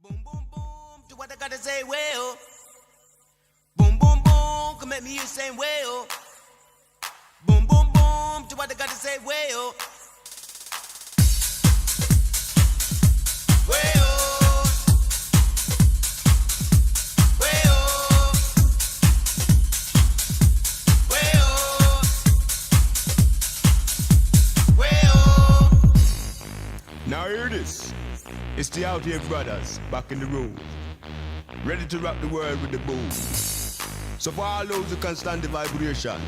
Boom, boom, boom, do what I gotta say, well. Boom, boom, boom, come at me, you say, well. Boom, boom, boom, do what I gotta say, well. Well. Now hear this. It's the Out Here Brothers back in the room, ready to rock the world with the boom. So for all those who can stand the vibration,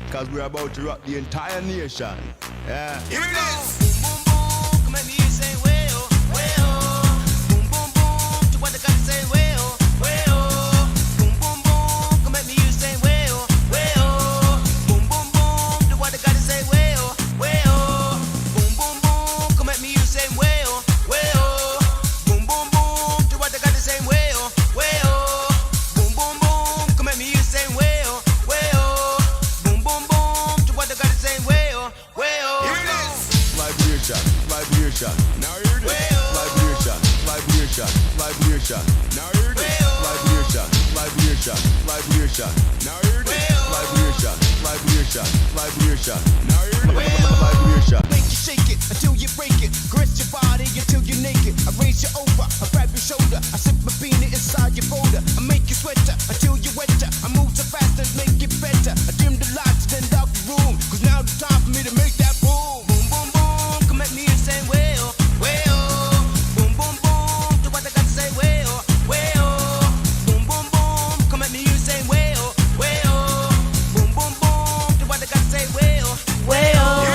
cause we're about to rock the entire nation. Yeah. Here it is. Boom, boom, boom, come at me, you say, well, well. Boom, boom, boom, do what I gotta say, well, well. Boom, boom, boom, come at me, you say, well, well. Boom, boom, boom, do what I gotta say, well, well. Boom, boom, boom, come at me, you say, well, well. Boom, boom, boom, do what I gotta say, well, well. Boom, boom, boom, come at me, you say, well, well. Boom, boom, boom, do what I gotta say, well, well. Here it is. Vibration, vibration. Now hear this. Vibration, vibration, vibration. Now hear this. Vibration, vibration, vibration. Now hear this. Vibration, vibration, vibration. Now hear this. Vibration. Make you shake it until you break it. Caress your body until you're naked. I raise you over, I grab your shoulder. I sip my peanut inside your folder. I make you sweater until you're wetter. I move so fast and make it better. I dim the lights then dark the room. Cause now it's time for me to make that boom. Boom, boom, boom, come at me and say, well, well. Boom, boom, boom, do what I gotta say, well, well. Boom, boom, boom, come at me and say, well, well. Boom, boom, boom, do what I gotta say, well, well.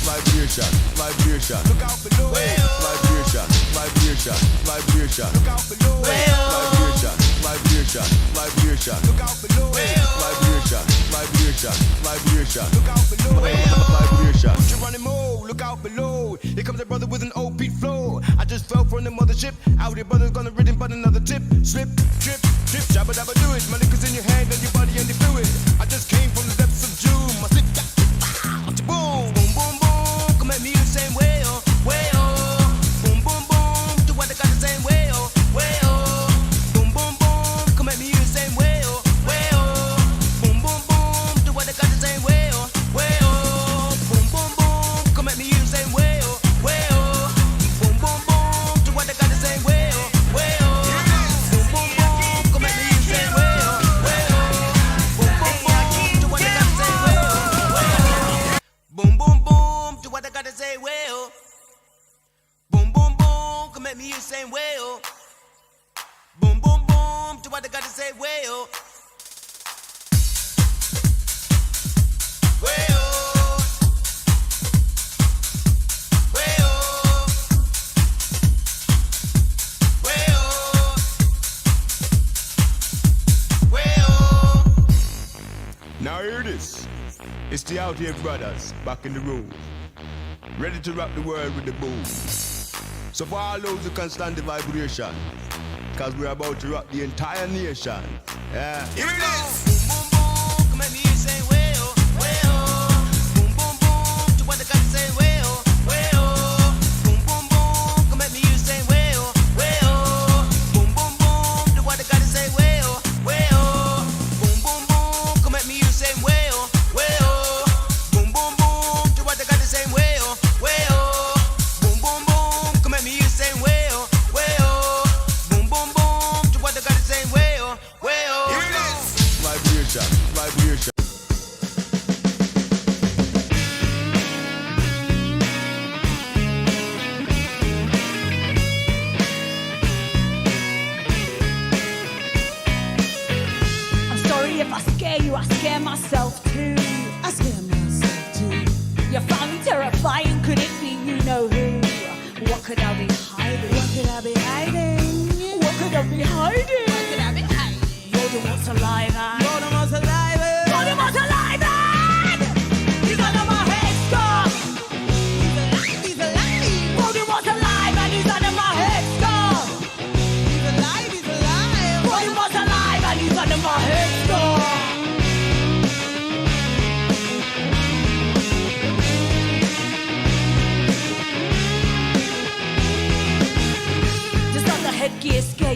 Vibration, vibration. Look out below. Vibration, vibration, vibration. Look out below. Vibration, vibration, vibration. Look out below. Vibration, vibration, vibration. Look out below. Vibration. Put your running mode. Look out below. Here comes a brother with an old beat flow. I just fell from the mothership. Out here, brother's gonna ridden, but another tip. Slip, trip, trip, jabba dabba do it. My liquor's in your hand and your body and the fluid. I just came from the depths of June. My slip, boom, boom, boom, boom. Come at me the same way, oh, way, oh. Boom, boom, boom. Do what I gotta say, way, oh, way, oh. Boom, boom, boom. Come at me the same way, oh, way, oh. Boom, boom, boom. Do what I gotta say, way, oh, way, oh. Boom, boom, boom. Come at me the same way, oh, way, oh. Boom, boom, boom. Do what I gotta say, way, oh, way, oh. Boom, boom, boom. Come at me the same way, oh, way, oh. Boom, boom, boom. Do what I gotta say, way, oh, way, oh. Boom, boom, boom, do what I gotta say, well. Boom, boom, boom, come at me the same way, oh. Boom, boom, boom, do what I gotta say, well. Well. Well. Well. Well. Now hear this. It's the Out Here Brothers back in the room, ready to rock the world with the boom. So for all those who can stand the vibration, cause we're about to rock the entire nation. Yeah. Here it is. Boom, boom, boom, come at me and say, well, well. Boom, boom, boom, do what I gotta say, well, well. Boom, boom, boom, come at me and say, well, well. Boom, boom, boom, do what I gotta say, well, well. Boom, boom, boom, come at me and say, well, well. Boom, boom, boom, do what I gotta say, well, well. Boom, boom, boom, come at me and say, well, well. Boom, boom, boom, do what I gotta say, well, well. Here it is.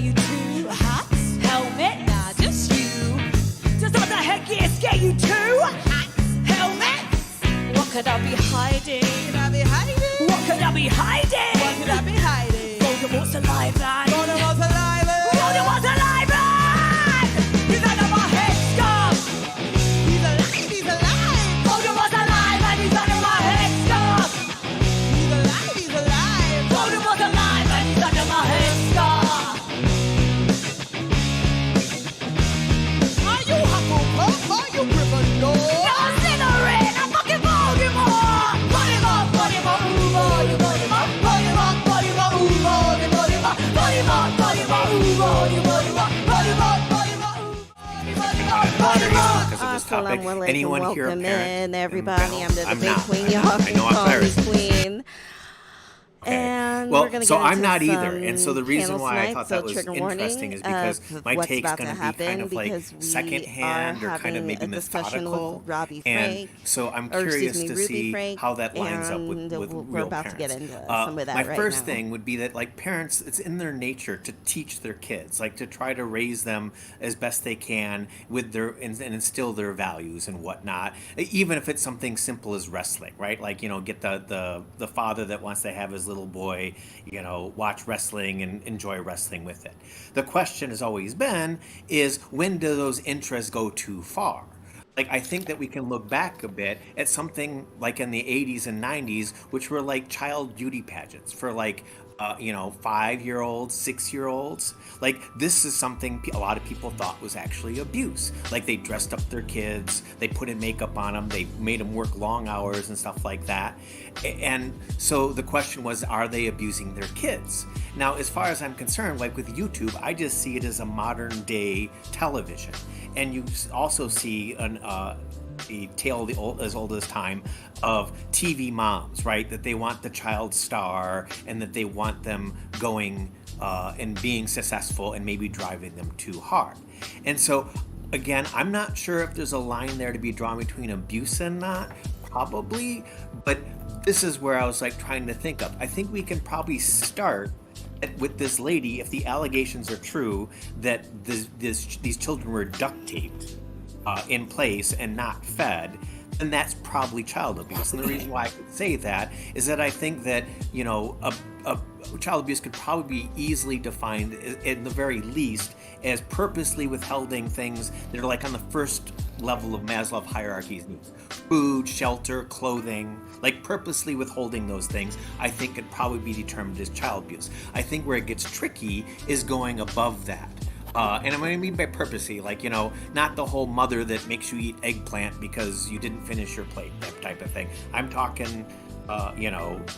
you two hats, helmet, nah, just you. Does not the headgear scare you too? Hats, helmet. What could I be hiding? Could I be hiding? What could I be hiding? What could I be hiding? Voldemort's alive, man. Voldemort's alive, man. Voldemort's alive, man. He's under my headscarf. He's alive, he's alive. Voldemort's alive, and he's under my headscarf. He's alive, he's alive. Voldemort's alive, and he's under my headscarf. Are you Hufflepuff? Are you Gryffindor? No, Slytherin. I'm fucking Voldemort. Voldemort, Voldemort, ooh, Voldemort, Voldemort, Voldemort, ooh, Voldemort, Voldemort, Voldemort, ooh, Voldemort, Voldemort, Voldemort, Voldemort. Because of this topic, Assalamu alaikum. anyone here a Welcome parent? in, everybody. I'm the debate not. queen. I know I'm Hobby's Paris. queen. Okay. And Well, we're gonna so get I'm into not either, some and so the reason panels why I tonight, thought so that was trigger interesting warning is because of my what's take's about going to to be happen, kind of like because we secondhand are or kind of having maybe a discussion methodical. with Robbie And Frank, so I'm or excuse curious me, to Ruby see Frank, how that lines up and with we're real about parents. to get into some of that My right first now. thing would be that like parents, it's in their nature to teach their kids, like to try to raise them as best they can with their and instill their values and whatnot. Even if it's something simple as wrestling, right? Like get the father that wants to have his little boy, watch wrestling and enjoy wrestling with it. The question has always been is when do those interests go too far? Like I think that we can look back a bit at something like in the 80s and 90s, which were like child beauty pageants for like 5-year-olds, 6-year-olds. Like this is something a lot of people thought was actually abuse. Like they dressed up their kids, they put in makeup on them, they made them work long hours and stuff like that. And so the question was, are they abusing their kids? Now, as far as I'm concerned, like with YouTube, I just see it as a modern day television. And you also see the tale as old as time of TV moms, right? That they want the child star and that they want them going and being successful and maybe driving them too hard. And so, again, I'm not sure if there's a line there to be drawn between abuse and not, probably, but this is where I was like trying to think of. I think we can probably start with this lady, if the allegations are true, that these children were duct taped in place and not fed, then that's probably child abuse. And the reason why I could say that is that I think that, child abuse could probably be easily defined, in the very least, as purposely withholding things that are like on the first level of Maslow's hierarchy's needs. Food, shelter, clothing, like purposely withholding those things, I think could probably be determined as child abuse. I think where it gets tricky is going above that. And what I mean by purposely, like, not the whole mother that makes you eat eggplant because you didn't finish your plate, that type of thing. I'm talking,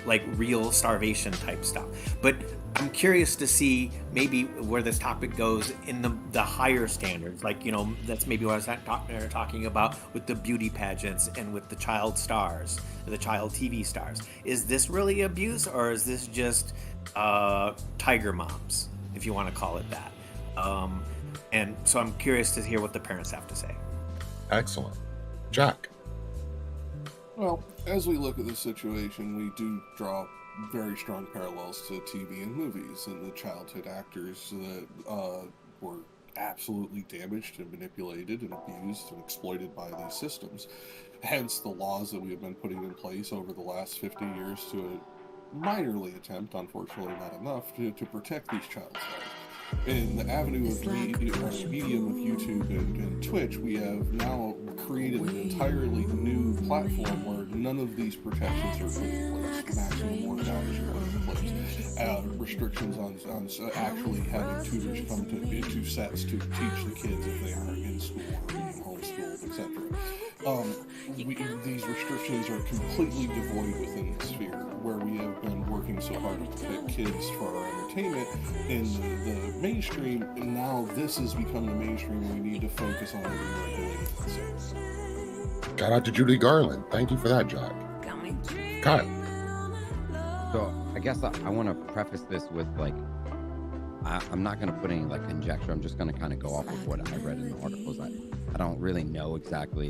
like real starvation type stuff. But I'm curious to see maybe where this topic goes in the higher standards. Like, that's maybe what I was talking about with the beauty pageants and with the child stars, the child TV stars. Is this really abuse, or is this just tiger moms, if you want to call it that? And so I'm curious to hear what the parents have to say. Excellent. Jack. Well, as we look at this situation, we do draw very strong parallels to TV and movies and the childhood actors that were absolutely damaged and manipulated and abused and exploited by these systems. Hence the laws that we have been putting in place over the last 50 years to minorly attempt, unfortunately not enough, to protect these child stars. In the avenue of medium of YouTube and Twitch, we have now created an entirely new platform where none of these protections are put in place. Maximum work hours are put in place. Restrictions on actually having tutors come to sets to teach the kids if they aren't in school or being homeschooled, etc. These restrictions are completely devoid within the sphere where we have been working so hard to protect kids for our entertainment in the mainstream, and now this has become the mainstream. We need to focus on regulating things. Shout out to Judy Garland. Thank you for that, Jack. Kyle. So I guess I want to preface this with I'm not going to put any conjecture. I'm just going to kind of go off of what I read in the articles. I don't really know exactly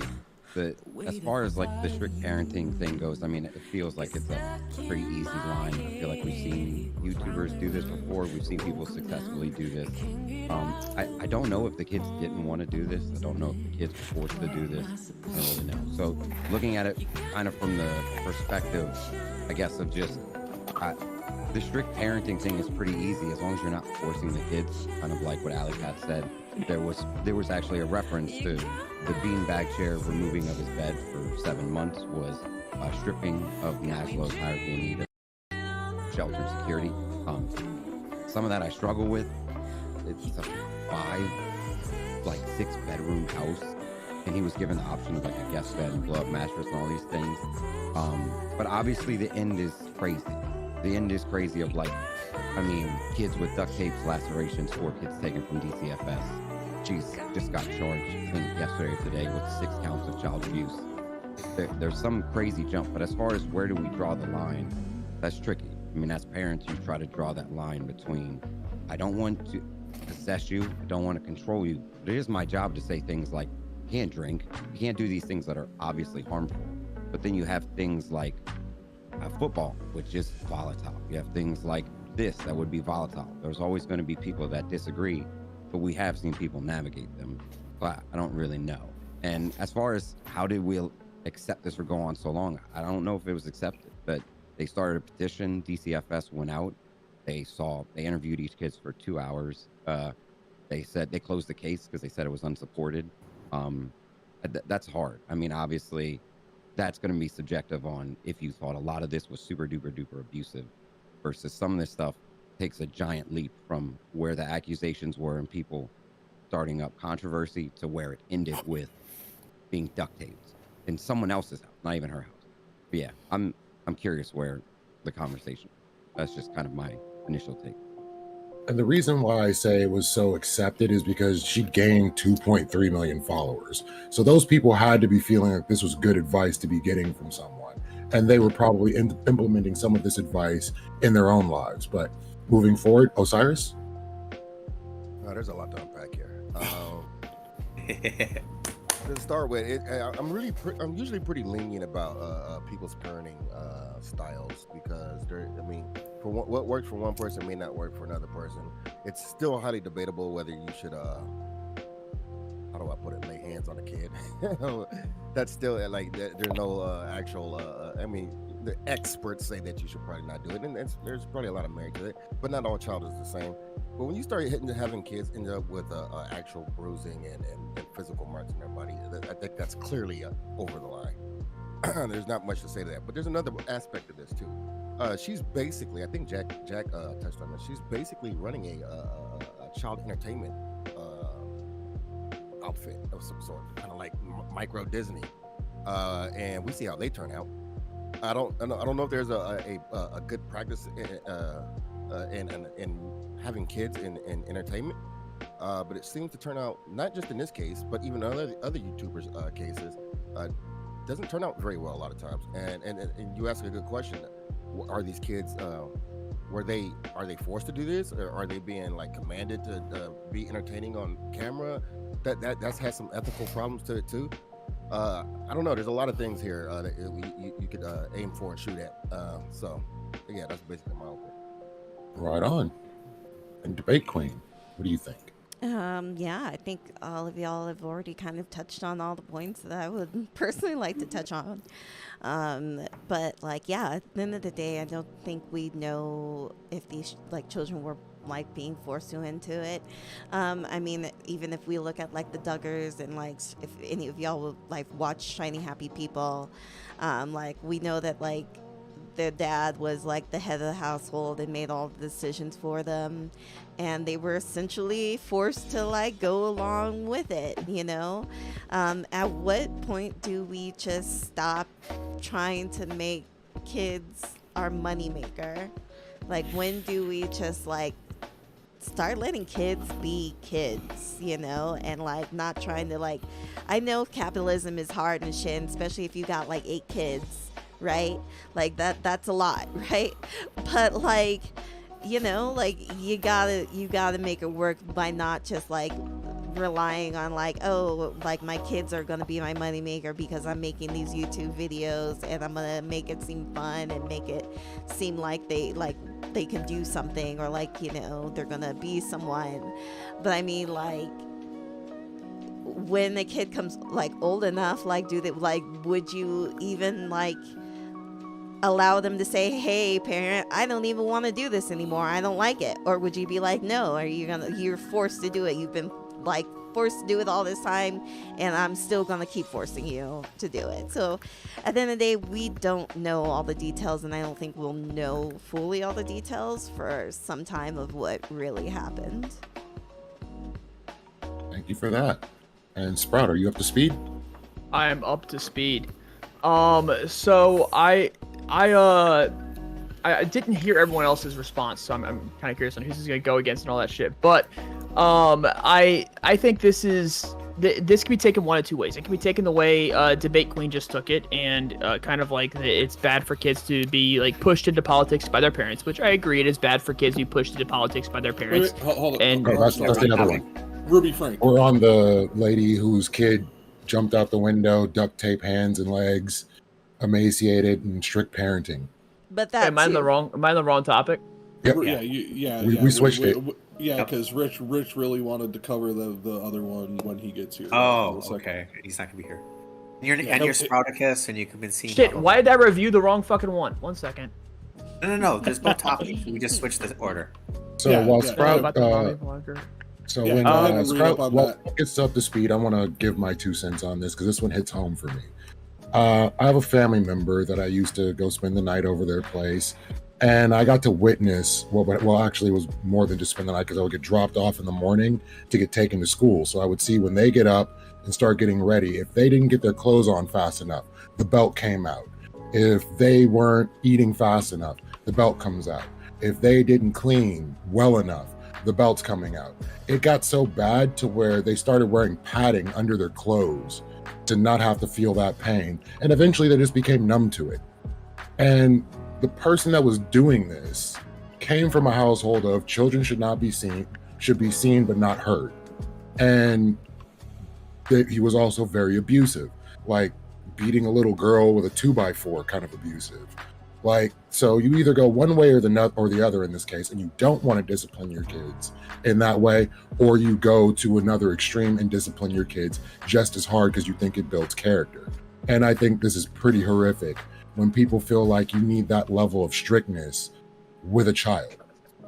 as far as like the strict parenting thing goes, I mean, it feels like it's a pretty easy line. I feel like we've seen YouTubers do this before. We've seen people successfully do this. I don't know if the kids didn't want to do this. I don't know if the kids were forced to do this. I don't really know. So looking at it kind of from the perspective, I guess, of just the strict parenting thing is pretty easy as long as you're not forcing the kids. Kind of like what Alley Cat said. There was actually a reference to the beanbag chair removing of his bed for 7 months was stripping of Maslow's hierarchy of need of shelter and security. Some of that I struggle with. It's a 6 bedroom house, and he was given the option of like a guest bed and blow-up mattress and all these things. But obviously the end is crazy. The end is crazy of kids with duct tapes, lacerations, 4 kids taken from DCFS. She's just got charged, I think, yesterday or today with 6 counts of child abuse. There's some crazy jump, but as far as where do we draw the line, that's tricky. I mean, as parents, you try to draw that line between, I don't want to possess you, I don't want to control you, but it is my job to say things like, you can't drink, you can't do these things that are obviously harmful. But then you have things like football, which is volatile. You have things like this that would be volatile. There's always going to be people that disagree, but we have seen people navigate them. But I don't really know. And as far as how did we accept this for going on so long, I don't know if it was accepted, but they started a petition. DCFS went out. They interviewed each kid for 2 hours. They said they closed the case because they said it was unsupported. That's hard. I mean, obviously, that's going to be subjective on if you thought a lot of this was super duper duper abusive versus some of this stuff takes a giant leap from where the accusations were and people starting up controversy to where it ended with being duct taped in someone else's house, not even her house. But yeah, I'm curious where the conversation. That's just kind of my initial take. And the reason why I say it was so accepted is because she gained 2.3 million followers. So those people had to be feeling like this was good advice to be getting from someone. And they were probably implementing some of this advice in their own lives. But moving forward, Osiris? There's a lot to unpack here. To start with, I'm usually pretty lenient about people's parenting styles because what works for one person may not work for another person. It's still highly debatable whether you should how do I put it, lay hands on a kid. That's still there's no actual the experts say that you should probably not do it, and there's probably a lot of merit to it, but not all child is the same. But when you start having kids end up with actual bruising and physical marks in their body, I think that's clearly over the line. There's not much to say to that. But there's another aspect of this too. She's basically, I think Jack touched on this. She's basically running a child entertainment outfit of some sort, kind of like Micro Disney, and we see how they turn out. I don't know if there's a good practice in having kids in entertainment, but it seems to turn out, not just in this case, but even other YouTubers' cases, doesn't turn out very well a lot of times. And you ask a good question: are these kids are they forced to do this, or are they being commanded to be entertaining on camera? That's had some ethical problems to it too. I don't know. There's a lot of things here that you could aim for and shoot at. So yeah, that's basically my opinion. Right on. And Debate Queen, what do you think? Yeah, I think all of y'all have already kind of touched on all the points that I would personally like to touch on. But at the end of the day, I don't think we know if these children were being forced into it. I mean, even if we look at the Duggars and if any of y'all will watch Shiny Happy People, we know that their dad was the head of the household and made all the decisions for them, and they were essentially forced to go along with it, at what point do we just stop trying to make kids our moneymaker? When do we just start letting kids be kids, and not trying to I know capitalism is hard and shit, and especially if you got 8 kids, right? That's a lot, right? But you gotta make it work by not just relying on like, oh, like my kids are gonna be my moneymaker because I'm making these YouTube videos and I'm gonna make it seem fun and make it seem like they can do something, or like, you know, they're gonna be someone. But I mean, like, when the kid comes like old enough, like, do they, like, would you even like allow them to say, hey parent, I don't even want to do this anymore, I don't like it? Or would you be like, no, are you gonna, you're forced to do it, you've been like forced to do it all this time, and I'm still gonna keep forcing you to do it? So at the end of the day, we don't know all the details, and I don't think we'll know fully all the details for some time of what really happened. Thank you for that. And Sprout, are you up to speed? I am up to speed. So I didn't hear everyone else's response, so I'm kind of curious on who's gonna go against and all that shit. But I think this can be taken one of two ways. It can be taken the way Debate Queen just took it, and kind of like it's bad for kids to be like pushed into politics by their parents, which I agree, it is bad for kids to be pushed into politics by their parents. Wait, hold on. And Oh, that's the other one. Ruby Frank. We're on the lady whose kid jumped out the window, duct tape hands and legs, emaciated, and strict parenting. But that am I in the wrong topic? Yep. We switched it. Because Rich really wanted to cover the other one when he gets here. Oh, okay. He's not gonna be here. You're Sprouticus, and you could be seeing. Shit, why did I review the wrong fucking one? 1 second. No. There's no topic. We just switched the order. So while Sprout, when Sprout gets up to speed, I want to give my 2 cents on this because this one hits home for me. I have a family member that I used to go spend the night over their place, and I got to witness actually it was more than just spend the night, because I would get dropped off in the morning to get taken to school. So I would see when they get up and start getting ready, if they didn't get their clothes on fast enough, the belt came out. If they weren't eating fast enough, the belt comes out. If they didn't clean well enough, the belt's coming out. It got so bad to where they started wearing padding under their clothes to not have to feel that pain. And eventually they just became numb to it. And the person that was doing this came from a household of children should be seen but not heard. And he was also very abusive, like beating a little girl with a 2x4 kind of abusive. Like, so you either go one way or the other in this case, and you don't want to discipline your kids in that way, or you go to another extreme and discipline your kids just as hard because you think it builds character. And I think this is pretty horrific when people feel like you need that level of strictness with a child.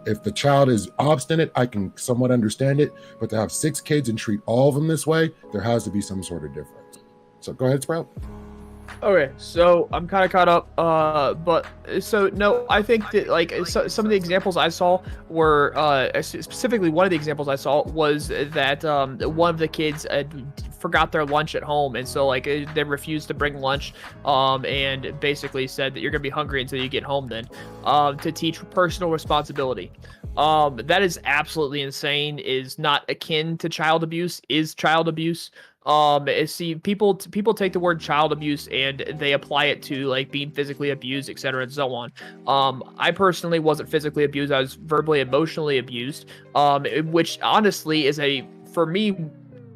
If the child is obstinate, I can somewhat understand it, but to have 6 kids and treat all of them this way, there has to be some sort of difference. So go ahead, Sprout. Okay, so I'm kind of caught up, but so no, I think that like some of the examples I saw were specifically one of the examples I saw was that one of the kids forgot their lunch at home, and so like they refused to bring lunch, and basically said that you're gonna be hungry until you get home then, to teach personal responsibility. That is absolutely insane, is not akin to child abuse, is child abuse. See, people take the word child abuse and they apply it to like being physically abused, etc., and so on. I personally wasn't physically abused. I was verbally, emotionally abused, which honestly is for me,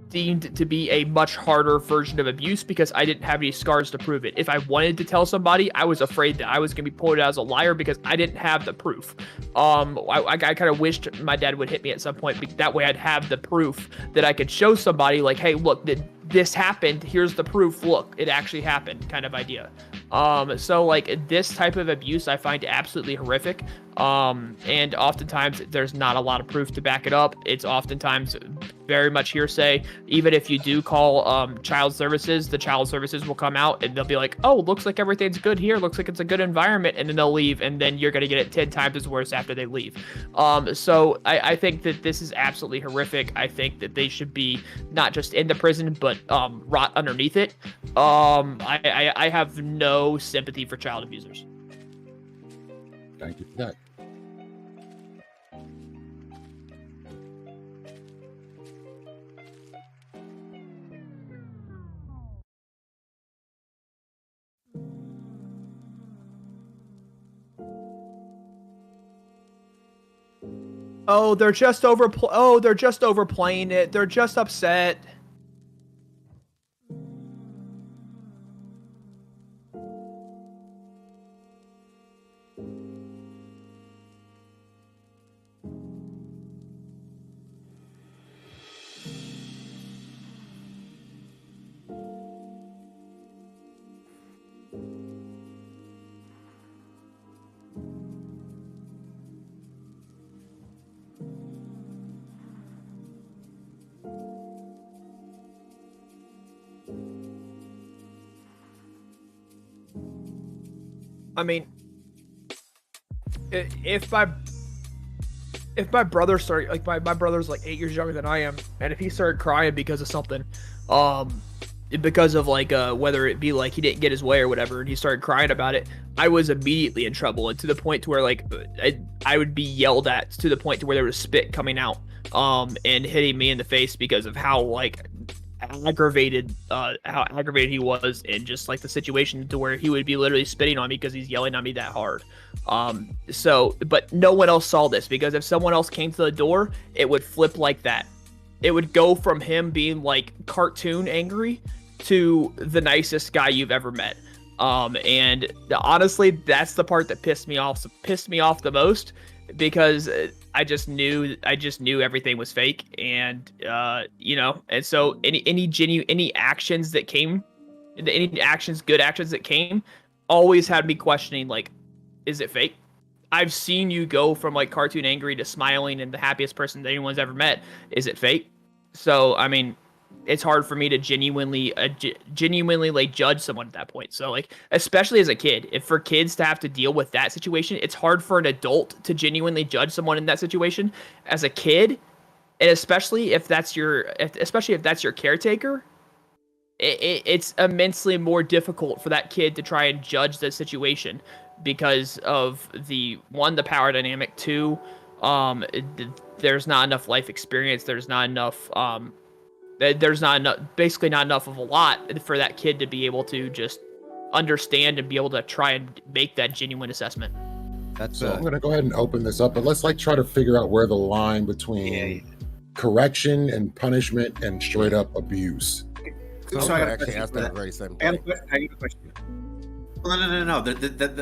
deemed to be a much harder version of abuse because I didn't have any scars to prove it. If I wanted to tell somebody, I was afraid that I was going to be quoted as a liar because I didn't have the proof. I kind of wished my dad would hit me at some point. That way I'd have the proof that I could show somebody like, hey, look, this happened. Here's the proof. Look, it actually happened kind of idea. So like this type of abuse I find absolutely horrific. And oftentimes there's not a lot of proof to back it up. It's oftentimes very much hearsay. Even if you do call child services, the child services will come out and they'll be like, oh, looks like everything's good here. Looks like it's a good environment. And then they'll leave. And then you're going to get it 10 times as worse after they leave. So I think that this is absolutely horrific. I think that they should be not just in the prison, but rot underneath it. I have no sympathy for child abusers. Thank you for that. Oh, they're just they're just overplaying it. They're just upset. I mean, if my brother started, like, my brother's like 8 years younger than I am, and if he started crying because of something, because of like whether it be like he didn't get his way or whatever, and he started crying about it, I was immediately in trouble, and to the point to where like I would be yelled at, to the point to where there was spit coming out and hitting me in the face because of how like aggravated he was, and just like the situation to where he would be literally spitting on me because he's yelling at me that hard. So but no one else saw this, because if someone else came to the door, it would flip like that. It would go from him being like cartoon angry to the nicest guy you've ever met. And honestly, that's the part that pissed me off the most, because I just knew everything was fake, and and so any actions that came, good actions that came, always had me questioning, like, is it fake? I've seen you go from like cartoon angry to smiling and the happiest person that anyone's ever met. Is it fake? So I mean, it's hard for me to genuinely like judge someone at that point. So like, especially as a kid, if for kids to have to deal with that situation, it's hard for an adult to genuinely judge someone in that situation. As a kid, and especially if that's your caretaker, it's immensely more difficult for that kid to try and judge the situation, because of the power dynamic, two, there's not enough life experience, basically not enough of a lot for that kid to be able to just understand and be able to try and make that genuine assessment. So I'm going to go ahead and open this up, but let's like try to figure out where the line between correction and punishment and straight up abuse. So I actually asked that very same thing. I got a question. No.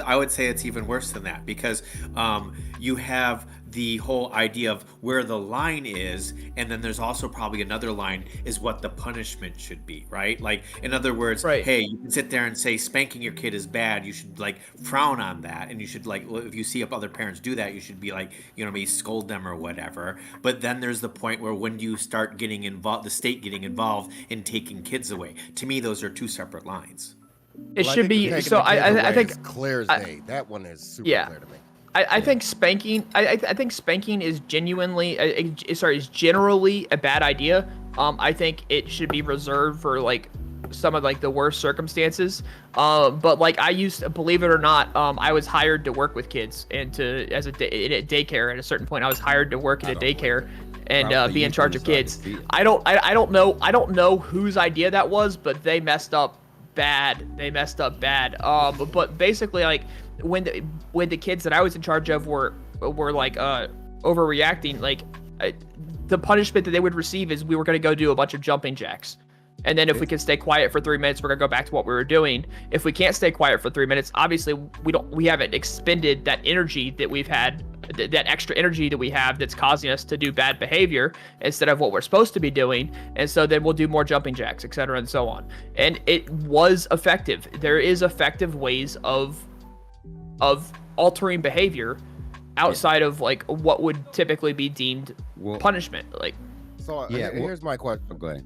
I would say it's even worse than that, because you have the whole idea of where the line is, and then there's also probably another line is what the punishment should be, right? Like, in other words, right. Hey, you can sit there and say spanking your kid is bad. You should like frown on that, and you should like, if you see other parents do that, you should be like, maybe scold them or whatever. But then there's the point where when you start getting involved, the state getting involved in taking kids away. To me, those are two separate lines. It should be. So I think it's clear as day. That one is super clear to me. I think spanking. I think spanking is generally a bad idea. I think it should be reserved for like some of like the worst circumstances. But like believe it or not, I was hired to work with kids and in a daycare. At a certain point, I was hired to work at a daycare and be in charge of kids. I don't know whose idea that was, but they messed up bad. But basically, like, when the kids that I was in charge of were like overreacting, like, the punishment that they would receive is we were going to go do a bunch of jumping jacks, and then if we can stay quiet for 3 minutes, we're gonna go back to what we were doing. If we can't stay quiet for 3 minutes, obviously we haven't expended that energy that we've had, that extra energy that we have that's causing us to do bad behavior instead of what we're supposed to be doing. And so then we'll do more jumping jacks, etc., and so on. And it was effective. There is effective ways of altering behavior outside of like what would typically be deemed punishment. Like, so here's my question. Go ahead.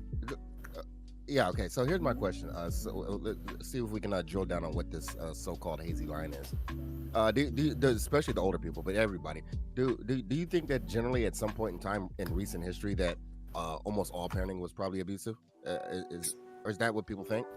Yeah, okay. So here's my question. So let's see if we can drill down on what this so-called hazy line is. Especially the older people, but everybody. Do you think that generally at some point in time in recent history that almost all parenting was probably abusive? Or is that what people think?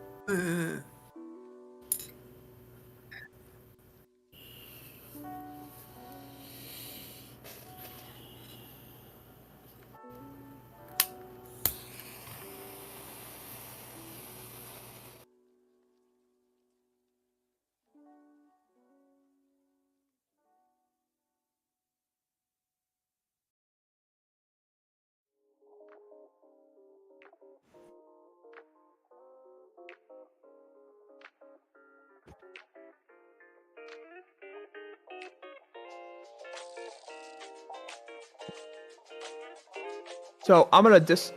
So I'm gonna dis.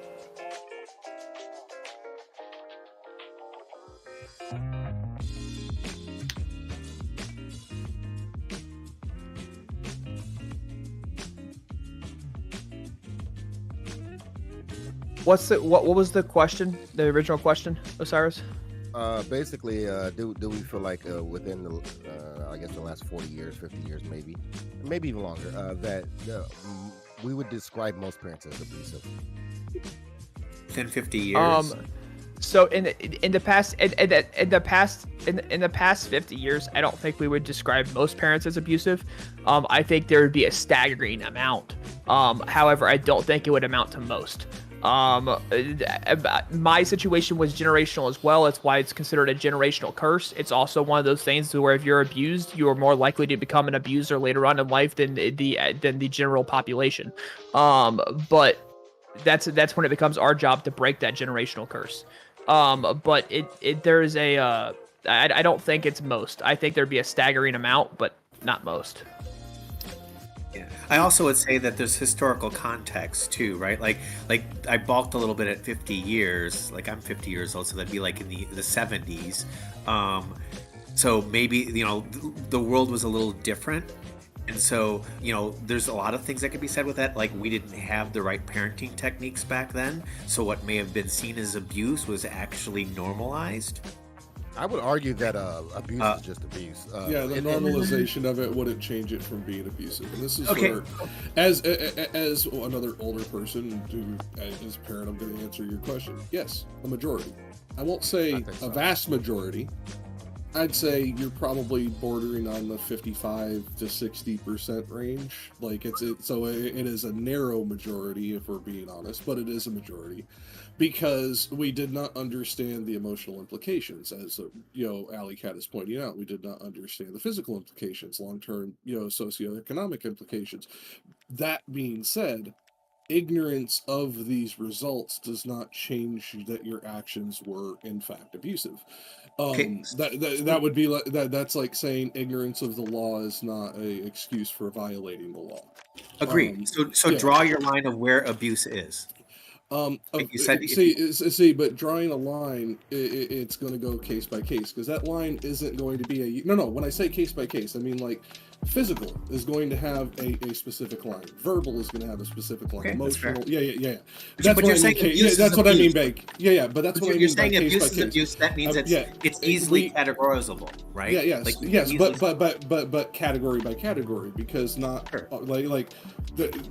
What was the question? The original question, Osiris? Basically, do we feel like within the I guess the last 40 years, 50 years, maybe even longer, that we would describe most parents as abusive? Within 50 years. So in the past 50 years, I don't think we would describe most parents as abusive. I think there would be a staggering amount. However, I don't think it would amount to most. My situation was generational as well. It's why it's considered a generational curse. It's also one of those things where if you're abused, you are more likely to become an abuser later on in life than the general population. But that's when it becomes our job to break that generational curse. But there is a I don't think it's most. I think there'd be a staggering amount, but not most. Yeah. I also would say that there's historical context too, right? Like I balked a little bit at 50 years. Like I'm 50 years old, so that'd be like in the 70s. So maybe, the world was a little different. And so, there's a lot of things that could be said with that. Like we didn't have the right parenting techniques back then. So what may have been seen as abuse was actually normalized. I would argue that abuse is just abuse. The normalization of it wouldn't change it from being abusive. And this is Okay. where, as another older person who is a parent, I'm going to answer your question. Yes, a majority. I won't say a vast majority. I'd say you're probably bordering on the 55 to 60% range. Like it is a narrow majority, if we're being honest, but it is a majority because we did not understand the emotional implications, as Alley Cat is pointing out. We did not understand the physical implications, long-term, socioeconomic implications. That being said, ignorance of these results does not change that your actions were in fact abusive. That would be like that's like saying ignorance of the law is not an excuse for violating the law. Agreed. So draw your line of where abuse is. You said, but drawing a line, it's going to go case by case, because that line isn't going to be no. When I say case by case, I mean like physical is going to have a specific line. Verbal is going to have a specific line. Okay, emotional, yeah. But you're saying abuse is that's what I mean, abuse. Yeah. But that's what I mean. You're saying by abuse case is by case. abuse. That means it's easily categorizable, right? Yeah, yes, like yes, easily... but category by category, because not sure.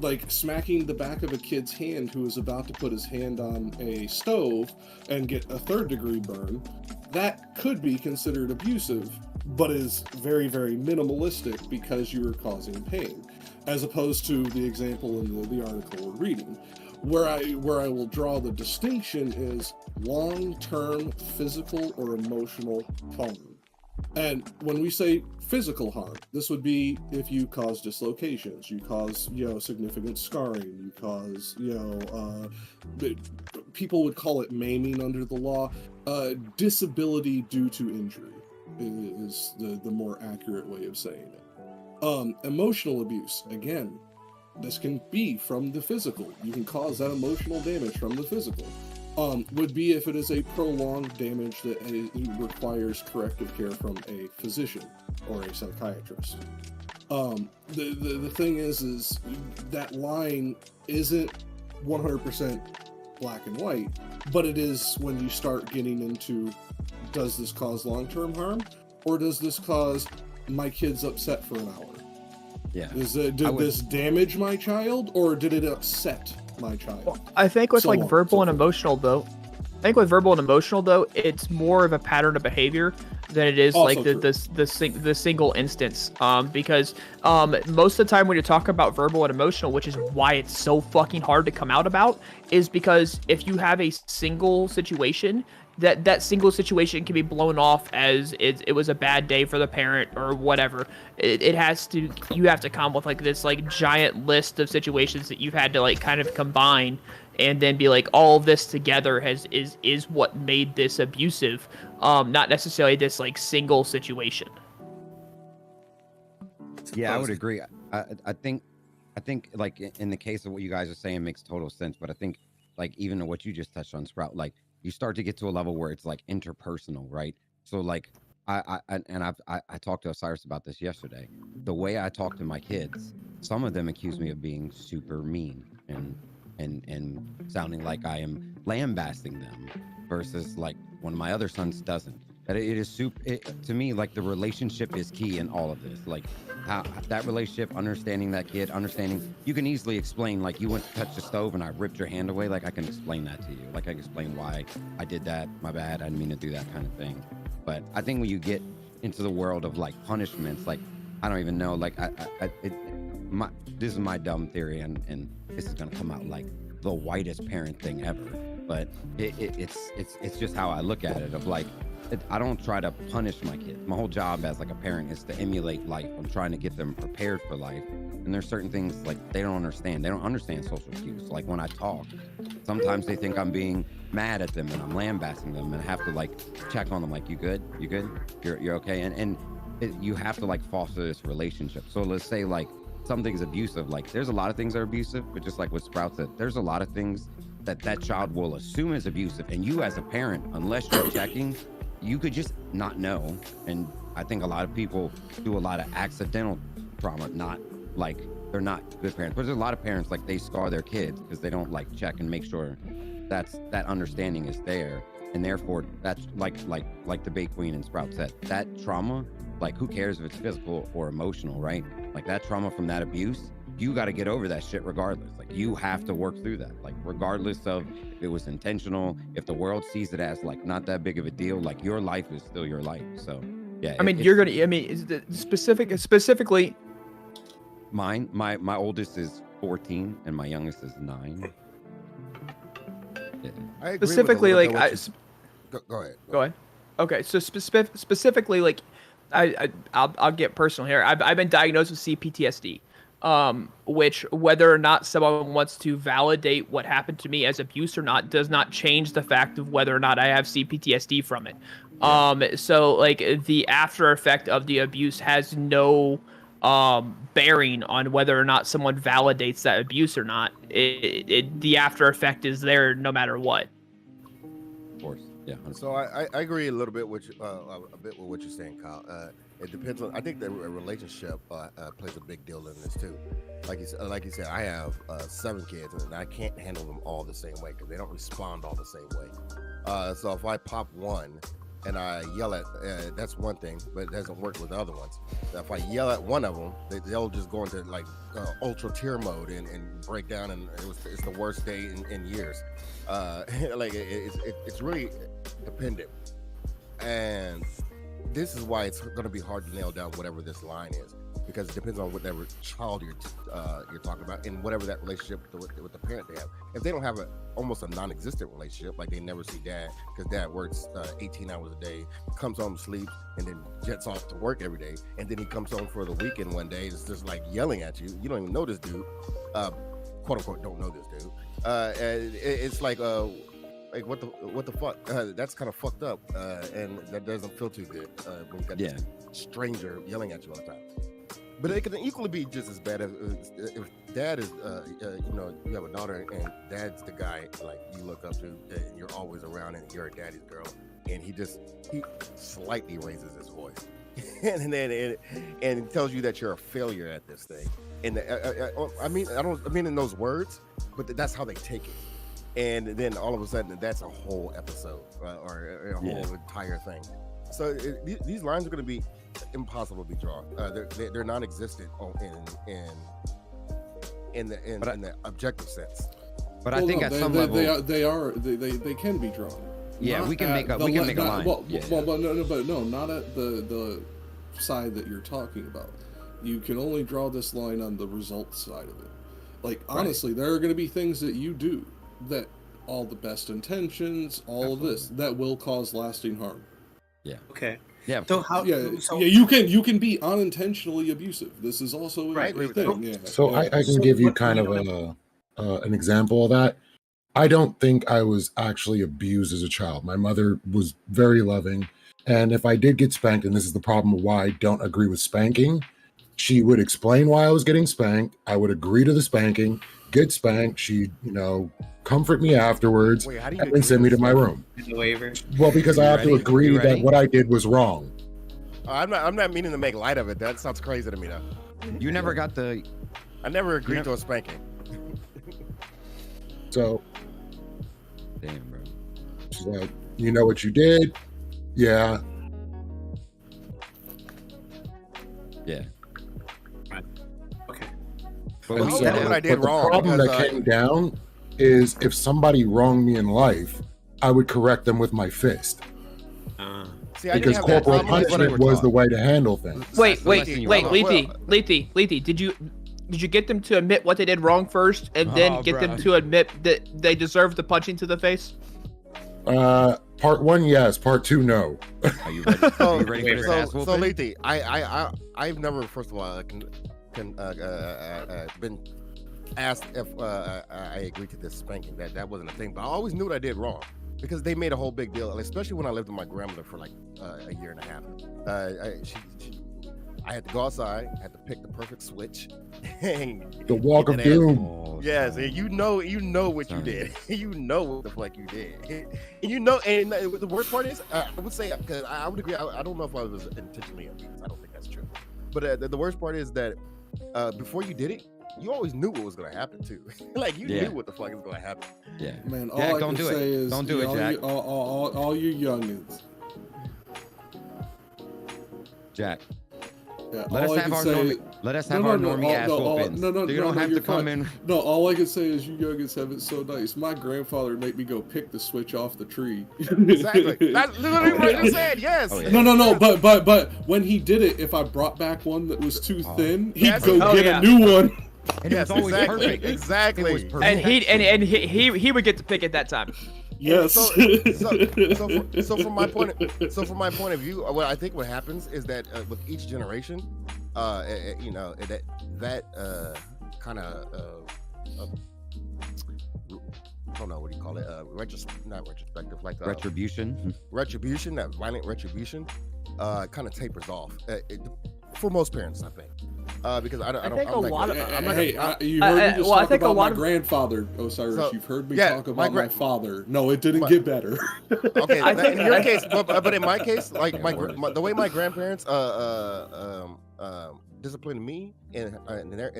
like smacking the back of a kid's hand who is about to put his hand on a stove and get a 3rd-degree burn, that could be considered abusive, but is very, very minimalistic because you are causing pain, as opposed to the example in the article we're reading. Where I will draw the distinction is long-term physical or emotional harm. And when we say physical harm, this would be if you cause dislocations, you cause, significant scarring, you cause, people would call it maiming under the law. Disability due to injury is the more accurate way of saying it. Emotional abuse, again, this can be from the physical. You can cause that emotional damage from the physical. Would be if it is a prolonged damage that requires corrective care from a physician or a psychiatrist. The thing is that line isn't 100% black and white, but it is when you start getting into, does this cause long-term harm, or does this cause my kid's upset for an hour? Yeah. Did this damage my child, or did it upset my child? Well, I think with verbal and emotional though, it's more of a pattern of behavior than it is also like the single instance. Because most of the time when you're talking about verbal and emotional, which is why it's so fucking hard to come out about, is because if you have a single situation, that single situation can be blown off as it was a bad day for the parent or whatever. You have to come with like this like giant list of situations that you've had to like kind of combine and then be like, all of this together is what made this abusive, not necessarily this like single situation. Yeah, I would agree. I think I think like in the case of what you guys are saying makes total sense, but I think like even what you just touched on, Sprout, like you start to get to a level where it's like interpersonal, right? So like I talked to Osiris about this yesterday. The way I talk to my kids, some of them accuse me of being super mean and sounding like I am lambasting them, versus like one of my other sons doesn't. That it is to me, like the relationship is key in all of this. Like how that relationship, understanding that kid, understanding, you can easily explain, like you went to touch the stove and I ripped your hand away. Like I can explain that to you. Like I can explain why I did that. My bad. I didn't mean to do that kind of thing. But I think when you get into the world of like punishments, like I don't even know, like this is my dumb theory, and this is gonna come out like the whitest parent thing ever. But it's just how I look at it. Of like, I don't try to punish my kids. My whole job as like a parent is to emulate life. I'm trying to get them prepared for life. And there's certain things like they don't understand. They don't understand social cues. Like when I talk, sometimes they think I'm being mad at them and I'm lambasting them, and I have to like check on them. Like, you good? You good? You're okay? And you have to like foster this relationship. So let's say like something's abusive. Like there's a lot of things that are abusive, but just like what Sprout said, there's a lot of things that child will assume is abusive. And you as a parent, unless you're checking, you could just not know. And I think a lot of people do a lot of accidental trauma, not like they're not good parents. But there's a lot of parents, like they scar their kids because they don't like check and make sure that understanding is there. And therefore that's like the Bay Queen and Sprout said, that trauma, like who cares if it's physical or emotional, right? Like that trauma from that abuse, you got to get over that shit regardless. Like you have to work through that, like regardless of if it was intentional, if the world sees it as like not that big of a deal, like your life is still your life. So yeah, I mean, is the specifically mine, my oldest is 14 and my youngest is 9. Yeah. I agree specifically with like go ahead. Go ahead. Okay, so specifically, like, I'll get personal here. I've been diagnosed with CPTSD, which whether or not someone wants to validate what happened to me as abuse or not does not change the fact of whether or not I have CPTSD from it. So like the after effect of the abuse has no bearing on whether or not someone validates that abuse or not. The after effect is there no matter what. Of course. Yeah. 100%. So I agree a little bit with a bit with what you're saying, Kyle. It depends on. I think that a relationship plays a big deal in this too. Like you said, I have 7 kids, and I can't handle them all the same way because they don't respond all the same way. So if I pop one and I yell at, that's one thing, but it doesn't work with the other ones. So if I yell at one of them, they'll just go into like ultra tear mode and break down, and it's the worst day in years. Like it's really dependent, and this is why it's going to be hard to nail down whatever this line is, because it depends on whatever child you're talking about and whatever that relationship with the parent they have. If they don't have almost a non-existent relationship, like they never see dad because dad works 18 hours a day, comes home, sleeps, and then jets off to work every day, and then he comes home for the weekend one day, it's just like yelling at you. You don't even know this dude, quote unquote, don't know this dude. It's like what the fuck? That's kind of fucked up, and that doesn't feel too good when you got this stranger yelling at you all the time. But it can equally be just as bad if dad is, you have a daughter and dad's the guy like you look up to, and you're always around, and you're a daddy's girl, and he slightly raises his voice, and tells you that you're a failure at this thing. And I don't mean in those words, but that's how they take it. And then all of a sudden, that's a whole episode or a whole entire thing. So these lines are going to be impossible to be drawn. They're non-existent in the objective sense. But I think at some level they can be drawn. Yeah, Not we can make a line. But not at the side that you're talking about. You can only draw this line on the results side of it. Like honestly, there are going to be things that you do that all the best intentions, all of this, that will cause lasting harm. Yeah. Okay. Yeah. So how? You can be unintentionally abusive. This is also a thing. Yeah. So I can give you kind of an example of that. I don't think I was actually abused as a child. My mother was very loving, and if I did get spanked, and this is the problem of why I don't agree with spanking, She would explain why I was getting spanked. I would agree to the spanking, get spanked. She'd, comfort me afterwards, Wait, how do you and then send me to my room. The waiver. Well, because I have to ready? agree You that ready? what I did was wrong. I'm not meaning to make light of it. That sounds crazy to me, though. You never got the. I never agreed to a spanking. So Damn, bro. she's like, you know what you did? Yeah. Yeah. Okay. But And we so- said what I it. did but the wrong, problem because, that came down is if somebody wronged me in life, I would correct them with my fist. See, I didn't Because have that corporal problem. punishment was the way to handle things. Wait, That's the wait, lesson you wait, learn. Lethe, did you get them to admit what they did wrong first, and then Oh, get them bruh. to admit that they deserve the punching to the face? Part 1, yes. Part 2, no. Are you ready? Are you ready for this ass So whooping? Lethe, I've never, first of all, been asked if I agreed to this spanking. That wasn't a thing, but I always knew what I did wrong because they made a whole big deal, especially when I lived with my grandmother for like a year and a half. I had to go outside, had to pick the perfect switch. And The walk of get that ass. doom. Oh, Yes, and you know what you Son. did. You know what the fuck you did. And the worst part is, I would say, because I would agree. I don't know if I was intentionally abused. I don't think that's true. But the worst part is that before you did it, you always knew what was going to happen too. Like you Yeah. knew what the fuck is going to happen. Yeah. Man, all Jack, I don't can do say it. is Don't do it, Jack. all you youngins. Jack. Yeah, Let us all I have can our say- normie. Let us have our normie ass whoopings. No, You don't have you're to come fine. in. No, all I can say is you youngins have it so nice. My grandfather made me go pick the switch off the tree. Exactly. That's literally what I just said. Yes. Oh, yeah. No. But when he did it, if I brought back one that was too thin, he'd Yes. go Oh, get yeah. a new one. And it Yes, was always exactly. perfect. Exactly. It was perfect. And he would get to pick it that time. Yes. So from my point of view, what I think what happens is that with each generation, that kind of I don't know what do you call it, not retrospective, like Retribution. retribution, that violent retribution, kind of tapers off for most parents, I think. Because I think a lot of- You heard me just well, I talk think a about lot my of- grandfather, Osiris. So, You've heard me yeah, talk my about my father. No, it didn't get better. Okay, in your case, but in my case, like Yeah, the way my grandparents disciplined me and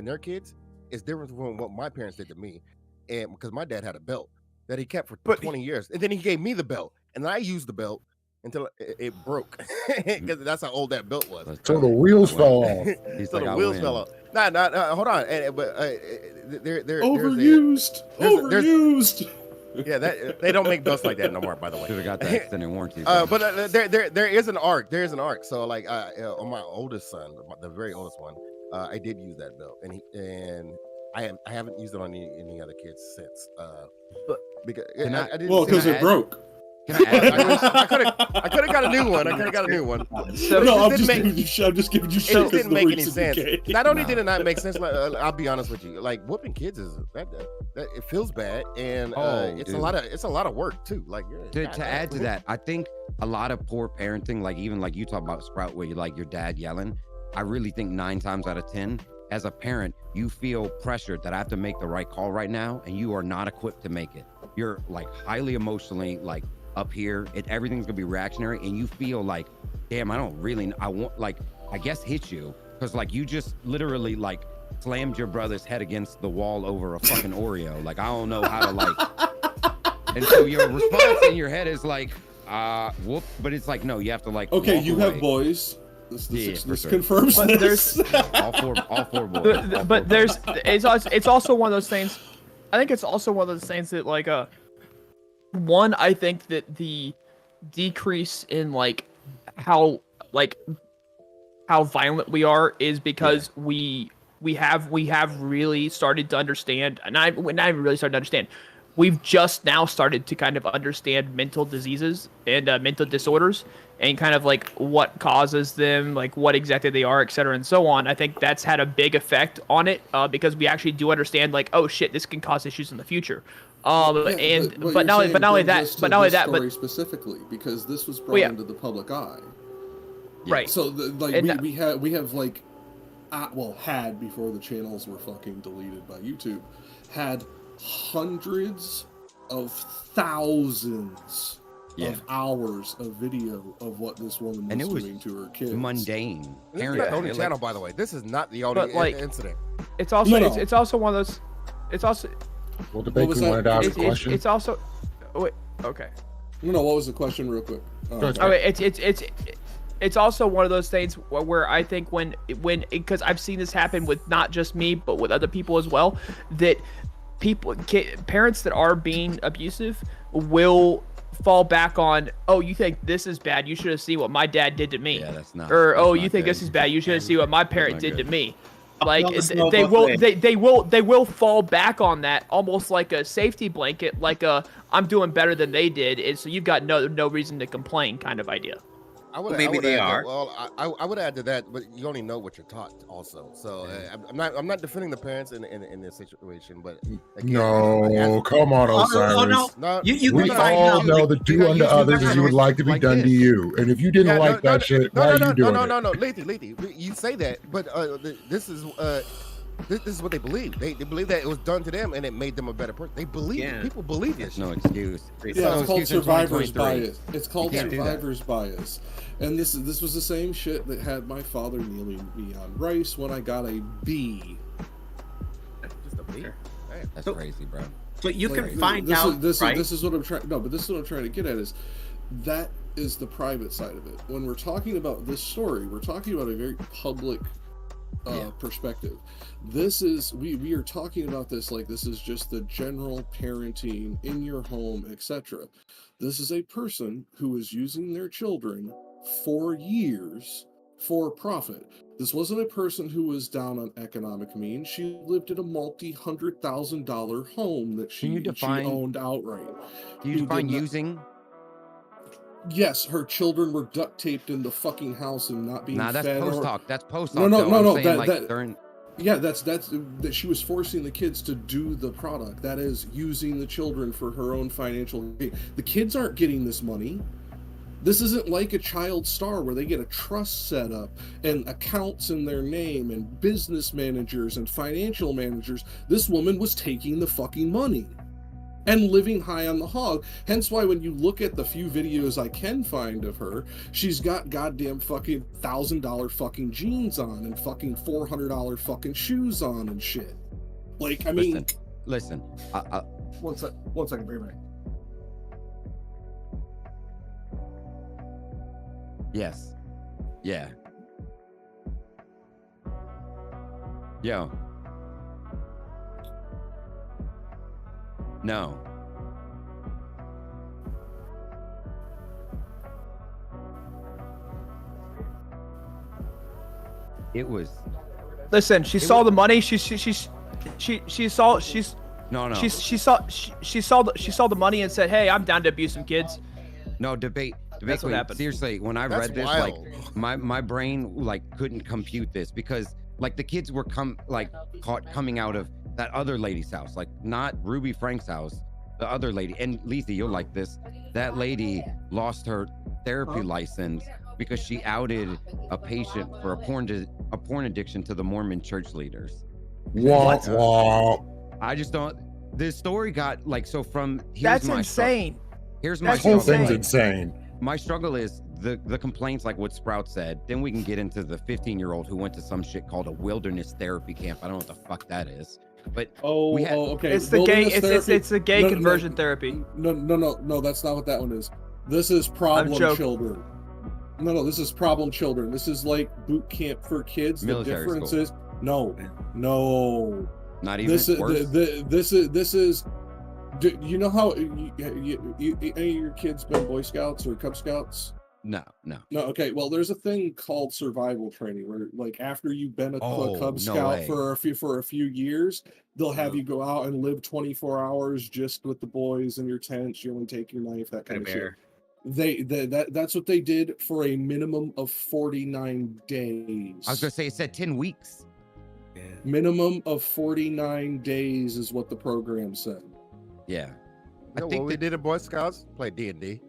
their kids is different from what my parents did to me, and because my dad had a belt that he kept for 20 years, and then he gave me the belt, and I used the belt until it broke, because that's how old that belt was. So the wheels fell off. He's So like, the I wheels win. fell off. Nah, hold on. There, Overused. Overused. Yeah, they don't make belts like that no more, by the way. Should have got that extended warranty. But there is an arc. There is an arc. So like on my oldest son, the very oldest one, I did use that belt, and I haven't used it on any other kids since. But because Can I- I didn't. Well, see because that. it broke. Can I add I could have got a new one. So No, I'm didn't just make- giving you shit. I'm just giving you It shit just 'cause didn't the make any recent sense. decay. Not only No. did it not make sense, like, I'll be honest with you, like whooping kids is that it feels bad, and it's dude. a lot of work too. Like to add to that, I think a lot of poor parenting, like even like you talk about Sprout, where you like your dad yelling. I really think 9 times out of 10, as a parent, you feel pressured that I have to make the right call right now, and you are not equipped to make it. You're like highly emotionally like up here, and everything's gonna be reactionary, and you feel like, damn, I want like I guess hit you because like you just literally like slammed your brother's head against the wall over a fucking Oreo. Like I don't know how to like. And so your response in your head is like, whoop, but it's like, no, you have to like. Okay, walk you away. have boys. This Yeah, for sure. confirms But this. all four boys. all four but boys. it's also one of those things. I think it's also one of those things that like one, I think that the decrease in like how violent we are is because we have really started to understand, and not even really started to understand. We've just now started to kind of understand mental diseases and mental disorders and kind of like what causes them, like what exactly they are, et cetera, and so on. I think that's had a big effect on it because we actually do understand like, oh shit, this can cause issues in the future. Yeah, But not only that, specifically because this was brought Well, yeah. into the public eye. right. So And we have like had before the channels were fucking deleted by YouTube, had hundreds of thousands of hours of video of what this woman was doing to her kids. Mundane. This is not the only channel, by the way. This is not the only incident. It's also it's also one of those. It's also. Well, debate who wanted to ask a question. It's also. Wait. Okay. No. What was the question, real quick? It's also one of those things where I think when because I've seen this happen with not just me but with other people as well, that parents that are being abusive will fall back on, oh, you think this is bad, you should have seen what my dad did to me. Yeah, that's not. Or that's oh, not you think good. this is bad, you should have seen what my parent did to me. Like No, they will fall back on that almost like a safety blanket, like a I'm doing better than they did, and so you've got no reason to complain kind of idea. Maybe they are. I would add to that, but you only know what you're taught, also. So I'm not defending the parents in this situation, but again, no, come on, Osiris. No, we all know that do unto others as you would like to be done to you. And if you didn't like that shit, why are you doing it? No, Letty, you say that, but this is what they believe. They believe that it was done to them and it made them a better person. They believe it. People believe this. No excuse. Yeah, it's called survivor's bias. It's called You can't do that. survivor's bias. And this was the same shit that had my father kneeling me on rice when I got a B. Just a B. That's crazy, bro. But you Like, can find out, right? This is what I'm trying. No, but this is what I'm trying to get at. Is that is the private side of it. When we're talking about this story, we're talking about a very public perspective. This is we are talking about this like this is just the general parenting in your home, etc. This is a person who is using their children for years for profit. This wasn't a person who was down on economic means. She lived in a multi-$100,000 home that she owned outright. Do you define using? Yes, her children were duct taped in the fucking house and not being Nah, that's fed. post talk. That's post No, talk. no. During... Yeah, that's that she was forcing the kids to do the product. That is using the children for her own financial gain. The kids aren't getting this money. This isn't like a child star where they get a trust set up and accounts in their name and business managers and financial managers. This woman was taking the fucking money and living high on the hog. Hence why when you look at the few videos I can find of her, she's got goddamn fucking $1,000 fucking jeans on and fucking $400 fucking shoes on and shit. Like, I mean... Listen. One second, bring it back. Yes. Yeah. Yo. No. It was. Listen, she saw the money. She saw No. She saw the money and said, "Hey, I'm down to abuse some kids." No, debate. That's what happened. Seriously, when I read this, wild. like my brain like couldn't compute this because like the kids were caught coming out of that other lady's house, like not Ruby Frank's house, the other lady. And Lisa, you'll like this. That lady lost her therapy license because she outed a patient for a porn addiction to the Mormon church leaders. What? I just don't. This story got like so from. That's insane. Here's my This whole struggle. thing's insane. My struggle is the complaints like what Sprout said. Then we can get into the 15-year-old who went to some shit called a wilderness therapy camp. I don't know what the fuck that is. But okay. It's the gay. It's the gay conversion therapy. No. That's not what that one is. This is problem children. No. This is problem children. This is like boot camp for kids. Military the difference school. is no. Not even This is worse. this is. Do you know how any of your kids been Boy Scouts or Cub Scouts? No. Okay. Well, there's a thing called survival training where, like, after you've been a Cub Scout for a few years, they'll have you go out and live 24 hours just with the boys in your tents. You only take your knife, that kind of shit. That's what they did for a minimum of 49 days. I was gonna say it said 10 weeks. Minimum of 49 days is what the program said. Yeah. You know what we did at Boy Scouts? Play D&D.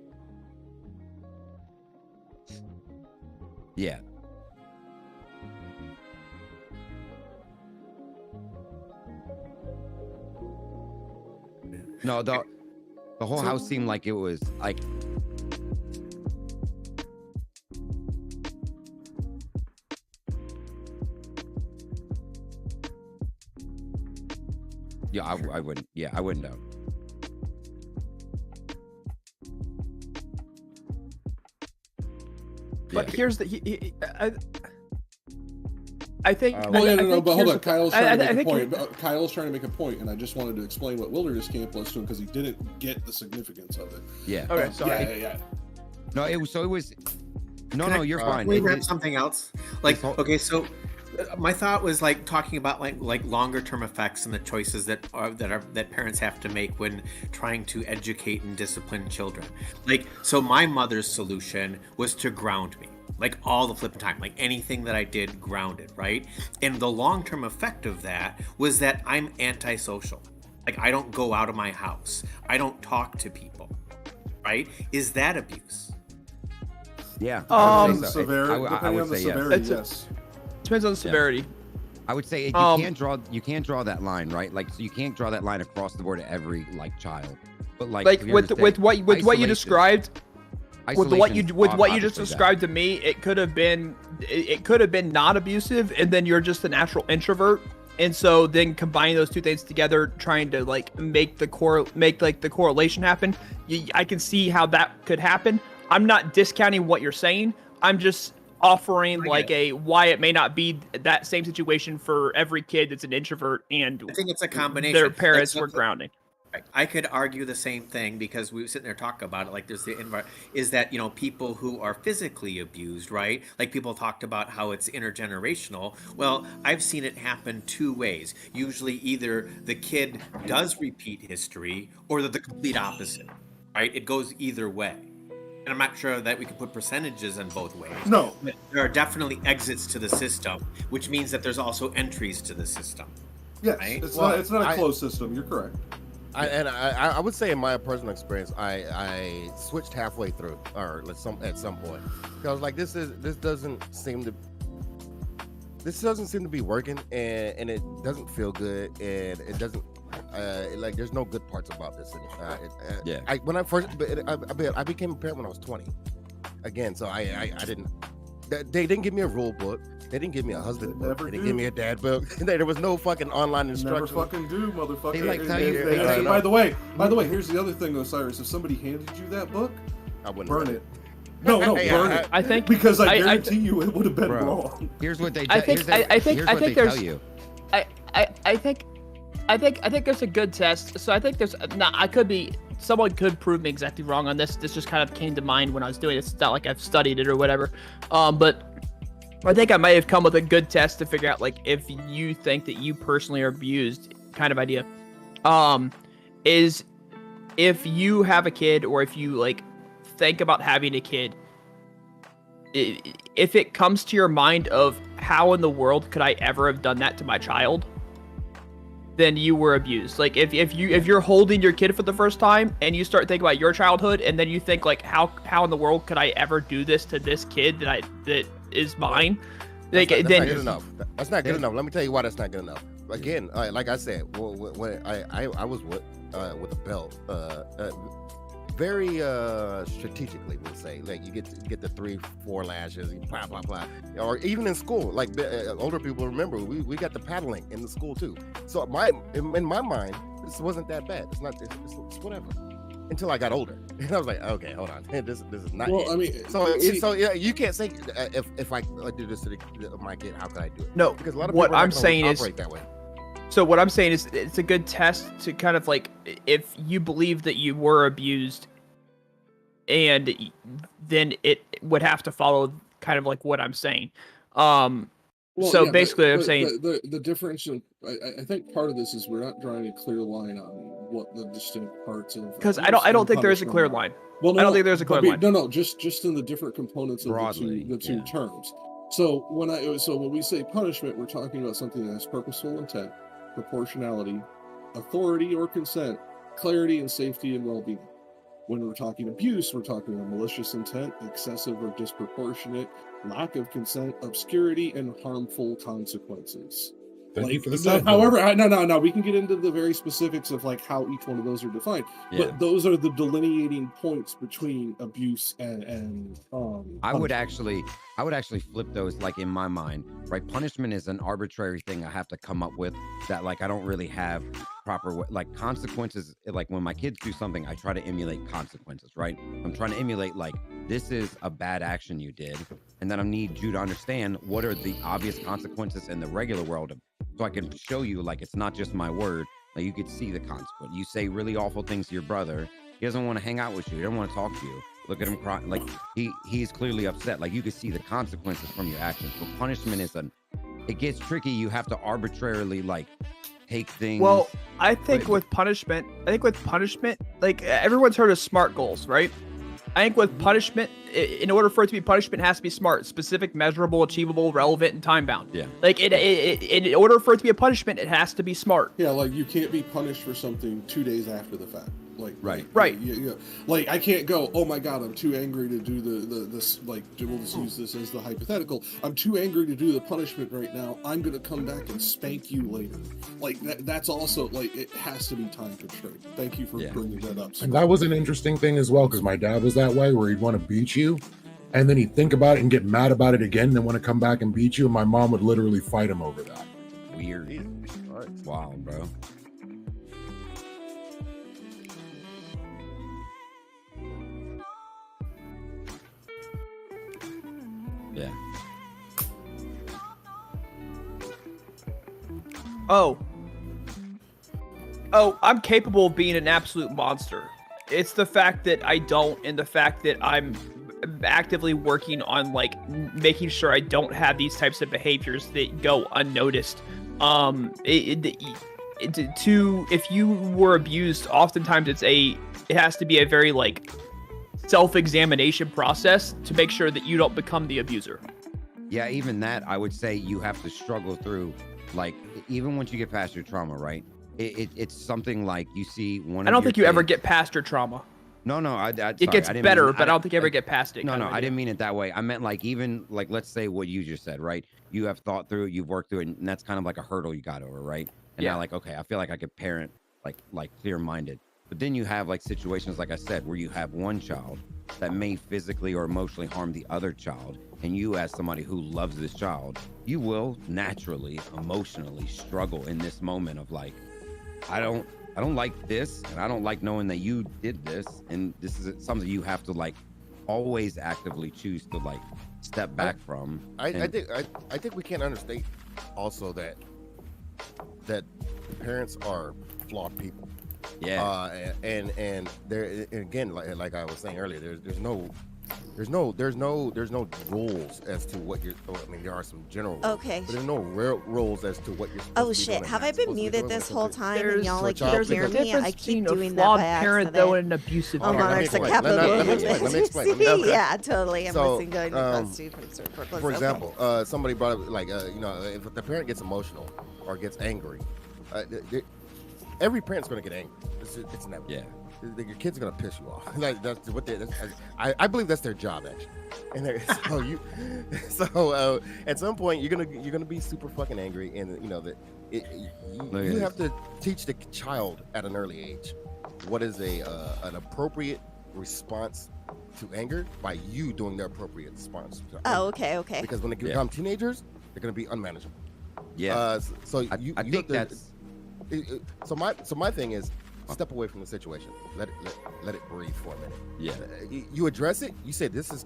Yeah. No, the whole house seemed like it was like. Yeah, I wouldn't. Yeah, I wouldn't know. But here's the. I think. Well, yeah, no, but hold on. I Kyle's trying to make a think point. Kyle's trying to make a point, and I just wanted to explain what Wilderness Camp was to him because he didn't get the significance of it. Yeah. Okay, sorry. Yeah. No, it was. No, you're fine. Can we grab something else? Like, okay, so my thought was like talking about like longer term effects and the choices that parents have to make when trying to educate and discipline children. Like, so my mother's solution was to ground me. Like all the flipping time, like anything that I did grounded, right? And the long-term effect of that was that I'm antisocial. Like I don't go out of my house. I don't talk to people, right? Is that abuse? Yeah. Severity. Depending on the severity, yes. Depends on the severity. I would say you can't draw that line, right? Like, so you can't draw that line across the board to every like child. But like with what you described. With what you just obviously described to me, it could have been not abusive, and then you're just a natural introvert, and so then combining those two things together, trying to like make the correlation happen. I can see how that could happen. I'm not discounting what you're saying. I'm just offering like why it may not be that same situation for every kid that's an introvert and I think it's a combination. Their parents were grounding. I could argue the same thing because we were sitting there talking about it. Like, there's is that, you know, people who are physically abused, right? Like, people talked about how it's intergenerational. Well, I've seen it happen two ways. Usually, either the kid does repeat history or the complete opposite, right? It goes either way. And I'm not sure that we can put percentages in both ways. No. But there are definitely exits to the system, which means that there's also entries to the system. Yes, right? it's not a closed system. You're correct. I would say in my personal experience, I switched halfway through, or at some point, because I was like, this doesn't seem to be working, and it doesn't feel good, and it doesn't like there's no good parts about this. I became a parent when I was 20. Again, so I didn't. They didn't give me a rule book. They didn't give me a husband book. They didn't give me a dad book. There was no fucking online instruction. Never fucking do, motherfucker. They like tell you. By the way, here's the other thing, Osiris. If somebody handed you that book, I wouldn't burn it. No, burn it. I think because I guarantee you it would have been wrong. Here's what they. I think there's. You. I think there's a good test. So I think there's. Now I could be. Someone could prove me exactly wrong on this. This just kind of came to mind when I was doing this. It's not like I've studied it or whatever. But I think I might have come with a good test to figure out like if you think that you personally are abused, kind of idea. Is if you have a kid or if you like think about having a kid, if it comes to your mind of how in the world could I ever have done that to my child, then you were abused. Like if you're holding your kid for the first time and you start thinking about your childhood and then you think like how in the world could I ever do this to this kid that is mine? Like that's not good enough. That's not good enough. Let me tell you why that's not good enough. Again, like I said, when I was with a belt, very strategically, we'll say, like you get the 3-4 lashes, blah blah blah, or even in school, like older people remember we got the paddling in the school too. So in my mind, this wasn't that bad. It's whatever. Until I got older, and I was like, okay, hold on, this is not. Well, it. I mean, so yeah, you can't say if I do this to my kid, how can I do it? No, because a lot of what people I'm saying is that way. So what I'm saying is it's a good test to kind of like if you believe that you were abused, and then it would have to follow kind of like what I'm saying. I'm saying the difference. I think part of this is we're not drawing a clear line on what the distinct parts of. Because I don't think there is a clear line. Well, no, I don't think there's a clear line. No, just in the different components of the two terms. So when we say punishment, we're talking about something that has purposeful intent, proportionality, authority or consent, clarity and safety and well-being. When we're talking abuse, we're talking about malicious intent, excessive or disproportionate, lack of consent, obscurity, and harmful consequences. Thank you for the no, side. however, no, we can get into the very specifics of like how each one of those are defined. Yeah. But those are the delineating points between abuse and I would punishment. actually flip those, like, in my mind, right? Punishment is an arbitrary thing I have to come up with that, like, I don't really have proper like consequences. Like when my kids do something, I try to emulate consequences, right? I'm trying to emulate, like, this is a bad action you did, and then I need you to understand what are the obvious consequences in the regular world, so I can show you, like, it's not just my word. Like, you could see the consequence. You say really awful things to your brother, he doesn't want to hang out with you, he doesn't want to talk to you. Look at him cry. Like, he's clearly upset. Like, you can see the consequences from your actions. But punishment is it gets tricky. You have to arbitrarily, like, take things. Well, I think with punishment, like, everyone's heard of SMART goals, right? I think with punishment, in order for it to be punishment, it has to be SMART: specific, measurable, achievable, relevant, and time bound. Yeah. Like, in order for it to be a punishment, it has to be SMART. Yeah, like you can't be punished for something 2 days after the fact. Like, Right. Right. Yeah. Like, I can't go, oh my god, I'm too angry to do this. Like, we'll just use this as the hypothetical. I'm too angry to do the punishment right now. I'm gonna come back and spank you later. Like, that's also, like, it has to be time constrained. Thank you for bringing that up. And that was an interesting thing as well, because my dad was that way, where he'd want to beat you, and then he'd think about it and get mad about it again, and then want to come back and beat you, and my mom would literally fight him over that. Weird. All right. Wow, bro. Yeah. Oh, I'm capable of being an absolute monster. It's the fact that I don't, and the fact that I'm actively working on, like, making sure I don't have these types of behaviors that go unnoticed. If you were abused, oftentimes it has to be a very, like, self-examination process to make sure that you don't become the abuser. Yeah, even that, I would say you have to struggle through, like, even once you get past your trauma, right? It's something like you see one. I don't think you ever get past your trauma. No, It gets better, but I don't think you ever get past it. No, I didn't mean it that way. I meant, like, even, like, let's say what you just said, right? You have thought through it, you've worked through it, and that's kind of like a hurdle you got over, right? And Yeah. now, like, okay, I feel like I could parent, like clear-minded. But then you have, like, situations, like I said, where you have one child that may physically or emotionally harm the other child, and you, as somebody who loves this child, you will naturally, emotionally struggle in this moment of, like, I don't like this, and I don't like knowing that you did this, and this is something you have to, like, always actively choose to, like, step back from. I think we can't understate also that parents are flawed people. Yeah. And there again, like I was saying earlier, there's no rules as to what you're. I mean, there are some general rules, Okay. but there's no real rules as to what you're. Oh supposed to be shit! doing and Have not I been supposed to be muted doing this when whole it comes time and y'all like child can't hear abuse. me? I keep doing a that flawed by parent, accident. though, and an abusive Oh, Okay, no, let me there's a explain. capital Let me explain. Let me explain. Yeah, totally. I'm So, missing going across two from circles. For example, somebody brought up, like, if the parent gets emotional or gets angry, every parent's going to get angry. It's inevitable. Yeah. Your kids are going to piss you off. Like, that's what I believe that's their job, actually. And so at some point you're gonna be super fucking angry, and you have to teach the child at an early age what is an appropriate response to anger by you doing the appropriate response to anger. Oh, okay. Because when they become teenagers, they're gonna be unmanageable. Yeah. So I think that's. So my thing is, step away from the situation. Let it breathe for a minute. Yeah. You address it. You say this is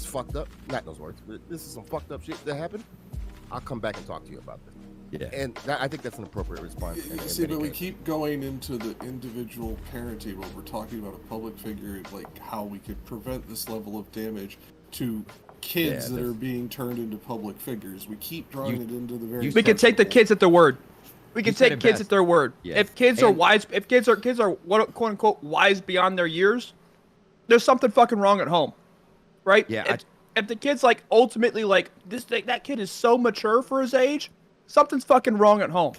fucked up. Not those words, but this is some fucked up shit that happened. I'll come back and talk to you about this. Yeah. And I think that's an appropriate response. See, but we keep going into the individual parenting when we're talking about a public figure, like how we could prevent this level of damage to kids that are being turned into public figures. We keep drawing it into the very. We can take the kids at their word. We can take kids at their word. Yeah. If kids are wise, if kids are what, quote unquote wise beyond their years, there's something fucking wrong at home, right? Yeah. If the kid's like ultimately like that kid is so mature for his age, something's fucking wrong at home.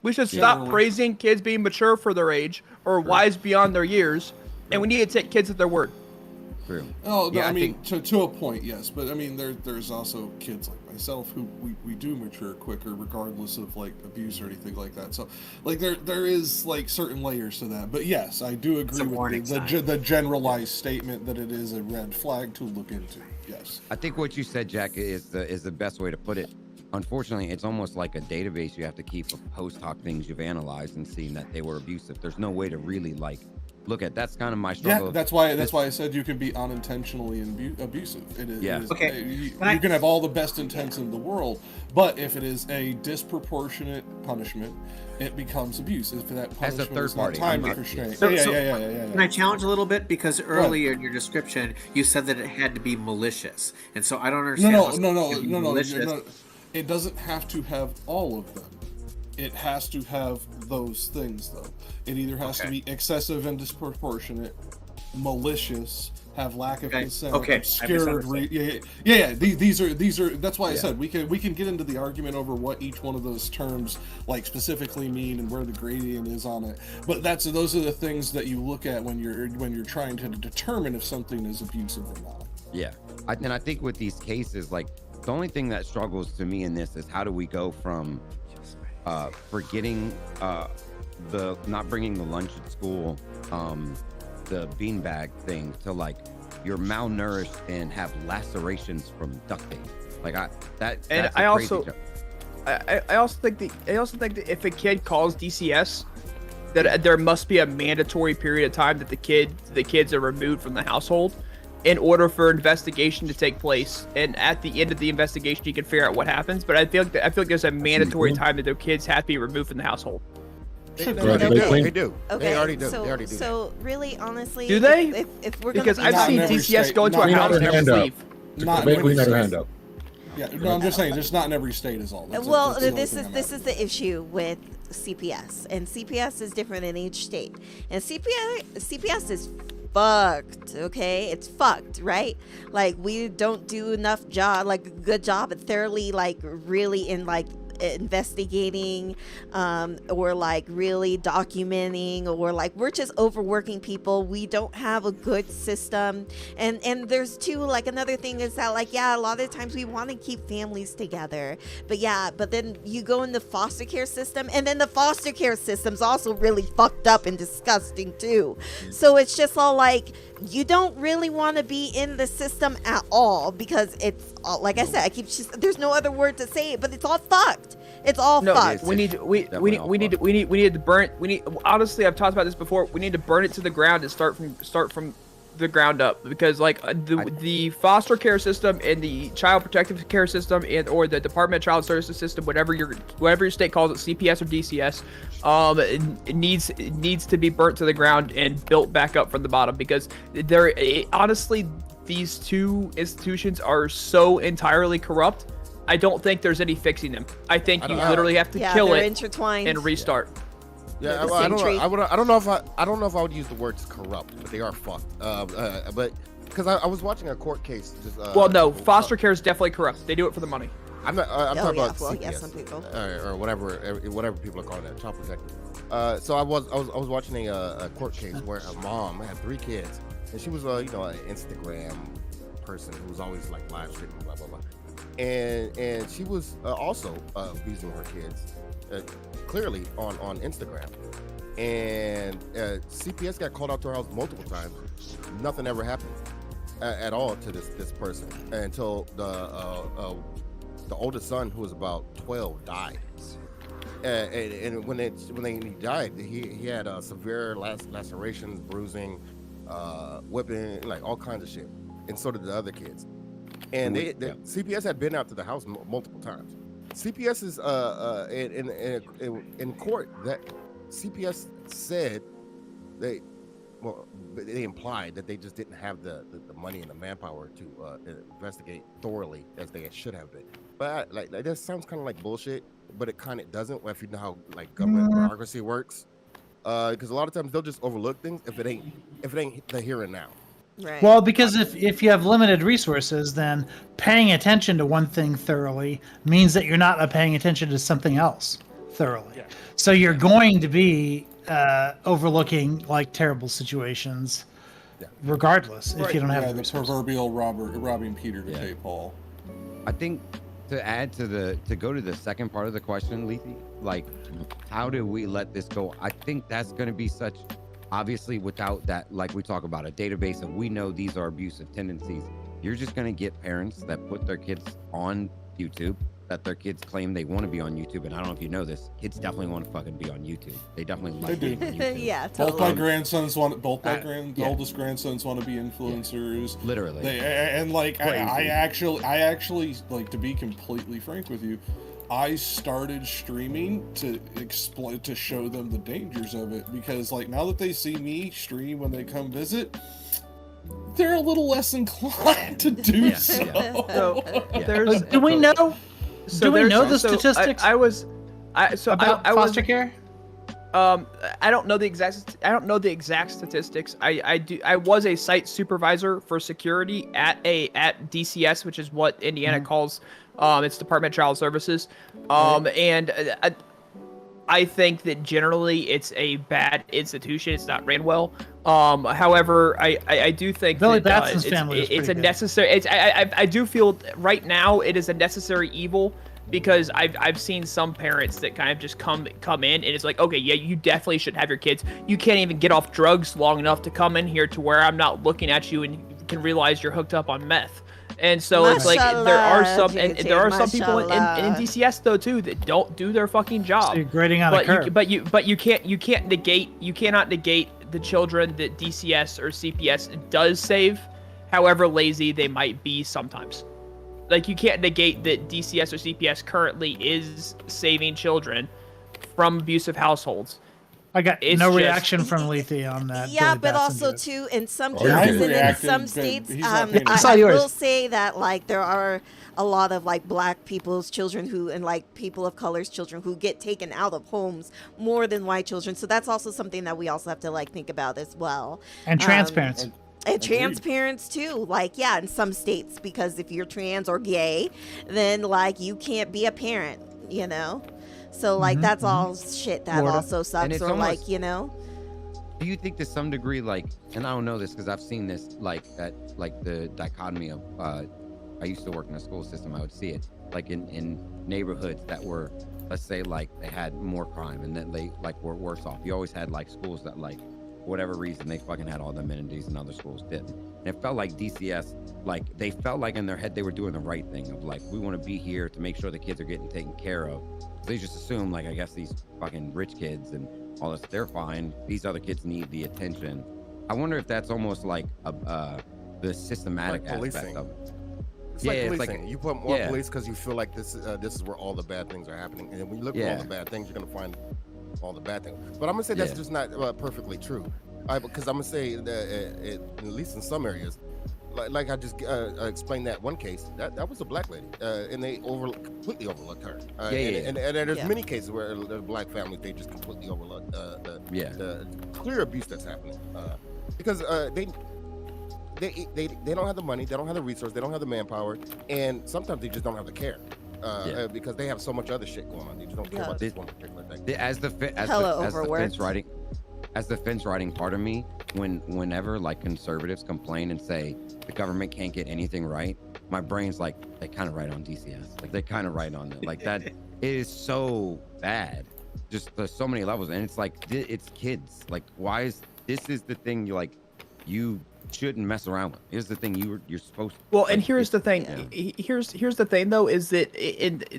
We should stop praising kids being mature for their age or wise beyond their years, and we need to take kids at their word. True. Oh, no, Yeah, I mean, to a point, yes, but I mean, there's also kids like myself who we do mature quicker regardless of like abuse or anything like that. So like there is like certain layers to that. But yes, I do agree with the generalized statement that it is a red flag to look into. Yes. I think what you said, Jack, is the best way to put it. Unfortunately, it's almost like a database you have to keep of post hoc things you've analyzed and seen that they were abusive. There's no way to really like look at. That's kind of my struggle. Yeah, that's why I said you can be unintentionally abusive. It is. Yeah. Okay. You can have all the best intents in the world, but if it is a disproportionate punishment, it becomes abuse. If that punishment As a third is not party, timed I'm not- restraint. So- Yeah. Can I challenge a little bit? Because earlier in your description, you said that it had to be malicious. And so I don't understand. how something can be malicious. No. It doesn't have to have all of them. It has to have those things, though. It either has to be excessive and disproportionate, malicious, have lack of consent, obscured. These are. That's why I said we can get into the argument over what each one of those terms like specifically mean and where the gradient is on it. But those are the things that you look at when you're trying to determine if something is abusive or not. Yeah, and I think with these cases, like the only thing that struggles to me in this is how do we go from forgetting the not bringing the lunch at school, the beanbag thing, to like you're malnourished and have lacerations from duct tape. Like I also think that if a kid calls DCS, that there must be a mandatory period of time that the kids are removed from the household in order for investigation to take place, and at the end of the investigation you can figure out what happens. But I feel like there's a mandatory time that their kids have to be removed from the household. They do. Okay, They already do. So really, honestly, Do they? If we're Because gonna be I've seen talking- DCS go into a house and never leave. Not They in clean every their state. hand up. Yeah, no, I'm just saying, just not in every state is all. That's the this only thing is the issue with CPS, and CPS is different in each state, and CPS is fucked. Okay, it's fucked, right? Like we don't do enough a good job at thoroughly really in investigating or really documenting, or we're just overworking people. We don't have a good system, and there's another thing is that a lot of times we want to keep families together, but then you go in the foster care system, and then the foster care system's also really fucked up and disgusting too. So it's just all you don't really want to be in the system at all, because it's all, like I said, there's no other word to say it, but it's all fucked. It's all fucked. We need to burn. Honestly, I've talked about this before. We need to burn it to the ground and start from the ground up, because the foster care system and the child protective care system or the Department of Child Services system, whatever your state calls it, CPS or DCS, it needs to be burnt to the ground and built back up from the bottom, because honestly, these two institutions are so entirely corrupt. I don't think there's any fixing them. I think you literally have to kill it intertwined and restart. Yeah, I don't know if I would use the words corrupt, but they are fucked. But because I was watching a court case. Foster care is definitely corrupt. They do it for the money. I'm talking about CPS, yeah, some people. or whatever people are calling that, child protective. So I was watching a court case where a mom had 3 kids, and she was an Instagram person who was always live streaming, blah blah blah, and she was also abusing her kids. Clearly on Instagram, and CPS got called out to her house multiple times. Nothing ever happened at all to this person until the oldest son, who was about 12, died. And when he died, he had severe lacerations, bruising, whipping, all kinds of shit, and so did the other kids. And CPS had been out to the house multiple times. CPS is in court that CPS said they implied that they just didn't have the money and the manpower to investigate thoroughly as they should have been. But that sounds kind of like bullshit, but it kind of doesn't, if you know how government bureaucracy works. Because a lot of times they'll just overlook things if it ain't the here and now. Right. Well, because if you have limited resources, then paying attention to one thing thoroughly means that you're not paying attention to something else thoroughly. Yeah. So you're going to be overlooking terrible situations, regardless, if you don't have the proverbial robbing Peter to pay Paul. I think to add to go to the second part of the question, Lethe, like, how do we let this go? I think that's going to be such, obviously, without that, like we talk about a database of we know these are abusive tendencies. You're just going to get parents that put their kids on YouTube, that their kids claim they want to be on YouTube. And I don't know if you know this, kids definitely want to fucking be on YouTube. They definitely like They being do. on YouTube. Yeah, Both totally. my grandsons want. Both my yeah. oldest grandsons want to be influencers. Literally. And like, I Crazy. actually, like, to be completely frank with you, I started streaming to explain, to show them the dangers of it, because like now that they see me stream when they come visit, they're a little less inclined to do Yeah, so. yeah. So Yeah. there's. Do we know? Do we know the so statistics I was about foster care? I don't know the exact statistics. I was a site supervisor for security at DCS, which is what Indiana calls its Department of Child Services. And I think that generally it's a bad institution. It's not ran well. However, I do think Billy that Batson's family was it's a pretty good. necessary. I do feel right now it is a necessary evil, because I've seen some parents that kind of just come in and it's like, okay, yeah, you definitely should have your kids. You can't even get off drugs long enough to come in here to where I'm not looking at you and you can realize you're hooked up on meth. And so it's like there are some Mashallah, and there are some people in mashallah. DCS though too that don't do their fucking job. So you're grading on a curve. But you cannot negate the children that DCS or CPS does save, however lazy they might be sometimes. Like, you can't negate that DCS or CPS currently is saving children from abusive households. I got It's no just- reaction from Lethe on that. Yeah, Billy but Batson also joke. too, in some Oh, yeah. cases and in Reacted, some but states, he's not paying I saw I yours. will say that like there are a lot of like black people's children who and like people of color's children who get taken out of homes more than white children. So that's also something that we also have to like think about as well. And trans parents. And trans Agreed. parents too, like yeah, in some states, because if you're trans or gay, then like you can't be a parent, you know. So like that's all shit that Florida. also And sucks, it's or like almost- you know. Do you think to some degree, like, and I don't know this because I've seen this, like, at like the dichotomy of, I used to work in a school system, I would see it, like in neighborhoods that were, let's say, like they had more crime and then they like were worse off. You always had like schools that like, for whatever reason, they fucking had all the amenities and other schools didn't. And it felt like DCS, like they felt like in their head they were doing the right thing of like, we want to be here to make sure the kids are getting taken care of. They just assume like, I guess these fucking rich kids and all this, they're fine. These other kids need the attention. I wonder if that's almost like the systematic Like aspect policing. of it. It's Yeah, like it's policing. like- You put more yeah. police because you feel like this is where all the bad things are happening. And when you look for all Yeah. the bad things, you're gonna find all the bad things. But I'm gonna say that's Yeah. just not perfectly true. Because I'm gonna say that at least in some areas, like I just explained that one case, that was a black lady, and they completely overlooked her. And there's Yeah. many cases where the black families they just completely overlook the clear abuse that's happening because they don't have the money, they don't have the resource, they don't have the manpower, and sometimes they just don't have the care because they have so much other shit going on. They just don't care about this one particular thing. As the Hella fence overworked. riding, as the fence riding part of me, whenever like conservatives complain and say the government can't get anything right, my brain's like, they kind of right on DCS, like they kind of right on it, like that. It is so bad, just there's so many levels, and it's like it's kids. Like, why is this is the thing you shouldn't mess around with. Here's the thing you're supposed to. Well, and here's the thing. Here's the thing though, is that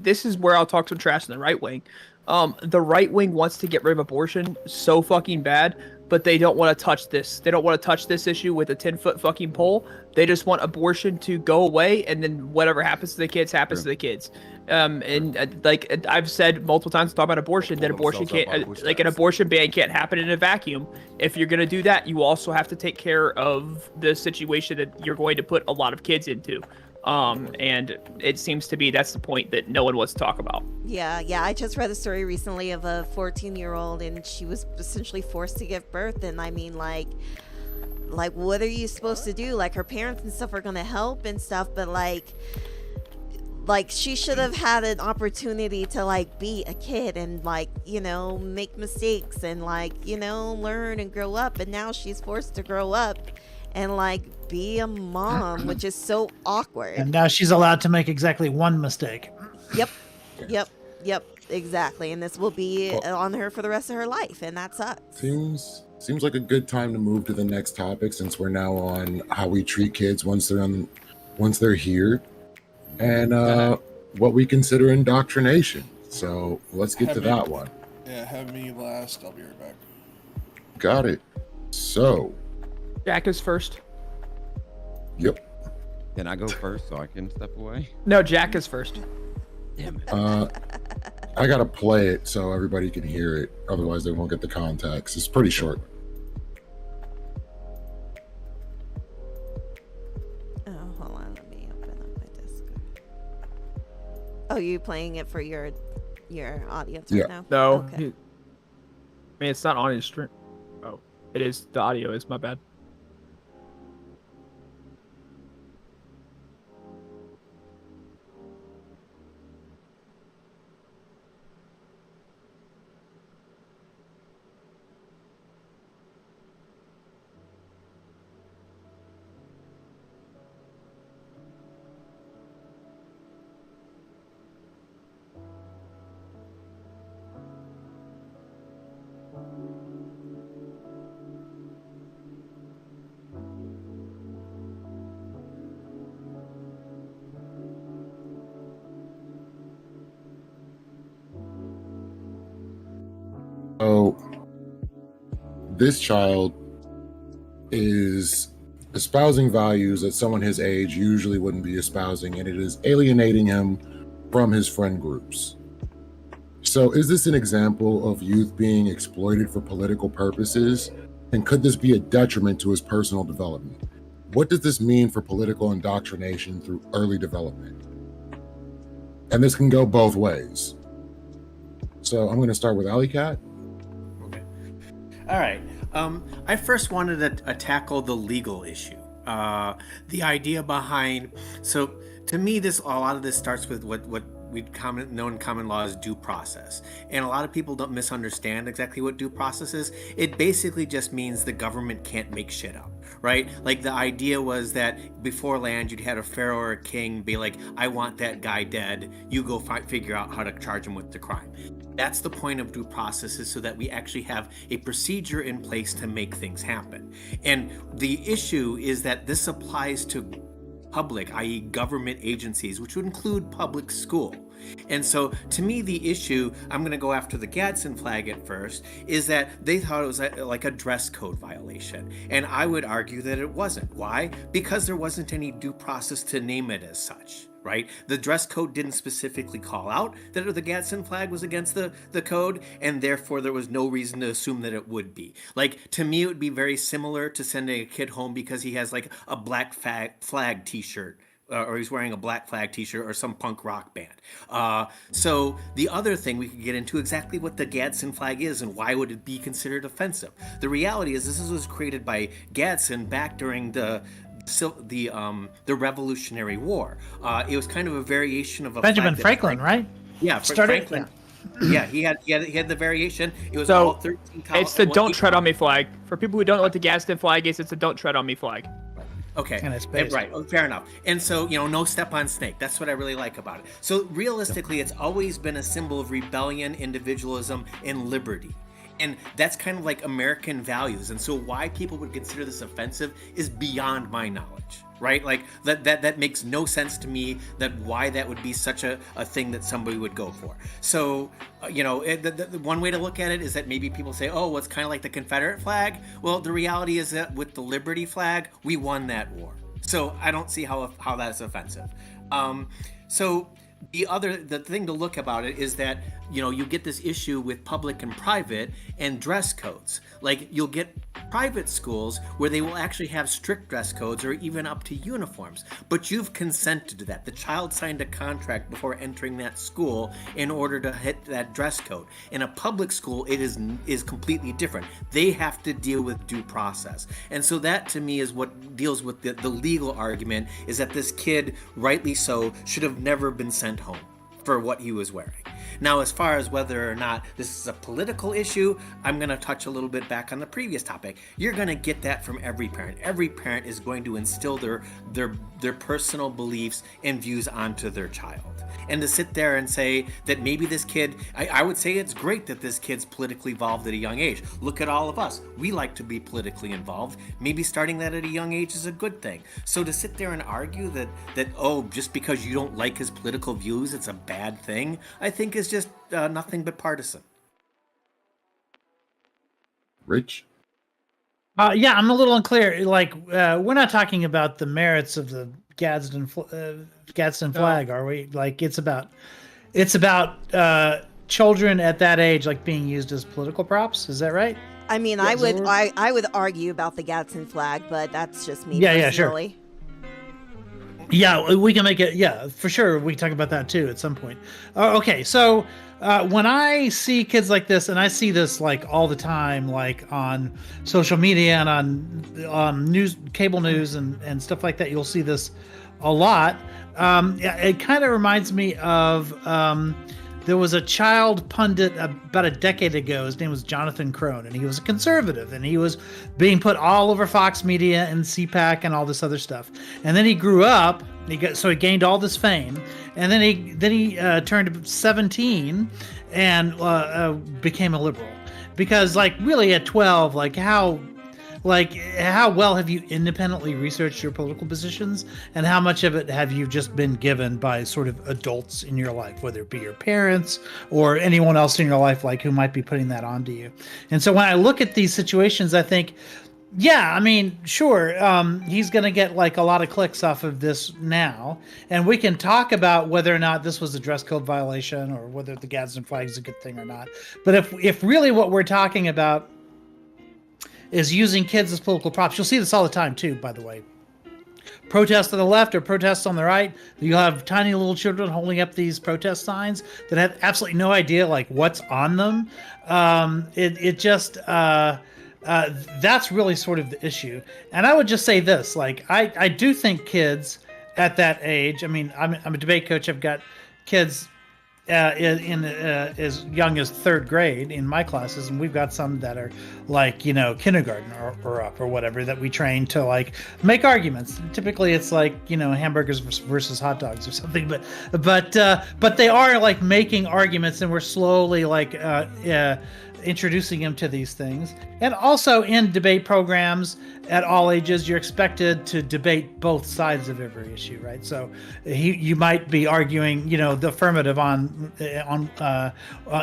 this is where I'll talk some trash in the right wing. The right wing wants to get rid of abortion so fucking bad, but they don't want to touch this. They don't want to touch this issue with a 10-foot fucking pole. They just want abortion to go away, and then whatever happens to the kids happens to the kids. Like I've said multiple times, talk about abortion, that abortion can't, like an abortion ban can't happen in a vacuum. If you're gonna do that, you also have to take care of the situation that you're going to put a lot of kids into. And it seems to be that's the point that no one wants to talk about. Yeah, I just read a story recently of a 14-year-old, and she was essentially forced to give birth. And I mean, like what are you supposed to do? Like her parents and stuff are gonna help and stuff, but like she should have had an opportunity to like be a kid and like, you know, make mistakes and like, you know, learn and grow up. And now she's forced to grow up and like be a mom, which is so awkward. And now she's allowed to make exactly one mistake. Yep, exactly. And this will be on her for the rest of her life, and that sucks. Seems like a good time to move to the next topic, since we're now on how we treat kids once they're here, and what we consider indoctrination. So let's get to that one. Yeah, have me last. I'll be right back. Got it. So Jack is first. Yep. Can I go first so I can step away? No, Jack is first. Damn it. I gotta play it so everybody can hear it. Otherwise, they won't get the context. It's pretty short. Oh, hold on. Let me open up my Discord. Oh, you playing it for your audience right now? No. Okay. I mean, it's not on his stream. Oh, it is. The audio is. My bad. So this child is espousing values that someone his age usually wouldn't be espousing, and it is alienating him from his friend groups. So is this an example of youth being exploited for political purposes? And could this be a detriment to his personal development? What does this mean for political indoctrination through early development? And this can go both ways. So I'm going to start with Alley Cat. All right. I first wanted to tackle the legal issue. The idea behind, so to me, a lot of this starts with what we'd know in common law as due process. And a lot of people don't misunderstand exactly what due process is. It basically just means the government can't make shit up, right? Like the idea was that before land, you'd had a pharaoh or a king be like, I want that guy dead. You go figure out how to charge him with the crime. That's the point of due process, is so that we actually have a procedure in place to make things happen. And the issue is that this applies to public, i.e. government agencies, which would include public school. And so to me, the issue, I'm going to go after the Gadsden flag at first, is that they thought it was like a dress code violation. And I would argue that it wasn't. Why? Because there wasn't any due process to name it as such. Right? The dress code didn't specifically call out that the Gadsden flag was against the code, and therefore there was no reason to assume that it would be. Like, to me, it would be very similar to sending a kid home because he has like a black flag t-shirt, or he's wearing a black flag t-shirt, or some punk rock band. So the other thing, we could get into exactly what the Gadsden flag is and why would it be considered offensive. The reality is this was created by Gadsden back during the Revolutionary War. It was kind of a variation of a Benjamin Franklin, right? Yeah, Franklin. Yeah, he had the variation. It was all 13 colors. It's the "Don't Tread on Me" flag. For people who don't know what the Gadsden flag is, it's the "Don't Tread on Me" flag. Okay, and it's based. Right, fair enough. And so, no step on snake. That's what I really like about it. So realistically, it's always been a symbol of rebellion, individualism, and liberty. And that's kind of like American values. And so why people would consider this offensive is beyond my knowledge, right? Like that makes no sense to me, that why that would be such a thing that somebody would go for. So, the one way to look at it is that maybe people say, oh, well, it's kind of like the Confederate flag. Well, the reality is that with the Liberty flag, we won that war. So I don't see how that's offensive. The thing to look about it is that, you get this issue with public and private and dress codes. Like, you'll get private schools where they will actually have strict dress codes or even up to uniforms, but you've consented to that. The child signed a contract before entering that school in order to hit that dress code. In a public school, it is completely different. They have to deal with due process. And so that, to me, is what deals with the legal argument, is that this kid, rightly so, should have never been sent home for what he was wearing. Now, as far as whether or not this is a political issue, I'm going to touch a little bit back on the previous topic. You're going to get that from every parent. Every parent is going to instill their personal beliefs and views onto their child. And to sit there and say that maybe this kid, I would say it's great that this kid's politically involved at a young age. Look at all of us. We like to be politically involved. Maybe starting that at a young age is a good thing. So to sit there and argue that oh, just because you don't like his political views, it's a bad thing, I think is just nothing but partisan. Rich? Yeah, I'm a little unclear. Like, we're not talking about the merits of the Gadsden flag, are we? Like, it's about children at that age, like, being used as political props. Is that right? I mean, I would argue about the Gadsden flag, but that's just me Yeah, personally. sure. Yeah, we can make it. Yeah, for sure. We can talk about that too at some point. Okay, so when I see kids like this, and I see this like all the time, like on social media and on news, cable news, and stuff like that, you'll see this a lot. It kind of reminds me of there was a child pundit about a decade ago. His name was Jonathan Crone, and he was a conservative, and he was being put all over Fox Media and CPAC and all this other stuff. And then he grew up. He gained all this fame, and then he turned 17 and became a liberal. Because like really at 12, how well have you independently researched your political positions, and how much of it have you just been given by sort of adults in your life, whether it be your parents or anyone else in your life, like who might be putting that onto you? And so when I look at these situations, I think, yeah, I mean, sure, he's going to get like a lot of clicks off of this now, and we can talk about whether or not this was a dress code violation or whether the Gadsden flag is a good thing or not. But if really what we're talking about is using kids as political props. You'll see this all the time too, by the way. Protests on the left or protests on the right, you'll have tiny little children holding up these protest signs that have absolutely no idea like what's on them. That's really sort of the issue. And I would just say this, like I do think kids at that age, I mean, I'm a debate coach. I've got kids in as young as third grade in my classes, and we've got some that are like kindergarten or up or whatever, that we train to like make arguments. Typically it's like hamburgers versus hot dogs or something, but they are like making arguments, and we're slowly like introducing them to these things. And also in debate programs at all ages, you're expected to debate both sides of every issue, right? So you might be arguing, the affirmative on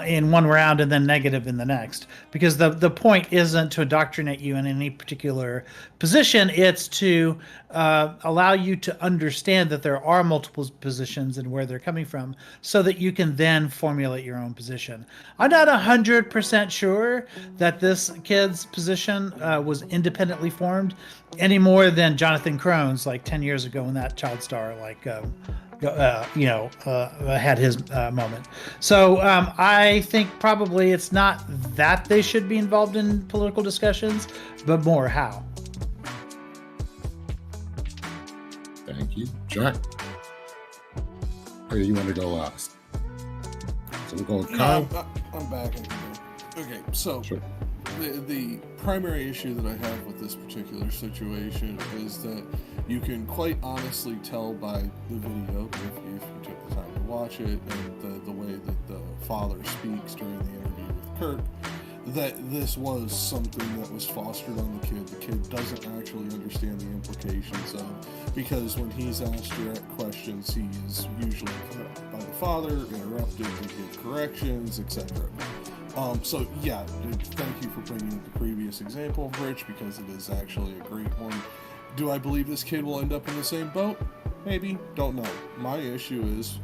in one round and then negative in the next, because the point isn't to indoctrinate you in any particular position. It's to allow you to understand that there are multiple positions and where they're coming from, so that you can then formulate your own position. I'm not 100% sure that this kid's position was independently formed any more than Jonathan Crone's like 10 years ago when that child star had his moment. So I think probably it's not that they should be involved in political discussions, but more how. Thank you. Jack? Or you want to go last? So we're going with Kyle? No, I'm back. Okay, so Sure. the primary issue that I have with this particular situation is that you can quite honestly tell by the video, if you took the time to watch it, and the way that the father speaks during the interview with Kirk, that this was something that was fostered on the kid. The kid doesn't actually understand the implications of, because when he's asked direct questions, he is usually interrupted by the father, interrupted to give corrections, etc. So yeah, thank you for bringing up the previous example, Rich, because it is actually a great one. Do I believe this kid will end up in the same boat? Maybe, don't know. My issue is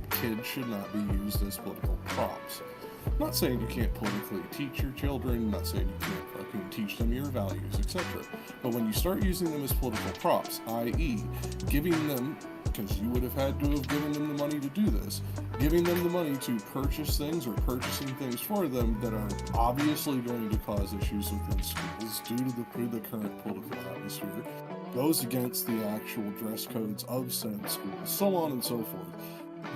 kids should not be used as political props. I'm not saying you can't politically teach your children, I'm not saying you can't fucking teach them your values, etc. But when you start using them as political props, i.e. giving them, because you would have had to have given them the money to do this, giving them the money to purchase things or purchasing things for them that are obviously going to cause issues within schools due to the current political atmosphere, goes against the actual dress codes of said schools, so on and so forth.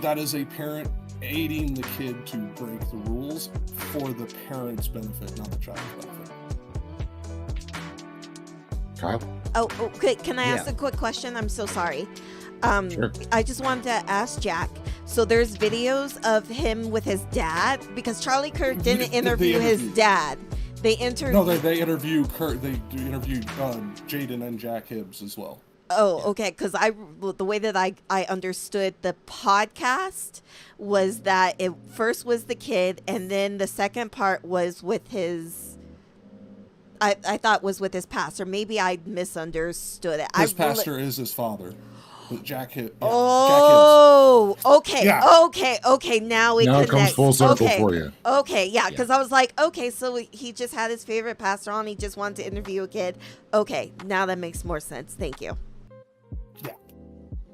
that is a parent aiding the kid to break the rules for the parent's benefit, not the child's benefit. Kyle? Oh, okay. Can I ask Yeah. a quick question? I'm so sorry. Sure. I just wanted to ask Jack. So there's videos of him with his dad because Charlie Kirk didn't They interview his interviewed. dad. They interviewed. No, they interview Kurt. They do interview Jaden and Jack Hibbs as well. Oh, okay. Because the way that I understood the podcast was that it first was the kid, and then the second part was with his. I thought was with his pastor. Maybe I misunderstood it. His pastor is his father. But Jack Hibbs. Yeah, Oh, okay, Yeah. okay. Now it Now it connects. comes full circle okay. for you. Okay, yeah, because I was like, okay, so he just had his favorite pastor on. He just wanted to interview a kid. Okay, now that makes more sense. Thank you.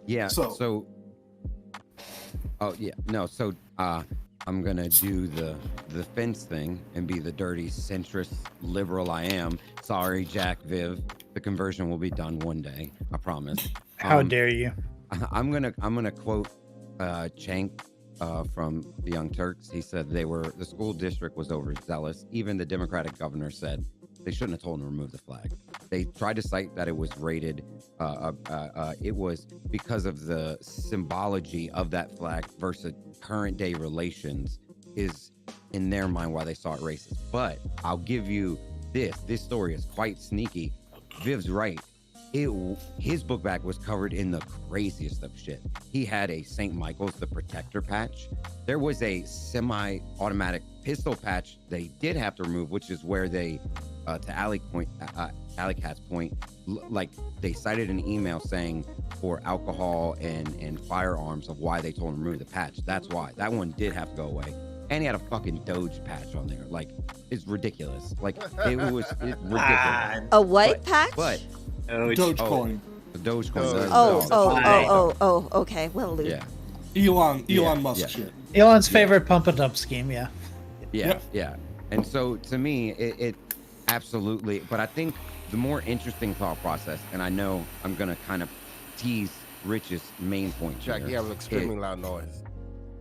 Yeah. So- Oh yeah. No. So I'm gonna do the fence thing and be the dirty centrist liberal I am. Sorry, Jack, Viv. The conversion will be done one day. I promise. How dare you? I'm gonna quote Cenk from the Young Turks. He said the school district was overzealous. Even the Democratic governor said they shouldn't have told him to remove the flag. They tried to cite that it was rated. It was because of the symbology of that flag versus current day relations is in their mind why they saw it racist. But I'll give you this. This story is quite sneaky. Viv's right. His book bag was covered in the craziest of shit. He had a St. Michael's the Protector patch. There was a semi-automatic pistol patch they did have to remove, which is where they, to Alley Cat's point, like they cited an email saying for alcohol and firearms of why they told him to remove the patch. That's why. That one did have to go away. And he had a fucking Doge patch on there. Like, it's ridiculous. Like, it's ridiculous. A what patch? But Dogecoin. the Dogecoin. Okay. Well, Luke. Yeah. Elon Musk yeah. shit. Elon's favorite pump and dump scheme, yeah. Yeah. And so to me, it absolutely, but I think the more interesting thought process, and I know I'm going to kind of tease Rich's main point. Jack, here, you have an extremely loud noise.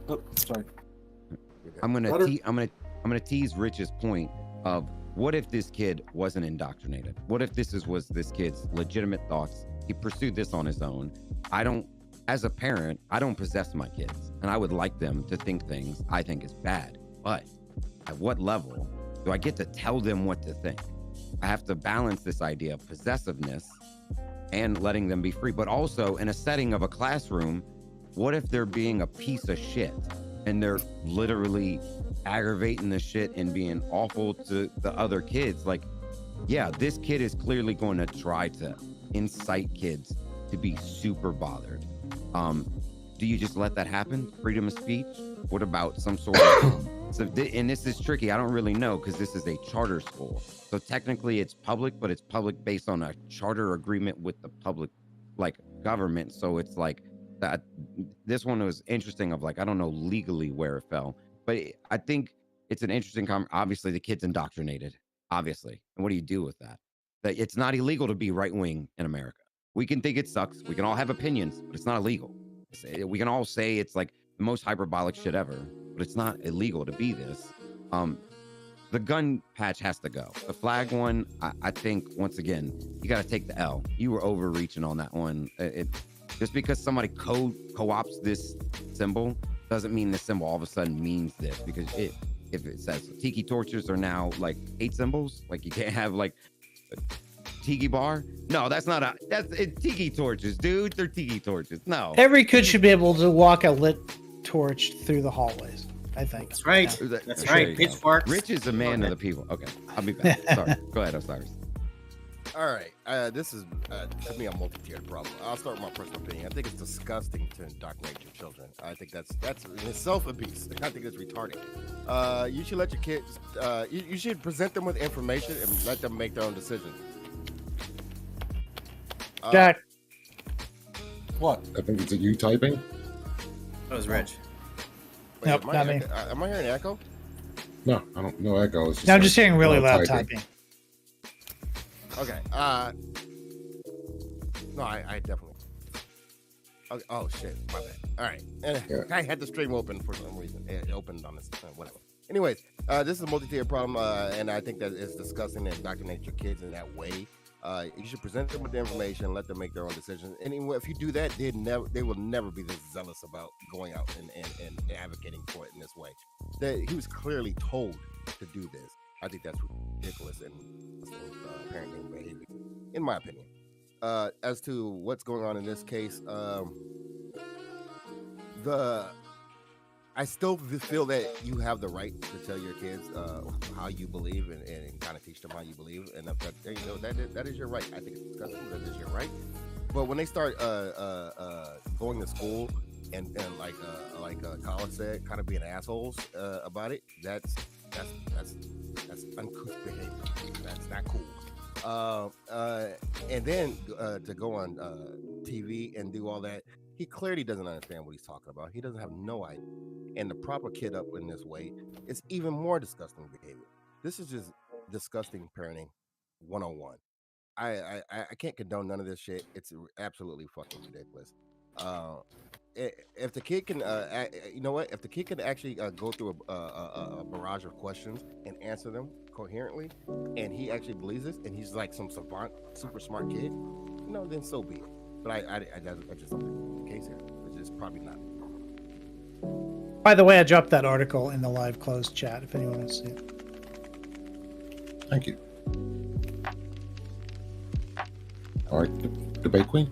Oh, sorry. I'm going to tease Rich's point of what if this kid wasn't indoctrinated? What if this was this kid's legitimate thoughts? He pursued this on his own. As a parent, I don't possess my kids, and I would like them to think things I think is bad. But at what level do I get to tell them what to think? I have to balance this idea of possessiveness and letting them be free, but also in a setting of a classroom, what if they're being a piece of shit and they're literally aggravating the shit and being awful to the other kids? Like, yeah, this kid is clearly going to try to incite kids to be super bothered. Do you just let that happen? Freedom of speech? What about some sort of and this is tricky. I don't really know because this is a charter school. So technically it's public, but it's public based on a charter agreement with the public, like, government. So it's like that. This one was interesting of like, I don't know legally where it fell, but I think it's an interesting obviously the kid's indoctrinated, obviously. And what do you do with that? That it's not illegal to be right wing in America. We can think it sucks. We can all have opinions, but it's not illegal. We can all say it's like the most hyperbolic shit ever, but it's not illegal to be this. The gun patch has to go. The flag one, I think, once again, you got to take the L. You were overreaching on that one. Just because somebody co-opts this symbol doesn't mean the symbol all of a sudden means this. Because if it says tiki torches are now like hate symbols, like you can't have like a tiki bar. No, that's tiki torches, dude. They're tiki torches. No. Every kid should be able to walk a lit torch through the hallways, I think. That's right. Yeah. That's right. Pitchforks. Rich is a man of the people. Okay, I'll be back. Sorry. Go ahead, Osiris. All right, this is to me a multi-tiered problem. I'll start with my personal opinion. I think it's disgusting to indoctrinate your children. I think that's in itself abuse. I think it's retarded. You should let your kids. You should present them with information and let them make their own decisions. Jack. What? I think it's you typing. That was Rich. Wait, Nope, not me. Am I hearing echo? No, I don't know echo. It's No, I'm like just hearing really loud typing. typing. Okay. No, I definitely. Okay. Oh shit, my bad. All right, I had the stream open for some reason. It opened on this, whatever. Anyways, this is a multi-tier problem, and I think that it's disgusting to indoctrinate your kids in that way. You should present them with the information, let them make their own decisions. And if you do that, they will never be this zealous about going out and advocating for it in this way. He was clearly told to do this. I think that's ridiculous and parenting behavior, in my opinion. As to what's going on in this case, I still feel that you have the right to tell your kids how you believe and kind of teach them how you believe, and that is your right. I think it's disgusting, but that is your right. But when they start going to school and like Colin said, kind of being assholes about it, that's uncouth behavior. That's not cool. And then to go on TV and do all that, he clearly doesn't understand what he's talking about. He doesn't have no idea. And the proper kid up in this way is even more disgusting behavior. This is just disgusting parenting 101. I can't condone none of this shit. It's absolutely fucking ridiculous. If the kid can, you know what? If the kid can actually go through a barrage of questions and answer them coherently, and he actually believes this, and he's like some savant, super smart kid, you know, then so be it. But I just don't think the case here. It's just probably not. By the way, I dropped that article in the live closed chat if anyone wants to see it. Thank you. All right, debate queen.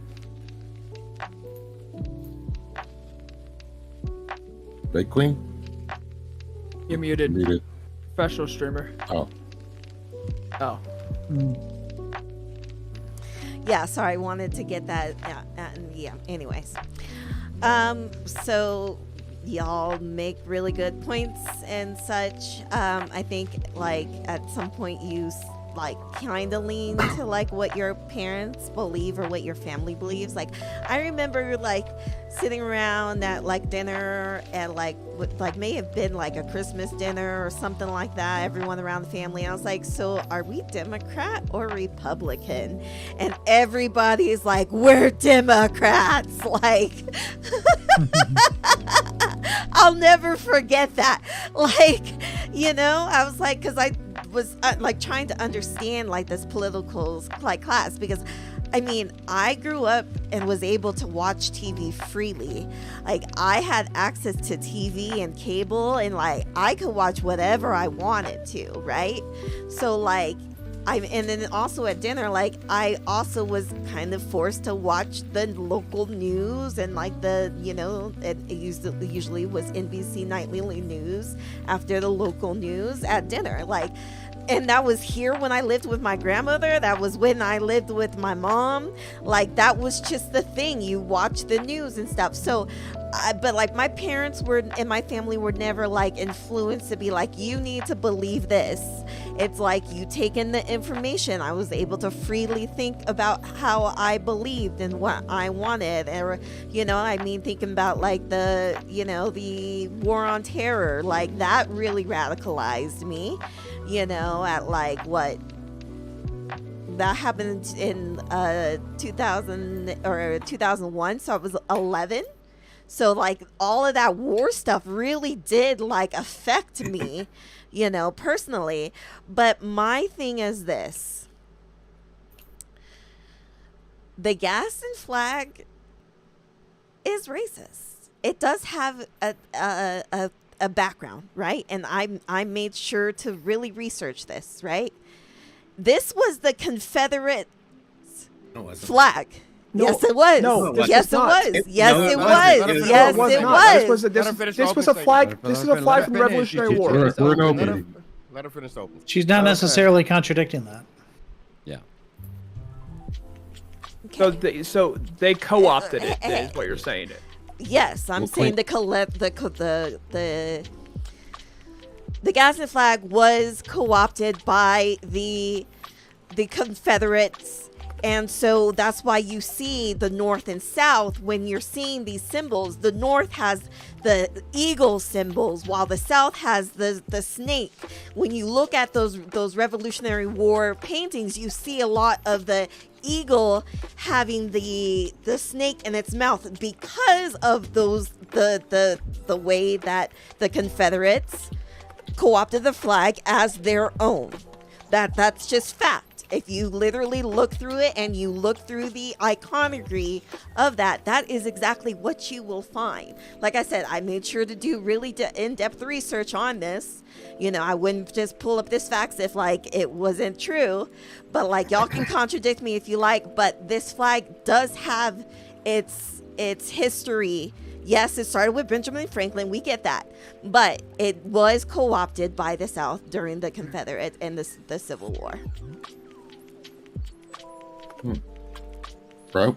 Debate queen. You're muted. Muted. Professional streamer. Oh. Oh. Yeah, sorry, I wanted to get that. Yeah, anyways. So y'all make really good points and such. I think like at some point you like kind of lean to like what your parents believe or what your family believes. Like I remember like sitting around at like dinner at like may have been like a Christmas dinner or something like that, everyone around the family. I was like, so are we Democrat or Republican? And everybody's like, we're Democrats. Like I'll never forget that. Like, you know, I was like, because I was like trying to understand like this political like class, because I mean, I grew up and was able to watch TV freely. Like I had access to TV and cable, and like I could watch whatever I wanted to, right? So like and then also at dinner, like I also was kind of forced to watch the local news and like the, you know, it usually was NBC Nightly News after the local news at dinner. Like, and that was here when I lived with my grandmother. That was when I lived with my mom. Like that was just the thing. You watch the news and stuff. So, but like my parents and my family were never like influenced to be like, you need to believe this. It's like you take in the information. I was able to freely think about how I believed and what I wanted. Or, you know, I mean, thinking about like the, you know, the war on terror, like that really radicalized me. You know, at like what that happened in 2000 or 2001, so I was 11. So like all of that war stuff really did like affect me, you know, personally. But my thing is this: the Gaston flag is racist. It does have a background, right? And I made sure to really research this, right? This was the Confederate flag. No, yes, it was. No, yes, it was. Yes, it was. Yes, it was. This was a flag. This is a flag from the Revolutionary War. Let her finish open. She's not necessarily contradicting that. Yeah. Okay. So they co-opted it. Is what you're saying? Yes, I'm saying the Gaston flag was co-opted by the Confederates And so that's why you see the North and South when you're seeing these symbols. The North has the eagle symbols, while the South has the snake. When you look at those Revolutionary War paintings, you see a lot of the eagle having the snake in its mouth because of the way that the Confederates co-opted the flag as their own. That's just fact. If you literally look through it and you look through the iconography of that is exactly what you will find. Like I said, I made sure to do really in-depth research on this. You know, I wouldn't just pull up this facts if like it wasn't true. But like y'all can contradict me if you like, but this flag does have its history. Yes, it started with Benjamin Franklin. We get that. But it was co-opted by the South during the Confederate and the Civil War. Bro?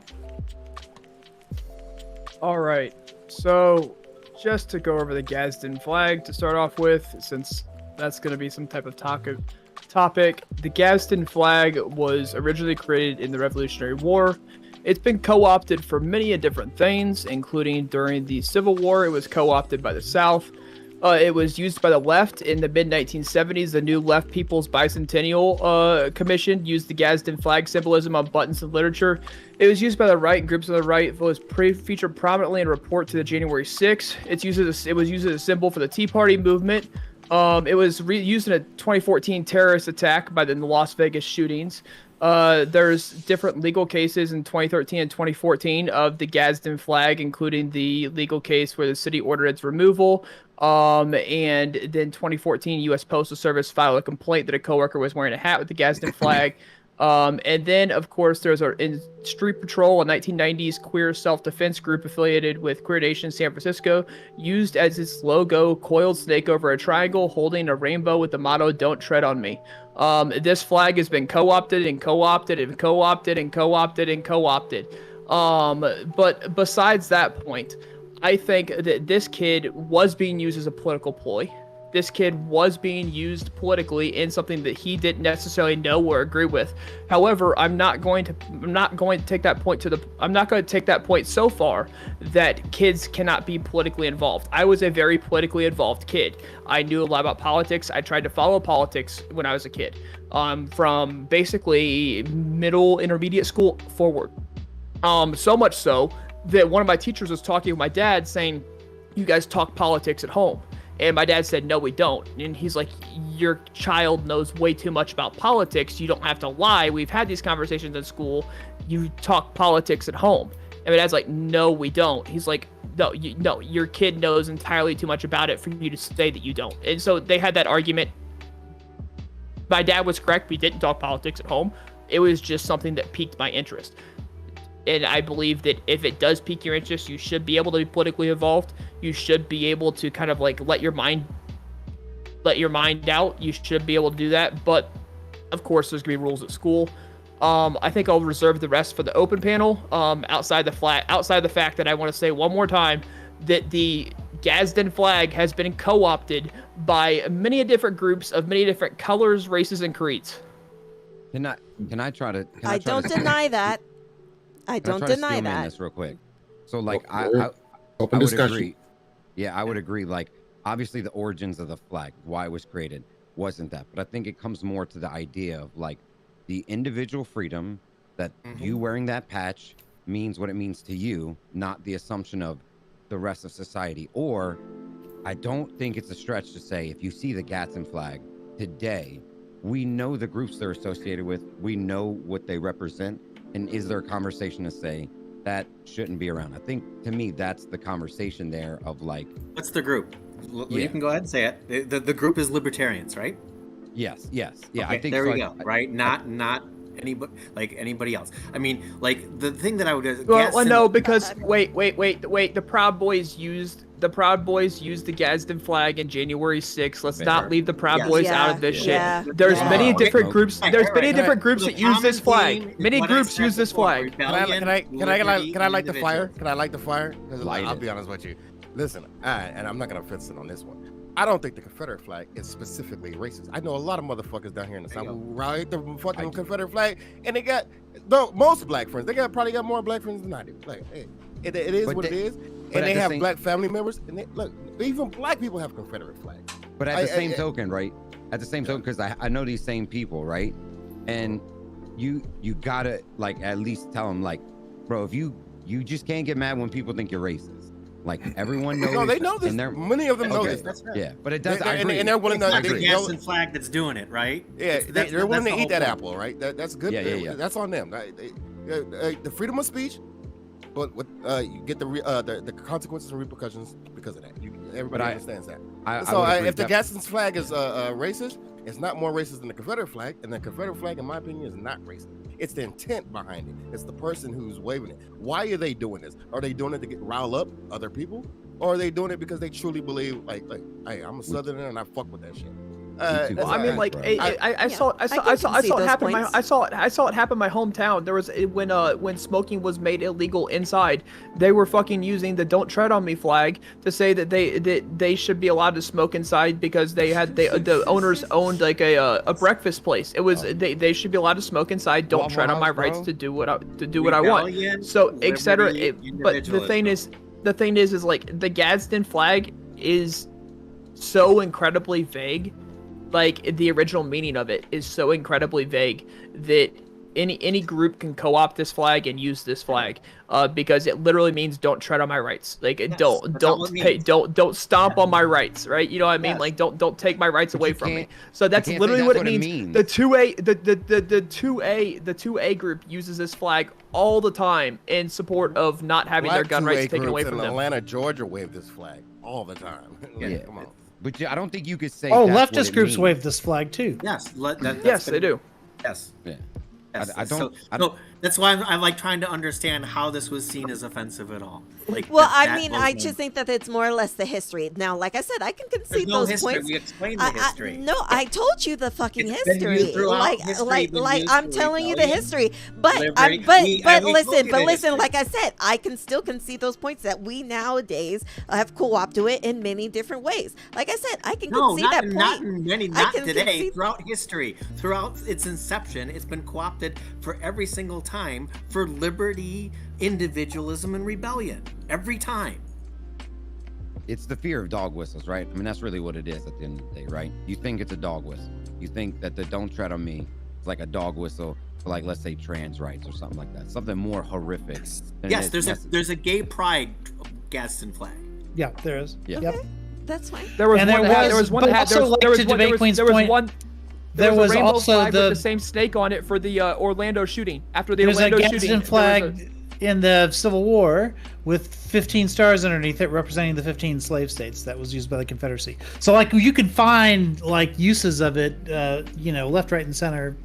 All right. So, just to go over the Gadsden flag to start off with, since that's going to be some type of topic, the Gadsden flag was originally created in the Revolutionary War. It's been co-opted for many different things, including during the Civil War. It was co-opted by the South. It was used by the left in the mid-1970s. The New Left People's Bicentennial Commission used the Gadsden flag symbolism on buttons and literature. It was used by the right. Groups on the right was featured prominently in a report to the January 6th. It was used as a symbol for the Tea Party movement. It was used in a 2014 terrorist attack by the Las Vegas shootings. There's different legal cases in 2013 and 2014 of the Gadsden flag, including the legal case where the city ordered its removal. And then 2014, U.S. Postal Service filed a complaint that a coworker was wearing a hat with the Gadsden flag. And then, of course, there's in Street Patrol, a 1990s queer self-defense group affiliated with Queer Nation San Francisco, used as its logo, coiled snake over a triangle holding a rainbow with the motto, "Don't tread on me." This flag has been co-opted and co-opted and co-opted and co-opted and co-opted. But besides that point, I think that this kid was being used as a political ploy. This kid was being used politically in something that he didn't necessarily know or agree with. However, I'm not going to take that point so far that kids cannot be politically involved. I was a very politically involved kid. I knew a lot about politics. I tried to follow politics when I was a kid, from basically middle intermediate school forward. So much so that one of my teachers was talking with my dad saying, "You guys talk politics at home." And my dad said, "No, we don't." And he's like, "Your child knows way too much about politics. You don't have to lie. We've had these conversations in school. You talk politics at home." And my dad's like, "No, we don't." He's like, No, your kid knows entirely too much about it for you to say that you don't." And so they had that argument. My dad was correct. We didn't talk politics at home. It was just something that piqued my interest. And I believe that if it does pique your interest, you should be able to be politically involved. You should be able to kind of like let your mind out. You should be able to do that. But of course, there's gonna be rules at school. I think I'll reserve the rest for the open panel. Outside the fact that I want to say one more time that the Gadsden flag has been co-opted by many different groups of many different colors, races, and creeds. Can I try to? I don't deny that. I don't deny that. This real quick. So like Open discussion. Agree. Yeah, I would agree. Like obviously the origins of the flag, why it was created, wasn't that. But I think it comes more to the idea of like the individual freedom that you wearing that patch means what it means to you, not the assumption of the rest of society. Or I don't think it's a stretch to say if you see the Gadsden flag today, we know the groups they're associated with, we know what they represent. And is there a conversation to say that shouldn't be around? I think to me, that's the conversation there of like. What's the group? You can go ahead and say it. The group is libertarians, right? Yes. Yeah. Okay, I think there so. we go. Right? Not anybody else. I mean, like the thing that I would. Well, no, because wait. The Proud Boys used the Gadsden flag in January 6th. Let's not leave the Proud Boys out of this shit. There's many different groups. There's many different groups that use this flag. Many groups use this flag. Can I light the fire? Can I light the fire? I'll be honest with you. Listen, and I'm not gonna fence it on this one. I don't think the Confederate flag is specifically racist. I know a lot of motherfuckers down here in the South who ride the fucking Confederate flag, and they got most black friends. They probably got more black friends than I do. Like, hey, it is what it is, and they have black family members. And look, even black people have Confederate flags. But at the same token, right? At the same token, because I know these same people, right? And you gotta like at least tell them, like, bro, if you just can't get mad when people think you're racist. Like, everyone knows. No, they know this. Many of them know this. That's right. Yeah, but it does. I agree. And they're willing to. It's the Gaston flag that's doing it, right? Yeah, they're willing to eat that apple, right? That's good. Yeah. That's on them. The freedom of speech, but you get the consequences and repercussions because of that. Everybody understands that. If the Gaston's flag is racist, it's not more racist than the Confederate flag, and the Confederate flag, in my opinion, is not racist. It's the intent behind it. It's the person who's waving it. Why are they doing this? Are they doing it to rile up other people, or are they doing it because they truly believe, like, hey, I'm a Southerner and I fuck with that shit? Well, I mean, like, I saw it happen. I saw it happen in my hometown. There was when smoking was made illegal inside, they were fucking using the "Don't Tread on Me" flag to say that they should be allowed to smoke inside because the owners owned like a breakfast place. It was they should be allowed to smoke inside. Don't tread on my rights to do what I want. So etc. But the thing is like the Gadsden flag is so incredibly vague. Like, the original meaning of it is so incredibly vague that any group can co-opt this flag and use this flag because it literally means don't tread on my rights. Like, don't stomp on my rights, right? You know what I mean? Yes. Like, don't take my rights away from me. So that's literally what it means. The 2A group uses this flag all the time in support of not having their gun rights taken away from them. Atlanta, Georgia wave this flag all the time. Yeah, come on. But I don't think you could say. Leftist groups wave this flag too. Yes, they do. Yes. Yeah. Yes. I don't. So that's why I'm like trying to understand how this was seen as offensive at all. Like, well, I mean, I just think that it's more or less the history. Now, like I said, I can concede those points. We explained the history. No, I told you the fucking history. Like I'm telling you the history. But listen, like I said, I can still concede those points that we nowadays have co-opted it in many different ways. Like I said, I can concede that point. Not today. Throughout history, throughout its inception, it's been co-opted for every single time for liberty, individualism, and rebellion. Every time. It's the fear of dog whistles, right? I mean, that's really what it is at the end of the day, right? You think it's a dog whistle. You think that the "Don't Tread on Me" is like a dog whistle for, like, let's say, trans rights or something like that. Something more horrific. Yes, there's a gay pride Gadsden flag. Yeah, there is. Yeah. Okay, that's fine. There was one that had also the same snake on it for the Orlando shooting. After the Orlando shooting, there's a Gadsden flag in the Civil War with 15 stars underneath it representing the 15 slave states that was used by the Confederacy. So, like, you can find, like, uses of it, left, right, and center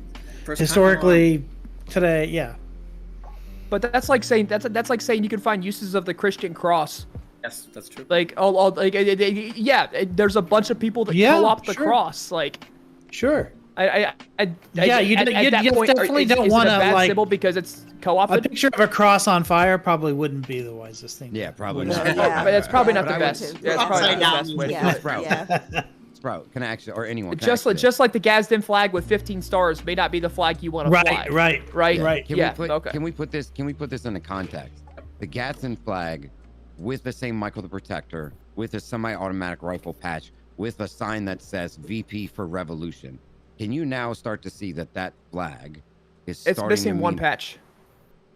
historically today. Yeah. But that's like saying you can find uses of the Christian cross. Yes, that's true. Like, there's a bunch of people that co-opt the cross. Like, sure. You definitely don't want to, like, symbol because it's co-opted. A picture of a cross on fire probably wouldn't be the wisest thing. Yeah, probably not. But it's probably not the best. Yeah, it's probably not the best way to do it. Sprout can actually, or anyone. Just like the Gadsden flag with 15 stars may not be the flag you want to fly. Right. Can we put this into context? The Gadsden flag with the same Michael the Protector, with a semi-automatic rifle patch, with a sign that says "VP for Revolution." Can you now start to see that flag is? It's missing one patch.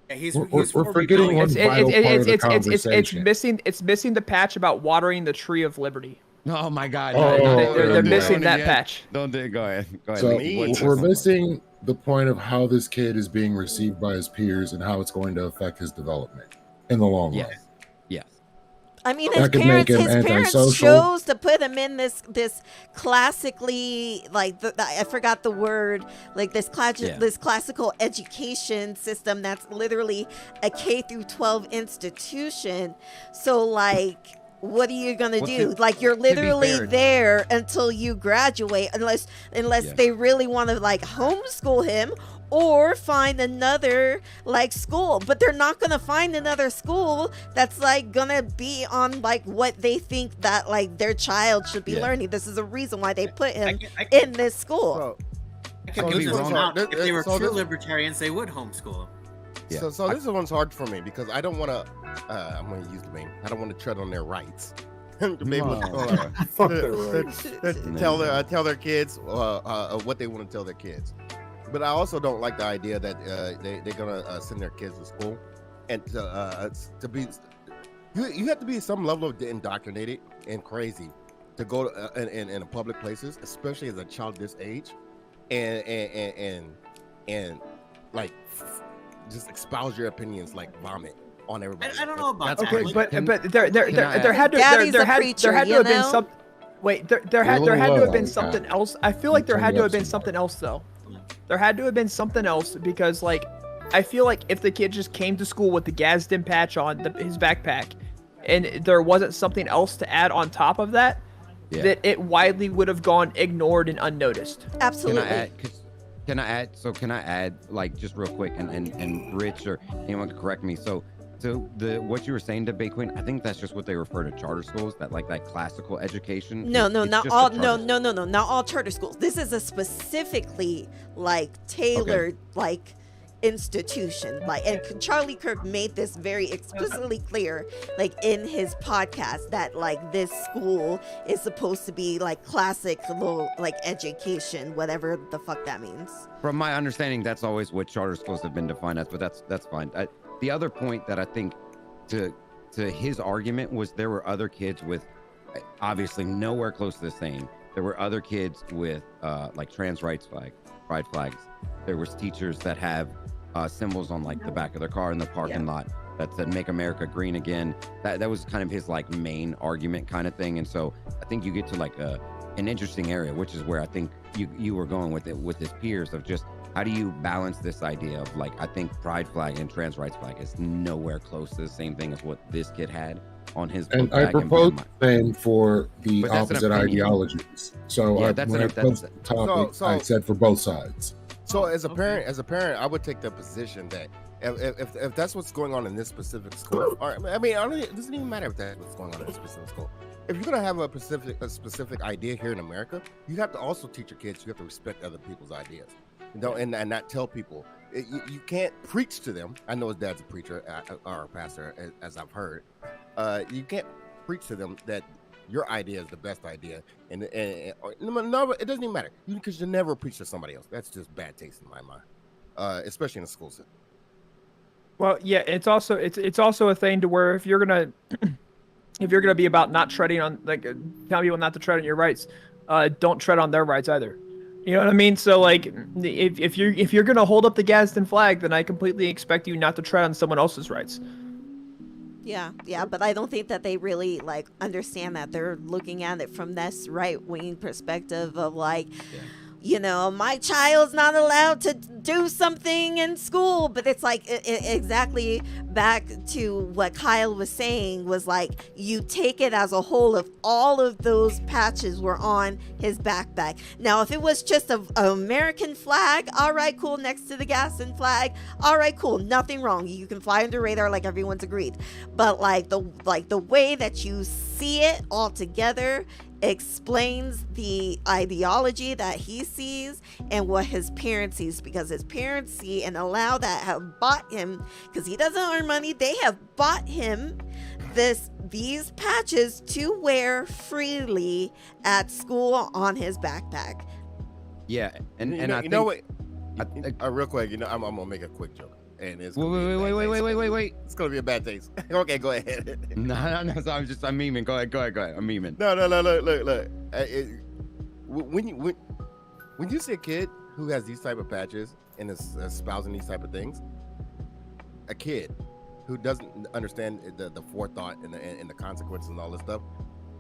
Yeah, we're forgetting one vital part of the conversation. It's missing the patch about watering the tree of liberty. Oh my God! They're missing that patch. Don't do it. Go ahead. So we're missing the point of how this kid is being received by his peers and how it's going to affect his development in the long run. Yes. I mean, his parents chose to put him in this classically, like, I forgot the word, like this classical education system that's literally a K through 12 institution. So, like, what are you gonna Well, do? to- Like, you're to be literally fair- there until you graduate, unless Yeah. they really want to like homeschool him or find another like school. But they're not gonna find another school that's like gonna be on like what they think that like their child should be Yeah. learning. This is a reason why they put him I in this school. So, I So could this this one's one hard. out. If they were So true this- libertarians, they would homeschool him. Yeah. So this one's hard for me because I don't want to. I'm going to use the name. I don't want to tread on their rights. To be able to, Fuck their rights. tell their kids what they want to tell their kids. But I also don't like the idea that they're gonna send their kids to school and to be. You have to be some level of indoctrinated and crazy to go to, in public places, especially as a child this age, and like just espouse your opinions like vomit on everybody. I don't know about That's that. Okay, crazy. but Can- there can I had to Daddy's there a had preacher, to you have been know? some. Wait, there had to have been something else. I feel like there had to have been something else though. There had to have been something else because like I feel like if the kid just came to school with the Gadsden patch on his backpack, and there wasn't something else to add on top of that, Yeah. that it widely would have gone ignored and unnoticed. Absolutely. Can I add like just real quick and Rich or anyone can correct me. So what you were saying, Debate Queen, I think that's just what they refer to charter schools, that like that classical education. No, It's not just a all. charter No, school. not all charter schools. This is a specifically like tailored like institution. Like, and Charlie Kirk made this very explicitly clear, like in his podcast, that like this school is supposed to be like classical like education, whatever the fuck that means. From my understanding, that's always what charter schools have been defined as, but that's fine. The other point that I think to his argument was there were other kids with obviously nowhere close to the same. There were other kids with like trans rights pride flags. There was teachers that have symbols on like the back of their car in the parking lot that said "Make America Green Again." That was kind of his like main argument kind of thing. And so I think you get to like an interesting area, which is where I think you were going with it with his peers of just how do you balance this idea of like, I think pride flag and trans rights flag is nowhere close to the same thing as what this kid had on his And book I bag propose my- the same for the But that's an opposite opinion. ideologies. So Yeah, I, that's when an- I posed the topic, So- I said for both sides. So as a parent, I would take the position that if that's what's going on in this specific school, or I mean, it doesn't even matter if that's what's going on in this specific school. If you're gonna have a specific idea here in America, you have to also teach your kids. You have to respect other people's ideas, and not tell people. You can't preach to them. I know his dad's a preacher or a pastor, as I've heard. You can't preach to them that your idea is the best idea, and no, it doesn't even matter because you never preach to somebody else. That's just bad taste in my mind, especially in a school setting. Well, yeah, it's also a thing to where if you're gonna be about not treading on like telling people not to tread on your rights, don't tread on their rights either. You know what I mean? So like if you're gonna hold up the Gadsden flag, then I completely expect you not to tread on someone else's rights. Yeah, but I don't think that they really like understand that. They're looking at it from this right-wing perspective of like, you know, my child's not allowed to do something in school, but it's like exactly back to what Kyle was saying was like you take it as a whole of all of those patches were on his backpack. Now, if it was just an American flag, all right, cool, next to the Gadsden flag, all right, cool, nothing wrong. You can fly under radar like everyone's agreed. But like the way that you see it all together explains the ideology that he sees and what his parents sees, because his parents see and allow that have bought him, because he doesn't earn money, they have bought him these patches to wear freely at school on his backpack. Yeah, and you I know, think, what? Real quick, I'm gonna make a quick joke, and it's wait. It's gonna be a bad taste. Okay, go ahead. No. So I'm memeing. Go ahead. I'm memeing. No. Look. When you see a kid who has these type of patches and is espousing these type of things, a kid who doesn't understand the forethought and the consequences and all this stuff,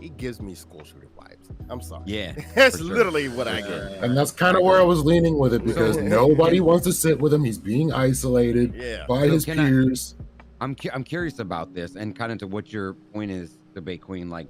he gives me school shooter vibes. I'm sorry. Yeah, that's for sure. literally what I get. And that's kind of where I was leaning with it, because nobody wants to sit with him. He's being isolated by So his can I- peers. I'm curious about this, and kind of to what your point is, Debate Queen. Like,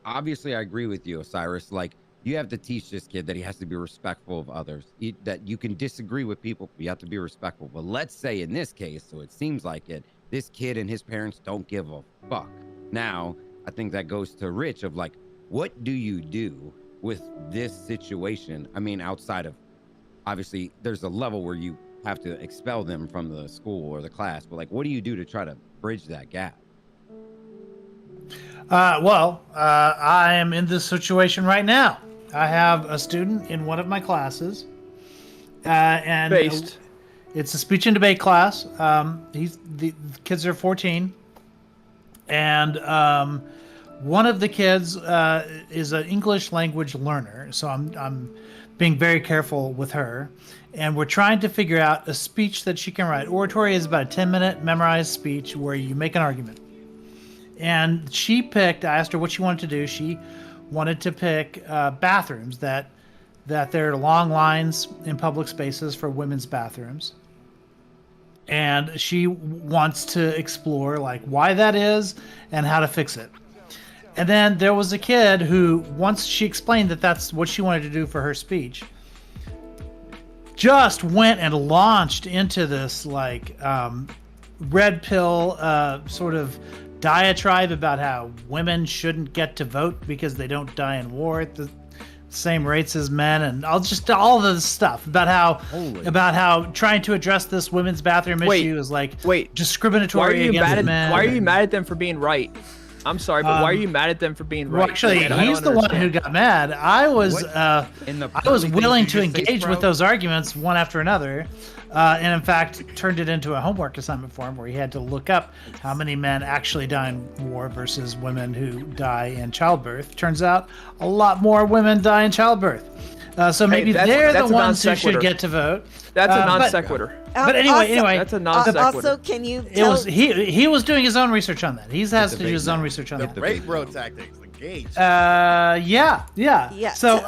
obviously, I agree with you, Osiris. Like, you have to teach this kid that he has to be respectful of others. That you can disagree with people, but you have to be respectful. But let's say in this case, so it seems like it, this kid and his parents don't give a fuck. Now, I think that goes to Rich of like, what do you do with this situation? I mean, outside of, obviously, there's a level where you have to expel them from the school or the class, but like, what do you do to try to bridge that gap? I am in this situation right now. I have a student in one of my classes, and it's a speech and debate class. The kids are 14, and one of the kids is an English language learner, so I'm being very careful with her, and we're trying to figure out a speech that she can write. Oratory is about a 10-minute memorized speech where you make an argument. And she picked, I asked her what she wanted to do. She wanted to pick bathrooms, that there are long lines in public spaces for women's bathrooms. And she wants to explore like why that is and how to fix it. And then there was a kid who, once she explained that that's what she wanted to do for her speech, just went and launched into this like red pill sort of diatribe about how women shouldn't get to vote because they don't die in war at the same rates as men, and all this stuff about how trying to address this women's bathroom issue is like discriminatory against men. Why are you mad at them for being right? I'm sorry, but why are you mad at them for being right? Well, actually, he's the one who got mad. I was willing to engage with those arguments one after another, and in fact turned it into a homework assignment for him where he had to look up how many men actually die in war versus women who die in childbirth. Turns out a lot more women die in childbirth. So maybe they're the ones who should get to vote. That's a non sequitur. But anyway, that's a non sequitur. Also, can you tell... he was doing his own research on that. He has to do his own research on that. The debate bro tactics, engage. Yeah. So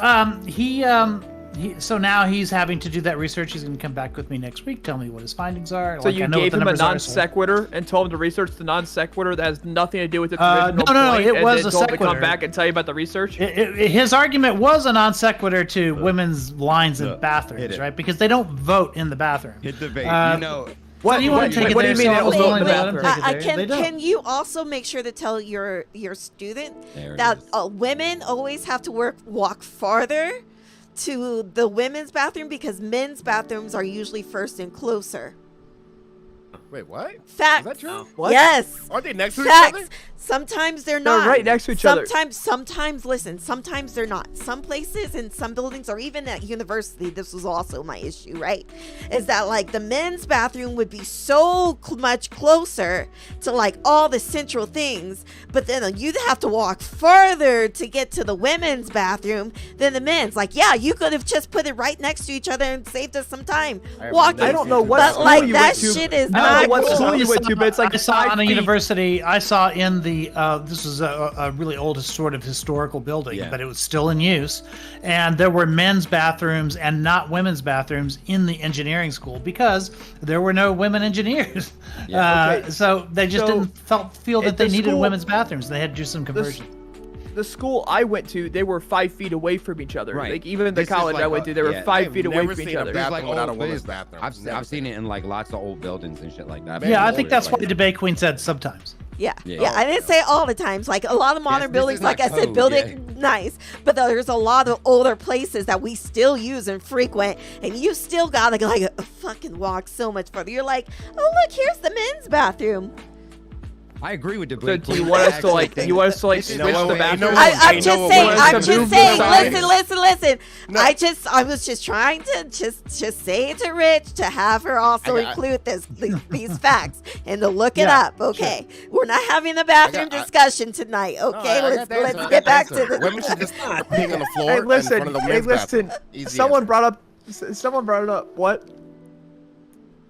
so now he's having to do that research. He's going to come back with me next week, tell me what his findings are. So you gave him a non sequitur and told him to research the non sequitur that has nothing to do with its original point. No, it was a sequitur. sequitur. To come back and tell you about the research. His argument was a non sequitur to women's lines in bathrooms, right? Because they don't vote in the bathroom. Hit debate. What do you want to take it What do you mean it was vote in the bathroom? bathroom? Can you also make sure to tell your student that women always have to walk farther to the women's bathroom because men's bathrooms are usually first and closer? Wait, what? Fact. Is that true? What? Yes. Aren't they next to each Facts. other? Sometimes they're not. They're right next to each other. Sometimes, listen, sometimes they're not. Some places and some buildings, or even at university, this was also my issue, right? Is that like the men's bathroom would be so much closer to like all the central things, but then you'd have to walk further to get to the women's bathroom than the men's. Like, yeah, you could have just put it right next to each other and saved us some time walking. I don't know what but school like you that went to. shit is I don't not know what cool. school you went to, but it's like I saw 5 on a feet. university. I saw in the this was a really old sort of historical building, but it was still in use, and there were men's bathrooms and not women's bathrooms in the engineering school because there were no women engineers. So they just didn't feel that they needed women's bathrooms. They had to do some conversion. The school I went to, they were 5 feet away from each other. Right. Like even the college I went to, they were 5 feet away from each other. Bathroom without a woman's bathroom. I've seen it in like lots of old buildings and shit like that. Yeah, I think that's why Debate Queen said sometimes. Yeah. I didn't say all the times. Like a lot of modern buildings, like I said, nice, but there's a lot of older places that we still use and frequent, and you still gotta like fucking walk so much further. You're like, oh look, here's the men's bathroom. I agree with So Debate. do you want us to like? You want us to like switch the bathroom? I'm just saying. Listen. I was just trying to just say it to Rich to have her also include these facts and to look it up. Okay, we're not having a bathroom discussion tonight. Okay, let's get back to the. Women should just peeing on the floor Hey, listen. in front of the Hey, men's listen. bathroom. Easy Someone answer. brought it up. What?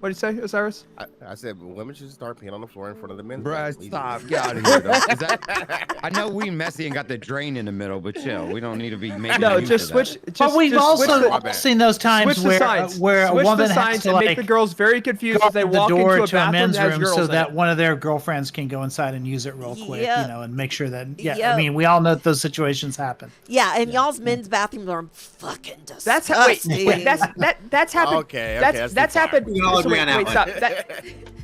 What did you say, Osiris? I said women should start peeing on the floor in front of the men. Bruh, stop. Get out of here, though. Is that, I know we messy and got the drain in the middle, but chill. We don't need to be making No, use just of switch. that. But we've also seen those times Switch the where signs. a Switch woman the has signs to and like make the girls very confused go as they up the walk door into a to a bathroom men's that has room girls so in that it. one of their girlfriends can go inside and use it real quick, Yep. you know, and make sure that I Yep. mean, we all know that those situations happen. Yeah, and y'all's men's bathrooms are fucking disgusting. That's how. Wait. That's happened. Okay, That's happened. We all agree on that wait, one. stop.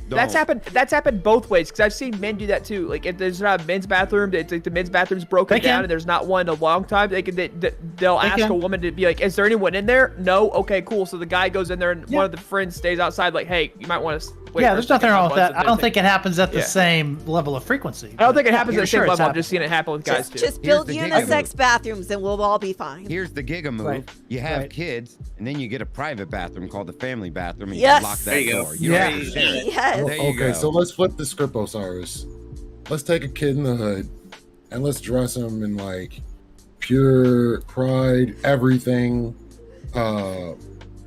That's happened. That's happened both ways because I've seen men do that too. Like if there's not a men's bathroom, it's like the men's bathroom's broken They can. down and there's not one in a long time. They'll ask can. a woman to be like, "Is there anyone in there?" No. Okay, cool. So the guy goes in there and one of the friends stays outside. Like, hey, you might want to. Wait Yeah, for a there's nothing second, wrong with once that. I don't think it happens at the Yeah. same level of frequency. I don't think it but happens yeah, at the same sure it's level. I've happened. just seen it happen with guys too. Just build the gig unisex move. bathrooms and we'll all be fine. Here's the giga move. Right. You have Right. kids, and then you get a private bathroom called the family bathroom, and Yes. you lock that There you go. door. You Yeah. don't have to share it. Yes. There you Okay, go. so let's flip the script, Osiris. Let's take a kid in the hood and let's dress him in like pure pride, everything,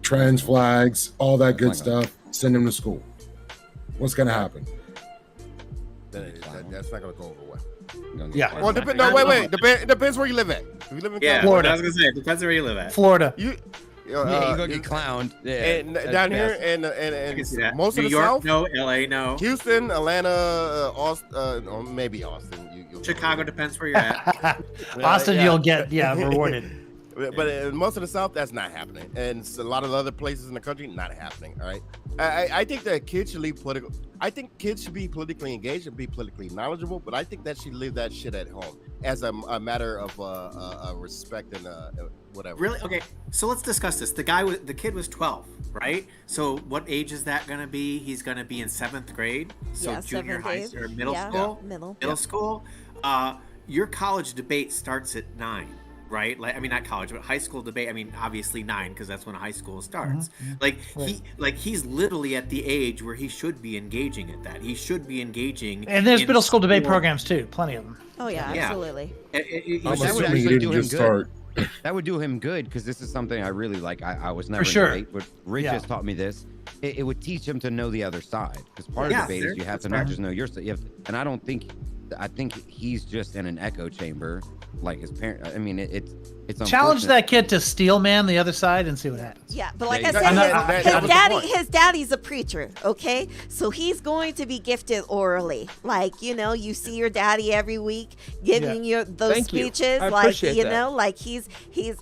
trans flags, all that good stuff. Send him to school. What's gonna happen? That's not gonna go over well. Yeah. Well, no, wait. Depends where you live at. If you live in Yeah, Florida. I was gonna say it depends where you live at. Florida. you Yeah, you go get clowned. Yeah, and that's down here best. and can see that. most New of the York, South, no. LA, no. Houston, Atlanta, Austin, or maybe Austin. You'll Chicago depends where you're at. Austin, yeah. you'll get rewarded. But in most of the South, that's not happening, and a lot of other places in the country, not happening. All right, I think that kids should leave political. I think kids should be politically engaged and be politically knowledgeable, but I think that should leave that shit at home as a matter of respect and whatever. Really? Okay. So let's discuss this. The kid was 12, right? So what age is that gonna be? He's gonna be in 7th grade. So Yeah, junior 7th high grade. or middle Yeah, school. middle. Middle school. Your college debate starts at 9, right? Like, I mean, not college, but high school debate. I mean, obviously 9 because that's when high school starts. He's literally at the age where he should be engaging at that. He should be engaging. And there's in middle school debate programs too, plenty of them. Oh yeah, Yeah. absolutely. I'm that would assuming he actually do didn't him just good. start. That would do him good because this is something I really like. I was never sure. in debate, but Rich Yeah. has taught me this. It would teach him to know the other side because part Yeah, of debate is you have to that's not fair. just know your side. And I think he's just in an echo chamber, like his parent. I mean, it's Challenge unfortunate. that kid to steel man the other side and see what happens. Yeah, but like I There said, you go. his daddy's a preacher, okay? So he's going to be gifted orally. Like, you know, you see your daddy every week giving you those Thank you. speeches. I Like, appreciate you that. know, like he's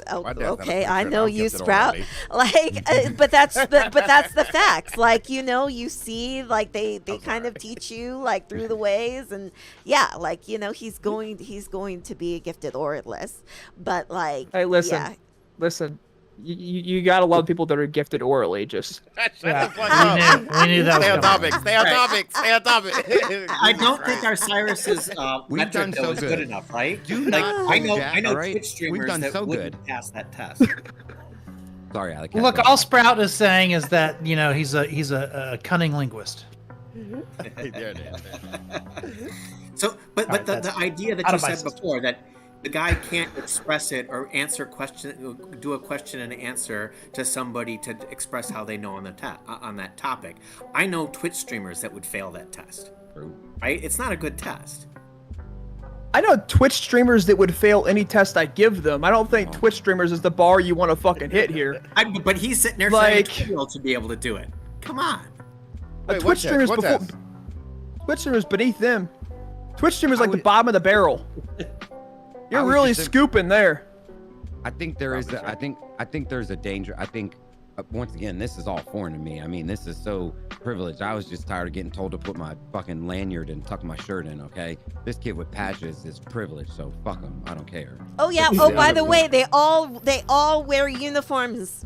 oh, My dad's not a okay, I preacher, know I'm you, gifted Sprout. orally. Like, but that's the facts. Like, you know, you see, like they kind of teach you like through the ways, and yeah, like, you know, he's going to be a gifted oralist. But like, Hey, listen. yeah. Listen. You gotta love people that are gifted orally. Just Yeah, we knew that was Stay on coming. topic. Stay on topic. Stay on topic. I don't think our Cyrus's We've metric done though so is good. good enough, right? Do Like, not I know Jack, all right? Twitch We've streamers done that so wouldn't good. pass that test. Sorry, Alec. Look, all Sprout is saying is that, you know, he's a cunning linguist. There it is. So, but Alright, the that's idea that out you of my said system. before that the guy can't express it or do a question and answer to somebody to express how they know on on that topic. I know Twitch streamers that would fail that test. Right? It's not a good test. I know Twitch streamers that would fail any test I give them. I don't think Twitch streamers is the bar you want to fucking hit here. But he's sitting there Like- saying 12 to be able to do it. Come on. Wait, Twitch streamers what before. test? Twitch streamers beneath them. Twitch streamers like the bottom of the barrel. You're was really just a- scooping there. I think there is. I think there's a danger. I think once again, this is all foreign to me. I mean, this is so privileged. I was just tired of getting told to put my fucking lanyard and tuck my shirt in. Okay, this kid with patches is privileged, so fuck him. I don't care. Oh yeah. Oh, by the way, they all wear uniforms.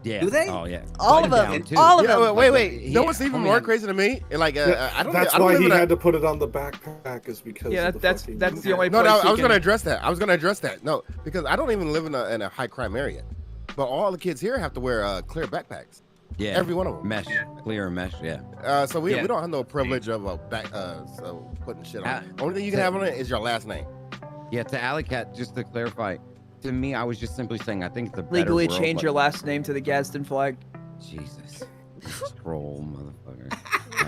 Yeah. Do they? Oh yeah. All of Button them. down, too. All of Yeah, them. wait. He- You know what's even homie, more I'm- crazy to me? Like, I don't. That's I don't why live he in a- had to put it on the backpack, is because Yeah, of the that's fucking the only No, place. I you was can- going to address that. No, because I don't even live in a high crime area, but all the kids here have to wear clear backpacks. Yeah. Every one of them. Mesh, clear mesh. Yeah. So we Yeah. don't have no privilege of so putting shit on. Ah, The only thing you can have on it is your last name. Yeah. To Alicat, just to clarify, to me, I was just simply saying I think it's a better Legally world, change but- your last name to the Gadsden flag. Jesus. Scroll, motherfucker.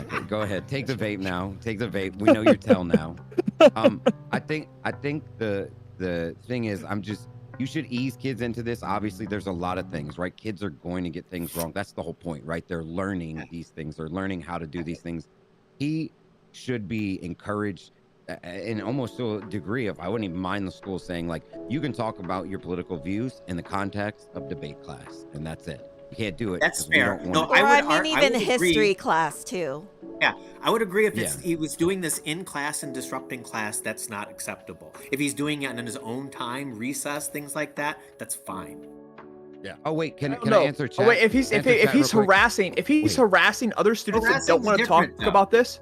Okay, go ahead. Take the vape now. Take the vape. We know your tell now. I think the thing is, you should ease kids into this. Obviously, there's a lot of things, right? Kids are going to get things wrong. That's the whole point, right? They're learning these things. They're learning how to do these things. He should be encouraged, and almost to a degree of, I wouldn't even mind the school saying, like, you can talk about your political views in the context of debate class, and that's it. You can't do it. That's fair. No, Or even history class too. Yeah, I would agree if he was doing this in class and disrupting class, that's not acceptable. If he's doing it in his own time, recess, things like that, that's fine. Yeah. Oh wait, can I answer chat? Oh wait, if he's harassing other students that don't want to talk about this.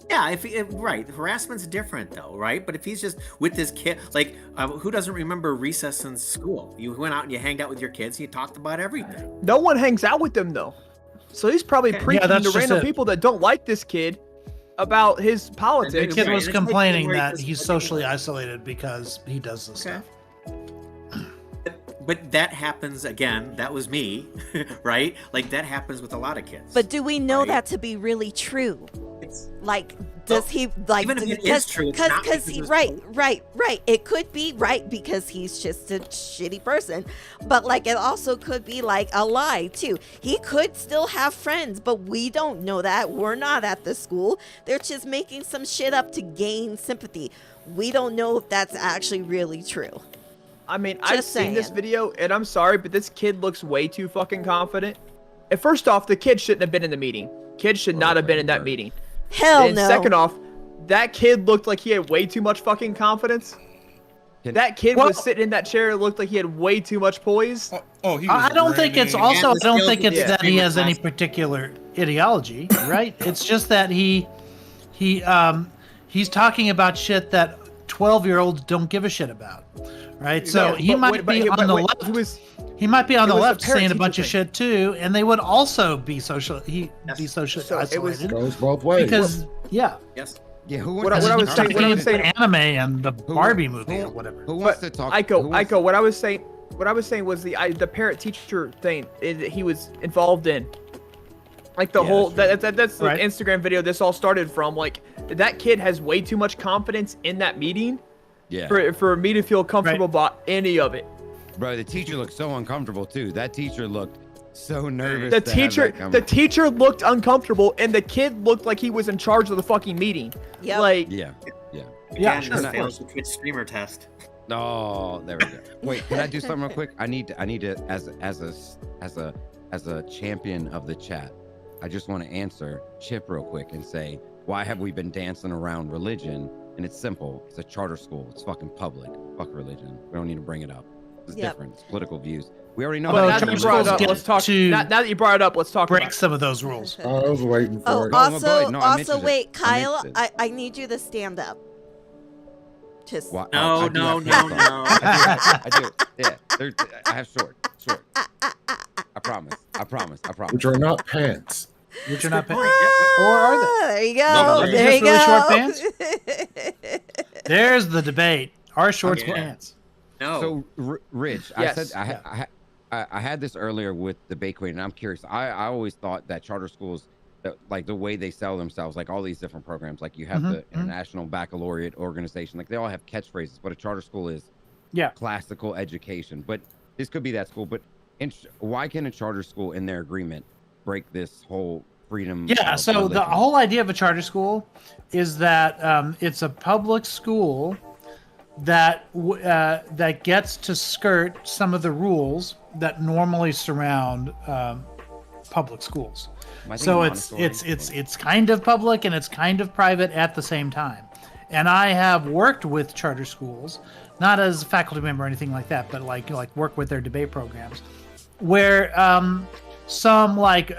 Yeah, right. Harassment's different though, right? But if he's just with this kid, like, who doesn't remember recess in school? You went out and you hanged out with your kids and you talked about everything. No one hangs out with them though. So he's probably preaching to random people that don't like this kid about his politics. The kid was complaining that he's socially isolated because he does this stuff. But that happens again. That was me, right? Like that happens with a lot of kids. But do we know that to be really true? Like, does he like? Even if it is true, it's not because he right. It could be right because he's just a shitty person, but like it also could be like a lie too. He could still have friends, but we don't know that. We're not at the school. They're just making some shit up to gain sympathy. We don't know if that's actually really true. I mean, I've seen this video, and I'm sorry, but this kid looks way too fucking confident. And first off, the kid shouldn't have been in the meeting. Kid should not have been in that meeting. Hell and no. Second off, that kid looked like he had way too much fucking confidence. That kid was sitting in that chair, looked like he had way too much poise. I don't think it's also. I don't think it's that he has any particular ideology, right? It's just that he's talking about shit that 12-year-olds don't give a shit about, right? So he might be on the left. He might be on the left saying a bunch of shit too, and they would also be socially isolated. Goes both ways. Because Yes. Yeah. What I was saying, anime and the Barbie movie or whatever. Who wants to talk? Aiko, what I was saying was the parent teacher thing that he was involved in. Like the whole that's the Instagram video this all started from. Like that kid has way too much confidence in that meeting. Yeah. For me to feel comfortable about any of it. Bro, the teacher looked so uncomfortable too. That teacher looked so nervous. The teacher looked uncomfortable, and the kid looked like he was in charge of the fucking meeting. Yeah. Like. Yeah. Again, this fails the Twitch streamer test. Oh, there we go. Wait, can I do something real quick? I need to as a champion of the chat. I just want to answer Chip real quick and say, why have we been dancing around religion? And it's simple. It's a charter school. It's fucking public. Fuck religion. We don't need to bring it up. It's different. It's political views. We already know. Well, now that you brought it up, let's talk. Now that you brought it up, let's talk. Break some of those rules. I was waiting for it. Also, wait, Kyle, I need you to stand up. Just No. I do. Yeah, I have short. I promise. Which are not pants. Which are not pants. Or are they? There you go. No, there you really go. short pants? There's the debate. Are shorts pants? No. So, Rich, Yes. I had this earlier with the Debate Queen, and I'm curious. I always thought that charter schools, like the way they sell themselves, like all these different programs, like you have the International Baccalaureate Organization, like they all have catchphrases. But a charter school is classical education. But this could be that school. But why can a charter school, in their agreement, break this whole freedom? Yeah. So religion? the whole idea of a charter school is that it's a public school that gets to skirt some of the rules that normally surround public schools. So it's kind of public and it's kind of private at the same time. And I have worked with charter schools, not as a faculty member or anything like that, but like work with their debate programs, where some like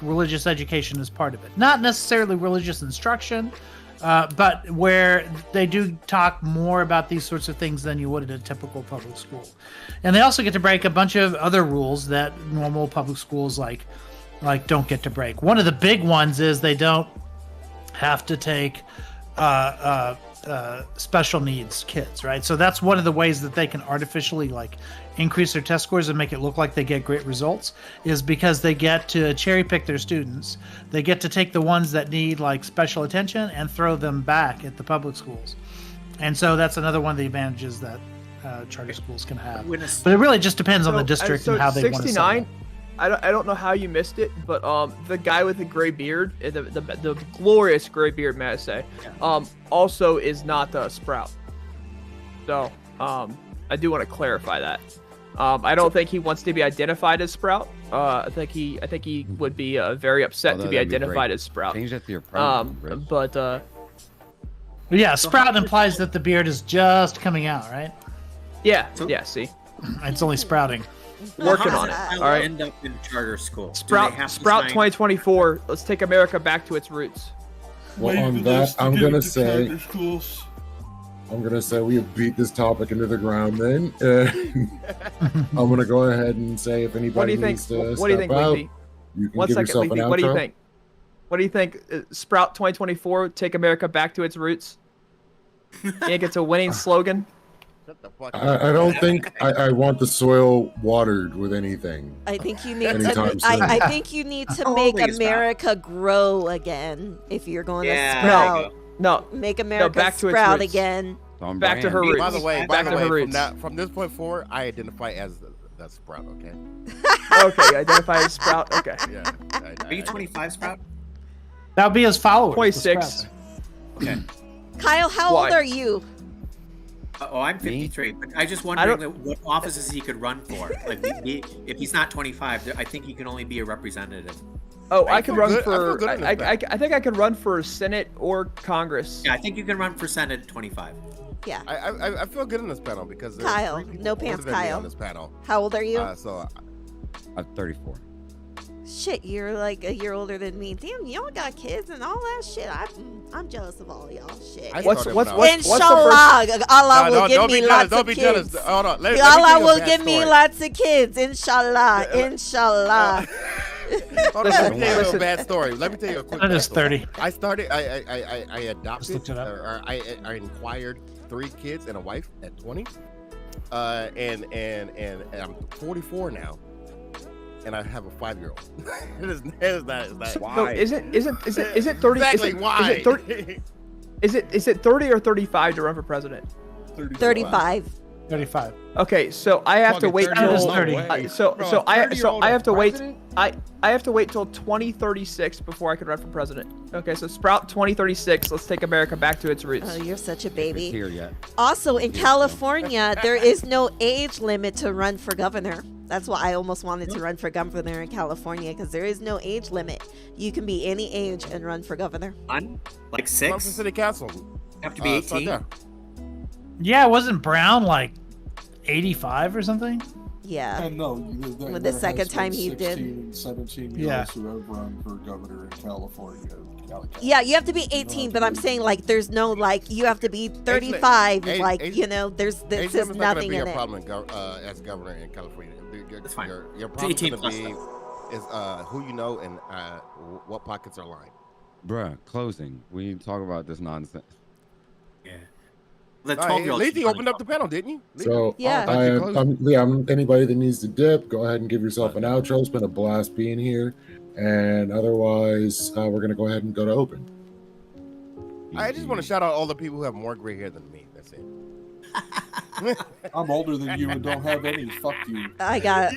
religious education is part of it. Not necessarily religious instruction, but where they do talk more about these sorts of things than you would at a typical public school. And they also get to break a bunch of other rules that normal public schools like don't get to break. One of the big ones is they don't have to take special needs kids, right? So that's one of the ways that they can artificially like increase their test scores and make it look like they get great results, is because they get to cherry pick their students. They get to take the ones that need like special attention and throw them back at the public schools. And so that's another one of the advantages that charter schools can have. But it really just depends on the district and how they want to set it up. I don't know how you missed it, but the guy with the gray beard, the glorious gray beard, may I say, also is not Sprout. So I do want to clarify that. I don't think he wants to be identified as Sprout. I think he would be very upset to be identified as Sprout. Change that to your pronoun, but yeah, Sprout implies that the beard is just coming out, right? Yeah, see, it's only sprouting. Working on it. All right. End up in charter school. Sprout 2024. Let's take America back to its roots. Well, on that, I'm gonna say we have beat this topic into the ground. Then I'm gonna go ahead and say if anybody needs to step out, you can give yourself an outro. What do you think? What do you think? Sprout 2024. Take America back to its roots. You think it's a winning slogan? I don't think I want the soil watered with anything. I think you need Anytime to. I think you need to make America grow again. If you're going to sprout, no, make America back to sprout its roots. again. Back to her roots. By the way, from this point forward, I identify as the Sprout. Okay. Okay, you identify as Sprout. Okay. Yeah. Are you 25, Sprout? That would be his followers. 26. Okay. Kyle, how old are you? Oh, I'm 53. But I just wondering what offices he could run for. Like, if he's not 25, I think he can only be a representative. Oh, I could run for. I think I could run for Senate or Congress. Yeah, I think you can run for Senate at 25. Yeah. I feel good in this panel because Kyle, no pants, Kyle. On this panel. How old are you? I'm 34. Shit, you're like a year older than me. Damn, y'all got kids and all that shit. I'm jealous of all y'all. Shit. Inshallah, Allah will give me lots of kids. Hold on. Allah will give me lots of kids. Inshallah. Inshallah. Hold on, let me tell you a bad story. Let me tell you a quick. That is 30. I started. I adopted. Or I inquired 3 kids and a wife at 20. And I'm 44 now. And I have a 5-year-old. it is not why? No, is it 30? Exactly why? Is it 30 or 35 to run for president? 35. 35. Okay, so I have to wait till I have to wait. I have to wait till 2036 before I can run for president. Okay, so Sprout 2036. Let's take America back to its roots. Oh, you're such a baby. Here yet. Also, in California, there is no age limit to run for governor. That's why I almost wanted to run for governor in California, because there is no age limit. You can be any age and run for governor. Like 6? Run for city council. Have to be 18. Yeah, wasn't Brown like 85 or something? Yeah. No, With the second time he did. 16 and 17 years who have run for governor in California. Yeah, you have to be 18, but I'm saying like there's no like you have to be 35. You know, there's this is nothing in it. Age limit is not going to be a problem as governor in California. That's fine. Your problem is going to be who you know and what pockets are lined. Bruh, closing. We talk about this nonsense. Yeah. The 12-year-old. Lacey opened up the panel, didn't you? So yeah. Anybody that needs to dip, go ahead and give yourself an outro. It's been a blast being here, and otherwise, we're gonna go ahead and go to open. I just want to shout out all the people who have more gray hair than me. That's it. I'm older than you and don't have any. Fuck you. I got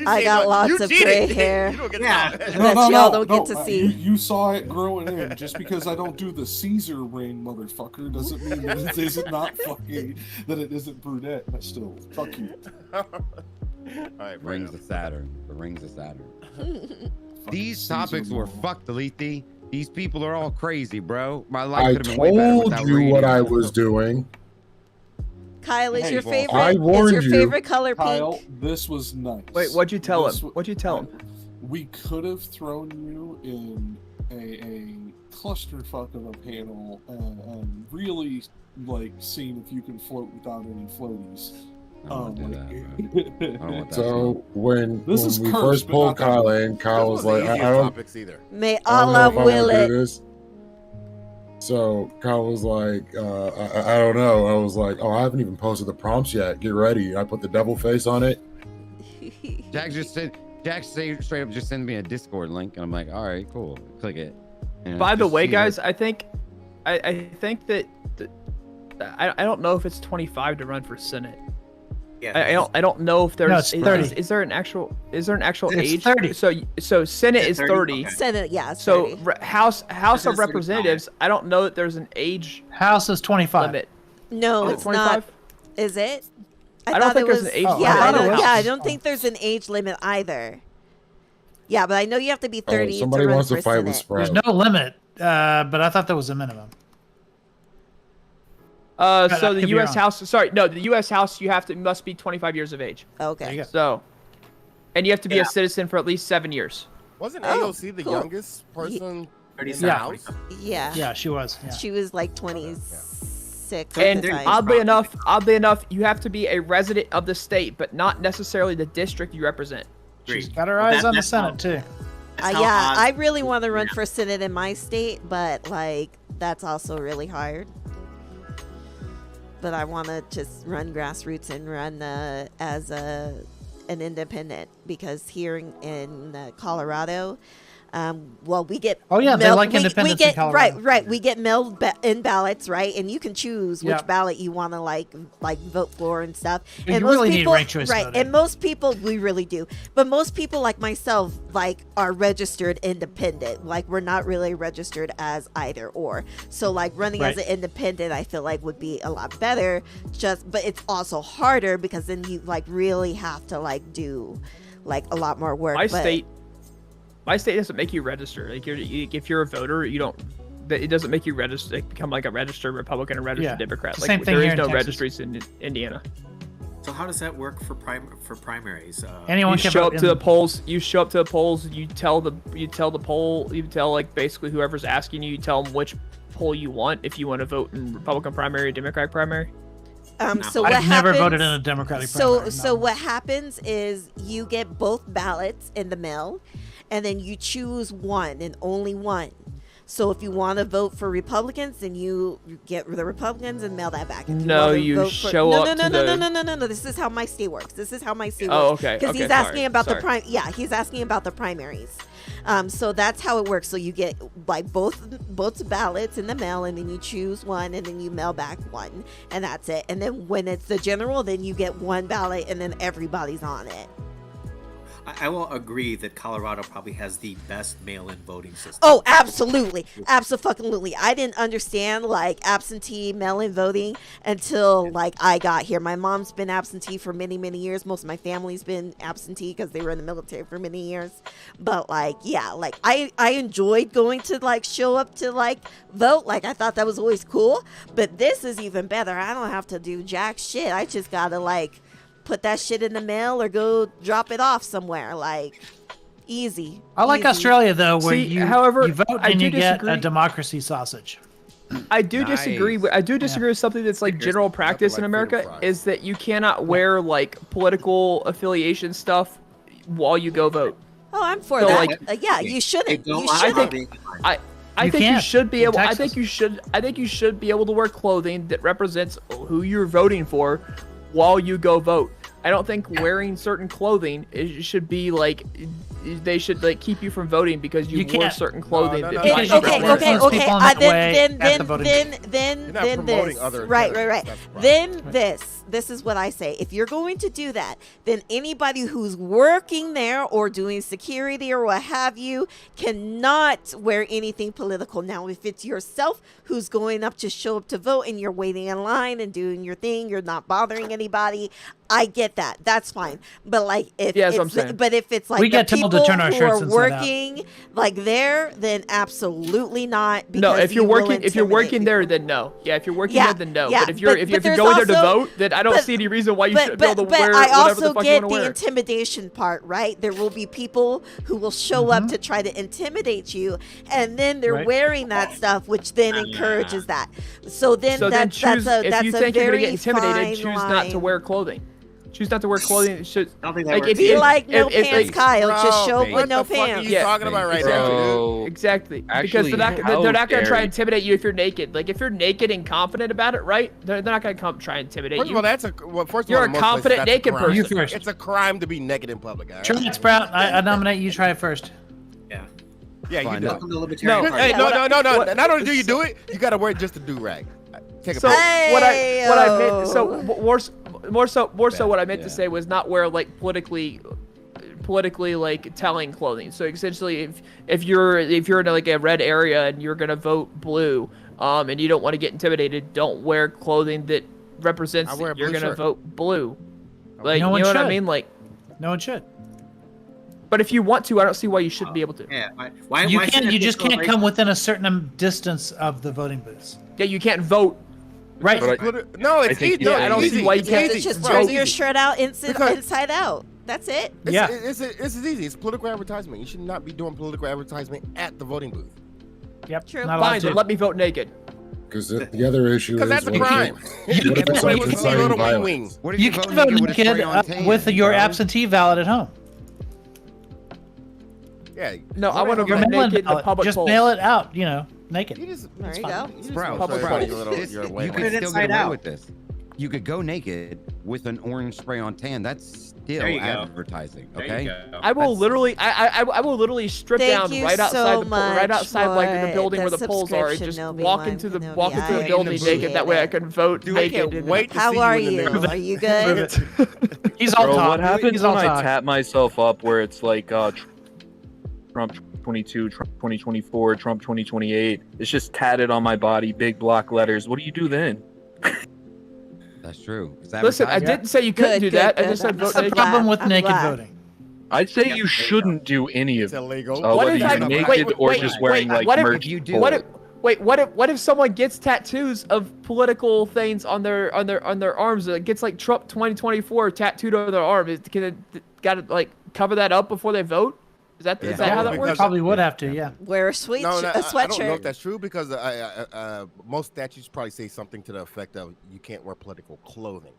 lots of gray hair. That y'all don't get to see. You saw it growing in. Just because I don't do the Caesar reign, motherfucker, doesn't mean that it isn't not fucking that it isn't brunette. But still, fuck you. All right, Rings of Saturn. The Rings of Saturn. These Caesar topics were Mall. fucked, Lethe. These people are all crazy, bro. My life I could have been way better told without you radio. what I was doing. Kyle, is your favorite? I warned is your favorite color pink? Kyle, this was nice. Wait, what'd you tell him? What'd you tell him? We could have thrown you in a clusterfuck of a panel and really like seen if you can float without any floaties. I don't do that, bro. I don't want that So when This we is cursed, first but pulled not that Kyle good. in, Kyle was Those like, weren't the I easiest don't topics either. May I don't know Allah if I will wanna do it. this. So Kyle was like, I don't know. I was like, oh, I haven't even posted the prompts yet. Get ready. I put the devil face on it. Jack straight up just sent me a Discord link, and I'm like, all right, cool. Click it. And By the just way, see guys, what- I think that I don't know if it's 25 to run for Senate. Yeah. I don't know if there's No, it's 30. Is there an actual It's age? 30. So Senate is 30. Okay. Senate, yeah. It's So 30. House This of is Representatives, I don't know that there's an age House is 25. limit. No, Is it it's not. 25? Is it? I don't thought think it there's was, an age limit. Yeah, I I thought it don't, was. yeah, I don't think there's an age limit either. Yeah, but I know you have to be 30 somebody to run wants for to fight with Senate. Sprout. There's no limit, but I thought there was a minimum. So I the could be U.S. wrong. House, the U.S. House, must be 25 years of age. Okay. There you go. So, and you have to be Yeah. a citizen for at least 7 years. Wasn't Oh, AOC the cool. youngest person in the 37, house? Yeah. Yeah, she was. Yeah. She was like 26 at And the time. oddly enough, you have to be a resident of the state, but not necessarily the district you represent. She's Agreed. got her Well, eyes that- on the that's Senate how- too. that's how Yeah, Oz- I really want to run for Senate in my state, but like that's also really hard. But I want to just run grassroots and run as an independent because here in Colorado, well, we get Oh, yeah, they mailed- like we independents in get Colorado. right. We get mailed in ballots, right, and you can choose which Yeah. ballot you want to like vote for and stuff. You And really need ranked choice right? voting. And most people, we really do. But most people, like myself, like are registered independent. Like we're not really registered as either or. So like running as Right. an independent, I feel like would be a lot better. But it's also harder because then you like really have to like do like a lot more work. My state doesn't make you register. Like if you're a voter, you don't. It doesn't make you register. Become like a registered Republican or registered Yeah. Democrat. Like Same thing there here is in no Texas. registries in Indiana. So how does that work for primaries? Anyone You can show vote up to in- the polls. You show up to the polls. You tell like basically whoever's asking you. You tell them which poll you want. If you want to vote in Republican primary or Democratic primary. So what I've never happens, voted in a Democratic So primary. so what happens is you get both ballots in the mail, and then you choose one and only one. So if you want to vote for Republicans, then you get the Republicans and mail that back. If No, wanna you vote show no, up no, to no, the- no. This is how my state works. This is how my state Oh, works. okay, Because okay, he's asking sorry, about sorry. the prime. Yeah, he's asking about the primaries. So that's how it works. So you get like both ballots in the mail, and then you choose one, and then you mail back one, and that's it. And then when it's the general, then you get one ballot, and then everybody's on it. I will agree that Colorado probably has the best mail-in voting system. Oh, absolutely. Absolutely. I didn't understand like absentee mail-in voting until like I got here. My mom's been absentee for many, many years. Most of my family's been absentee because they were in the military for many years. But like, yeah, like I enjoyed going to like show up to like vote. Like I thought that was always cool. But this is even better. I don't have to do jack shit. I just gotta like put that shit in the mail or go drop it off somewhere. Like easy. I like Easy. Australia though, where See, you however, you vote I and do you get a disagree. democracy sausage. I do disagree. Nice. I do disagree with something that's like general practice in nothing like America freedom fries. is that you cannot wear like political affiliation stuff while you go vote. Oh, I'm for So, that. like, Yeah, you shouldn't. Don't You lie shouldn't. about being I You think you can't should be in able. I Texas. think you should be able to wear clothing that represents who you're voting for while you go vote. I don't think wearing certain clothing should be like they should like keep you from voting because you, You wore can't. certain clothing. No, that no, no. might Because Okay, you represent- can't influence people in that way then at the voting booth. then You're not promoting this. other Right. candidates. That's the problem. Then this is what I say. If you're going to do that, then anybody who's working there or doing security or what have you cannot wear anything political. Now, if it's yourself who's going up to show up to vote and you're waiting in line and doing your thing, you're not bothering anybody. I get that. That's fine. But like if Yeah, that's what it's I'm saying. but if it's like We the get told to people turn our who shirts are inside out. working like there, then absolutely not. No, because if you're you will working, if you're intimidate working there, people. then no. Yeah, if you're working Yeah, there, then no. yeah, But if you're but if you're there's going there to also- vote, then I don't but- see any reason why you shouldn't be able to but wear I whatever also the fuck you get want to the wear. intimidation part, right? There will be people who will show up to try to intimidate you, and then they're Right. wearing that stuff, which then encourages that. So then So then that's choose a if that's you a think you're very gonna get intimidated, fine choose not to line. wear clothing. Choose not to wear clothing. Should I don't think that like works. Be like no if- pants, Kyle. Just show up what with no the fuck are pants. you talking about right now, dude? Exactly. Because Actually, they're not how going to try dare and intimidate you if you're naked. Like if you're naked and confident about it, right? They're not going to come try and intimidate First of you. all, that's a well, first of You're all, a in most places, confident that's a naked crime. person. You first. It's a crime to be naked in public. All right? Try it, Sprout. I nominate you. Try it first. Yeah. Yeah, you Fine, do. Welcome to the Libertarian No, Party. Hey, no. What- Not only do you do it, you gotta wear just a do rag. Take a So picture. what I meant so more so what I meant Yeah. to say was not wear like politically like telling clothing. So essentially, if you're in like a red area and you're gonna vote blue, and you don't want to get intimidated, don't wear clothing that represents I wear a that you're blue gonna shirt. vote blue. Like No you one know what I should. mean? Like, No one should. but if you want to, I don't see why you shouldn't be able to. Yeah. Why? You why can't. shouldn't You it be just can't so come within a certain distance of the voting booths. Yeah, you can't vote. Right. No, it's think- easy. yeah, No, I don't it's see easy. why you It's can't easy. Just Bro, turn it's your easy. shirt out Because- inside out. That's it. Yeah. It's as easy. It's political advertisement. You should not be doing political advertisement at the voting booth. Yep. True. Not allowed Fine, to. then let me vote naked. Because the other issue is Because that's a what if crime. it- what if it's like inciting wing. violence? What if You vote can vote naked with a naked spray on tan, with your bro? absentee ballot at home. Yeah. No, I want to Your vote mail-in naked in the ballot. public Just polls. mail it out. You know, naked. You just, There you fine. go. you just Sprout, public Sprout, polls. Your little- this- your you way. could Put it still inside get away out. with this. You could go naked with an orange spray on tan. That's still There you go. advertising. There Okay. you go. I will That's- literally, I will literally strip Thank down you right outside so the right much outside like the for building where the the polls are, and subscription, just Obi-Wan walk into the Kenobi. walk into I the building appreciate naked. That way I it. can vote Dude, I naked. can't in wait to How see are you in the you? mirror. Are you Move good? it. He's all Bro, talk. what happens He's when all I talk. tap myself up where it's like Trump 22, Trump 2024, Trump 2028? It's just tatted on my body, big block letters. What do you do then? That's true. It's Listen, I advertising. didn't say you couldn't Good, do good, that. I good. just said I'm vote so naked. glad. Problem with I'm naked glad. voting. I'd say you shouldn't do any of It's it. illegal. What Whether if you're I- naked wait, or wait, just wait, wearing like what if- merch. if you do What it- if what if someone gets tattoos of political things on their arms? It gets like Trump 2024 tattooed on their arm. Can it got to like cover that up before they vote? Is that Yeah. how that Because- works? Probably would have to. Yeah. Wear a sweet No, a I don't know sweatshirt. if that's true because most statutes probably say something to the effect of you can't wear political clothing.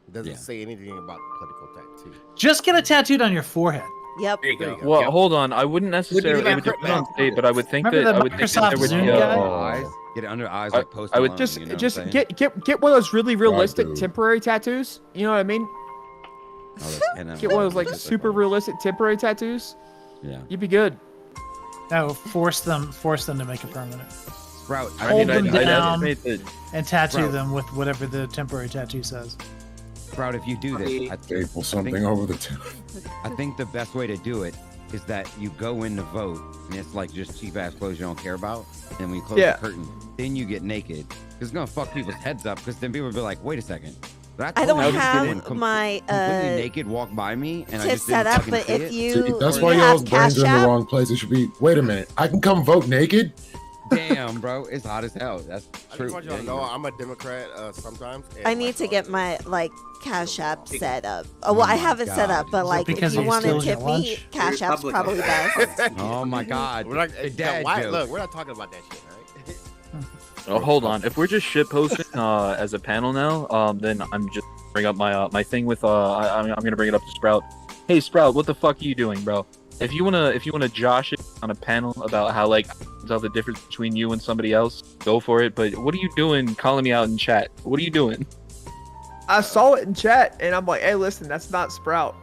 It doesn't Yeah. say anything about political tattoo. Just get it tattooed on your forehead. Yep. There you There go. you go. Well, hold on. I wouldn't necessarily. like It would depend Crip on Man? state, but I would think Remember that the I would think that Microsoft there would Zoom be guy? eyes. Get it under eyes like Post I would Malone, Just you know what I'm just saying? get one of those really realistic dude. temporary tattoos. You know what I mean? Oh, that's NM. Get one of those like super realistic temporary tattoos. Yeah. You'd be good. No, force them to make it permanent Sprout. I Hold mean, them I'd down. estimate that. and tattoo Right. them with whatever the temporary tattoo says. Sprout, if you do this, Staple something over the top. I think the best way to do it is that you go in to vote, and it's like just cheap ass clothes you don't care about. And when you close Yeah. the curtain, then you get naked. It's gonna fuck people's heads up because then people will be like, "Wait a second, did I don't totally just get in have com- my completely naked, walk by me, and I to just set didn't up, fucking but see if it?" you See, that's you why have y'all's brains Cash are in the App, wrong place. It should be, wait a minute, I can come vote naked? Damn, bro, it's hot as hell. That's I true. just want you to Yeah, know you're- I'm a Democrat sometimes. and I my need to thoughts get are- my like Cash App set up. Oh, well, I my have it set up, God. but Is it like if because you you want to steal tip your me, lunch? Cash You're App's Republican. probably best. Oh my God, We're not, the dad why, joke. look, we're not talking about that shit, right? Oh, hold on. If we're just shit posting as a panel now, then I'm just bring up my my thing with I'm gonna bring it up to Sprout. Hey Sprout, what the fuck are you doing, bro? If you wanna josh it on a panel about how like tell the difference between you and somebody else, go for it. But what are you doing calling me out in chat? What are you doing? I saw it in chat, and I'm like, hey, listen, that's not Sprout.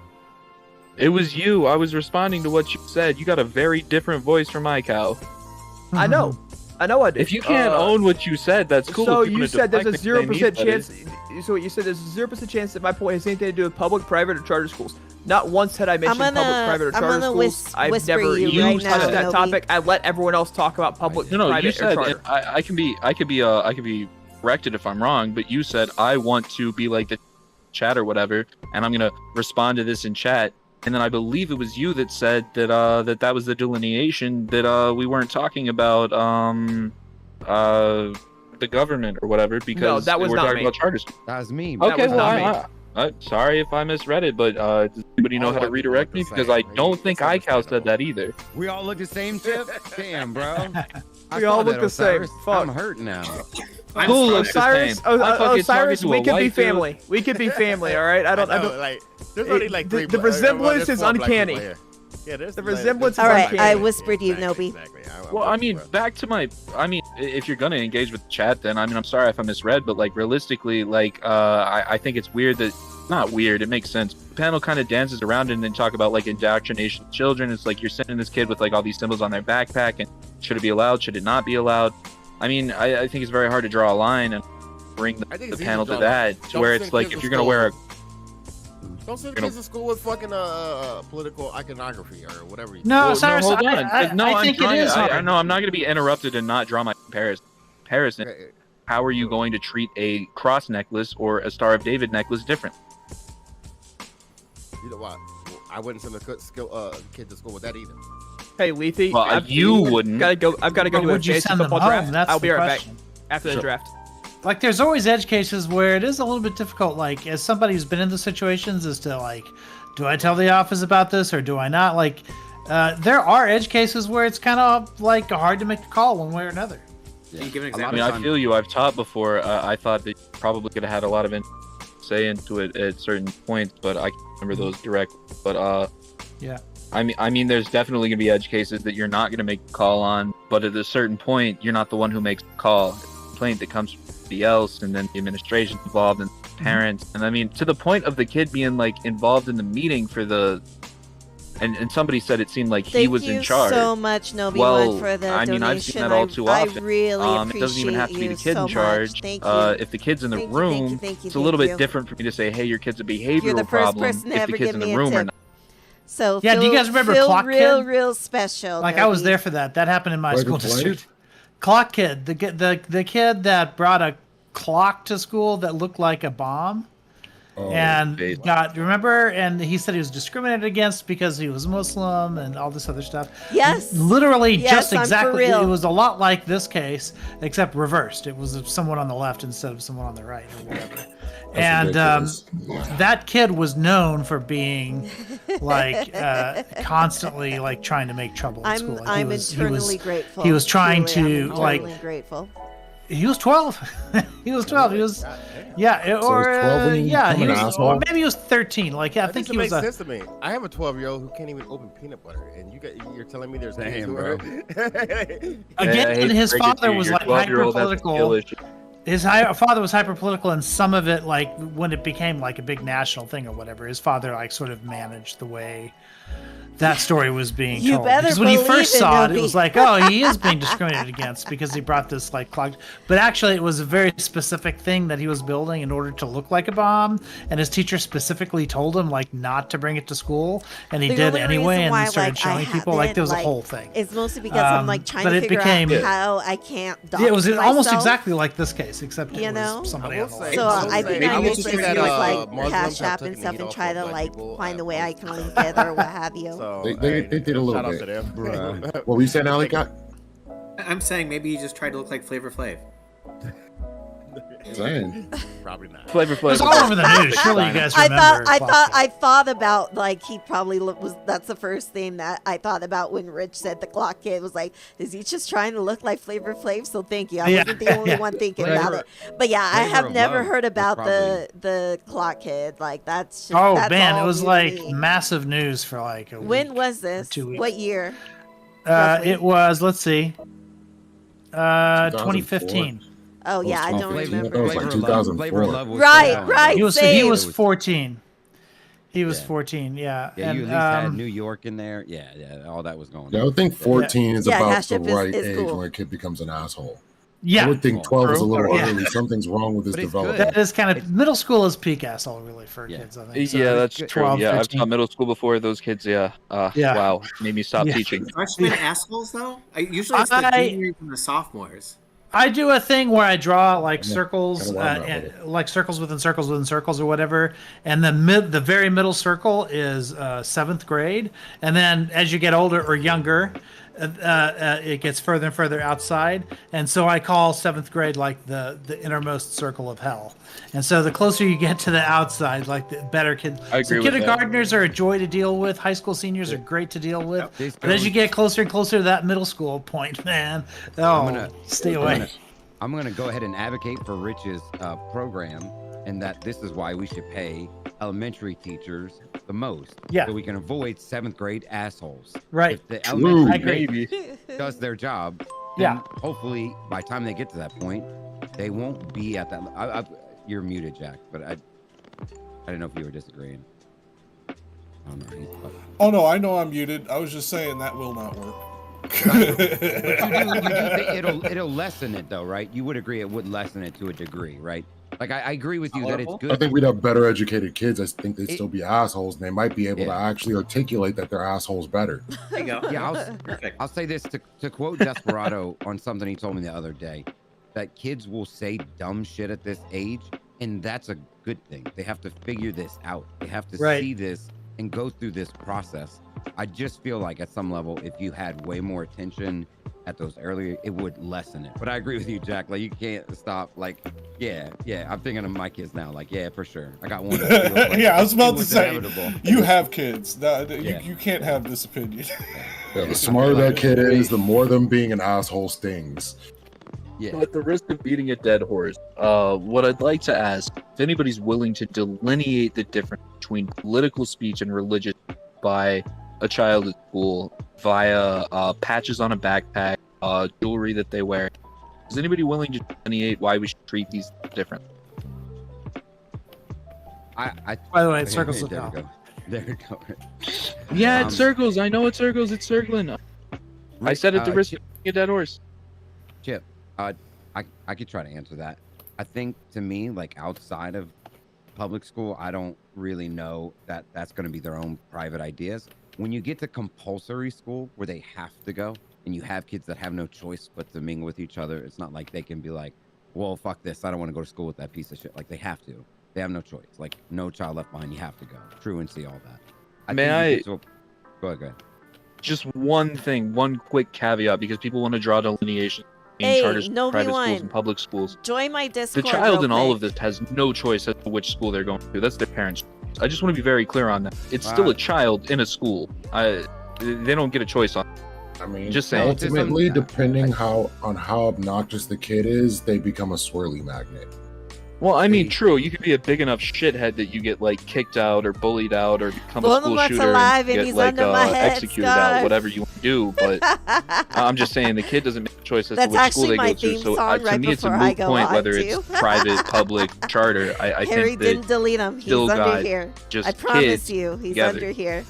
It was you. I was responding to what you said. You got a very different voice from my cow. I know. I know I did. If you can't own what you said, that's cool. So If you wanna said there's a deflect it, 0% then chance. So what you said there's a 0% chance that my point has anything to do with public, private, or charter schools. Not once had I mentioned public, private, or I'm charter gonna schools. I've whisper never you even right touched now, that Nobi. topic. I let everyone else talk about public, No, private, you or said charter. I could be corrected if I'm wrong, but you said I want to be like the chat or whatever, and I'm gonna respond to this in chat. And then I believe it was you that said that that was the delineation that we weren't talking about the government or whatever because that was we're not talking me. about charters. That was me. That Okay, was well, not me. sorry if I misread it, but does anybody know All how to white redirect people me? are the Because I same. don't think It's iCal said that either. We all look the same, Tip? Damn, bro. I We all saw look that, the same. Osiris. Fuck. I'm hurt now. Cool, Osiris, Osiris, we could be family. We could be family, all right? I don't. Like, there's only like the, three the bla- resemblance there's is four black people uncanny. here. Yeah, there's The resemblance is All right, uncanny. I whispered you, Nobi. Exactly. Well, I mean, back to my, I mean, if you're gonna engage with the chat, then I mean, I'm sorry if I misread, but like realistically, like I think it's weird that, not weird, it makes sense. The panel kind of dances around and then talk about like indoctrination of children. It's like you're sending this kid with like all these symbols on their backpack, and should it be allowed? Should it not be allowed? I mean, I think it's very hard to draw a line and bring the it's easy panel to to draw. that, to Don't where send it's like kids if to you're gonna wear a Don't send You know- kids to school with fucking political iconography or whatever. You No, Well, Cyrus, hold on. I I'm think it trying- is I hard. know I'm not going to be interrupted and not draw my comparison. How are you going to treat a cross necklace or a Star of David necklace different? You know what? I wouldn't send a kid to school with that either. Hey, Lethy. Well, you wouldn't. I've got to go But to a would you fantasy send them football home? draft. That's I'll be the right question. back after the draft. Like, there's always edge cases where it is a little bit difficult. Like, as somebody who's been in the situations, as to like, do I tell the office about this or do I not? Like, there are edge cases where it's kind of like hard to make a call one way or another. Can you give an I example? mean, I feel you. I've taught before. I thought that you probably could have had a lot of say into it at certain points, but I can't remember those directly. But yeah. I mean, there's definitely gonna be edge cases that you're not gonna make a call on, but at a certain point, you're not the one who makes the call. It's a complaint that comes from somebody else, and then the administration's involved and parents. And I mean, to the point of the kid being like involved in the meeting for the. And somebody said it seemed like he was in charge. Thank you so much, Nobi Well, One, for the I mean, donation. I've seen that all too often. I really appreciate it doesn't even have to be the you kid so in charge. Much. Thank you. If the kid's in the Thank you, room, thank you, thank you, it's a little thank bit you. different for me to say, "Hey, your kid's a behavioral You're the first problem." person to If ever the kid's give in the me a room or tip. not. So Yeah, do you guys remember feel Clock real, Kid? real special. Like, I was Nobi. there for that. That happened in my Like school a play? district. Clock Kid, the kid that brought a clock to school that looked like a bomb. And remember, and he said he was discriminated against because he was Muslim and all this other stuff. Yes. Literally, Yes, just I'm for exactly. real. It was a lot like this case, except reversed. It was someone on the left instead of someone on the right, or whatever. And ridiculous. that kid was known for being like constantly like trying to make trouble in school. Like, I'm eternally grateful. He was trying Truly, I'm to like. eternally grateful. He was 12. He was 12. He was, yeah, So or he's 12 when you yeah, become he an was, asshole? or maybe he was 13. Like, I think he was. Makes sense to me. I have a 12-year-old who can't even open peanut butter, and you're telling me there's kids who are. Again, his father was like hyper political. His father was hyper political, and some of it, like when it became like a big national thing or whatever, his father like sort of managed the way that story was being You told. better Because when he believe first it, saw it, Nobi. it was like, oh, he is being discriminated against because he brought this like clock. But actually, it was a very specific thing that he was building in order to look like a bomb. And his teacher specifically told him like not to bring it to school, and he The did only anyway. reason And why, he started like, showing I people like there was a haven't, whole thing. It's mostly because I'm like trying but to it figure became- out how I can't. Yeah, it was dox almost myself. exactly like this case, except You it know? was somebody else. So I think I need to just use like Muslims Cash have App and taken the stuff heat and off try of to black like people find a at way I most can link it or what have you. So, They did a little shout out bit. to them. What were you saying, Alec? I'm saying maybe he just tried to look like Flavor Flav. Saying. Probably not. Flavor Flav. It was all over the news. Surely you guys remember. I thought about like he probably was. That's the first thing that I thought about when Rich said the Clock Kid was like, is he just trying to look like Flavor Flav? So thank you. I Yeah. wasn't the only Yeah. one thinking Flavor- about it. But yeah, I Flavor have of never Love heard was about probably- the Clock Kid. Like that's just, Oh that's man, all it was new like to me. massive news for like a When week. was this? 2 weeks. What year? roughly? It was. Let's see. 2015. Oh yeah, I don't That remember. was like 2004. Right, He was same. 14. He was 14. Yeah. Yeah, and, you at least had New York in there. Yeah, all that was going on. Yeah, I would think 14 is Yeah, about Cash the App is right cool. age when a kid becomes an asshole. Yeah. I would think 12 is a little Yeah. early. Something's wrong with his development. That is kind of middle school is peak asshole really for kids. I think. So Yeah, that's true. 12, Yeah, I've 13. taught middle school before. Those kids, yeah. Yeah. Wow, made me stop Yeah. teaching. Freshmen assholes though. Usually it's the I- juniors and the sophomores. I do a thing where I draw like circles, kinda wild about it. like circles within circles within circles or whatever, and the very middle circle is 7th grade, and then as you get older or younger, it gets further and further outside, and so I call 7th grade like the innermost circle of hell, and so the closer you get to the outside, like the better kids. I agree So with that. kindergartners are a joy to deal with. High school seniors are great to deal with, These but as you girls- get closer and closer to that middle school point, man, stay away. I'm going to go ahead and advocate for Rich's program, and that this is why we should pay elementary teachers the most. Yeah. So we can avoid 7th grade assholes. Right. If the True. elementary I agree. grade does their job, Yeah. then hopefully by the time they get to that point, they won't be at that. You're muted, Jack, but I don't know if you were disagreeing. I don't know. Oh no, I know I'm muted. I was just saying that will not work. You do think it'll lessen it though, right? You would agree it would lessen it to a degree, right? Like I agree with you that it's good. I think we'd have better educated kids. I think they'd still be assholes, and they might be able to actually articulate that they're assholes better. There you go. Yeah, I'll say this to quote Desperado on something he told me the other day, that kids will say dumb shit at this age, and that's a good thing. They have to figure this out. They have to see this and go through this process. I just feel like at some level, if you had way more attention at those earlier, it would lessen it. But I agree with you, Jack. Like, you can't stop. Like, yeah. I'm thinking of my kids now. Like, yeah, for sure. I got one. That feels like Yeah, I was about to say, inevitable. you have kids. Yeah. You can't have this opinion. Yeah, the smarter that kid is, the more them being an asshole stings. Yeah. At the risk of beating a dead horse, what I'd like to ask, if anybody's willing to delineate the difference between political speech and religious by a child at school via patches on a backpack, jewelry that they wear, is anybody willing to delineate why we should treat these different? By the way, it circles with there we Al. go. There we go. Yeah, it circles. I know it circles. It's circling. I said at the risk of beating a dead horse. Chip, I could try to answer that. I think to me, like outside of public school, I don't really know that that's going to be their own private ideas. When you get to compulsory school where they have to go and you have kids that have no choice but to mingle with each other, it's not like they can be like, well, fuck this. I don't want to go to school with that piece of shit. Like they have to. They have no choice. Like no child left behind. You have to go. Truancy, all that. Go ahead. Just one thing, one quick caveat, because people want to draw delineation between Hey, charter schools, no private schools, rewind. and public schools. Join my The Discord. child real in all quick. of this has no choice as to which school they're going to. That's their parents' choice. I just want to be very clear on that. It's still a child in a school. They don't get a choice on. I mean, just saying. ultimately, depending on how obnoxious the kid is, they become a swirly magnet. Well, I mean, true. You could be a big enough shithead that you get like kicked out or bullied out or become a school Voldemort's shooter alive and and he's get like under my head, executed out, Scott. whatever you want to do. But I'm just saying the kid doesn't make a choice as That's to which school actually they my go to. theme So song to right me, it's a before I moot go point on whether to. it's private, public, charter. I Harry think that didn't delete him. He's still under got here. just I promise kids you, he's together. under here.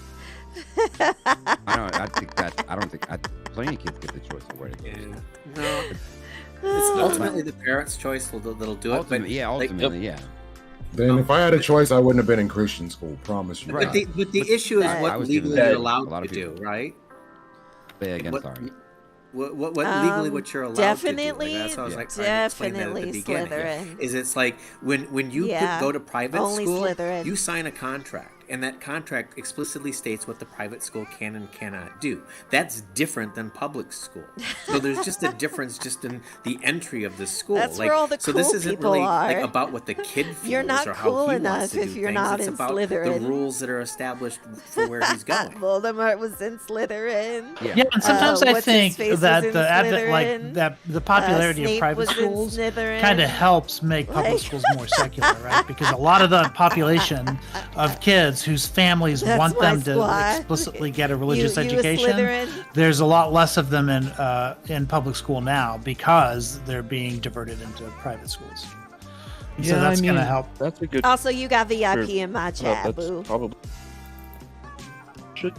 I don't think plenty of kids get the choice of where to go. No. It's ultimately the parents' choice that'll do it. But Ultimately, yeah. Then if I had a choice, I wouldn't have been in Christian school. Promise you. But the issue is I what was legally given you're a lot allowed of to do, people. right? Say again, What- sorry. What legally what you're allowed definitely, to do. Like, that's how I was like trying to explain that at the definitely beginning. Slytherin. Is it's like when you Yeah, go to private only school, Slytherin. you sign a contract, and that contract explicitly states what the private school can and cannot do. That's different than public school. So there's just a difference just in the entry of the school. That's like, where all the so this cool isn't people really are. like about what the kid feels You're not or how cool he enough wants to if do you're things. not It's in about Slytherin. the rules that are established for where he's going. Voldemort was in Slytherin. Yeah, and sometimes I what's his think face was that in the advent, Slytherin. like that, the popularity of Snape private was in schools Slytherin. kind of helps make public Like- schools more secular, right? Because a lot of the population of kids whose families That's want my them to squad. explicitly get a religious You a education, Slytherin? there's a lot less of them in public school now because they're being diverted into private schools. And so that's going to help. That's a good. Also, you got VIP Sure. in my chat, That's boo. probably should.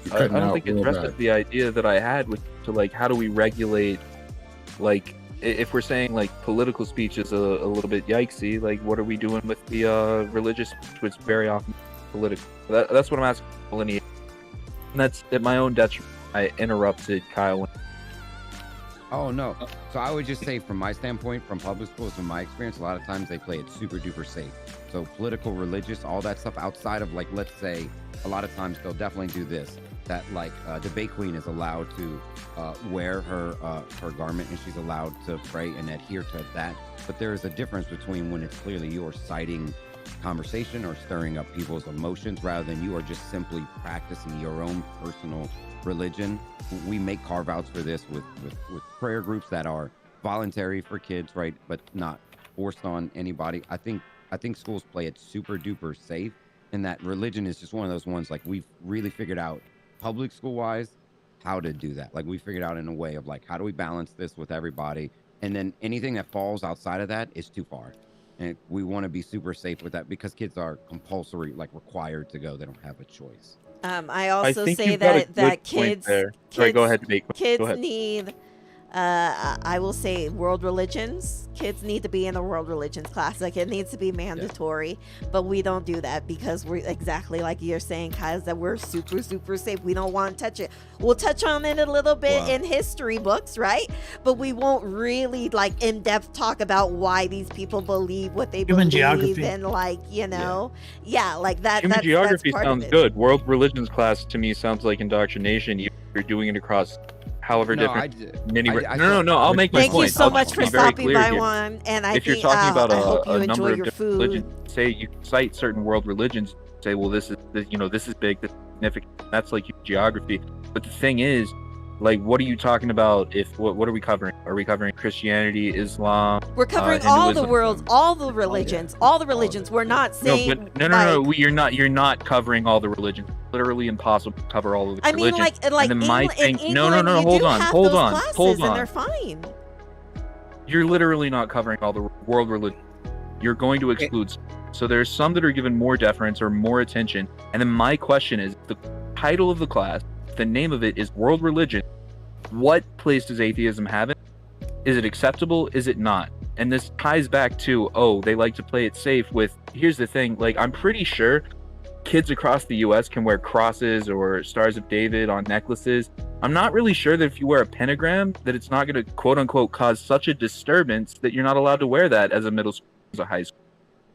You're I cutting don't out think it real addresses bad. the idea that I had with to like how do we regulate, like if we're saying like political speech is a little bit yikesy, like what are we doing with the religious speech, which is very often political? That's what I'm asking. And that's at my own detriment. I interrupted Kyle. Oh no. So I would just say from my standpoint, from public schools, from my experience, a lot of times they play it super duper safe. So political, religious, all that stuff outside of like, let's say, a lot of times they'll definitely do this. That like debate queen is allowed to wear her garment and she's allowed to pray and adhere to that. But there is a difference between when it's clearly you are citing conversation or stirring up people's emotions rather than you are just simply practicing your own personal religion. We make carve outs for this with prayer groups that are voluntary for kids, right? But not forced on anybody. I think schools play it super duper safe, and that religion is just one of those ones. Like we've really figured out, public school wise, how to do that. Like we figured out in a way of like, how do we balance this with everybody? And then anything that falls outside of that is too far. And we want to be super safe with that because kids are compulsory, like required to go. They don't have a choice. I also think say you've got a that good point kids, there. Sorry, go ahead, Nate. Go kids ahead. need. I will say world religions. Kids need to be in the world religions class. Like it needs to be mandatory, but we don't do that because we're exactly like you're saying, Kaz, that we're super safe. We don't want to touch it. We'll touch on it a little bit in history books, right? But we won't really like in depth talk about why these people believe what they Human believe geography. and like like that. Human that's geography part of sounds it. good. World religions class to me sounds like indoctrination. You're doing it across however different many. No. I'll make my Thank point. you so I'll much just for be very stopping clear by, here. Juan. And I if you're think talking about I hope you a enjoy number of your different food. religions, say you can cite certain world religions. Say, well, this is this is big, this is significant. That's like geography. But the thing is, like, what are you talking about? If what are we covering? Are we covering Christianity, Islam? We're covering all the Hinduism? worlds, all the religions, all the religions. We're not saying. No, but no. You're not covering all the religions. Literally impossible to cover all of the I mean, religions. like and then my England, thing. in No. England, you Hold do on. have Hold those on. classes, Hold and on. they're fine. You're literally not covering all the world religions. You're going to exclude some. So there's some that are given more deference or more attention. And then my question is, the title of the class, the name of it is World Religion. What place does atheism have it? Is it acceptable? Is it not? And this ties back to, they like to play it safe with, here's the thing, like, I'm pretty sure kids across the US can wear crosses or Stars of David on necklaces. I'm not really sure that if you wear a pentagram, that it's not going to quote unquote cause such a disturbance that you're not allowed to wear that as a middle school, as a high school.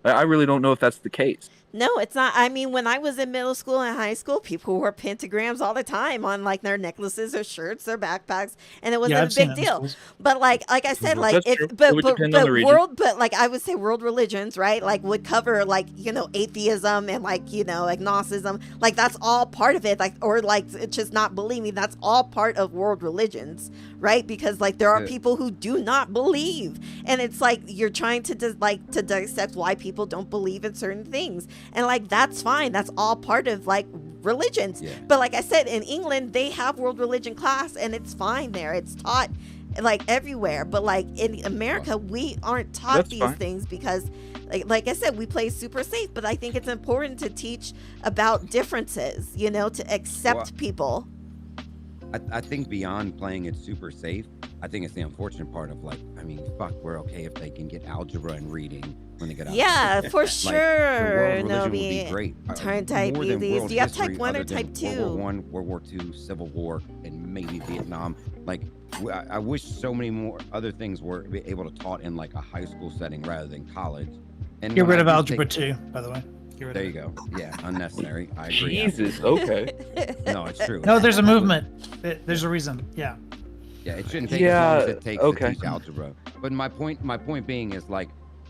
I really don't know if that's the case. No, it's not. I mean, when I was in middle school and high school, people wore pentagrams all the time on like their necklaces or shirts or backpacks, and it wasn't I've a seen big it in deal. schools. But like I said, like That's it's true. but It would but, depend on but the region. world, but like I would say world religions, right? Like would cover like atheism and like agnosticism. Like that's all part of it. Like or like it's just not believing. That's all part of world religions, right? Because like there are people who do not believe, and it's like you're trying to to dissect why people don't believe in certain things, and like that's fine. That's all part of like religions. But like I said, in England they have world religion class, and it's fine there. It's taught like everywhere. But like in America, we aren't taught That's these fine. things because like I said, we play super safe. But I think it's important to teach about differences, to accept people. I think beyond playing it super safe, I think it's the unfortunate part of we're okay if they can get algebra and reading when they get out. Yeah, for sure. The world religion would be great. Turn type More than these. world Do you have history type 1 or other than type 2? World War I, World War II, Civil War, and maybe Vietnam. Like, I wish so many more other things were able to taught in like a high school setting rather than college. And Get when rid I of do algebra take- too, by the way. Get rid There of you go. Yeah, unnecessary. I agree. Jesus, okay. No, it's true. No, there's a movement. There's a reason. Yeah. Yeah, it shouldn't take as long as Yeah, it takes okay. to teach algebra. But my point being is like,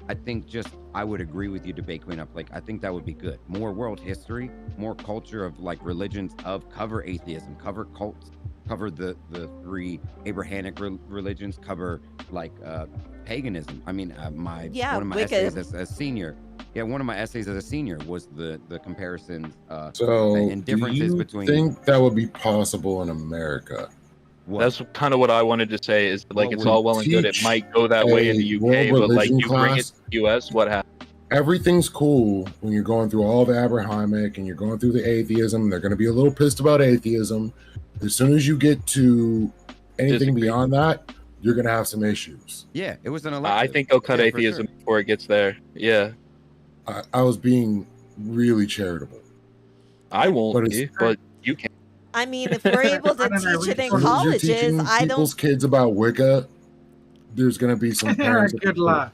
I think I would agree with you, Debate Queen Up. Like, I think that would be good. More world history, more culture of like religions cover atheism, cover cults, cover the three Abrahamic religions, cover like paganism. I mean, one of my Wicca. essays as a senior. Yeah, one of my essays as a senior was the comparisons So, and do differences you between. think that would be possible in America? That's kind of what I wanted to say. Is like Well, it's we all well and good. It teach might go that way in the a UK, world but like religion you bring it class. to the US, what happens? Everything's cool when you're going through all the Abrahamic and you're going through the atheism. They're going to be a little pissed about atheism. As soon as you get to anything beyond that, you're going to have some issues. Yeah, it was an I elective. think they'll cut Yeah, for atheism sure. before it gets there. Yeah, I was being really charitable. I won't But be, it's- but you can. I mean, if we're able to teach it in You're colleges, teaching I people's don't. kids about Wicca. There's going to be some parents. Good luck.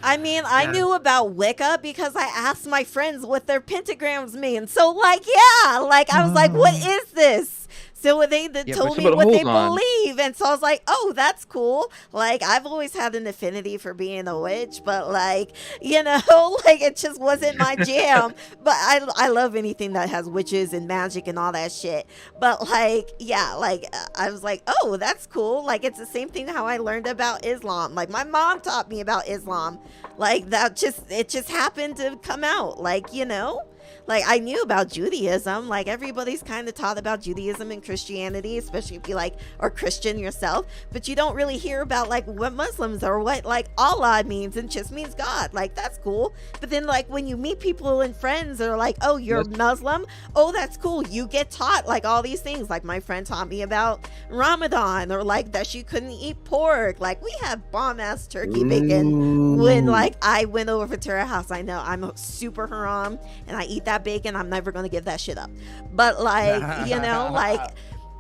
I mean, I knew about Wicca because I asked my friends what their pentagrams mean. So, like, yeah, like I was like, "What is this?" So they told me but what they hold on. believe, believe. And so I was like, oh, that's cool. Like, I've always had an affinity for being a witch, but like, you know, like it just wasn't my jam. But I love anything that has witches and magic and all that shit. But like, yeah, like I was like, oh, that's cool. Like, it's the same thing how I learned about Islam. Like, my mom taught me about Islam. Like, it just happened to come out. Like, you know, like I knew about Judaism. Like, everybody's kind of taught about Judaism and Christianity, especially if you like are Christian yourself. But you don't really hear about like what Muslims or what like Allah means, and just means God. Like, that's cool. But then like when you meet people and friends that are like, oh, you're Muslim. Oh, that's cool. You get taught like all these things. Like, my friend taught me about Ramadan, or like that she couldn't eat pork. Like, we have bomb ass turkey bacon when like I went over to her house. I know I'm super haram and I eat that bacon. I'm never gonna give that shit up. But like, you know, like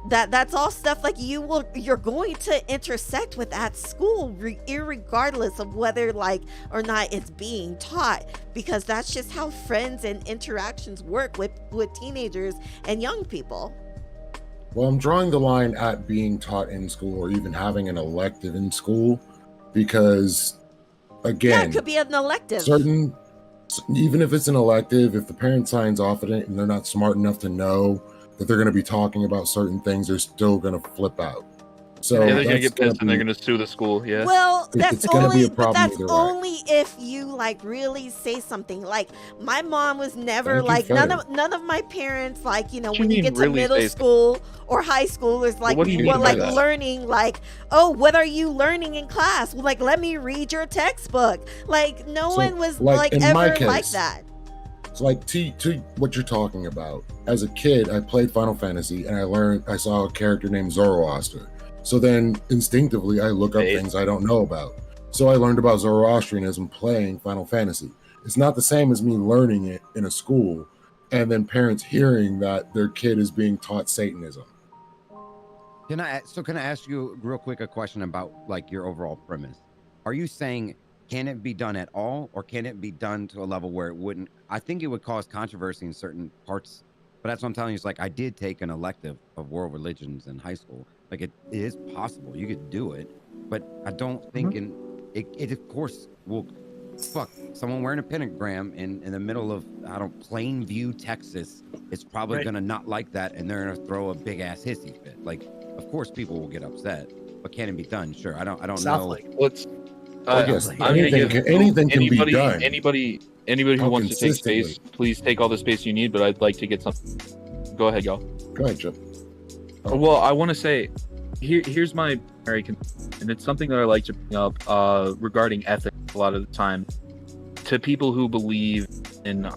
that's all stuff like you're going to intersect with at school, irregardless of whether like or not it's being taught, because that's just how friends and interactions work with teenagers and young people. Well, I'm drawing the line at being taught in school or even having an elective in school, because again, it could be an elective. Even if it's an elective, if the parent signs off on it and they're not smart enough to know that they're going to be talking about certain things, they're still going to flip out. So yeah, they're gonna get pissed and they're gonna sue the school. Yeah. Well, that's only way. If you like really say something. Like, my mom was never like none of my parents, like, you know, when you get to middle school or high school, is like learning like, oh, what are you learning in class? Well, like, let me read your textbook. Like, no one was like ever like that. So like to what you're talking about, as a kid, I played Final Fantasy and I saw a character named Zoroaster. So then instinctively I look up things I don't know about. So I learned about Zoroastrianism playing Final Fantasy. It's not the same as me learning it in a school and then parents hearing that their kid is being taught Satanism. Can I ask you real quick a question about like your overall premise? Are you saying, can it be done at all, or can it be done to a level where it wouldn't? I think it would cause controversy in certain parts, but that's what I'm telling you. It's like, I did take an elective of world religions in high school. Like, it is possible, you could do it, but I don't think it of course will fuck someone wearing a pentagram in the middle of, I don't, Plainview, Texas. It's probably gonna not like that, and they're gonna throw a big ass hissy fit. Like, of course people will get upset, but can it be done? Sure. I don't know. Let's anything can be done. Anybody who wants to take space, please take all the space you need, but I'd like to get something. Go ahead, y'all. Go ahead, Joe. Well, I want to say, here's my primary concern, and it's something that I like to bring up regarding ethics a lot of the time to people who believe in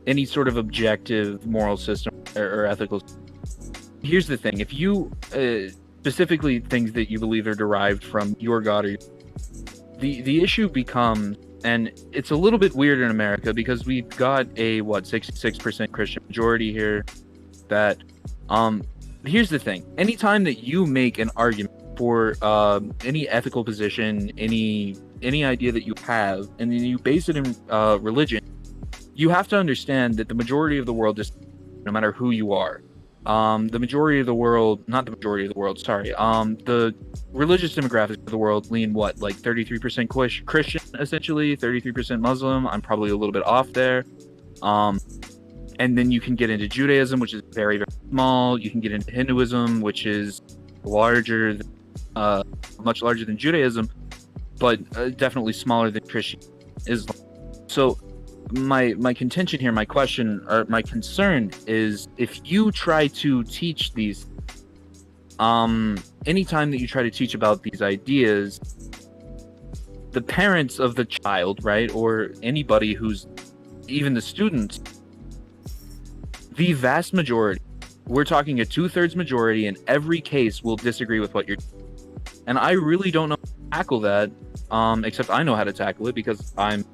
any sort of objective moral system or ethical. Here's the thing: if you specifically things that you believe are derived from your God, or the issue becomes, and it's a little bit weird in America because we've got a 66% Christian majority here. That here's the thing: anytime that you make an argument for any ethical position, any idea that you have, and then you base it in religion, you have to understand that the majority of the world, just no matter who you are, the majority of the world, not the majority of the world, sorry, the religious demographics of the world lean like 33% Christian, essentially 33% Muslim. I'm probably a little bit off there. And then you can get into Judaism, which is very, very small. You can get into Hinduism, which is larger, much larger than Judaism, but definitely smaller than Christian Islam. So my contention here, my question, or my concern is, if you try to teach these, anytime that you try to teach about these ideas, the parents of the child, right, or anybody who's, even the students, the vast majority, we're talking a 2/3 majority in every case, will disagree with what you're doing. And I really don't know how to tackle that, except I know how to tackle it because I'm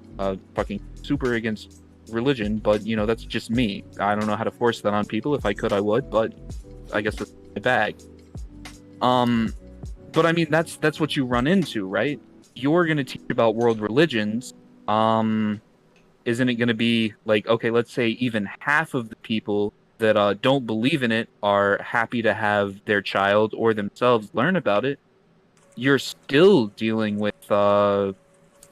fucking super against religion, but you know, that's just me. I don't know how to force that on people. If I could, I would, but I guess that's my bag. But I mean, that's what you run into, right? You're going to teach about world religions. Isn't it going to be like, okay, let's say even half of the people that don't believe in it are happy to have their child or themselves learn about it, you're still dealing with at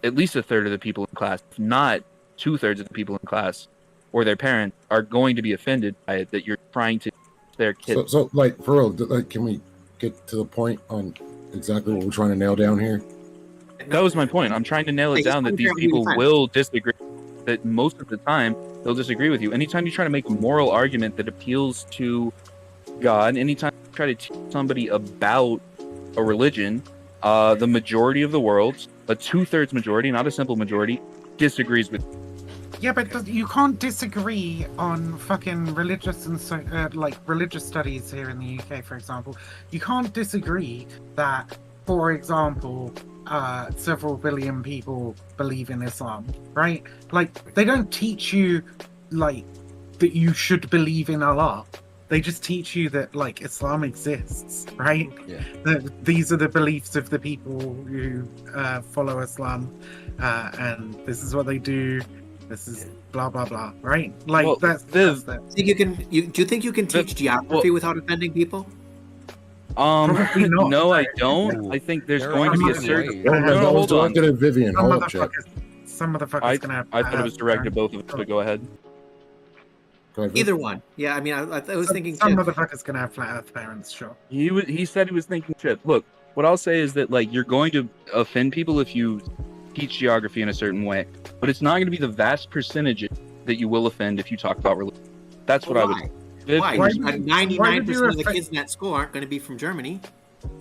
least a third of the people in class, if not 2/3 of the people in class or their parents are going to be offended by it, that you're trying to teach their kids. So like, for real, like, can we get to the point on exactly what we're trying to nail down here? That was my point. I'm trying to nail it down that these people will disagree. That most of the time they'll disagree with you. Anytime you try to make a moral argument that appeals to God, anytime you try to teach somebody about a religion, the majority of the world, a 2/3 majority, not a simple majority, disagrees with you. Yeah, but you can't disagree on fucking religious and like religious studies here in the UK, for example. You can't disagree that, for example, several billion people believe in Islam, right? Like, they don't teach you like that you should believe in Allah. They just teach you that like Islam exists, right? Yeah. That these are the beliefs of the people who follow Islam, and this is what they do. This is blah blah blah, right? Like, Well, that's Viv, that. do you think you can teach geography without offending people? Probably not. No, I don't. I think there's There going are to be a different certain. ways. That was Hold on. directed at Vivian. Some Hold up, Chip. motherfuckers gonna have. I thought it was directed at both of us, but go ahead. Go ahead, Viv. Either one. Yeah, I mean, I was thinking. Some Chip. motherfuckers gonna have flat Earth parents, sure. He said he was thinking Chip. Look, what I'll say is that like you're going to offend people if you teach geography in a certain way, but it's not going to be the vast percentage that you will offend if you talk about religion. That's what I would. Viv, Why? Why 99% of the offend- kids in that school aren't going to be from Germany.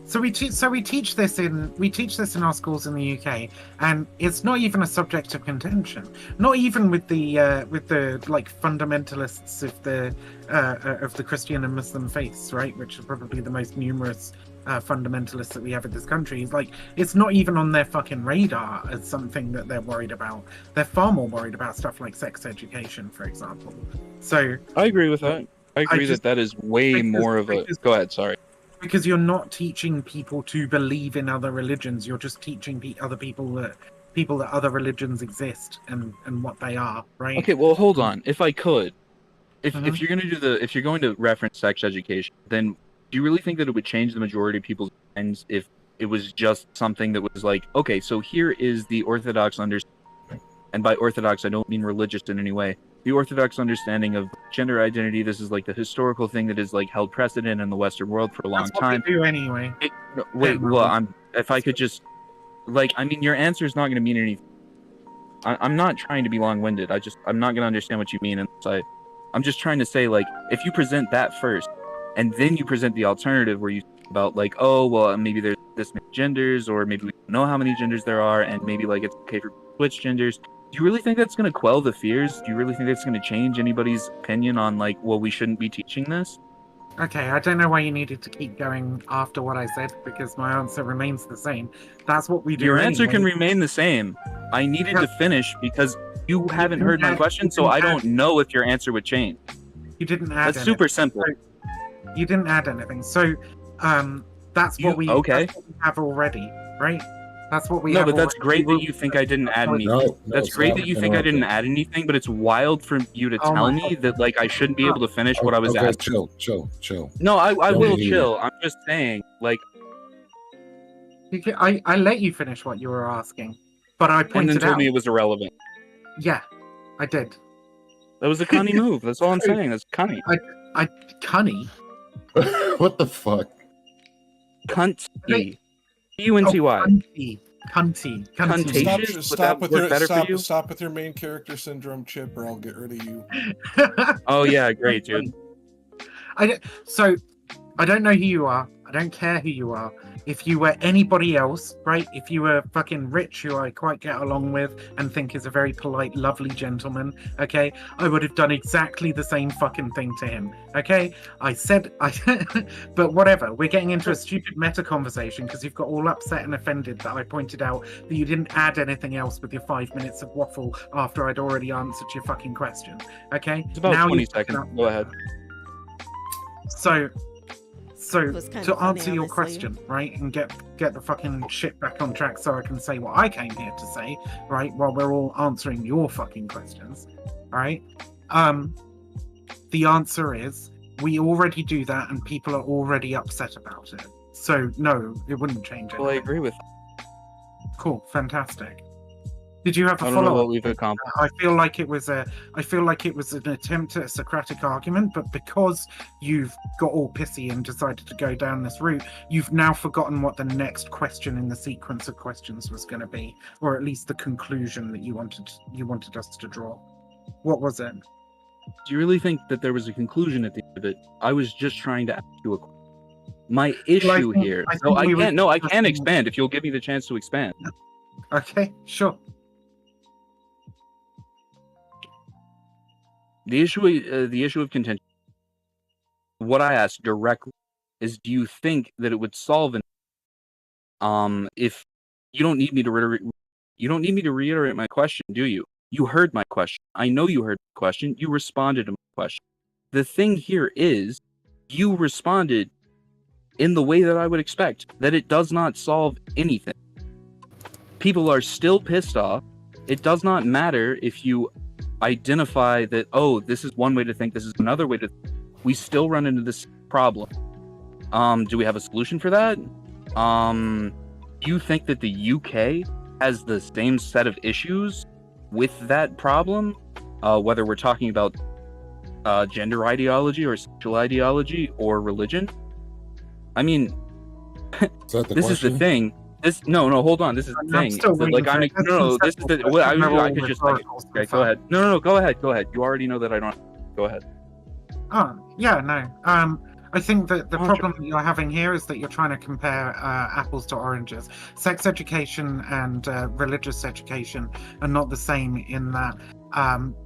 So we teach this in our schools in the UK, and it's not even a subject of contention. Not even with the like fundamentalists of the Christian and Muslim faiths, right? Which are probably the most numerous fundamentalists that we have in this country. It's not even on their fucking radar as something that they're worried about. They're far more worried about stuff like sex education, for example. So I agree with that. I agree that is way more of a. Go ahead. Sorry. Because you're not teaching people to believe in other religions. You're just teaching other people that other religions exist and what they are, right? Okay, well, hold on. If I could, if you're going to reference sex education, then do you really think that it would change the majority of people's minds if it was just something that was like, okay, so here is the orthodox understanding, and by orthodox I don't mean religious in any way. The orthodox understanding of gender identity. This is like the historical thing that is like held precedent in the Western world for a long time. We do anyway. If I could just, like, I mean, your answer is not going to mean anything. I'm not trying to be long-winded. I'm not going to understand what you mean. I'm just trying to say, like, if you present that first, and then you present the alternative where you talk about, like, oh, well, maybe there's this many genders, or maybe we don't know how many genders there are, and maybe, like, it's okay for switch genders. Do you really think that's going to quell the fears? Do you really think that's going to change anybody's opinion on, like, well, we shouldn't be teaching this? Okay, I don't know why you needed to keep going after what I said, because my answer remains the same. That's what we do. Your answer anyway. can remain the same. I needed to finish because you haven't heard my question, so I don't know if your answer would change. You didn't add That's super simple. You didn't add anything. So, that's what we have already, right? That's what we have. No, but that's already. great that you think I didn't add anything. No, That's great that you think I didn't add anything, but it's wild for you to tell me that, like, I shouldn't be able to finish what I was asking. Chill. No, I Don't will hear chill. I'm just saying, like, I let you finish what you were asking, but I and pointed then told out. me it was irrelevant. Yeah, I did. That was a cunny move. That's all I'm saying. That's cunny. I cunny. What the fuck? Cunty. C-U-N-T-Y. Cunty. Contagious? Would that work better for you? Stop with your main character syndrome, Chip, or I'll get rid of you. Oh yeah, great, dude. So, I don't know who you are. I don't care who you are. If you were anybody else, right? If you were fucking Rich, who I quite get along with and think is a very polite, lovely gentleman, okay? I would have done exactly the same fucking thing to him, okay? But whatever. We're getting into a stupid meta conversation because you've got all upset and offended that I pointed out that you didn't add anything else with your 5 minutes of waffle after I'd already answered your fucking question, okay? It's about 20 seconds. Go ahead. So was kind to of funny, answer your honestly. question, right, and get the fucking shit back on track so I can say what I came here to say, right, while we're all answering your fucking questions, all right? the answer is we already do that, and people are already upset about it. So no, it wouldn't change it. Well, I agree with. Cool, fantastic. Did you have a I don't know follow-up? what we've accomplished. I feel like it was an attempt at a Socratic argument, but because you've got all pissy and decided to go down this route, you've now forgotten what the next question in the sequence of questions was going to be, or at least the conclusion that you wanted us to draw. What was it? Do you really think that there was a conclusion at the end of it? I was just trying to ask you a question. My issue here. So I can't. No, I can expand if you'll give me the chance to expand. Okay, sure. The issue of contention. What I asked directly is, do you think that it would solve an if you don't need me to reiterate my question, do you? You heard my question. I know you heard my question. You responded to my question. The thing here is, you responded in the way that I would expect, that it does not solve anything. People are still pissed off. It does not matter if you identify that, oh, this is one way to think, this is another way to think. We still run into this problem. Do we have a solution for that? Do you think that the UK has the same set of issues with that problem? Whether we're talking about gender ideology or sexual ideology or religion? I mean, this is the thing. Hold on. This is the thing. This is the. I could just like. Okay, go ahead. No, go ahead. You already know that I don't. Go ahead. Yeah, no. I think that the problem that you're having here is that you're trying to compare apples to oranges. Sex education and religious education are not the same in that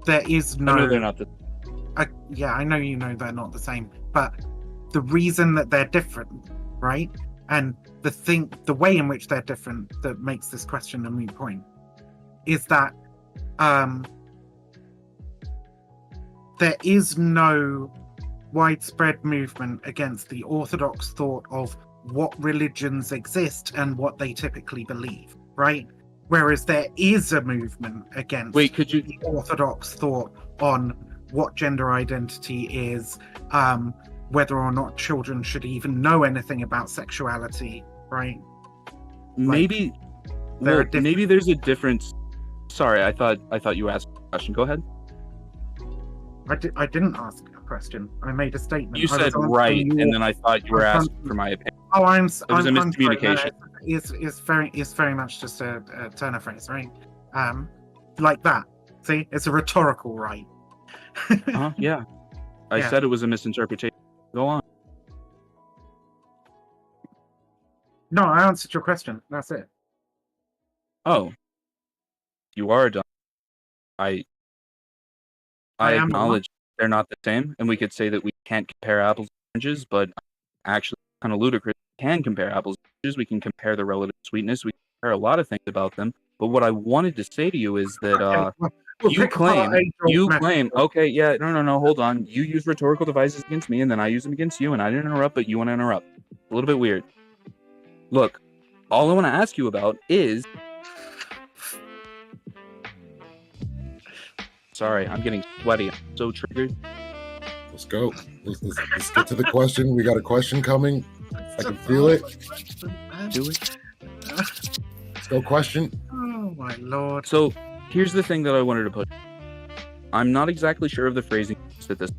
there is no. I know they're not the. Yeah, I know you know they're not the same, but the reason that they're different, right? And the way in which they're different that makes this question a moot point is that there is no widespread movement against the orthodox thought of what religions exist and what they typically believe, right? Whereas there is a movement against the orthodox thought on what gender identity is, whether or not children should even know anything about sexuality, right? Maybe there's a difference. Sorry, I thought you asked a question. Go ahead. I didn't ask a question. I made a statement. You said right, and then I thought you were asking for my opinion. Oh, it was a miscommunication. It's very much just a turn of phrase, right? Like that. See, it's a rhetorical right. Yeah. I said it was a misinterpretation. Go on. No, I answered your question. That's it. Oh. You are done. I acknowledge they're not the same, and we could say that we can't compare apples and oranges, but actually kind of ludicrous. We can compare apples and oranges. We can compare the relative sweetness. We can compare a lot of things about them. But what I wanted to say to you is that you claim, okay, yeah, no, hold on. You use rhetorical devices against me, and then I use them against you, and I didn't interrupt, but you want to interrupt. A little bit weird. Look, all I want to ask you about is... Sorry, I'm getting sweaty. I'm so triggered. Let's go. Let's get to the question. We got a question coming. I can feel it. Do it. Let's go, question. Oh, my Lord. So, here's the thing that I wanted to put. I'm not exactly sure of the phrasing that this.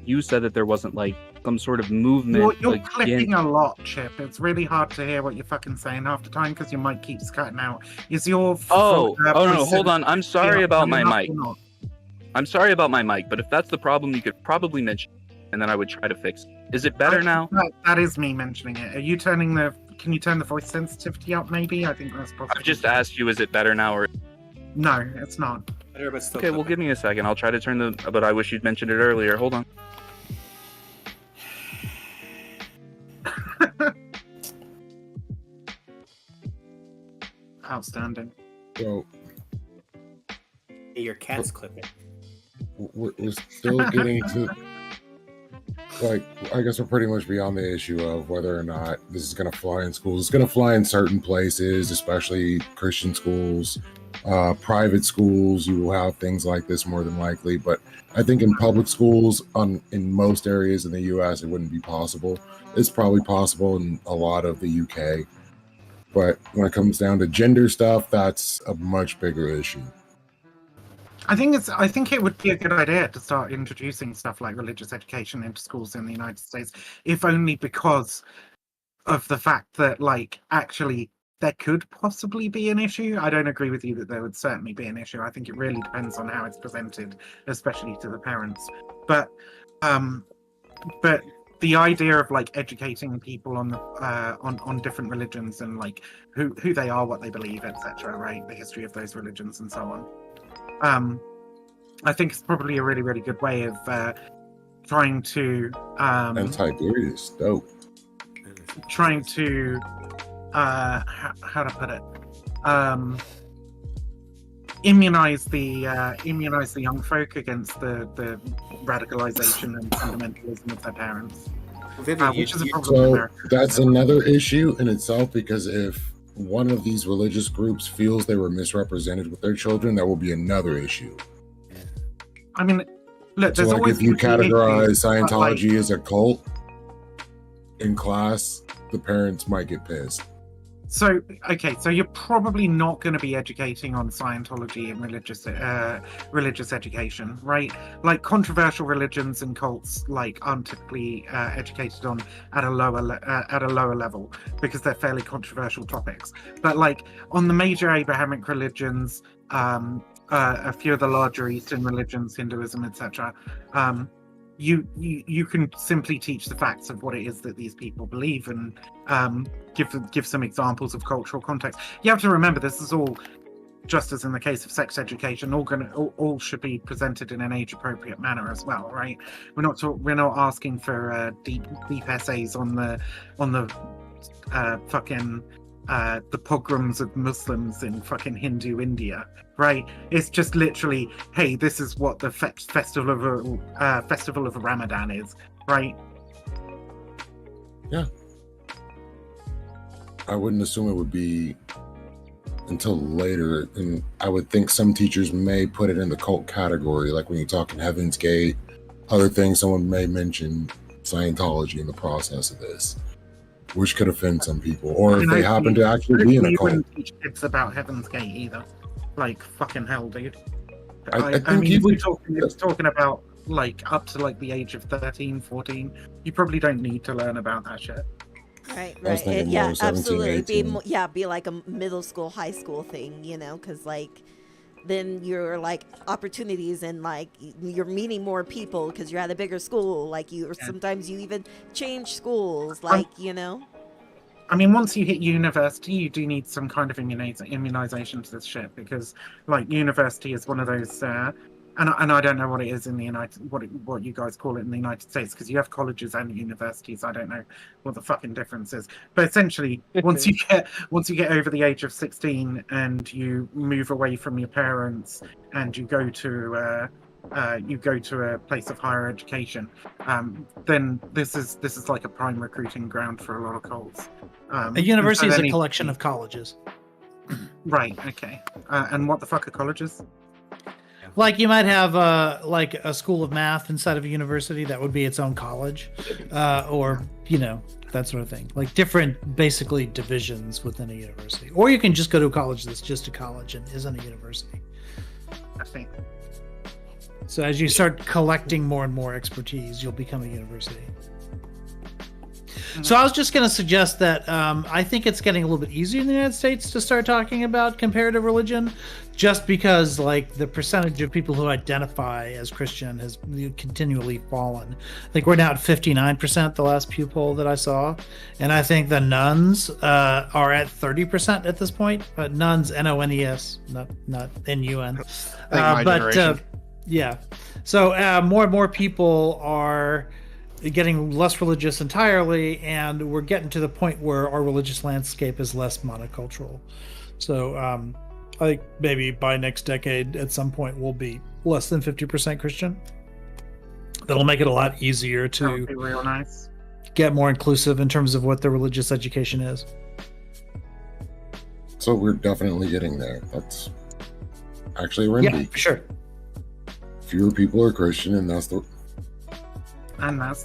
You said that there wasn't like some sort of movement. You're clipping a lot, Chip. It's really hard to hear what you're fucking saying half the time because your mic keeps cutting out. Is your no, hold on. I'm sorry about my mic. I'm sorry about my mic, but if that's the problem, you could probably mention it, and then I would try to fix it. Is it better now? That is me mentioning it. Are you turning can you turn the voice sensitivity up maybe? I think that's possible. I've just asked you, is it better now or? No, it's not. Okay, well, give me a second. I'll try to turn but I wish you'd mentioned it earlier. Hold on. Outstanding. So, hey, your cat's clipping. We're still getting to, like, I guess we're pretty much beyond the issue of whether or not this is going to fly in schools. It's going to fly in certain places, especially Christian schools. Private schools, you will have things like this more than likely, but I think in public schools, in most areas in the U.S., it wouldn't be possible. It's probably possible in a lot of the UK, but when it comes down to gender stuff, that's a much bigger issue. I think it would be a good idea to start introducing stuff like religious education into schools in the United States, if only because of the fact that, like, actually there could possibly be an issue. I don't agree with you that there would certainly be an issue. I think it really depends on how it's presented, especially to the parents. But the idea of, like, educating people on the on different religions and, like, who they are, what they believe, etc., right, the history of those religions and so on, I think it's probably a really, really good way of trying to And Tiberius, dope. trying to how to put it, immunize the young folk against the radicalization and fundamentalism of their parents, which is a problem in So America. that's another issue in itself, because if one of these religious groups feels they were misrepresented with their children, that will be another issue. I mean, look, So there's like always if you gonna be categorize issues, but, like, Scientology as a cult in class, the parents might get pissed. So, okay, so you're probably not going to be educating on Scientology and religious education, right? Like, controversial religions and cults, like, aren't typically educated on at a lower level because they're fairly controversial topics. But, like, on the major Abrahamic religions, a few of the larger Eastern religions, Hinduism, etc., you can simply teach the facts of what it is that these people believe, and give some examples of cultural context. You have to remember, this is all, just as in the case of sex education, all should be presented in an age appropriate manner as well, right? We're not asking for deep essays on the fucking the pogroms of Muslims in fucking Hindu India, right? It's just literally, hey, this is what the festival of Ramadan is, right? Yeah. I wouldn't assume it would be until later, and I would think some teachers may put it in the cult category, like when you talk in Heaven's Gate, other things, someone may mention Scientology in the process of this, which could offend some people, or if they happen to actually be in a You cult. wouldn't teach kids about Heaven's Gate either. Like, fucking hell, dude. I think mean, you if we're would- talking about, like, up to, like, the age of 13, 14, you probably don't need to learn about that shit. Right, I was right. thinking Yeah, more 17, absolutely. 18. Be like a middle school, high school thing, you know, because, like, then you're, like, opportunities, and, like, you're meeting more people because you're at a bigger school. Like, or sometimes you even change schools, like, you know. I mean, once you hit university, you do need some kind of immunization to this shit, because, like, university is one of those, and I don't know what it is in the what you guys call it in the United States, because you have colleges and universities. I don't know what the fucking difference is, but essentially, once you get over the age of 16 and you move away from your parents and you go to a place of higher education, then this is like a prime recruiting ground for a lot of cults. A university is a collection of colleges. Right. Okay. And what the fuck are colleges? Like, you might have like a school of math inside of a university that would be its own college, or, you know, that sort of thing. Like, different, basically, divisions within a university. Or you can just go to a college that's just a college and isn't a university. I think. So as you start collecting more and more expertise, you'll become a university. So I was just going to suggest that I think it's getting a little bit easier in the United States to start talking about comparative religion, just because, like, the percentage of people who identify as Christian has continually fallen. I think we're now at 59%, the last Pew poll that I saw, and I think the nuns are at 30% at this point. But nuns, N-O-N-E-S, not N-U-N. Yeah. So more and more people are getting less religious entirely, and we're getting to the point where our religious landscape is less monocultural. So I think maybe by next decade, at some point, we'll be less than 50% Christian. That'll make it a lot easier That would to be real nice. get more inclusive in terms of what the religious education is. So we're definitely getting there. That's Actually, Renby. Yeah, for sure. Fewer people are Christian, and that's the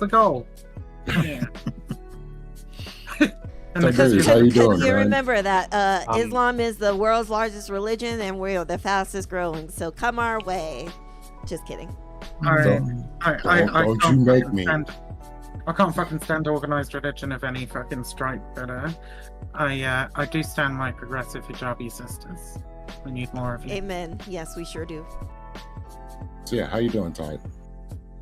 goal. Yeah. So, Bruce, how you doing, You man? remember that Islam is the world's largest religion, and we're the fastest growing. So come our way. Just kidding. Don't you make me. I can't fucking stand organized religion of any fucking stripe, but I do stand my progressive hijabi sisters. We need more of you. Amen. Yes, we sure do. So yeah, how you doing, Todd?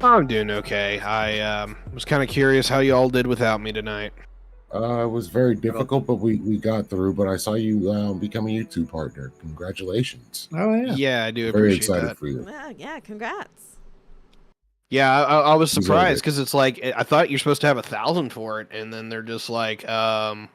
I'm doing okay. I was kind of curious how you all did without me tonight. It was very difficult, but we got through. But I saw you become a YouTube partner. Congratulations! Oh yeah, yeah, I do Very appreciate excited that. for you. Well, yeah, congrats. Yeah, I was Deserve surprised it. because it's like I thought you're supposed to have 1,000 for it, and then they're just like, yeah,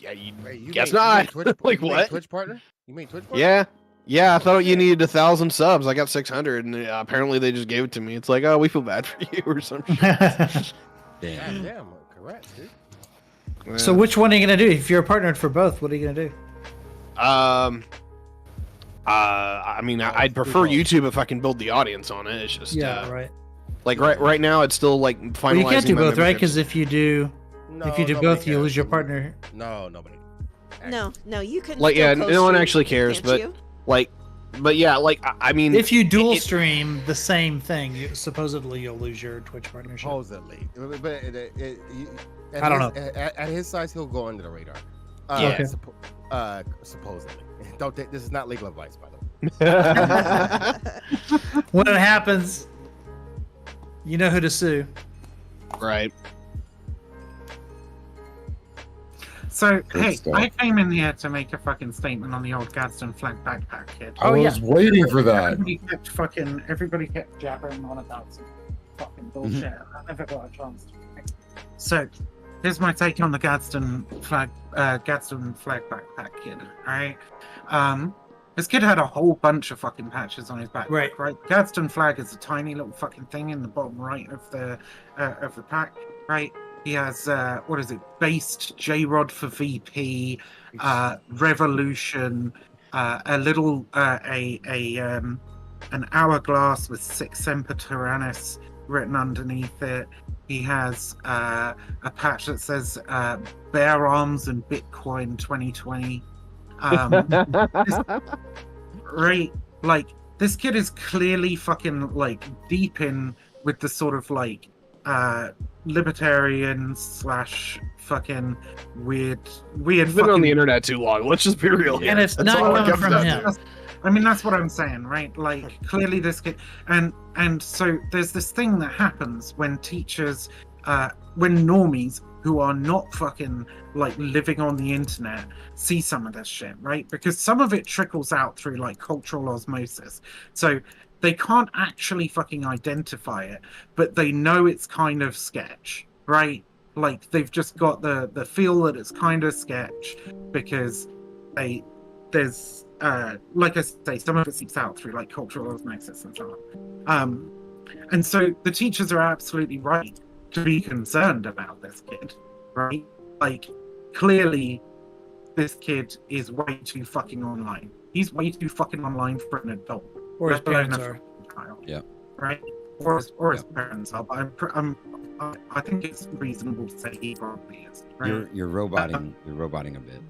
you guess not. Like what? Twitch partner? You made Twitch partner? Yeah. I thought you needed 1,000 subs. I got 600, and apparently they just gave it to me. It's like, oh, we feel bad for you or some shit. Damn, correct, dude. So which one are you gonna do? If you're partnered for both, what are you gonna do? I mean, I'd prefer YouTube if I can build the audience on it. It's just right. Like right now, it's still like finalizing. Well, you can't do my both, right? memberships. Because if you do both, you lose your partner. No, nobody. No, you can. Like, still yeah, no one co-stream, actually cares, can't but you? but yeah, like I mean, If you dual stream the same thing, supposedly you'll lose your Twitch partnership. Supposedly, but I don't know. At his size, he'll go under the radar. Yeah. Supposedly. Don't. This is not legal advice, by the way. When it happens, you know who to sue. Right. So, Good hey, stuff. I came in here to make a fucking statement on the old Gadsden flag backpack kid. I was waiting for that. Everybody kept jabbering on about some fucking bullshit. I never got a chance to. So, here's my take on the Gadsden flag backpack kid. Alright, this kid had a whole bunch of fucking patches on his backpack. Right. Gadsden flag is a tiny little fucking thing in the bottom right of the pack. Right. He has what is it? Based J-Rod for VP, Revolution, a little an hourglass with 6 Semper Tyrannis written underneath it. He has a patch that says Bear Arms and Bitcoin 2020. Right, like this kid is clearly fucking like deep in with the sort of like libertarian / fucking weird. He's been on the internet too long. Let's just be real. And it's not coming from him. I mean, that's what I'm saying, right? Like, clearly this kid, and so there's this thing that happens when teachers, when normies who are not fucking like living on the internet see some of this shit, right? Because some of it trickles out through like cultural osmosis. So they can't actually fucking identify it, but they know it's kind of sketch, right? Like they've just got the feel that it's kind of sketch because there's like I say, some of it seeps out through like cultural osmosis and so on. And so the teachers are absolutely right to be concerned about this kid, right? Like clearly this kid is way too fucking online. He's way too fucking online for an adult. Or his let alone parents a are. child, Yeah. right? Or his parents are. But I think it's reasonable to say he probably is. Right? You're roboting. You're roboting a bit.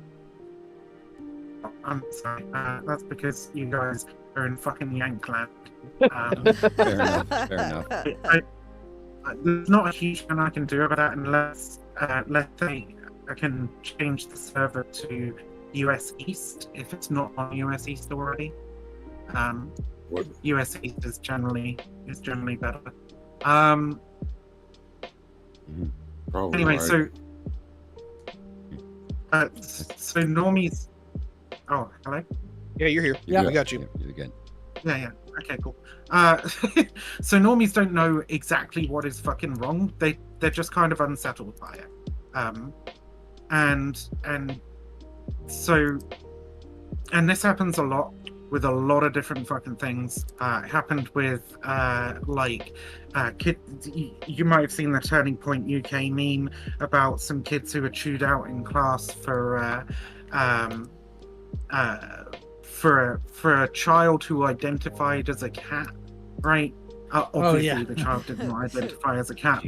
I'm sorry. That's because you guys are in fucking Yankland. Fair enough. Fair enough. There's not a huge amount I can do about that unless, let's say, I can change the server to US East if it's not on US East already. US East is generally better. Probably Anyway, right. so normies. Oh, hello. Yeah, you're here. You're We good. got you. You're good. Yeah. Okay, cool. So normies don't know exactly what is fucking wrong. They're just kind of unsettled by it. And this happens a lot with a lot of different fucking things. It happened with kids. You might have seen the Turning Point UK meme about some kids who were chewed out in class for for a child who identified as a cat, right? Obviously, the child didn't identify as a cat,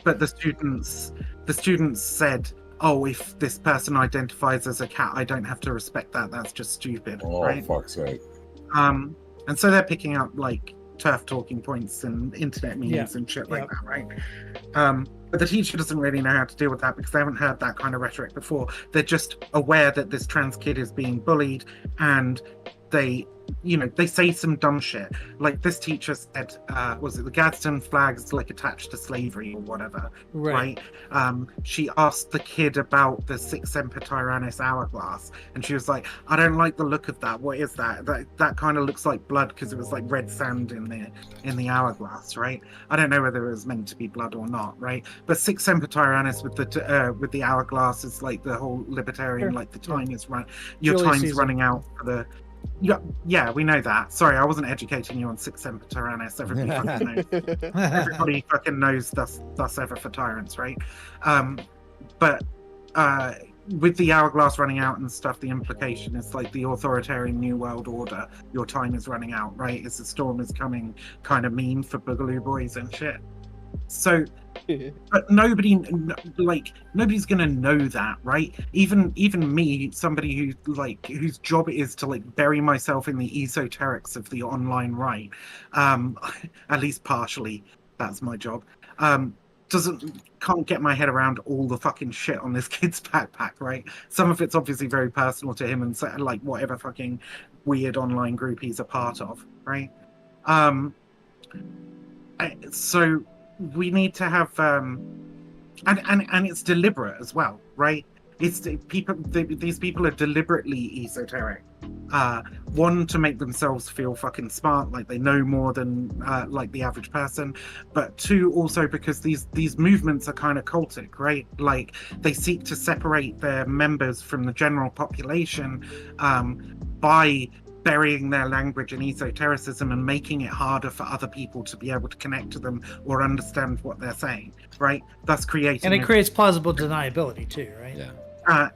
but the students said, "Oh, if this person identifies as a cat, I don't have to respect that. That's just stupid." Oh, right? fuck's sake. And so they're picking up like turf talking points and internet memes and shit like that, right? But the teacher doesn't really know how to deal with that because they haven't heard that kind of rhetoric before. They're just aware that this trans kid is being bullied, and they say some dumb shit. Like this teacher said, was it the Gadsden flags like attached to slavery or whatever, right? She asked the kid about the Sic Semper Tyrannis hourglass, and she was like, "I don't like the look of that. What is that? That kind of looks like blood because it was like red sand in the hourglass, right? I don't know whether it was meant to be blood or not, right? But Sic Semper Tyrannis with the hourglass is like the whole libertarian, like the time is your Julius time's Caesar. running out for the." Yeah, we know that. Sorry, I wasn't educating you on Sic Semper Tyrannis. Everybody fucking knows. Everybody fucking knows thus ever for tyrants, right? But with the hourglass running out and stuff, the implication is like the authoritarian new world order. Your time is running out, right? It's the storm is coming kind of meme for Boogaloo Boys and shit. So, but nobody's gonna know that, right? Even me, somebody whose job it is to like bury myself in the esoterics of the online right, at least partially, that's my job. Can't get my head around all the fucking shit on this kid's backpack, right? Some of it's obviously very personal to him and so, like whatever fucking weird online group he's a part of, right? So we need to have and it's deliberate as well, right? It's these people are deliberately esoteric. One, to make themselves feel fucking smart, like they know more than like the average person, but two, also because these movements are kind of cultic, right? Like they seek to separate their members from the general population by burying their language in esotericism and making it harder for other people to be able to connect to them or understand what they're saying, right? Thus creating... And it creates plausible deniability too, right?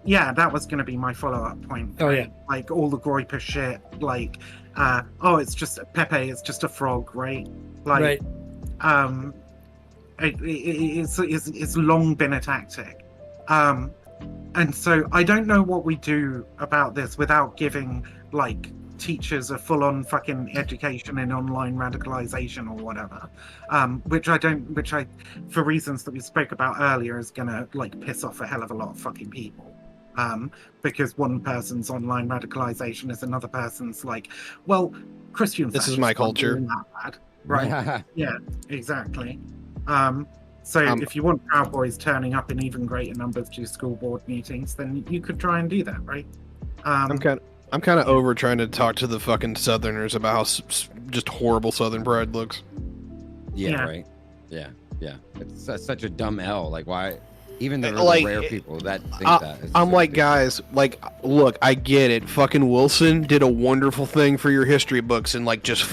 Yeah, that was going to be my follow-up point. Oh, right? yeah. Like all the Groiper shit, like, it's just Pepe, it's just a frog, right? Like, it's long been a tactic. And so I don't know what we do about this without giving, like, teachers a full-on fucking education in online radicalization or whatever, which I for reasons that we spoke about earlier is gonna like piss off a hell of a lot of fucking people, because one person's online radicalization is another person's like, well, Christian This is my culture. that bad, right? Yeah, exactly. So if you want Proud Boys turning up in even greater numbers to school board meetings, then you could try and do that, right? I'm kind of over trying to talk to the fucking Southerners about how just horrible Southern pride looks. Yeah. Right. Yeah. It's such a dumb L. Like, why? Even the Like, rare people that think that. I'm like, guys, like, look, I get it. Fucking Wilson did a wonderful thing for your history books and like just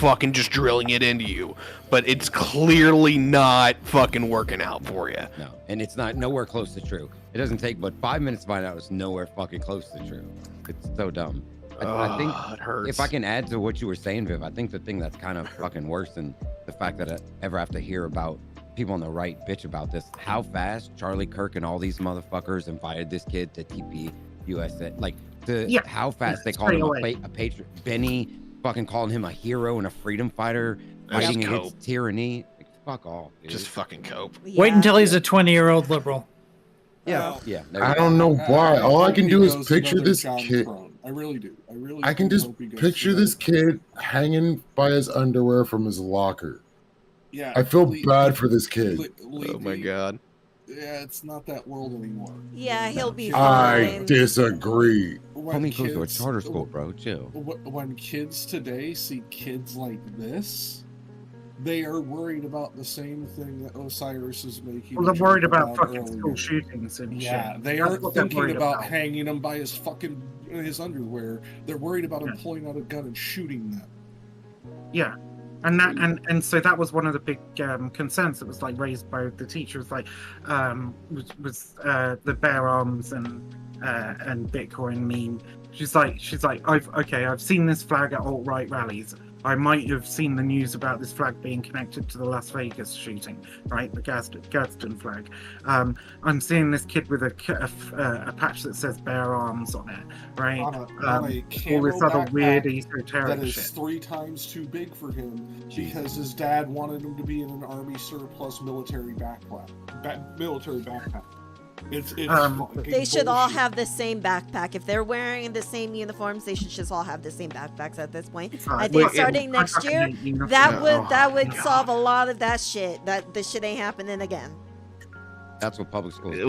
drilling it into you, but it's clearly not fucking working out for you. No, and it's not nowhere close to true. It doesn't take but 5 minutes to find out it's nowhere fucking close to true. It's so dumb. I think it hurts. If I can add to what you were saying, Viv, I think the thing that's kind of fucking worse than the fact that I ever have to hear about people on the right bitch about this, how fast Charlie Kirk and all these motherfuckers invited this kid to TP USA, like how fast they called him a patriot. Benny fucking calling him a hero and a freedom fighter fighting against tyranny. Like, fuck off, dude. Just fucking cope. Wait until he's a 20-year-old liberal. Yeah. I don't know why. All I can do is picture this kid. I really do. I can just picture this kid hanging by his underwear from his locker. Yeah. I feel bad for this kid. Oh my god. Yeah, it's not that world anymore. Yeah, he'll be I fine. disagree. Homie goes to a charter school, bro. Chill. When kids today see kids like this, they are worried about the same thing that Osiris is making. Well, they're worried about fucking school shootings and yeah, shit. they That's aren't what they're thinking worried about hanging him by his underwear. They're worried about him pulling out a gun and shooting them. Yeah, and that and so that was one of the big concerns that was like raised by the teachers, like was the bear arms and Bitcoin meme She's like, I've seen this flag at alt-right rallies. I might have seen the news about this flag being connected to the Las Vegas shooting, right? The Gadsden flag. I'm seeing this kid with a patch that says "Bear Arms" on it, right? On a All camo this other weird backpack esoteric that is shit. 3 times too big for him because his dad wanted him to be in an army surplus military backpack. It's They should all have the same backpack. If they're wearing the same uniforms, they should just all have the same backpacks at this point. I think starting next year, that would solve a lot of that shit. That this shit ain't happening again. That's what public schools. I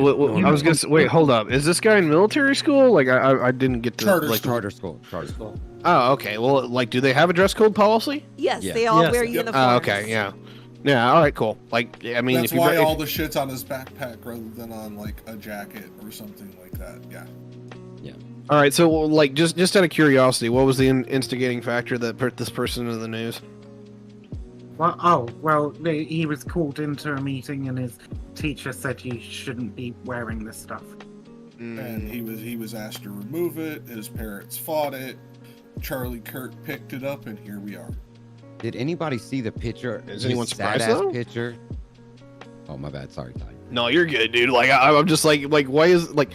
was gonna say, wait, hold up. Is this guy in military school? Like, I didn't get to charter school. Oh, okay. Well, like, do they have a dress code policy? Yes, they all wear uniforms. Oh, okay, yeah. Yeah, all right, cool. Like, I mean, that's if you why all the shit's on his backpack rather than on like a jacket or something like that. Yeah. All right, so like, just out of curiosity, what was the instigating factor that put this person in the news? Well, he was called into a meeting and his teacher said he shouldn't be wearing this stuff. And he was asked to remove it. His parents fought it. Charlie Kirk picked it up, and here we are. Did anybody see the picture? Is anyone surprised, sad-ass though? picture? Oh, my bad. Sorry, Ty. No, you're good, dude. Like, I'm just like, why is like,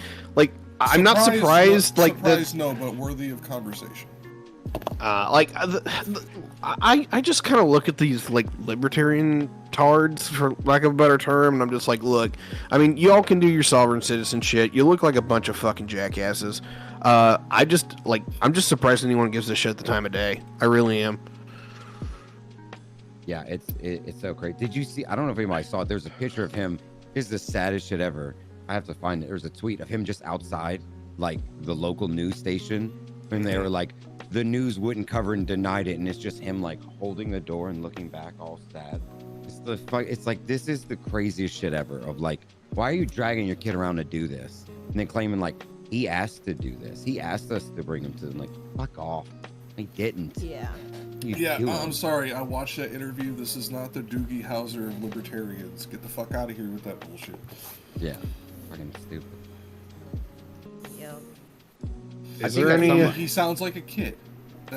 I'm not surprised. Like, no, but worthy of conversation. I just kind of look at these like libertarian tards, for lack of a better term, and I'm just like, look, I mean, y'all can do your sovereign citizen shit. You look like a bunch of fucking jackasses. I'm just surprised anyone gives this shit the time of day. I really am. Yeah, it's so great. Did you see? I don't know if anybody saw it. There's a picture of him. It's the saddest shit ever. I have to find it. There's a tweet of him just outside, like the local news station, and they were like, the news wouldn't cover and denied it, and it's just him like holding the door and looking back, all sad. It's like, this is the craziest shit ever. Of like, why are you dragging your kid around to do this? And then claiming like he asked to do this. He asked us to bring him to them. Like, fuck off. He didn't. Yeah. I'm sorry. I watched that interview. This is not the Doogie Howser of libertarians. Get the fuck out of here with that bullshit. Yeah. Fucking stupid. Is there any? He sounds like a kid.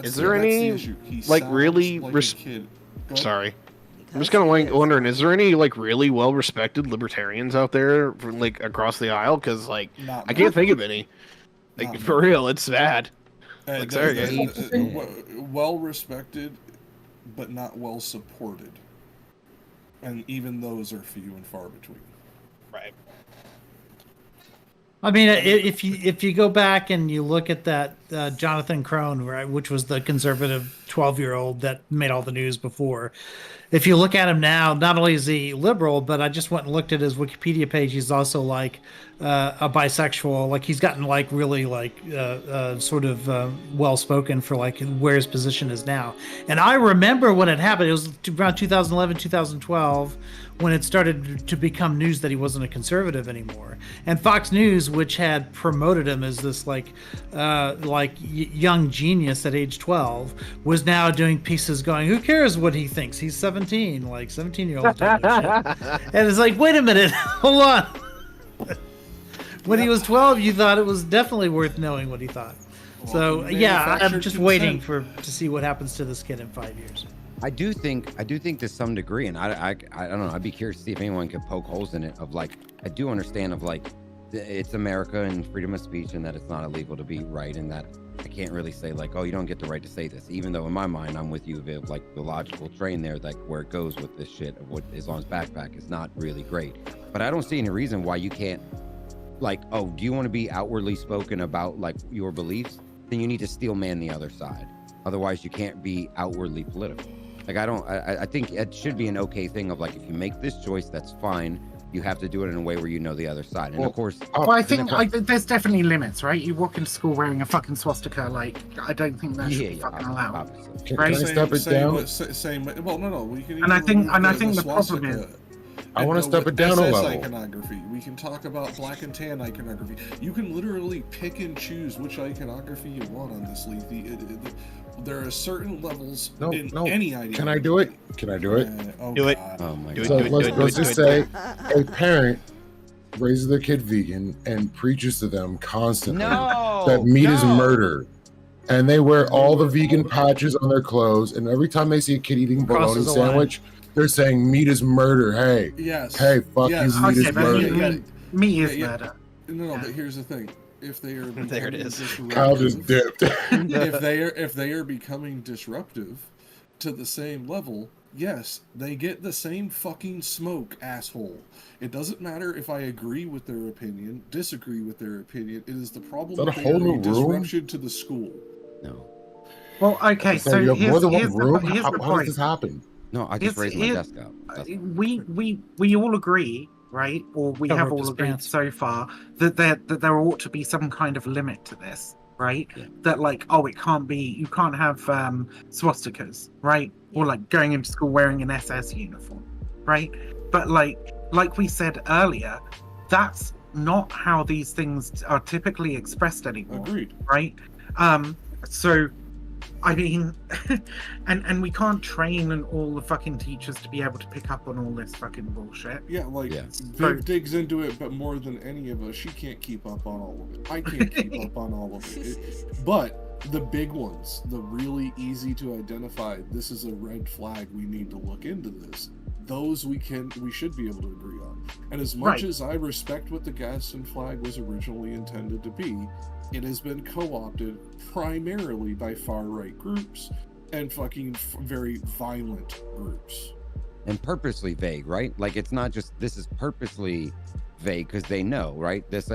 Is there any like really? Like a kid. Sorry, I'm just kind of like wondering. Is there any like really well-respected libertarians out there, like across the aisle? Because like I can't think of any. Like for real, it's bad. Like, sorry, well respected, but not well supported, and even those are few and far between. Right. I mean, if you go back and you look at that Jonathan Crone, right, which was the conservative 12-year-old that made all the news before, if you look at him now, not only is he liberal, but I just went and looked at his Wikipedia page. He's also like a bisexual. Like he's gotten like really like sort of well spoken for like where his position is now. And I remember when it happened. It was around 2011, 2012. When it started to become news that he wasn't a conservative anymore, and Fox News, which had promoted him as this like young genius at age 12, was now doing pieces going, "Who cares what he thinks? He's 17, like 17-year-old." And it's like, wait a minute, hold on. When he was 12, you thought it was definitely worth knowing what he thought. So yeah, I'm just waiting to see what happens to this kid in 5 years. I do think to some degree, and I don't know, I'd be curious to see if anyone could poke holes in it. Of like, I do understand of like, it's America and freedom of speech, and that it's not illegal to be right, and that I can't really say like, oh, you don't get the right to say this, even though in my mind I'm with you of like the logical train there, like where it goes with this shit of what is on his backpack is not really great. But I don't see any reason why you can't, like, oh, do you want to be outwardly spoken about like your beliefs? Then you need to steel man the other side. Otherwise, you can't be outwardly political. Like, I think it should be an okay thing of like, if you make this choice, that's fine. You have to do it in a way where you know the other side. And of course, well, I think there's definitely limits, right? You walk into school wearing a fucking swastika, like, I don't think that should be fucking allowed. Can I step it down? Well, no. We can. And I think the problem is, I want to step it down a level. Iconography. We can talk about black and tan iconography. You can literally pick and choose which iconography you want on this league. There are certain levels in any idea. Can I do it? Do it. Oh my God. So let's just say a parent raises their kid vegan and preaches to them constantly that meat is murder. And they wear all the vegan patches on their clothes, and every time they see a kid eating a bologna Crosses the line. sandwich, they're saying meat is murder. Hey, hey, fuck you, meat is murder. Meat is murder. No, but here's the thing: if they are There it is. Kyle just dipped. if they are becoming disruptive to the same level, yes, they get the same fucking smoke, asshole. It doesn't matter if I agree with their opinion, disagree with their opinion. It is the problem Is that a they whole are new a room? disruption to the school. No. Well, okay, so you have more than one here's room. here's How the does point. this happen? No, I just raised my desk up. We all agree, right? Or we Cover have up all his agreed pants. so far that there ought to be some kind of limit to this, right? That like, oh, it can't be. You can't have swastikas, right? Or like going into school wearing an SS uniform, right? But like we said earlier, that's not how these things are typically expressed anymore. Agreed. Right? So I mean, and we can't train all the fucking teachers to be able to pick up on all this fucking bullshit. Yeah, like So- Viv digs into it, but more than any of us, she can't keep up on all of it. I can't keep up on all of it. But the big ones, the really easy to identify, this is a red flag, we need to look into this. Those we should be able to agree on. And as much Right. as I respect what the Gadsden flag was originally intended to be, it has been co-opted primarily by far-right groups and fucking very violent groups. And purposely vague, right? Like it's not just this is purposely vague because they know, right? That's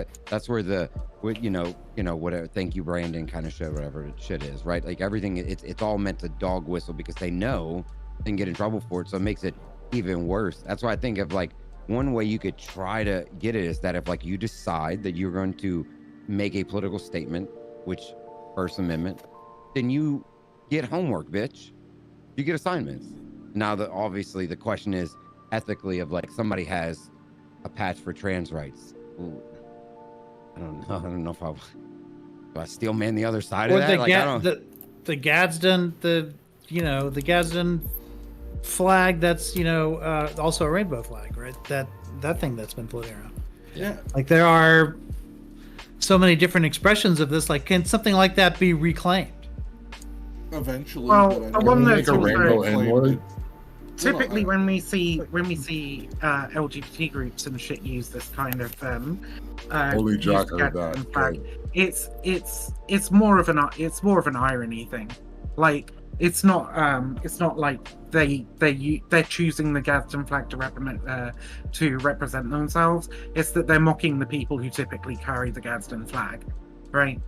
where the whatever. Thank you, Brandon. Kind of shit, whatever shit is, right? Like everything, it's all meant to dog whistle because they know and get in trouble for it, so it makes it even worse. That's why I think of like one way you could try to get it is that if like you decide that you're going to make a political statement, which First Amendment, then you get homework, bitch. You get assignments. Now, obviously the question is ethically of like somebody has a patch for trans rights. Ooh, I don't know if do I steel man the other side Or of that? Like, I don't. the Gadsden, the Gadsden flag that's also a rainbow flag, right? That thing that's been floating around. Yeah. Like there are so many different expressions of this. Like, can something like that be reclaimed? Eventually. Well, but I the don't one think that's it's Make a rainbow claimed N-word? it. Typically, when we see LGBT groups and shit use this kind of Holy use Jack, the I heard Gadsden that. flag, it's more of an irony thing. Like it's not like they're choosing the Gadsden flag to represent themselves. It's that they're mocking the people who typically carry the Gadsden flag, right?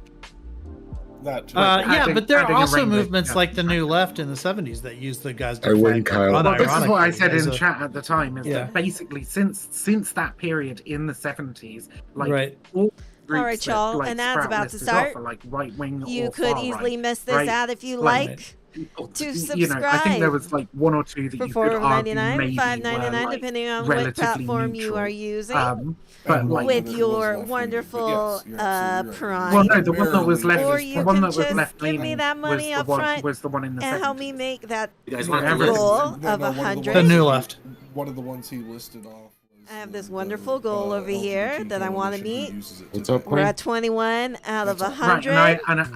That too. Yeah, but there are adding a also rainbow movements to like the New Left in the 70s that use the Gadsden I flag. wouldn't, Kyle. Well, this is what I unironically said as in a- chat at the time. Is Yeah. that basically since that period in the 70s, like Right. all groups All right, that, y'all, like, an ad's sprout about to listed off start. are, like right wing. You or could far easily right, miss this right? ad if you Like, like. To You know, I think there was like one or two that For you could argue $4.99, maybe $5.99, were, like, depending on what relatively platform you neutral. are using. But like, with your wonderful Prime. well, no, the one that was left, Or the you one can that was just left give me leaning that money was up the one, front was the one in the and 70s. help me make that You guys want goal to- of No, one 100. The New Left. One of the ones he listed off. I have this wonderful goal over here that I want to meet. What's up, We're Quinn? at 21 out of Right, 100.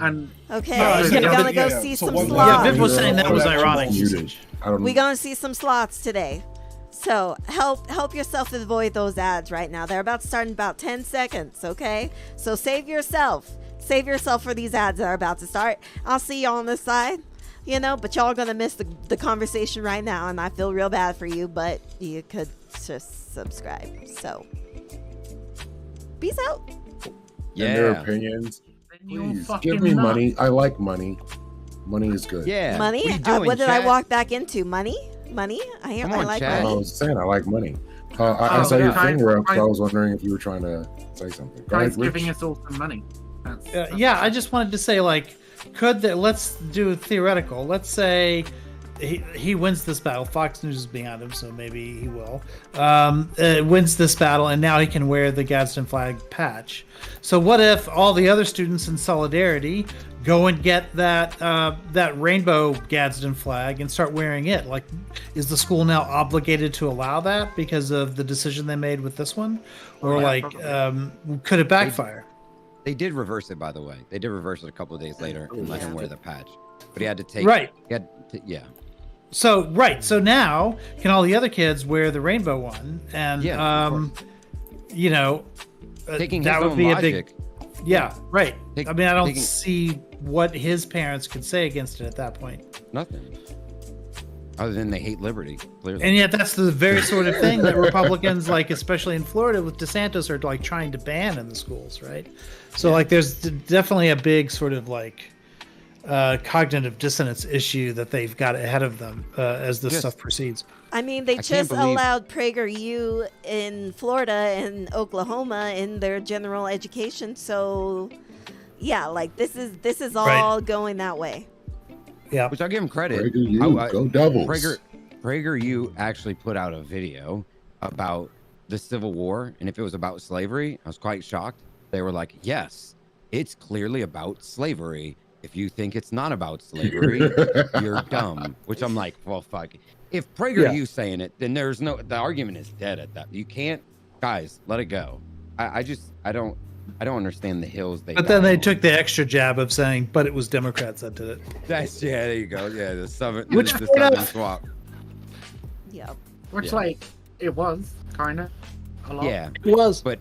and Okay, Yeah, we're yeah, gonna go yeah. see So some one- slots. Yeah, Viv was saying that was ironic. Muted. I don't We're gonna see some slots today. So help yourself avoid those ads right now. They're about to start in about 10 seconds, okay? So save yourself. Save yourself for these ads that are about to start. I'll see y'all on this side. But y'all are gonna miss the conversation right now, and I feel real bad for you, but you could just subscribe. So peace out. And their Yeah. opinions. you're Please fucking give me nuts. money. I like money. Money is good. Yeah. Money? What, you doing, What did I chat? walk back into? Money? Money? I Come I on, like chat. I money. was saying I like money. I Oh, saw your yeah. finger up, so I- I was wondering if you were trying to say something. Go Guys ahead, Rich. giving us all some money. That's Yeah, I just wanted to say, like, let's do theoretical. Let's say he wins this battle. Fox News is behind him, so maybe he will. Wins this battle, and now he can wear the Gadsden flag patch. So what if all the other students in solidarity go and get that rainbow Gadsden flag and start wearing it? Like, is the school now obligated to allow that because of the decision they made with this one, or Yeah, like, probably. could it backfire? They did reverse it, by the way. They did reverse it a couple of days later and let him wear the patch. But he had to take. Right. He had to, yeah. So so now can all the other kids wear the rainbow one? And you know, Taking that his would own be logic. a big. Yeah, right. I mean, I don't taking- see what his parents could say against it at that point. Nothing. Other than they hate liberty, clearly. And yet, that's the very sort of thing that Republicans, like especially in Florida with DeSantis, are like trying to ban in the schools, right? So, like, there's definitely a big sort of like cognitive dissonance issue that they've got ahead of them as this stuff proceeds. I mean, they I can't just believe- allowed PragerU in Florida and Oklahoma in their general education. So, yeah, like this is all going that way. Yeah, which I'll give him credit. PragerU, go Devils. PragerU actually put out a video about the Civil War, and if it was about slavery, I was quite shocked. They were like, "Yes, it's clearly about slavery. If you think it's not about slavery, you're dumb." Which I'm like, well, fuck. If PragerU's saying it, then the argument is dead at that. You can't, guys, let it go. I don't understand the hills they. But then they took the extra jab of saying, "But it was Democrats that did it." There you go. Yeah, the southern Fair enough. swap. Yep. Which, Yeah. like, it was kind of a lot. Yeah, it was. But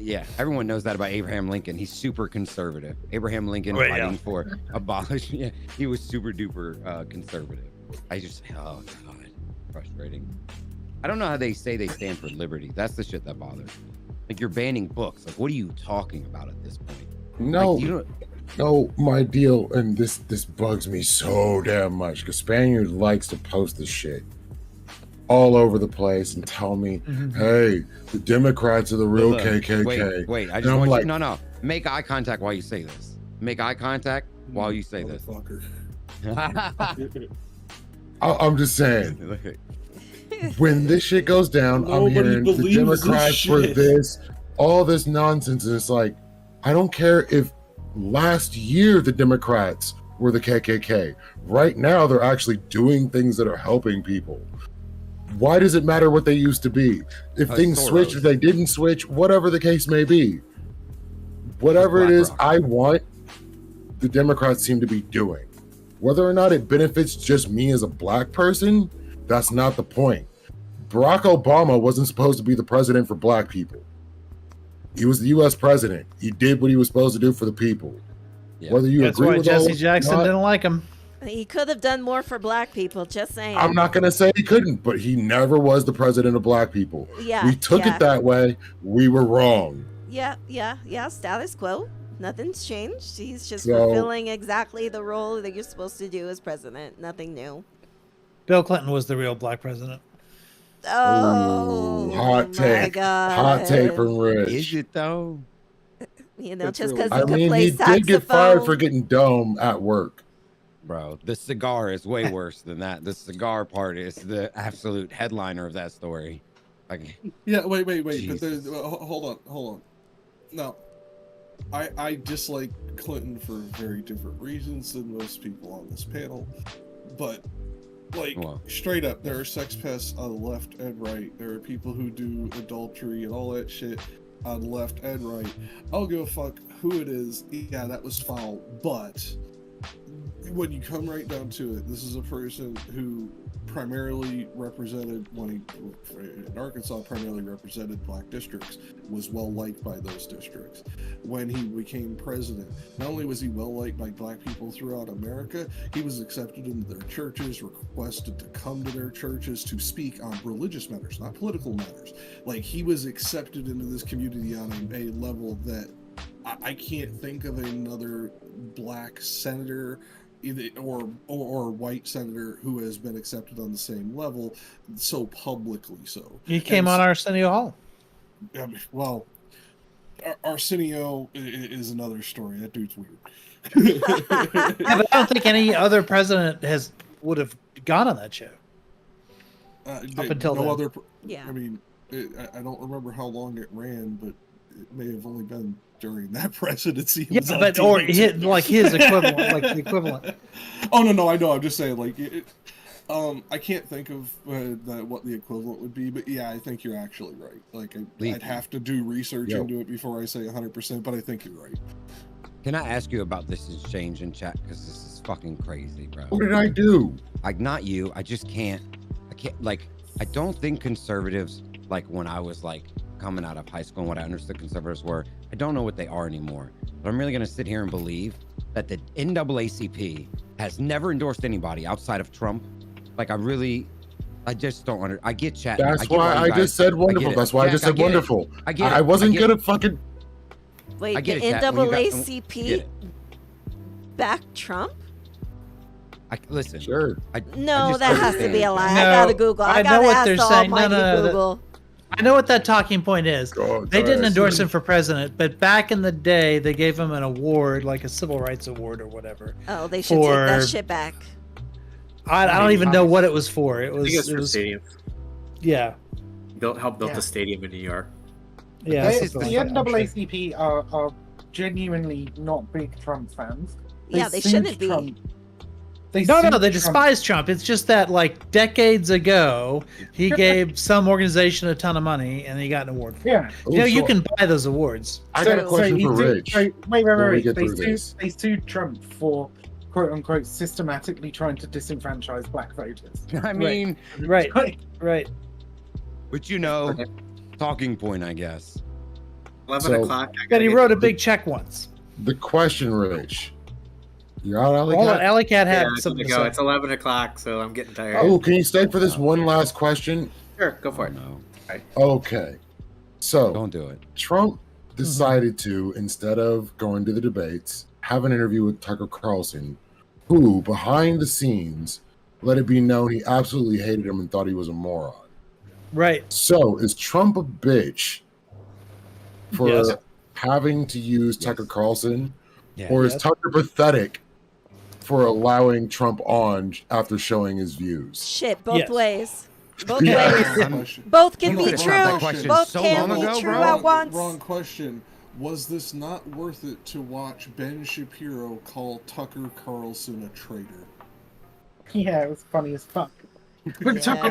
yeah, everyone knows that about Abraham Lincoln. He's super conservative. Abraham Lincoln Right, fighting yeah. for abolish. Yeah, he was super duper conservative. Oh god, frustrating. I don't know how they say they stand for liberty. That's the shit that bothers me. Like, you're banning books. Like, what are you talking about at this point? No, Like, you don't. no, my deal, and this bugs me so damn much because Spaniard likes to post this shit all over the place and tell me, "Hey, the Democrats are the real Look, KKK." Wait. I And just I'm want like, you. No. Make eye contact while you say this. Make eye contact while you say this. I'm just saying. When this shit goes down, I'm Nobody hearing the believes this Democrats for shit. this, all this nonsense. And it's like, I don't care if last year the Democrats were the KKK. Right now, they're actually doing things that are helping people. Why does it matter what they used to be? If things Soros. switch, if they didn't switch, whatever the case may be, whatever it is I want, the Democrats seem to be doing. Whether or not it benefits just me as a black person, that's not the point. Barack Obama wasn't supposed to be the president for black people. He was the U.S. president. He did what he was supposed to do for the people. Whether you That's agree why with Jesse all Jackson not, didn't like him. He could have done more for black people. Just saying. I'm not going to say he couldn't, but he never was the president of black people. Yeah, we took yeah. it that way. We were wrong. Yeah. Status quo. Nothing's changed. He's just So- fulfilling exactly the role that you're supposed to do as president. Nothing new. Bill Clinton was the real black president. Oh, hot my take. God. Hot take from Rich. Is it though? You know, It's just really- because he I could mean, play he did get fired saxophone. for getting dumb at work. Bro, the cigar is way worse than that. The cigar part is the absolute headliner of that story. Like, Yeah, wait. But Jesus. there's, hold on. Now, I dislike Clinton for very different reasons than most people on this panel, but like straight up, there are sex pests on the left and right. There are people who do adultery and all that shit on the left and right. I don't give a fuck who it is. Yeah, that was foul, but when you come right down to it, this is a person who primarily represented, when he in Arkansas primarily represented black districts, was well liked by those districts. When he became president, not only was he well liked by black people throughout America, he was accepted into their churches, requested to come to their churches to speak on religious matters, not political matters. Like, he was accepted into this community on a level that I can't think of another black senator either or white senator who has been accepted on the same level so publicly. So He came on Arsenio Hall. I mean, well, Arsenio is another story. That dude's weird. Yeah, but I don't think any other president would have gone on that show. Up until then. Yeah. I mean, I don't remember how long it ran, but it may have only been during that presidency. It Yeah, was on but TV. or his equivalent, like the equivalent. Oh no, I know. I'm just saying, like, I can't think of what the equivalent would be, but yeah, I think you're actually right. Like, I'd have to do research into it before I say 100%, but I think you're right. Can I ask you about this exchange in chat? Because this is fucking crazy, bro. What did I do? Like, not you. I can't, like, I don't think conservatives, like, when I was, like, coming out of high school and what I understood conservatives were, I don't know what they are anymore. But I'm really going to sit here and believe that the NAACP has never endorsed anybody outside of Trump. Like, I just don't I get chat. That's why I just said wonderful. That's why I just said wonderful. I get it. I wasn't good at fucking. Wait, I get the it, Kat. NAACP backed Trump? Listen. Sure. No, that has to be a lie. No, I gotta Google. I know gotta what ask they're the saying. almighty Google. I know what that talking point is. They didn't endorse him for president, but back in the day, they gave him an award, like a civil rights award or whatever. Oh, they should take that shit back. I don't even know what it was for. It I think it's was for stadium. Yeah. Help build the stadium in New York. Yeah. The NAACP are genuinely not big Trump fans. Yeah, they sued shouldn't be. Trump. They sued despise Trump. It's just that, like, decades ago, he gave some organization a ton of money and he got an award for it. Yeah. You can buy those awards. I got a question for Rich. Wait. They sued Trump for quote unquote systematically trying to disenfranchise black voters. I mean, right. But talking point, I guess. 11 o'clock. But he wrote a big check once. The question, Rich. You're out, Alley Hold Cat? on, Alley Cat had Yeah, something to go. say. It's 11 o'clock, so I'm getting tired. Oh, can you stay for this one last question? Sure, go for it. No. Okay. So don't do it. Trump decided to, instead of going to the debates, have an interview with Tucker Carlson, who, behind the scenes, let it be known he absolutely hated him and thought he was a moron. Right. So is Trump a bitch for Yes. having to use Tucker Carlson? Yeah. Or is Yes. Tucker pathetic for allowing Trump on after showing his views? Shit, both Yes. ways. Both Yeah. ways. Both can be brought that true. question Both so can long be ago, true bro. at once. Wrong question. Was this not worth it to watch Ben Shapiro call Tucker Carlson a traitor? Yeah, it was funny as fuck. But Tucker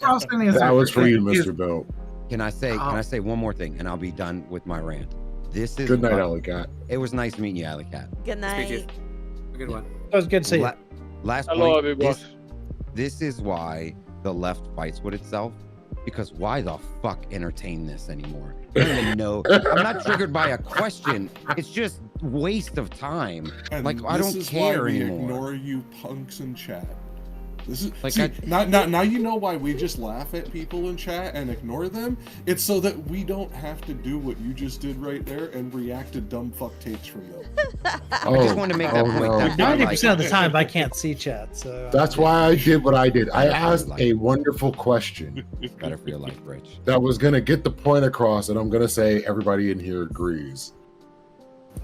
Carlson is. That was for you, Mr. Bill. Can I say one more thing, and I'll be done with my rant. This is Good night, Alley Cat. It was nice meeting you, Alley Cat. Good night. Good one. That was good to see you. Last Hello, point. everyone. This is why the left fights with itself. Because why the fuck entertain this anymore? I don't even know. I'm not triggered by a question. It's just waste of time. And Like, I this don't is care why we anymore. ignore you punks in chat. This is Like, see, now you know why we just laugh at people in chat and ignore them. It's so that we don't have to do what you just did right there and react to dumb fuck takes from them. I just wanted to make that point. no. That- 90% of the time, I can't see chat. So That's why I did what I did. I asked a wonderful question Better for your life, Rich. that was going to get the point across, and I'm going to say everybody in here agrees.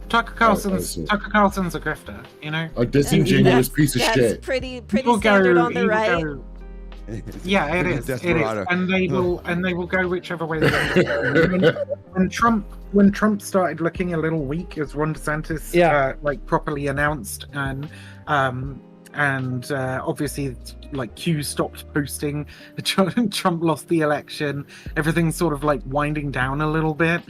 Tucker Carlson's a grifter, you know. A disingenuous piece of That's shit. pretty He'll standard on the he'll right. go- Yeah, it is. It is, Desperado. and they will go whichever way they go. when Trump started looking a little weak, as Ron DeSantis properly announced, and obviously like Q stopped posting. Trump lost the election. Everything's sort of like winding down a little bit.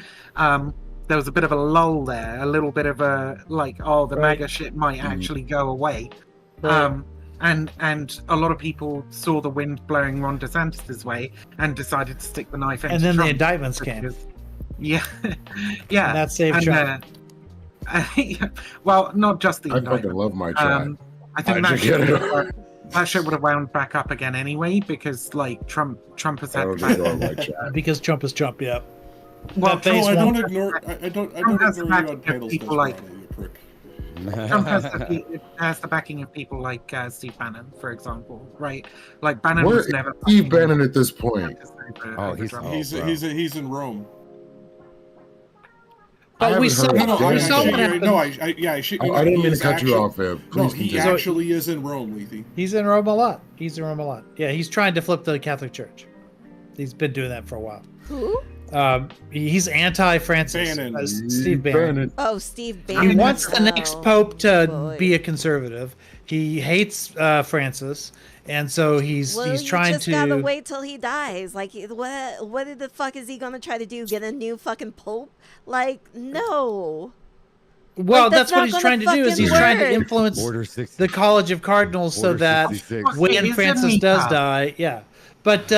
There was a bit of a lull there, a little bit of a like, oh, the MAGA shit might actually go away. Right. And a lot of people saw the wind blowing Ron DeSantis' way and decided to stick the knife into and then Trump the indictments came. Yeah, yeah. And that saved Trump. Well, not just the I indictment. fucking love my chat. I think How'd you get it? that shit would have wound back up again anyway, because like Trump has had. Because Trump is Trump, yeah. Well, That face I don't won't- ignore. I don't Trump has the ignore you on backing of pedals. people like. You prick. Trump has the backing of people like Steve Bannon, for example, right? Like Bannon Where was is never. Steve Bannon at this point? Oh, He's in Rome. But we saw. I didn't mean to cut you off, Eb. No, Please he continue. actually is in Rome, Lethy. He's in Rome a lot. Yeah, he's trying to flip the Catholic Church. He's been doing that for a while. Who? He's anti-Francis. Bannon. Steve Bannon. Oh, Steve Bannon. He wants the next Oh, pope to boy. be a conservative. He hates Francis, and so he's trying you just gotta to. wait till he dies. Like, what the fuck is he gonna try to do? Get a new fucking pope? Like, no. Well, Like, that's what not he's gonna trying to do. Is he's fucking trying to work. influence Order 60. the College of Cardinals so Order that 66. when He's Francis in does Utah. die, yeah. But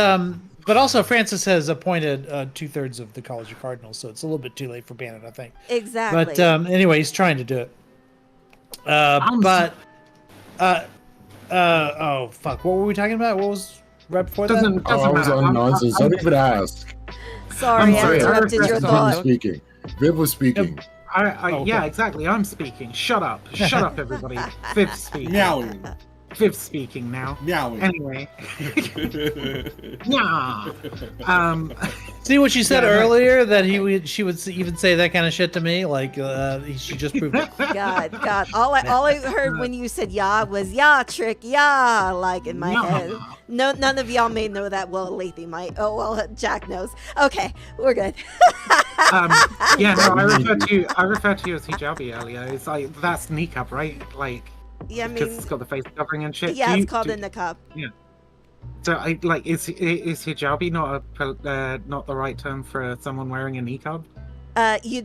also Francis has appointed 2/3 of the College of Cardinals, so it's a little bit too late for Bannon, I think. Exactly. But anyway, he's trying to do it. Oh fuck! What were we talking about? What was right before that? I was on nonsense. Don't even ask. Sorry, I Viv. interrupted your Viv was thought. speaking. Viv was speaking. Yeah, exactly. I'm speaking. Shut up. Shut up, everybody. Viv's speaking. Meowing. Viv's speaking now. Meowing. Anyway. Yeah. See what she said Yeah, no. earlier that she would even say that kind of shit to me. Like she just proved it. God. All I heard when you said "yeah" was "yeah, trick, yeah," like in my Yeah. head. No, none of y'all may know that. Well, Lathy might. Oh well, Jack knows. Okay, we're good. Yeah, no, I referred to you as hijabi earlier. It's like that's niqab, right? Like, Yeah, I because mean, it's got the face covering and shit. yeah, Do you- it's called do- a niqab. Yeah. So I like is hijabi not the right term for someone wearing a niqab? You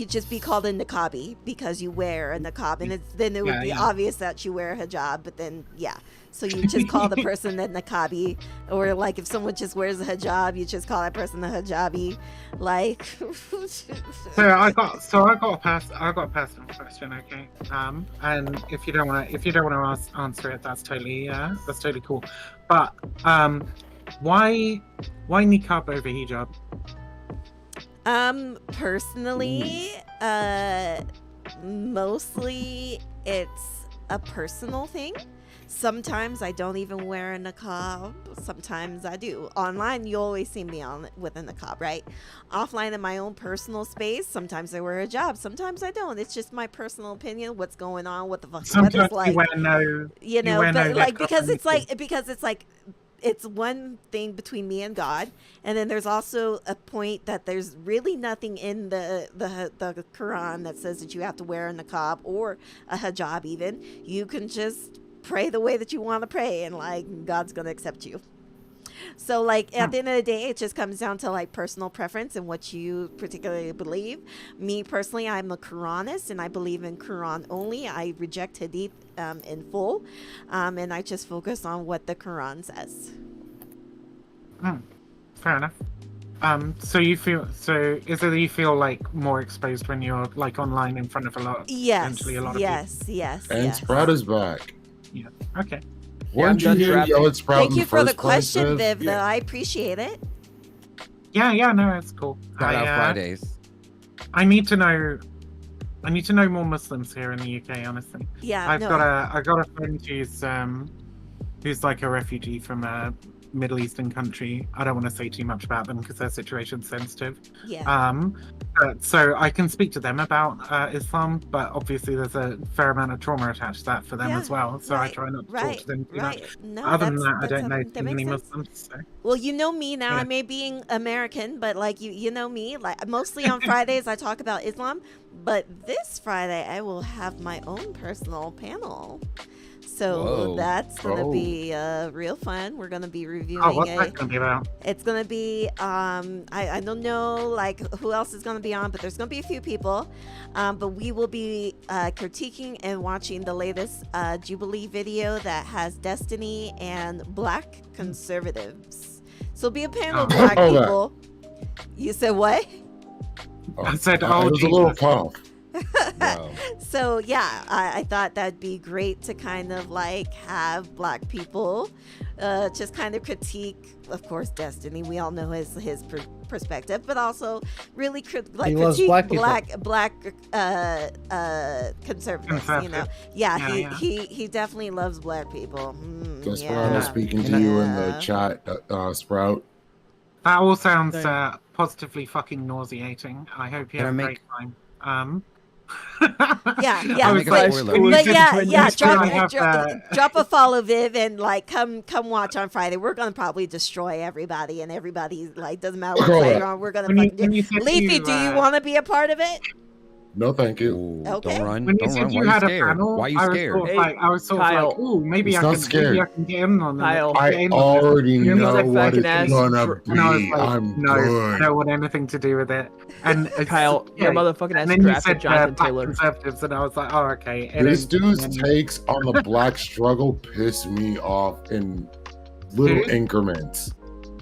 just be called a niqabi because you wear a niqab, and then it would Yeah, be yeah. obvious that you wear a hijab. But then, yeah, so you just call the person a niqabi, or like if someone just wears a hijab, you just call that person a hijabi. Like, So I got a personal question, okay? And if you don't want to answer it, that's totally cool. But why niqab over hijab? Personally, mostly it's a personal thing. Sometimes I don't even wear a niqab. Sometimes I do. Online, you always see me on with a niqab, right? Offline, in my own personal space, sometimes I wear a hijab. Sometimes I don't. It's just my personal opinion. What's going on? What the fuck's the weather's Sometimes like? you wear no. You know, wear but no like niqab because it's anything. like it's one thing between me and God, and then there's also a point that there's really nothing in the Quran that says that you have to wear a niqab or a hijab. Even you can just pray the way that you want to pray, and like God's gonna accept you. So like at the end of the day, it just comes down to like personal preference and what you particularly believe. Me personally, I'm a Quranist and I believe in Quran only. I reject Hadith in full, and I just focus on what the Quran says. Fair enough. So you feel you feel like more exposed when you're like online in front of Yes, potentially a lot of yes. And Sprout is back. people. Yeah. Okay. Weren't you here to yell at Sprout Thank in you the for the first place, question, Viv? Viv. Though I appreciate it. Yeah, no, it's cool. Shout out Fridays. I need to know more Muslims here in the UK, honestly. Yeah, I've no, got a friend who's like a refugee from a Middle Eastern country. I don't want to say too much about them because their situation's sensitive. Yeah. So I can speak to them about Islam, but obviously there's a fair amount of trauma attached to that for them as well. So I try not to talk to them too much. No, Other than that's- that, I that's don't know that too makes many sense. Muslims. So. Well, you know me now. Yeah. I may be American, but like you know me. Like mostly on Fridays, I talk about Islam. But this Friday, I will have my own personal panel. So Whoa. that's gonna Oh. be real fun. We're gonna be reviewing. Oh, what's that gonna be about? It's gonna be I don't know like who else is gonna be on, but there's gonna be a few people. But we will be critiquing and watching the latest Jubilee video that has Destiny and Black conservatives. So it'll be a panel of Black Oh, that. people. You said what? I said, it was a little cough. So yeah, I thought that'd be great to kind of like have Black people just kind of critique, of course, Destiny. We all know his perspective, but also really He loves critique Black people. black conservatives. You know, he definitely loves Black people. That's why I was speaking to you in the chat, Sprout. That all sounds positively fucking nauseating. I hope you Can have I a great time. Yeah, I'll make a spoiler. but yeah, have drop a follow, Viv, and like come watch on Friday. We're gonna probably destroy everybody, and everybody like doesn't matter what side you're on. We're gonna fucking do. Leafy, do you want to be a part of it? No, thank you. Okay. Don't run. When you Don't said run. you Why had you a scared? panel, Why you I was scared? sort of like, Kyle. ooh, maybe He's I not can scared. get in on Kyle. it. I already know like what fucking it's ass gonna dr- be. And I was like, I'm no, I good. don't want anything to do with it. And Kyle, your motherfucking ass and then you drafted said Jonathan black Taylor. conservatives, and I was like, oh, okay. And This then- dude's and- takes on the black struggle piss me off in little Who? increments.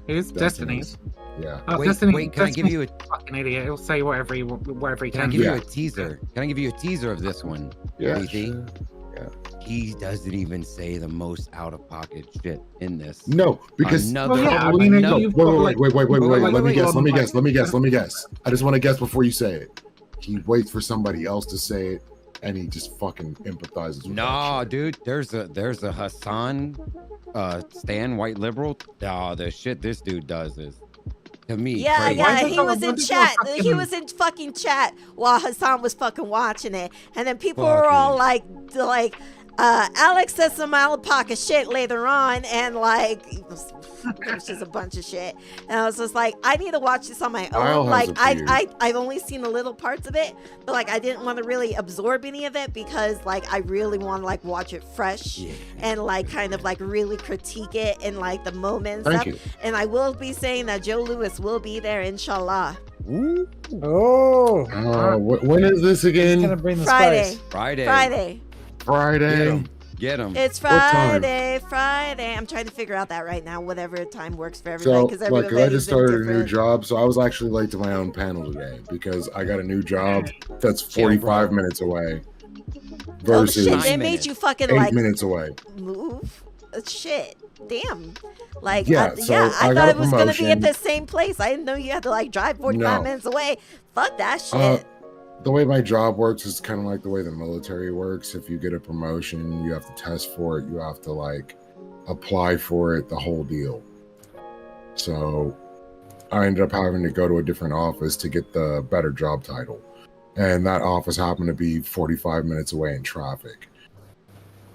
Who's Destiny's? Yeah. Oh, Wait, Destiny, wait, can I give you a fucking idiot? He'll say whatever he Can I can. give you a teaser? Can I give you a teaser of this one? Yeah, Leafy? sure. Yeah. He doesn't even say the most out of pocket shit in this. No, because Another, Well, yeah, another- you know, No, you've wait, got, wait, wait, wait, wait, wait, wait, wait. Let me wait, guess. Let me wait. guess. Let me guess. Let me guess. I just want to guess before you say it. He waits for somebody else to say it, and he just fucking empathizes with Nah, that shit. dude. There's a Hassan, Stan white liberal. Nah, the shit this dude does is to me. Yeah, crazy. yeah, he was in Why chat. did you He fucking- was in fucking chat while Hassan was fucking watching it, and then people Fuck were all yeah. like, Alex says some out of pocket shit later on, and like, it was just a bunch of shit. And I was just like, I need to watch this on my Kyle own. has Like, a beard. I've only seen the little parts of it, but like, I didn't want to really absorb any of it because like, I really want to like watch it fresh Yeah. and like kind of like really critique it in like the moment and Thank stuff. you. And I will be saying that Joe Lewis will be there, inshallah. Oh, When is this gonna again? bring the Friday. spice. Friday. Friday. Friday. Get him. It's What time? Friday. I'm trying to figure out that right now, whatever time works for everybody. So, Because like, 'cause I just started a new different. job, so I was actually late to my own panel today because I got a new job that's Chill, 45 bro. minutes away Oh versus shit! They 9 made minutes. you fucking 8 like minutes away. move. Shit. Damn. Like Yeah, so I I got thought a it was gonna be at promotion. the same place. I didn't know you had to like drive 45 No. minutes away. Fuck that shit. The way my job works is kind of like the way the military works. If you get a promotion, you have to test for it. You have to like apply for it, the whole deal. So I ended up having to go to a different office to get the better job title. And that office happened to be 45 minutes away in traffic.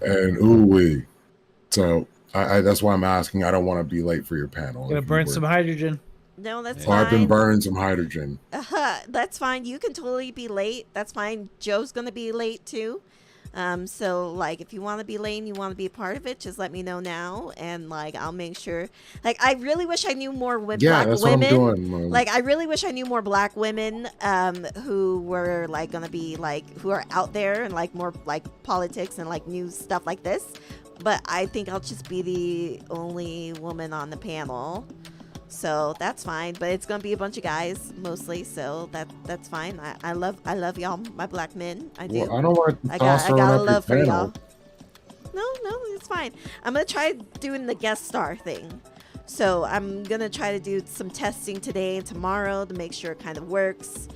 And ooh-wee. So I that's why I'm asking. I don't want to be late for your panel. Gonna if you burn were- some hydrogen. No, that's Oh, I've been fine. burning some hydrogen. That's fine. You can totally be late. That's fine. Joe's gonna be late too. So like if you want to be late and you want to be a part of it, just let me know now, and like I'll make sure. Like I really wish I knew more Yeah, black that's women. what I'm doing. Mom. Like I really wish I knew more black women who were like gonna be like who are out there and like more like politics and like news stuff like this. But I think I'll just be the only woman on the panel. So that's fine, but it's gonna be a bunch of guys mostly, so that's fine. I love y'all, my black men. I do. Well, I don't want I got testosterone a up your love for panel. y'all. No, it's fine. I'm gonna try doing the guest star thing. So I'm gonna try to do some testing today and tomorrow to make sure it kind of works,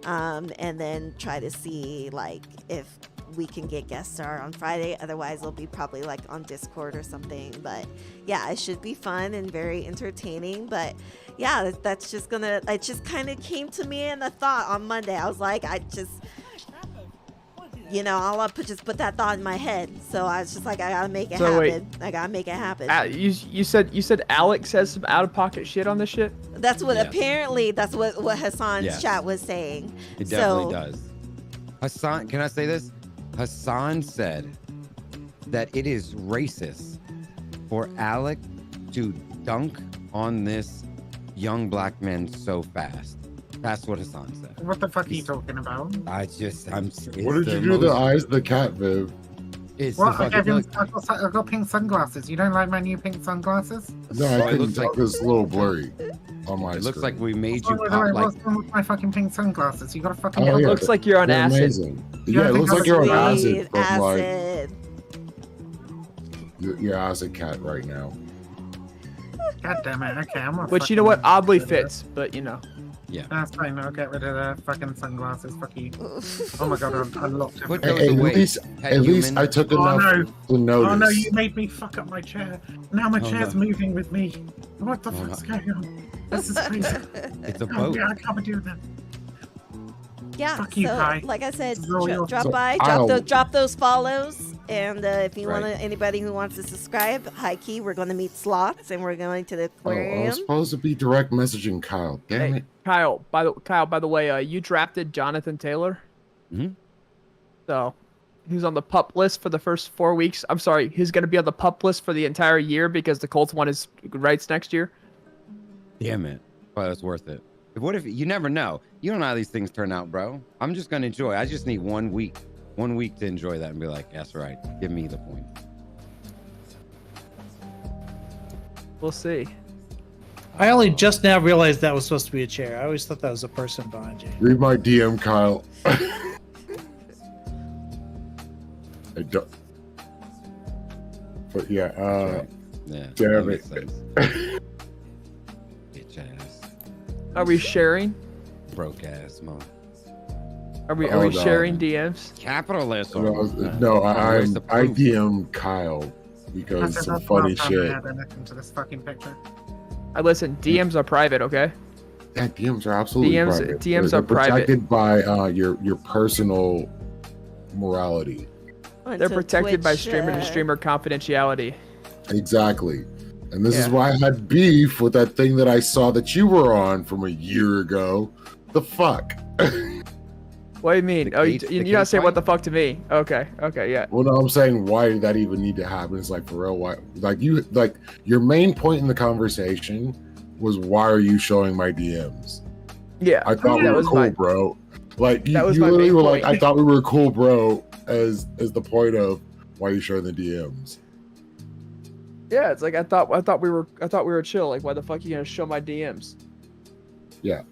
and then try to see like if we can get guest star on Friday. Otherwise, it'll be probably like on Discord or something. But yeah, it should be fun and very entertaining. But yeah, that's just gonna. It just kind of came to me in a thought on Monday. I was like, I'll just put that thought in my head. So I was just like, I gotta make it So wait. happen. I gotta make it happen. You said Alex says some out of pocket shit on this shit. That's what Yes. apparently that's what Hassan's Yes. chat was saying. It definitely So- does. Hassan, can I say this? Hassan said that it is racist for Alec to dunk on this young black man so fast. That's what Hassan said. What the fuck are you talking about? What did you do to the eyes of the cat, Viv? It's What? the I fucking, I've got pink sunglasses. You don't like my new pink sunglasses? No, Oh, I it couldn't looks tell like- because it's a little blurry on my it looks screen. like we made What's you wrong with pop it? like What's wrong with my fucking pink sunglasses? You got a fucking. Oh, It yeah, looks like you're on they're acid. amazing. You Yeah, it don't looks think like you're on I'm acid, Sweet but like acid. you're acid cat right now. God damn it. Okay, I'm gonna. Which you know what oddly fits, but you know. Yeah. That's fine. I'll get rid of the fucking sunglasses. Fuck you. Oh my god, I locked Put it. those At away, least, pet at least human. I took Oh, enough no. to notice. Oh no, you made me fuck up my chair. Now my Oh, chair's no. moving with me. What the Oh, fuck's no. going on? This is crazy. It's a Oh, boat. yeah, I can't do that. Yeah. Fuck you, So, Kai. like I said, Royal. drop So by, I'll- drop those follows, and if you Right. want to, anybody who wants to subscribe, high key, we're going to meet slots, and we're going to the Oh, I aquarium. was supposed to be direct messaging Kyle. Damn Hey, it. Kyle. By the way, you drafted Jonathan Taylor. Mhm. So, he's on the pup list for the first 4 weeks. I'm sorry, he's gonna be on the pup list for the entire year because the Colts won his rights next year. Damn it. But it's worth it. What if you never know? You don't know how these things turn out, bro. I'm just gonna enjoy. I just need 1 week. 1 week to enjoy that and be like, that's right. Give me the point. We'll see. I only just now realized that was supposed to be a chair. I always thought that was a person behind you. Read my DM, Kyle. I don't. But yeah, Yeah. damn that it. makes sense. Bitch ass. Are we sharing? Broke ass mom. Are we Oh, no. sharing DMs? Capitalist. No, I DM Kyle because some funny shit. To this fucking picture. Listen, DMs are private, okay? Yeah, DMs are absolutely DMs private. DMs They're are private. protected by your personal morality. They're protected by streamer to streamer confidentiality. Exactly. And this is Yeah. why I had beef with that thing that I saw that you were on from a year ago. The fuck? What do you mean? Oh, you're not saying what the fuck to me? Okay, yeah. Well, no, I'm saying why did that even need to happen? It's like, for real, why? Like your main point in the conversation was, why are you showing my DMs? Yeah, I thought we that were was cool, my- bro. Like you that was my literally main were like, point. I thought we were cool, bro. As the point of why you showing the DMs. Yeah, it's like I thought we were chill. Like, why the fuck are you gonna show my DMs? Yeah.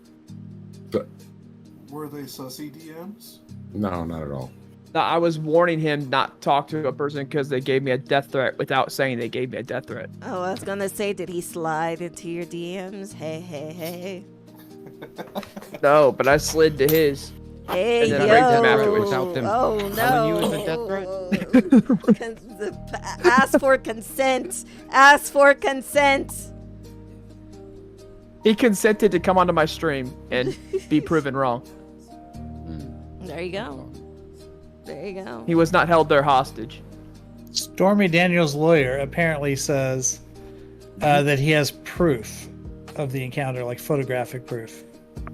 Were they sussy DMs? No, not at all. No, I was warning him not to talk to a person because they gave me a death threat without saying they gave me a death threat. Oh, I was gonna say, did he slide into your DMs? Hey. No, but I slid to his. Hey, and then I yo. raped him afterwards. Without them Oh, telling you no. it's a death threat? Ask for consent. Ask for consent. He consented to come onto my stream and be proven wrong. There you go. There you go. He was not held there hostage. Stormy Daniels' lawyer apparently says that he has proof of the encounter, like photographic proof.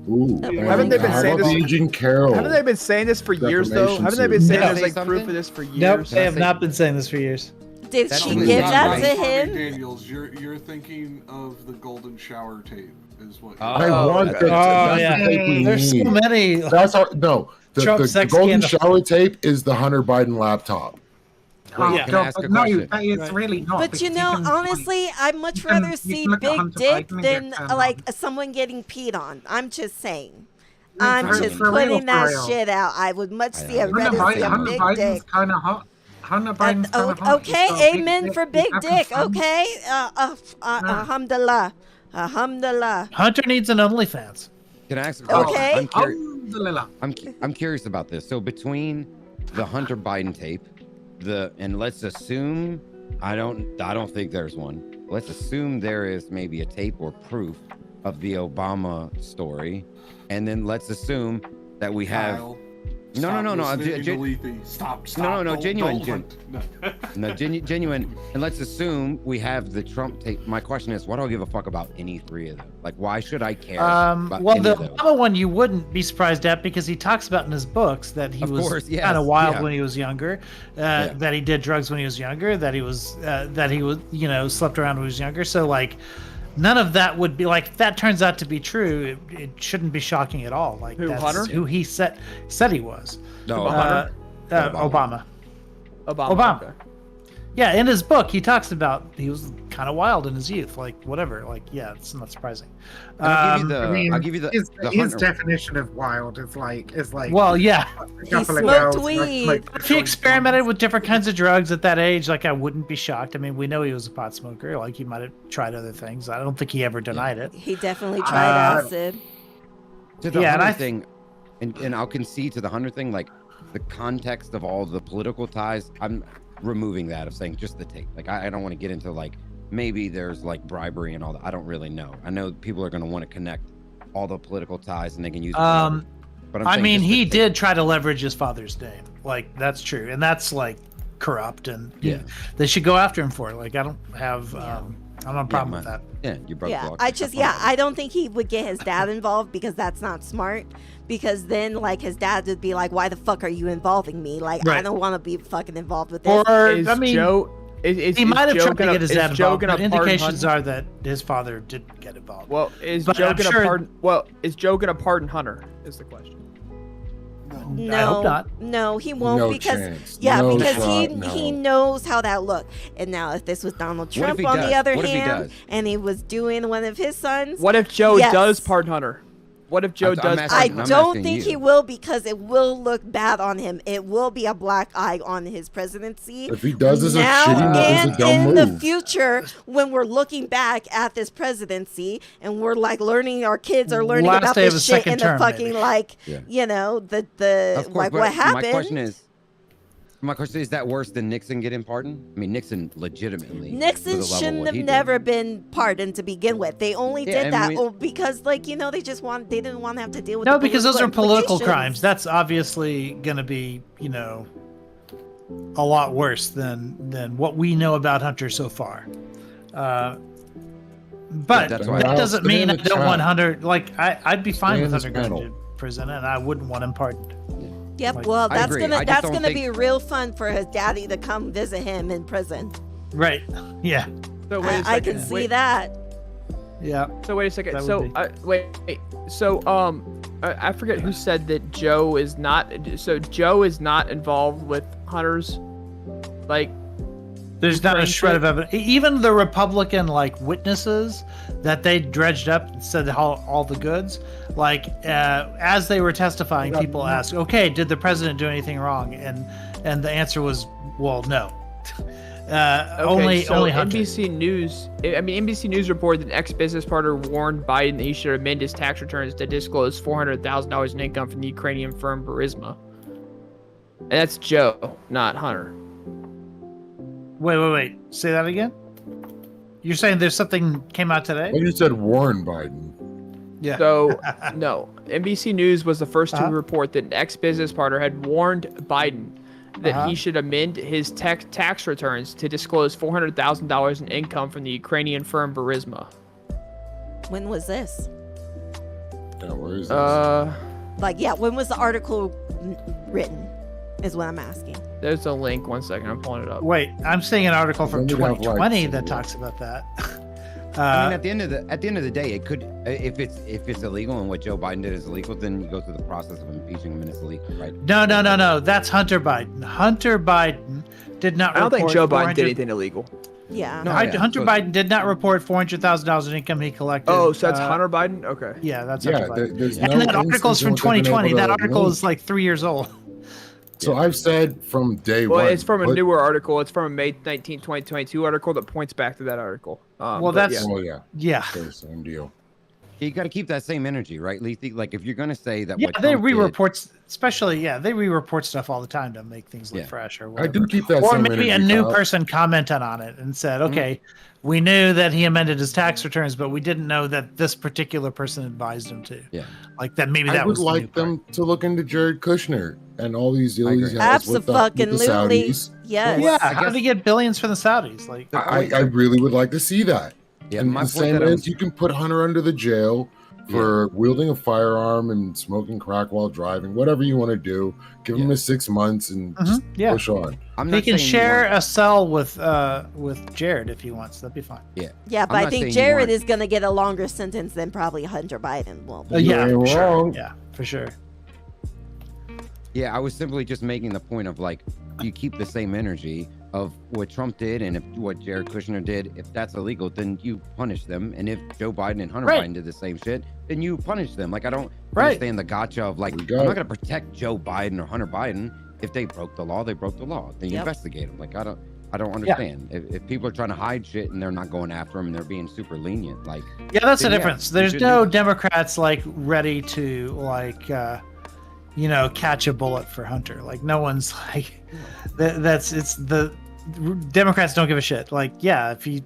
Ooh, Haven't they been saying this? Agent Carol. Haven't they been saying this for years though? Defamation Haven't they been suit. saying No. there's like Say proof something? of this for years? Nope, they have not been saying this for years. Did That's she only give not that right. to Stormy him? Daniels, you're thinking of the golden shower tape, is what. I Oh, want okay. that. Oh, That's yeah. the tape we There's so need. many. That's our no. Trump The sex golden scandal. shower tape is the Hunter Biden laptop. Oh, Yeah. Can I God, ask a but no, question? that is really not. But because you know, can- honestly, I'd much you can- rather you see can look at big Hunter dick Biden and than get turned like on. someone getting peed on. I'm just saying. No, I'm for- just for real, putting for that real. shit out. I would much see a Hunter rather see a Hunter big Biden's dick. kind of hot. Hunter Biden's kind of hot. Okay, He's got a big amen dick. for He's big having dick. fun. Okay, alhamdulillah, alhamdulillah. Hunter needs an OnlyFans. Can I ask a question? Okay. Alhamdulillah. I'm curious about this. So between the Hunter Biden tape, and let's assume I don't think there's one. Let's assume there is maybe a tape or proof of the Obama story, and then let's assume that we have. Kyle, No, stop no. listening to Lethe. Stop. No, don't- genuine. don't- No, genuine. And let's assume we have the Trump tape. My question is, why do I give a fuck about any three of them? Like, why should I care about Well, any the of those? Obama one you wouldn't be surprised at because he talks about in his books that he Of was course, yes, kind of wild yeah. when he was younger, Yeah. that he did drugs when he was younger, that he was slept around when he was younger. So like, none of that would be like if that turns out to be true. It shouldn't be shocking at all. Like Who, that's Hunter? who he said he was. No, Hunter? Obama. Obama. Okay. Yeah, in his book, he talks about he was kind of wild in his youth, like whatever. Like, yeah, it's not surprising. I'll give you I mean, I'll give you the his Hunter. definition of wild is like Well, yeah. a couple of smoked girls, weed. If he experimented with different kinds of drugs at that age, like I wouldn't be shocked. I mean, we know he was a pot smoker. Like he might have tried other things. I don't think he ever denied it. He definitely tried acid. To the Yeah, and Hunter I- thing, and I'll concede to the Hunter thing, like the context of all the political ties, I'm removing that of saying just the tape. Like I don't want to get into like maybe there's like bribery and all that. I don't really know. I know people are going to want to connect all the political ties and they can use it for whatever. But I saying mean, just he the- did try to leverage his father's name. Like, that's true. And that's, like, corrupt. And they should go after him for it. Like, I don't have a problem with that. Yeah, your brother. Yeah, I don't think he would get his dad involved because that's not smart. Because then, like, his dad would be like, "Why the fuck are you involving me? Like, I Right. don't want to be fucking involved with this." Or, Is I mean, Joe? Is he might have Joe tried to gonna- get his is dad Joe involved, gonna but pardon indications Hunter? are that his father didn't get involved. Well, is But Joe I'm gonna sure- pardon? Well, is Joe gonna pardon Hunter? Is the question. No, I hope not. No, he won't No because chance. yeah, No because shot, he no. knows how that looked. And now if this was Donald What if Trump he on does? the other What if he hand, does? and he was doing one of his sons, What if Joe yes. does pardon Hunter? What if Joe I'm does? asking- I I'm don't asking think you. he will because it will look bad on him. It will be a black eye on his presidency. If he does, it's a now shitty move. and It's a dumb in move. the future, when we're looking back at this presidency and we're like learning, our kids are learning Last about day of this his shit second in the term, fucking maybe. like, Yeah. you know, the Of course, like but what happened. My question is that worse than Nixon getting pardoned? I mean, Nixon legitimately. Nixon was a level shouldn't what have he did. never been pardoned to begin with. They only Yeah, did and that we- because, like, you know, they didn't want to have to deal with No, the because those are political implications. crimes. That's obviously going to be, you know, a lot worse than what we know about Hunter so far. But that's that why- doesn't Stay mean in I the don't chat. want Hunter. Like, I'd be fine Stay with in this Hunter going panel. to prison, and I wouldn't want him pardoned. Yep. Like- Well, I that's agree. I just that's don't gonna think- be real fun for his daddy to come visit him in prison. Right. Yeah. So wait a I can second. see Wait. that. Yeah. So wait a second. That So would be- wait. So I forget who said that Joe is not. So Joe is not involved with Hunter's, like. There's not a Ukraine shred shit? of evidence. Even the Republican like witnesses that they dredged up and said all the goods, like as they were testifying, people asked, "Okay, did the president do anything wrong?" And the answer was, "Well, no." Only Hunter. NBC News. I mean, NBC News reported that ex-business partner warned Biden that he should amend his tax returns to disclose $400,000 in income from the Ukrainian firm Burisma. And that's Joe, not Hunter. Wait. Say that again. You're saying there's something came out today? Well, you said Warren Biden. Yeah. So, no. NBC News was the first to Uh-huh. report that an ex-business partner had warned Biden that Uh-huh. he should amend his tax returns to disclose $400,000 in income from the Ukrainian firm Burisma. When was this? Yeah, where is this? Like, yeah, when was the article written? Is what I'm asking. There's a link. 1 second, I'm pulling it up. Wait, I'm seeing an article from When we have, like, 2020 that talks about that. I mean, at the end of the day, it could if it's illegal and what Joe Biden did is illegal, then you go through the process of impeaching him and it's illegal, right? No. That's Hunter Biden. Hunter Biden did not. I don't think report Joe Biden 400 did anything illegal. Yeah. No, Hunter so- Biden did not report $400,000 in income he collected. Oh, so that's Hunter Biden? Okay. Yeah, that's Yeah, Hunter Biden. there's And no that article is from instance in which they've been 2020. able That to article link. is like 3 years old. So I've said from day Well, one. it's from a but- newer article. It's from a May 19, 2022 article that points back to that article. Well, but that's- yeah. Oh yeah. Yeah. Okay, same deal. You got to keep that same energy, right, Lethy? Like if you're gonna say that, Yeah, what they Trump did- re-report, especially, they re-report stuff all the time to make things look Yeah. fresh or I whatever. do keep that Or same maybe energy, a new Kyle. person commented on it and said, okay, we knew that he amended his tax returns, but we didn't know that this particular person advised him to. Yeah. Like that maybe I that would was the new like part. them to look into Jared Kushner and all these deals he has with the Abso-fucking-lutely. Saudis. Yes. Yeah, I how guess- did he get billions from the Saudis? Like, I really would like to see that. Yeah, and my the point same that I as was- you can put Hunter under the jail for wielding a firearm and smoking crack while driving, whatever you want to do. Give him his 6 months and just yeah. push on. I'm he not can saying you share want- a cell with Jared if he wants. That'd be fine. Yeah. Yeah, but I'm I not think saying you Jared want- is gonna get a longer sentence than probably Hunter Biden will. Yeah, ain't for sure. wrong. Yeah, for sure. Yeah, I was simply just making the point of like you keep the same energy of what Trump did and if what Jared Kushner did. If that's illegal, then you punish them. And if Joe Biden and Hunter Right. Biden did the same shit, then you punish them. Like I don't Right. understand the gotcha of like I'm go. not gonna protect Joe Biden or Hunter Biden. If they broke the law, they broke the law. Then you Yep. investigate them. Like I don't understand. If people are trying to hide shit and they're not going after them and they're being super lenient, like Yeah, that's the then, difference. you There's should no do that. Democrats like ready to like catch a bullet for Hunter. Like no one's like it's the Democrats don't give a shit. Like yeah, if he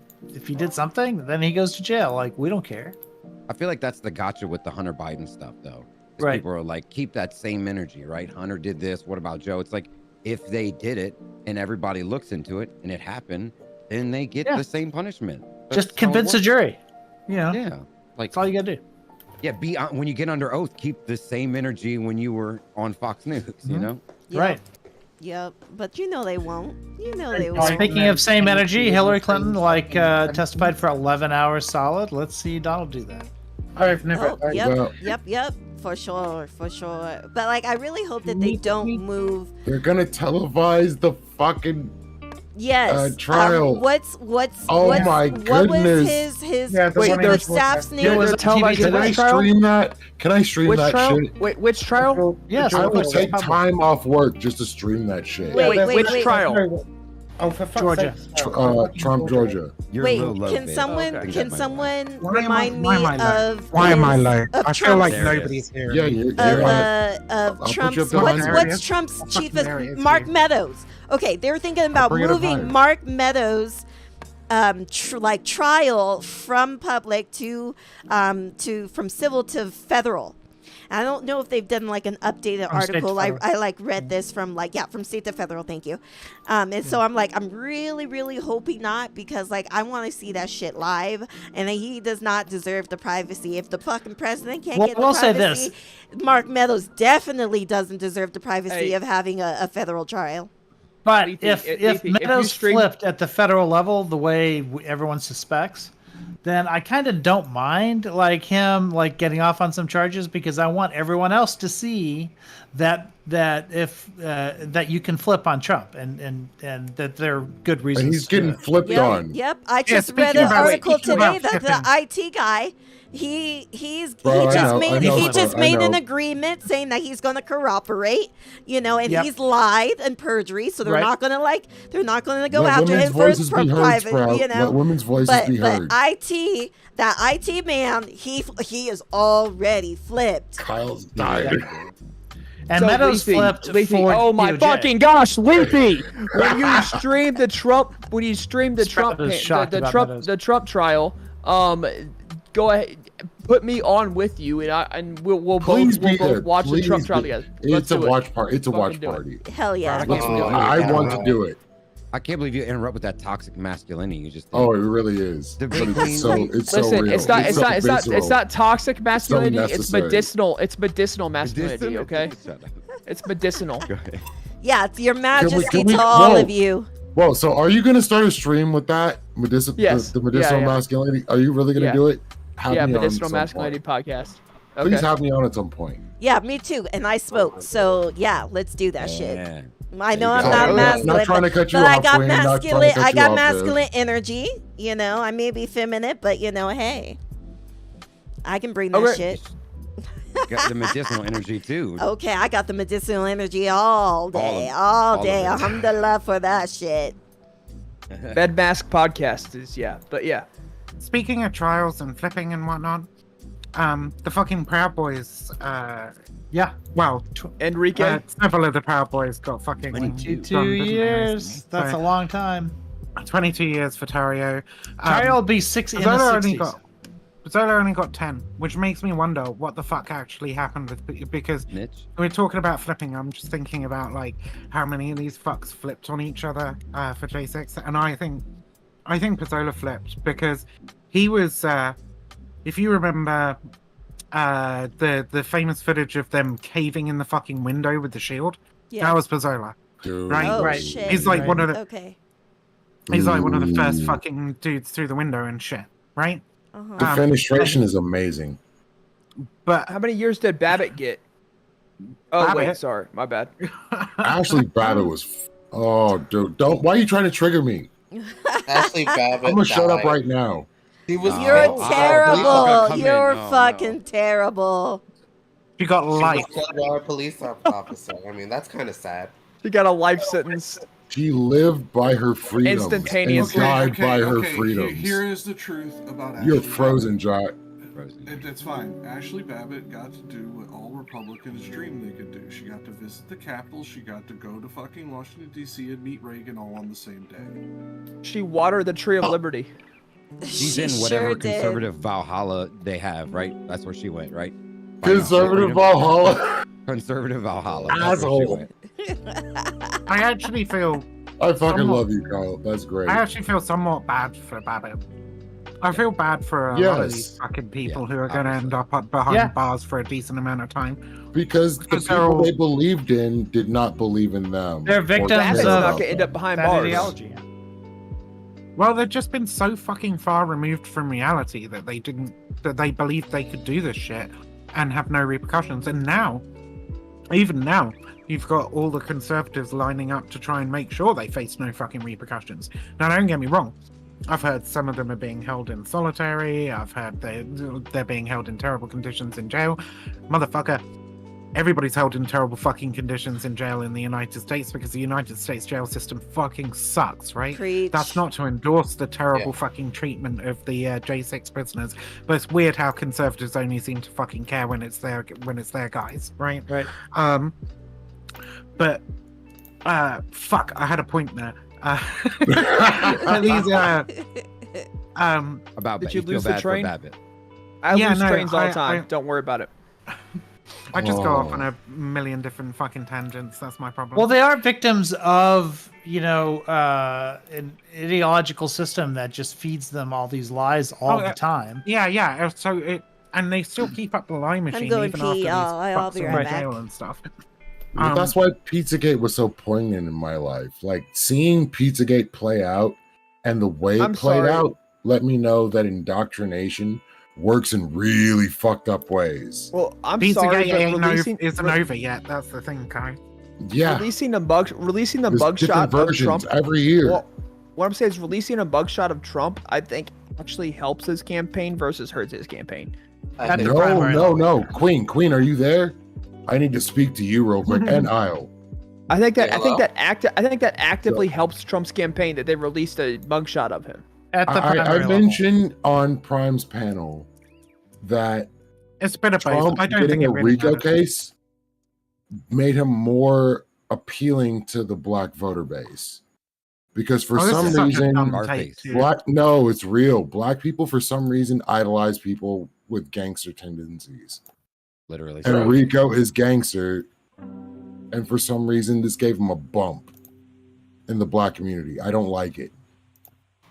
did something, then he goes to jail. Like we don't care. I feel like that's the gotcha with the Hunter Biden stuff, though. Because people are like, keep that same energy, right? Hunter did this. What about Joe? It's like, if they did it and everybody looks into it and it happened, then they get the same punishment. Just convince a jury. Yeah. Like, that's all you gotta do. Yeah, when you get under oath, keep the same energy when you were on Fox News, you know? Yep. Right. Yep, but you know they won't. You know they won't. Speaking of same energy, Hillary Clinton testified for 11 hours solid. Let's see Donald do that. I've never. Yep, for sure. But like, I really hope that they don't move. They're gonna televise the fucking trial. What's Oh what's, my what goodness. was his Wait, the staff's name? Can I stream that? Can I stream Which that trial? shit? Wait, which trial? Yes, I would take time off work just to stream that shit. Which trial? Oh, for fuck's Georgia. sake. Trump, Georgia. Wait, can someone remind me of Why am I low? of I feel like Trump's- nobody's here. Yeah, of put Trump's you up behind what's Trump's chief of Mark Meadows. Okay, they were thinking about bring it up moving higher. Mark Meadows trial from public to from civil to federal. I don't know if they've done like an updated From state to article. I federal. read this from from state to federal. Thank you. And so I'm like, I'm really hoping not, because like I want to see that shit live, and he does not deserve the privacy. If the fucking president can't Well, get the we'll say privacy, this. Mark Meadows definitely doesn't deserve the privacy Hey. of having a federal trial. But Leafy, if Leafy, if you Meadows stream- flipped at the federal level the way everyone suspects, then I kind of don't mind like him like getting off on some charges, because I want everyone else to see that if that you can flip on Trump and that there are good reasons. And he's getting flipped Yep, on. Yep, I just read speaking an about- article speaking today about that the IT guy, he Bro, I just know, made I know, he just bro, I made an know. agreement saying that he's going to cooperate, and Yep. he's lied and perjury, so they're Right. not going to go Let after women's him for voices be heard, private, Sprout. Let women's voices but be heard. that IT man, he is already flipped. Kyle's dying. And So, Meadows Leafy, flipped Leafy, for oh my DOJ. fucking gosh, Leafy! When you stream the Trump, Sprout is shocked about Meadows. the Trump trial, go ahead, put me on with you, and we'll Please be both there. watch the Trump Please trial be- together. Let's It's a do it. watch party. It's a watch Fucking do it. party. Hell yeah. I want to do it. I can't believe you interrupt with that toxic masculinity you just did. Oh, it really is. The But big it's queen. so Listen, real. it's not toxic masculinity. It's necessary. medicinal. It's medicinal masculinity. Medicinal? Okay, Shut up. it's medicinal. Go ahead. Yeah, it's your majesty can we- to all whoa. of you. Whoa, so are you going to start a stream with that? Yes. The medicinal Yeah, yeah. masculinity? Are you really going to Yeah. do it? Have Yeah, me on medicinal some masculinity point. podcast. Please Okay. have me on at some point. Yeah, me too. And I spoke. So yeah, let's do that shit. Yeah. I know There I'm you not go. masculine, Not trying to cut you but I off, got Queen, not trying to masculine. cut I you got off, dude. masculine energy. I may be feminine, but hey, I can bring that Okay. shit. Got the medicinal energy too. Okay, I got the medicinal energy all day, all of day. it. Alhamdulillah for that shit. Bed Mask podcast is but yeah. Speaking of trials and flipping and whatnot, the fucking Proud Boys, Yeah. well, Enrique. several of the Proud Boys got fucking 22. 2 done, didn't they, years. recently? That's So, a long time. 22 years for Tario. Tario will be six in the Zola 60s. only got 10, which makes me wonder what the fuck actually happened with, because Mitch. we're talking about flipping. I'm just thinking about like how many of these fucks flipped on each other for J6, and I think Pizzola flipped because he was, if you remember, the famous footage of them caving in the fucking window with the shield. Yeah. That was Pizzola. Dude. Right, Oh right. shit. He's like one of the Okay. he's like one of the first Ooh. fucking dudes through the window and shit, right? Uh-huh. The fenestration is amazing. But How many years did Babbitt get? Oh wait, Babbitt? sorry, my bad. Ashley Babbitt was. Oh, dude. Don't. Why are you trying to trigger me? Ashley Babbitt. I'm going to shut up died. right now. He was. You're Oh, terrible. come in. You're No, fucking terrible. you got She was life. killed by a police officer. I mean, that's kind of sad. She got a life sentence. She lived by her freedoms and Instantaneously. died by her okay, freedoms. Here is the truth about Ashley You're Babbitt. frozen, Jot. It's fine. Ashley Babbitt got to do what all Republicans dreamed they could do. She got to visit the Capitol. She got to go to fucking Washington, D.C. and meet Reagan all on the same day. She watered the tree of liberty. She's She in whatever sure did. conservative Valhalla they have, right? That's where she went, right? Conservative Valhalla. Conservative Valhalla. Asshole. I actually feel. I fucking somewhat- love you, Kyle. That's great. I actually feel somewhat bad for Babbitt. I feel bad for a lot of these Yes. fucking people who are going to end up behind bars for a decent amount of time. Because the Because they're people all- they believed in did not believe in them. They're or victims cared Babbitt's about not gonna them. end up behind that bars. ideology. Well, they've just been so fucking far removed from reality that they believed they could do this shit and have no repercussions. And now, even now, you've got all the conservatives lining up to try and make sure they face no fucking repercussions. Now, don't get me wrong. I've heard some of them are being held in solitary. I've heard they're being held in terrible conditions in jail. Motherfucker, everybody's held in terrible fucking conditions in jail in the United States because the United States jail system fucking sucks, right? Preach. That's not to endorse the terrible fucking treatment of the J6 prisoners, but it's weird how conservatives only seem to fucking care when it's their guys, right? Right. But fuck, I had a point there. These About Did you feel lose the bad for train? Babbitt. I Yeah, lose no, trains all the I- time. I- Don't worry about it. I just go off Oh. on a million different fucking tangents. That's my problem. Well, they are victims of, an ideological system that just feeds them all these lies all the time. Yeah. So and they still keep up the lie machine going even pee. after these I'll fucks be are right in jail back. and stuff. But that's why Pizzagate was so poignant in my life. Like seeing Pizzagate play out and the way it I'm played sorry. out let me know that indoctrination works in really fucked up ways. Well, I'm sorry, Pizzagate but ain't isn't over yet. That's the thing, Kai. Yeah. releasing the There's mugshot different of versions Trump every year. Well, what I'm saying is releasing a mugshot of Trump, I think, actually helps his campaign versus hurts his campaign. No. Queen, are you there? I need to speak to you real quick. And Isle. I think that Hello? I think that actively helps Trump's campaign that they released a mugshot of him. At the I primary level. mentioned on Prime's panel that It's a bit of both. Trump I don't getting think it a really RICO matters. case made him more appealing to the black voter base. Because for Oh, this some is such a reason, dumb Our take, face. too. no, it's real. Black people, for some reason, idolize people with gangster tendencies. Literally. And Rico is gangster. And for some reason, this gave him a bump in the black community. I don't like it.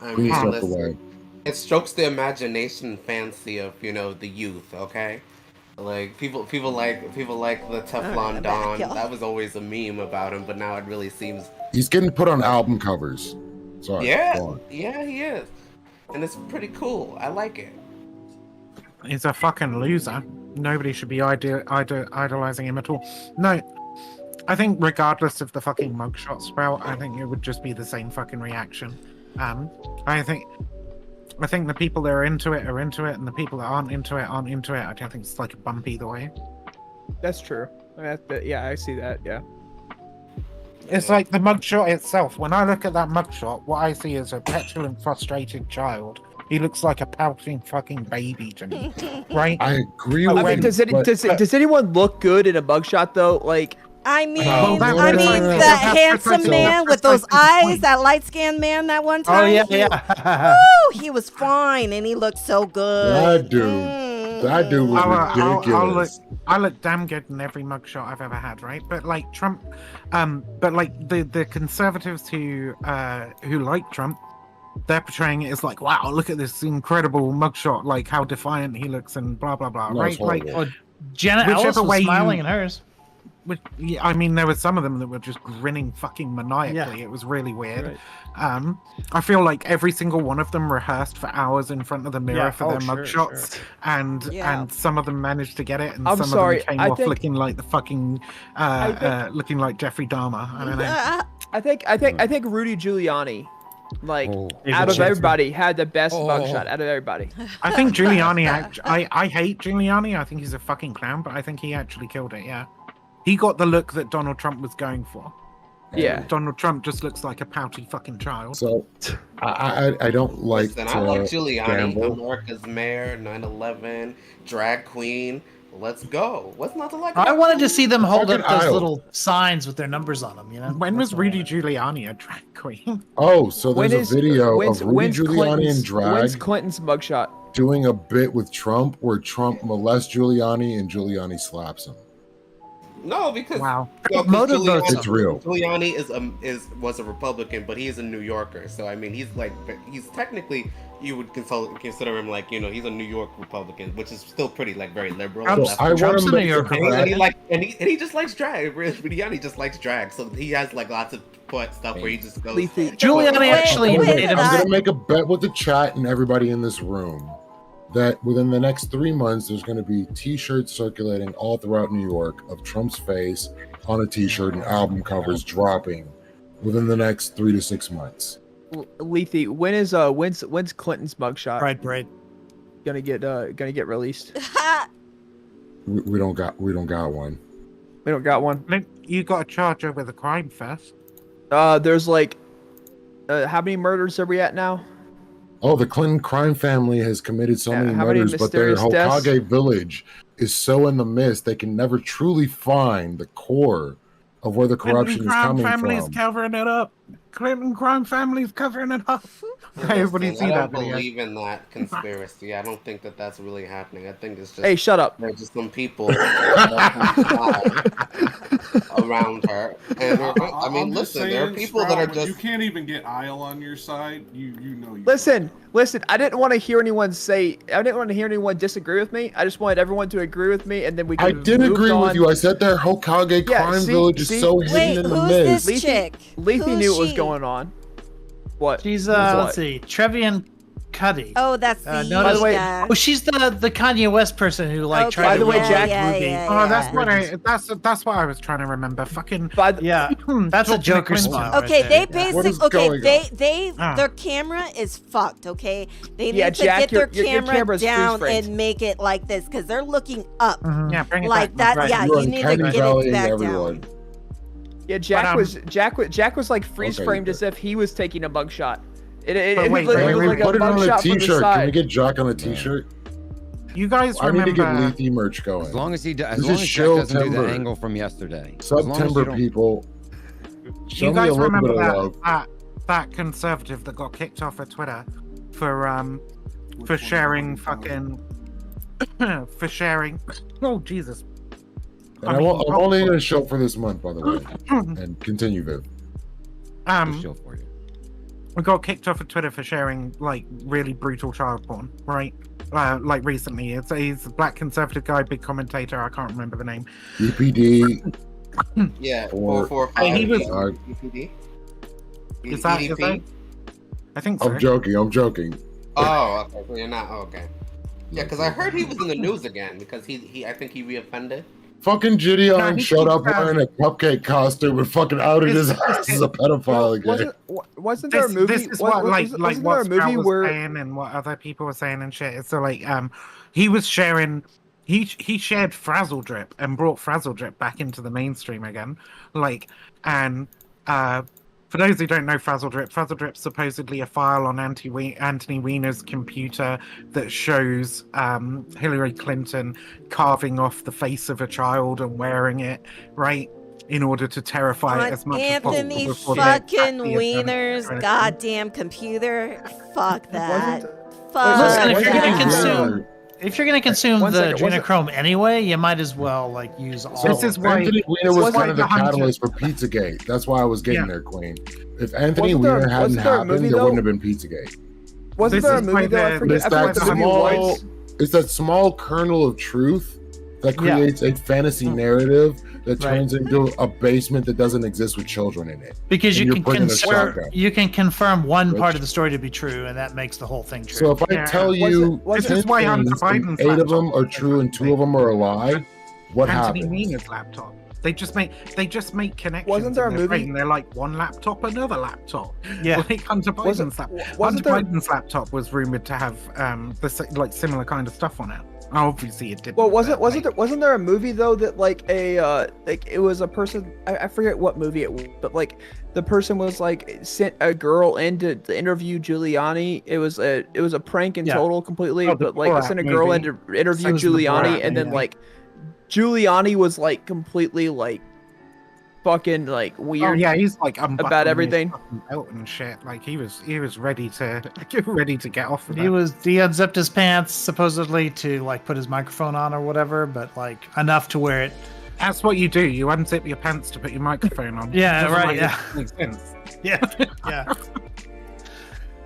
I Please mean, step listen, away. it strokes the imagination and fancy of the youth. Okay, like people like the Teflon back, Don. y'all. That was always a meme about him, but now it really seems. He's getting put on album covers. Sorry. Yeah, go on. yeah, he is, and it's pretty cool. I like it. He's a fucking loser. Nobody should be idolizing him at all. No, I think regardless of the fucking mugshot Sprout, I think it would just be the same fucking reaction. I think the people that are into it, and the people that aren't into it. I don't think it's like a bump either way. That's true. Yeah, I see that. Yeah. It's like the mugshot itself. When I look at that mugshot, what I see is a petulant, frustrated child. He looks like a pouting fucking baby to me, right? I agree I with mean, you. does anyone look good in a mugshot though? Like, I mean, Well, that- I that's mean, precisely- that that's handsome precisely- man that's with those precisely the eyes, point. that light-skinned man that one time. Oh, yeah, he- yeah. Woo, he was fine, and he looked so good. That dude was ridiculous. I look damn good in every mugshot I've ever had, right? But like Trump, but like the conservatives who like Trump, they're portraying it as like, wow, look at this incredible mugshot, like how defiant he looks and blah blah blah, No, it's right? Like, horrible. Janet Whichever Ellis was way you- smiling in hers. yeah, I mean, there were some of them that were just grinning fucking maniacally. Yeah. It was really weird. Right. I feel like every single one of them rehearsed for hours in front of the mirror Yeah. for Oh, their sure, mugshots, and Yeah. and some of them managed to get it, and I'm some sorry, of them came I off think- looking like the fucking looking like Jeffrey Dahmer. I don't know. I think Rudy Giuliani, like Oh. out of He's a everybody, had the best Oh. mugshot out of everybody. I think Giuliani. I hate Giuliani. I think he's a fucking clown, but I think he actually killed it. Yeah, he got the look that Donald Trump was going for. Yeah. Donald Trump just looks like a pouty fucking child. So I don't like Listen, to I like Giuliani, gamble. America's mayor, 9/11, drag queen. Let's go. What's not to like? I about wanted to see them hold up Fucking those aisle. little signs with their numbers on them. You know. When That's was what I Rudy wanted. Giuliani a drag queen? Oh, so When there's is- a video when's- of Rudy when's Giuliani in Clinton's- drag. When's Clinton's mugshot? doing a bit with Trump where Trump molests Giuliani and Giuliani slaps him. No, because wow, well, 'cause Giuliani, it's real. Giuliani was a Republican, but he is a New Yorker. So I mean, he's technically, you would consider him like, he's a New York Republican, which is still pretty like very liberal. Trump's a New York Republican. And he just likes drag. Giuliani just likes drag, so he has like lots of stuff where he just goes. Giuliani actually made him. I'm gonna make a bet with the chat and everybody in this room that within the next 3 months, there's going to be T-shirts circulating all throughout New York of Trump's face on a T-shirt and album covers dropping within the next 3 to 6 months. Lethe, when's Clinton's mugshot? Pride Parade. Gonna get released. We don't got one. We don't got one. You got to charge her with a crime first. There's like, how many murders are we at now? Oh, the Clinton crime family has committed so many murders, but their Hokage village is so in the mist they can never truly find the core of where the corruption is coming from. Clinton crime family's covering it up. Clinton crime family's covering it up. Everybody see I that don't video? believe in that conspiracy. I don't think that that's really happening. I think it's just. Hey, shut up. There's just some people around her. And I mean, listen, there are people that are just. You can't even get Isle on your side. You know. Listen. I didn't want to hear anyone disagree with me. I just wanted everyone to agree with me, and then we. I did agree with you. I said their Hokage crime village is so hidden in the mist. Who's this chick? Lethe knew what was going on. What? She's let's see, Trevian Cuddy. Oh, that's the by the way, guy. oh, she's the Kanye West person who like tried by to the way, roll Jack Ruby. That's what I was trying to remember. Fucking that's a Joker smile. Okay, right they there. basically their camera is fucked. Okay, they need to Jack, get their your camera camera's down freeze-framed. and make it like this because they're looking up. Yeah, bring it like back. that. Right. Yeah, you need to get it back down. Yeah, Jack was like freeze framed as if he was taking a mugshot. It Put like it on a mugshot from the T-shirt. Can side. we get Jack on a T-shirt? You guys I need to get remember? Lethe merch going. As long as he does, This as long is as Jack doesn't do the September. angle from yesterday. As long as you September don't- people. Show You me a guys little bit remember of love. that conservative that got kicked off of Twitter for sharing fucking for sharing. Oh Jesus! And I'm only going to show for this month, by the way. And continue, Viv. show for you. We got kicked off of Twitter for sharing like really brutal child porn, right? Like recently, he's a black conservative guy, big commentator. I can't remember the name. EPD. Yeah, Or- 445. He was- EPD? Is that? I think so. I'm joking. Oh, okay. So you're not. Oh, okay. Yeah, because I heard he was in the news again because he I think he reoffended. Fucking Gideon showed up wearing a cupcake costume and fucking outed his ass as a pedophile again. Wasn't there a movie? This is what wasn't there what a movie Sprout was where saying and what other people were saying and shit. So like he was sharing. He shared Frazzle Drip and brought Frazzle Drip back into the mainstream again. Like and for those who don't know Frazzle Drip's supposedly a file on Anthony Weiner's computer that shows Hillary Clinton carving off the face of a child and wearing it, right? In order to terrify it as much Anthony as possible. fucking Weiner's goddamn computer. Fuck that. Fuck. Listen, if you're gonna that. consume One the second, one adrenochrome anyway, you might as well like use all. So Anthony Weiner was kind of the Hunter- catalyst for Pizzagate. That's why I was getting there, Queen. If Anthony Wasn't there- Weiner hadn't wasn't there a happened, movie, there though? wouldn't have been Pizzagate. wasn't This there a is movie why though? I the- forget, It's I forget that what the movie small. was. It's that small kernel of truth that creates a fantasy narrative that turns into a basement that doesn't exist with children in it. Because And you you're can bringing a shotgun. confirm one part of the story to be true, and that makes the whole thing true. So if I tell you This 10 is why Hunter things and Biden's 8 of them laptop are true and 2 of them are a lie, what Anthony happens? Weiner's laptop. They just make connections. Wasn't there in a their movie- brain. They're like one laptop, another laptop. Yeah. Like Hunter Wasn't- Biden's laptop. wasn't Hunter there- Biden's laptop was rumored to have like similar kind of stuff on it. Obviously, it didn't. Well, but, wasn't there a movie though that like it was a person, I forget what movie it was, but like the person was like sent a girl in to interview Giuliani. It was a prank in total completely, Oh, the but like Borat sent a girl in movie. to interview It was the Giuliani, Borat and then movie. like Giuliani was like completely like fucking like weird. Oh yeah, he's like about unbuckling his everything. fucking belt and shit. Like he was ready to get off of it. He unzipped his pants supposedly to like put his microphone on or whatever, but like enough to where it. That's what you do. You unzip your pants to put your microphone on. Yeah, Doesn't right. really Yeah, make sense. yeah.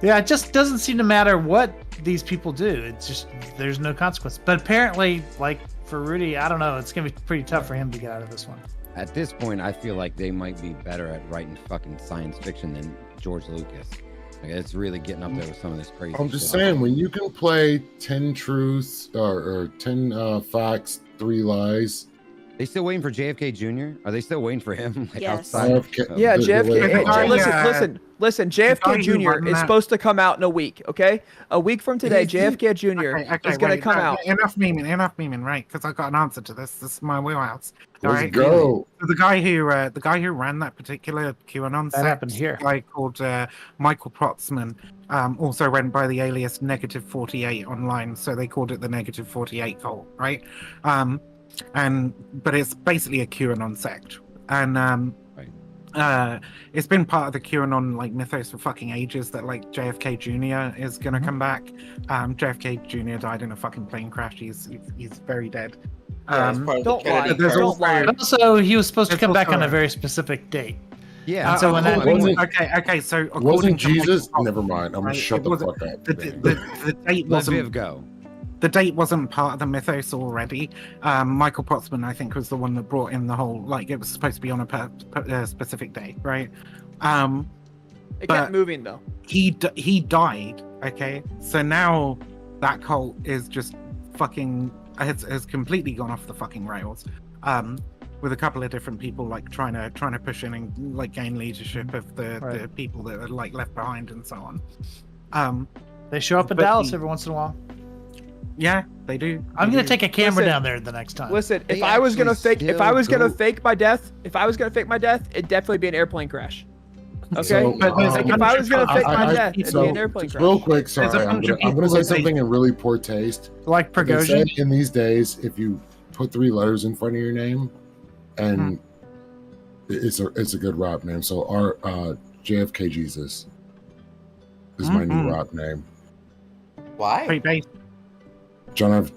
Yeah, it just doesn't seem to matter what these people do. It's just there's no consequence. But apparently, like for Rudy, I don't know. It's gonna be pretty tough for him to get out of this one. At this point, I feel like they might be better at writing fucking science fiction than George Lucas. Like, it's really getting up there with some of this crazy. I'm just shit. saying, when you can play 10 truths or 10 facts, 3 lies. They still waiting for JFK Jr.? Are they still waiting for him? Like Yes. outside? Yeah, JFK. guy, Listen. the guy JFK who Jr. won is that- supposed to come out in a week. Okay, a week from today, JFK Jr. is going to wait, come out. Enough memeing, right? Because I got an answer to this. This is my wheelhouse. Let's Alright? go. So the guy who ran that particular QAnon That happened here. a guy called Michael Protzman, also went by the alias Negative48 online, so they called it the Negative48 cult, right? But it's basically a QAnon sect, and it's been part of the QAnon like mythos for fucking ages that like JFK Jr. is gonna come back. JFK Jr. died in a fucking plane crash. He's very dead. Yeah, it's part of the Don't lie. Kennedy There's curse. Don't lie. Also, he was supposed to It's come back also on a a- very specific date. Yeah. And so when that Wasn't- Okay. So according Wasn't to Michael Jesus? Protzman, Never mind. I'm gonna right, shut it the wasn't- fuck up. the date Let Viv wasn't go. the date wasn't part of the mythos already. Michael Protzman, I think, was the one that brought in the whole like it was supposed to be on a specific day, right? It But- kept moving though. He died. Okay, so now that cult is just fucking has completely gone off the fucking rails. With a couple of different people like trying to push in and like gain leadership of the people that are like left behind and so on. They show up in But Dallas he- every once in a while. Yeah, they do. I'm They gonna do. take a camera Listen. down there the next time. Listen, They if I was gonna actually fake, if still I was gonna go- fake my death, it'd definitely be an airplane crash. Okay. So, But there's Like, a if I was gonna fake my I- death, it'd so, be an airplane crash. real quick, sorry, There's a I'm bunch of gonna people say that say- something in really poor taste. Like They say Prigozhin. in these days, if you put 3 letters in front of your name, and it's a good rap name. So our JFK Jesus is my new rap name. Why? Pretty basic. John F.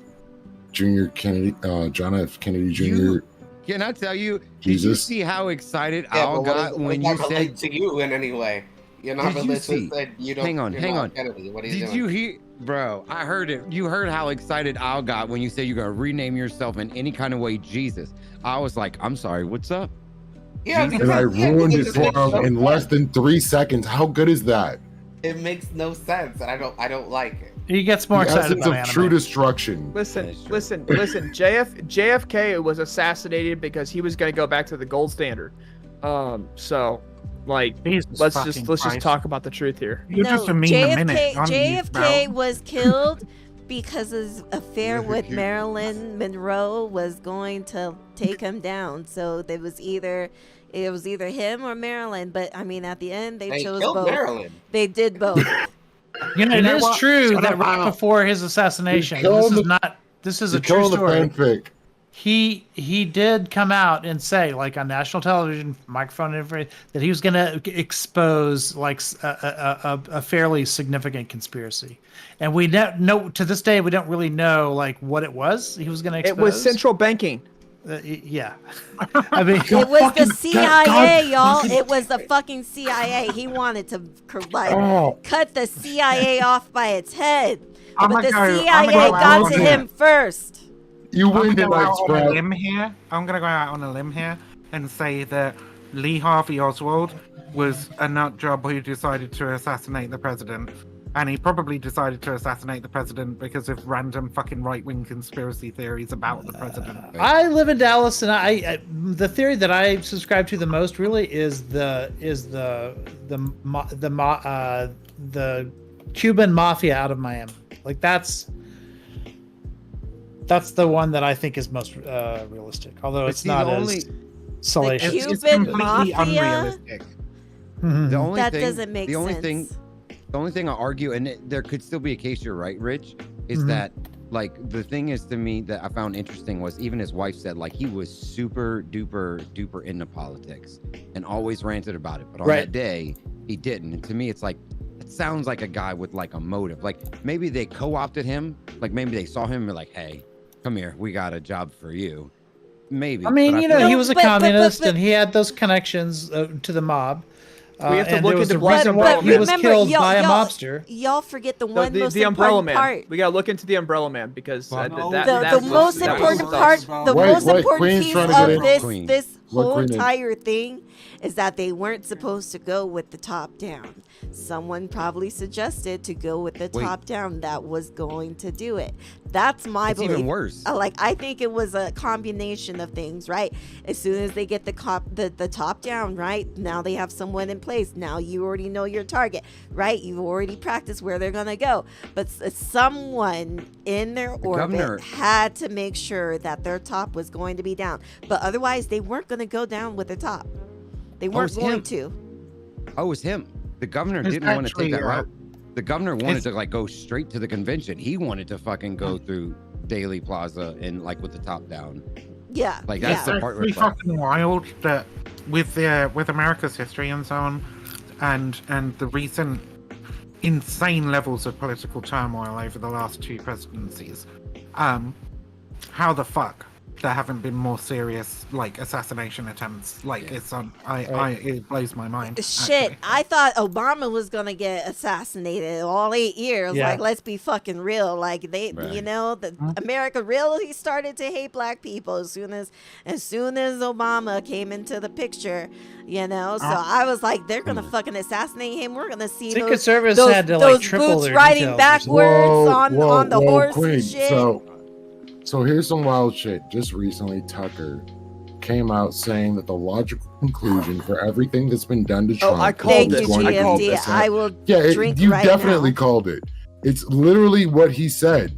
Jr. Kennedy, John F. Kennedy Jr. You- Can I tell you? Did you Jesus. see how excited Yeah, Al but what got does when that you relate said? to you in any way? You're not Did you religious, see? and you don't. Hang on, you're hang not on. Kennedy. What are you Did doing? you hear, bro? I heard it. You heard how excited Al got when you said you're gonna rename yourself in any kind of way, Jesus. I was like, I'm sorry. What's up? Yeah, Jesus. And I because- yeah, ruined because it for him in less than 3 seconds. How good is that? It makes no sense. I don't like it. He gets more The excited essence about of anime. true destruction. Listen. JFK was assassinated because he was gonna go back to the gold standard. So, like, Jesus let's fucking just Christ. talk about the truth here. You're just a meme a minute. aren't you, JFK Val? was killed because his affair with Marilyn Monroe was going to take him down. So it was either him or Marilyn. But I mean, at the end, they chose killed both. Marilyn. They did both. You know, You it know is what? true Shut that up, right Al. before his assassination, You're this killing is the- not. This is a You're true killing the story. fanfic. He did come out and say, like on national television, microphone, and everything, that he was going to expose like a fairly significant conspiracy, and we know to this day we don't really know like what it was. He was going to expose. It was central banking. Yeah, I mean, It was the God, CIA, y'all. It was the fucking CIA. He wanted to Oh. cut the CIA off by its head, I'm but the gonna go- CIA I'm gonna go got out to on him first. You I'm win gonna go tonight, out on a Sprout. limb here. I'm gonna go out on a limb here and say that Lee Harvey Oswald was a nut job who decided to assassinate the president. And he probably decided to assassinate the president because of random fucking right-wing conspiracy theories about the president. I live in Dallas, and I the theory that I subscribe to the most really is the Cuban mafia out of Miami. Like that's the one that I think is most realistic. Although But it's see, not the as only- salacious. It's Cuban completely mafia? unrealistic. Mhm. The only That thing, doesn't make the only sense. thing, the only thing I argue, and there could still be a case you're right, Rich, is Mhm. that Like the thing is to me that I found interesting was even his wife said like he was super duper into politics and always ranted about it, but on that day he didn't. And to me, it's like it sounds like a guy with like a motive. Like maybe they co-opted him, like maybe they saw him and were like, hey, come here, we got a job for you. Maybe. I mean, but you know, he feel- was a communist and he had those connections to the mob. We have to and look there was into a Black reason Umbrella why Man. he was killed by a mobster. Y'all forget the one most the Umbrella important Man. part. We gotta look into the Umbrella Man because The most important part, the Wait, most wait, important Queen's piece trying to get of in. this Queen. this What whole Queen is? entire thing is that they weren't supposed to go with the top down. Someone probably suggested to go with the Wait. top down that was going to do it. That's my It's belief. even worse. Like I think it was a combination of things, right? As soon as they get the top down, right? Now they have someone in place. Now you already know your target, right? You've already practiced where they're gonna go. But someone in their orbit governor- had to make sure that their top was going to be down. But otherwise, they weren't going to go down with the top. They weren't it's going him. to. Oh, it was him. The governor It's didn't want to take actually, that route. The governor wanted it's- to like go straight to the convention. He wanted to fucking go through Daily Plaza and like with the top down. Yeah. Like that's yeah. the part where It's it's like, fucking wild that with America's history and so on, and the recent insane levels of political turmoil over the last two presidencies, how the fuck there haven't been more serious like assassination attempts? Like it's on, it blows my mind. Shit, I thought Obama was gonna get assassinated all 8 years. Yeah. Like, let's be fucking real. Like they, you know, the America really started to hate black people as soon as Obama came into the picture. You know, so I was like, they're gonna fucking assassinate him. We're gonna see Secret those, Service those, had to, like, those triple boots their riding details or backwards something. on the horse Queen. and shit. So here's some wild shit. Just recently, Tucker came out saying that the logical conclusion for everything that's been done to Trump. I called is it. going to be GFD. this. I will Yeah, drink you right definitely now. called it. It's literally what he said.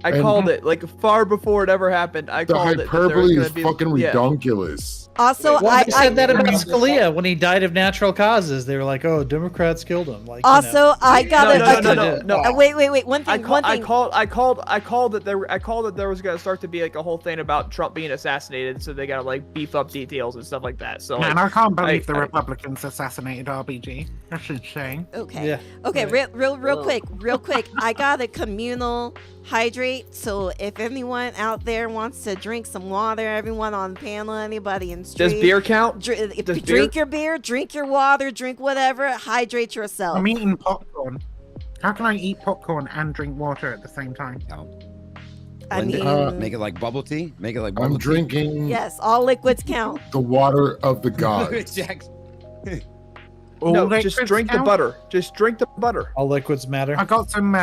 I And- called it like far before it ever happened. I The called it. that there was hyperbole gonna is be- fucking yeah. redonkulous. Also, Well, I they said that about I, Scalia when he died of natural causes. They were like, "Oh, Democrats killed him." Like, you know. also, I got No. wait. One thing. I called that there was gonna start to be like a whole thing about Trump being assassinated, so they gotta like beef up details and stuff like that. So Man, like, I can't believe the Republicans assassinated RBG. That's insane. Okay. Yeah. Okay. Real quick. I got a communal hydrate. So if anyone out there wants to drink some water, everyone on the panel, anybody in the street, Does beer count? Drink your beer, drink your water, drink whatever. Hydrate yourself. I'm eating popcorn. How can I eat popcorn and drink water at the same time? I blend it, mean- make it like bubble tea. Make it like bubble I'm drinking Yes, all liquids count. the water of the gods. No, just drink the butter. Just drink the butter. All liquids matter. I got some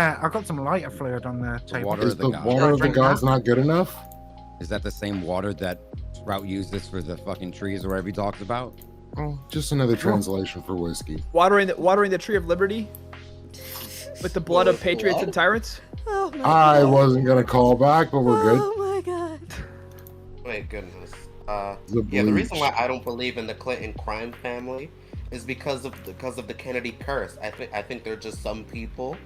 lighter fluid on the table. Water Is of the the gods. water of the gods not good enough? Is that the same water that Sprout uses for the fucking trees or whatever he talks about? Oh, just another translation for whiskey. Watering the tree of liberty with the blood of patriots and tyrants. Oh my I wasn't gonna call back, but we're good. Oh my god. My goodness. The Yeah, the reason bleach. why I don't believe in the Clinton crime family is because of the Kennedy curse. I think there are just some people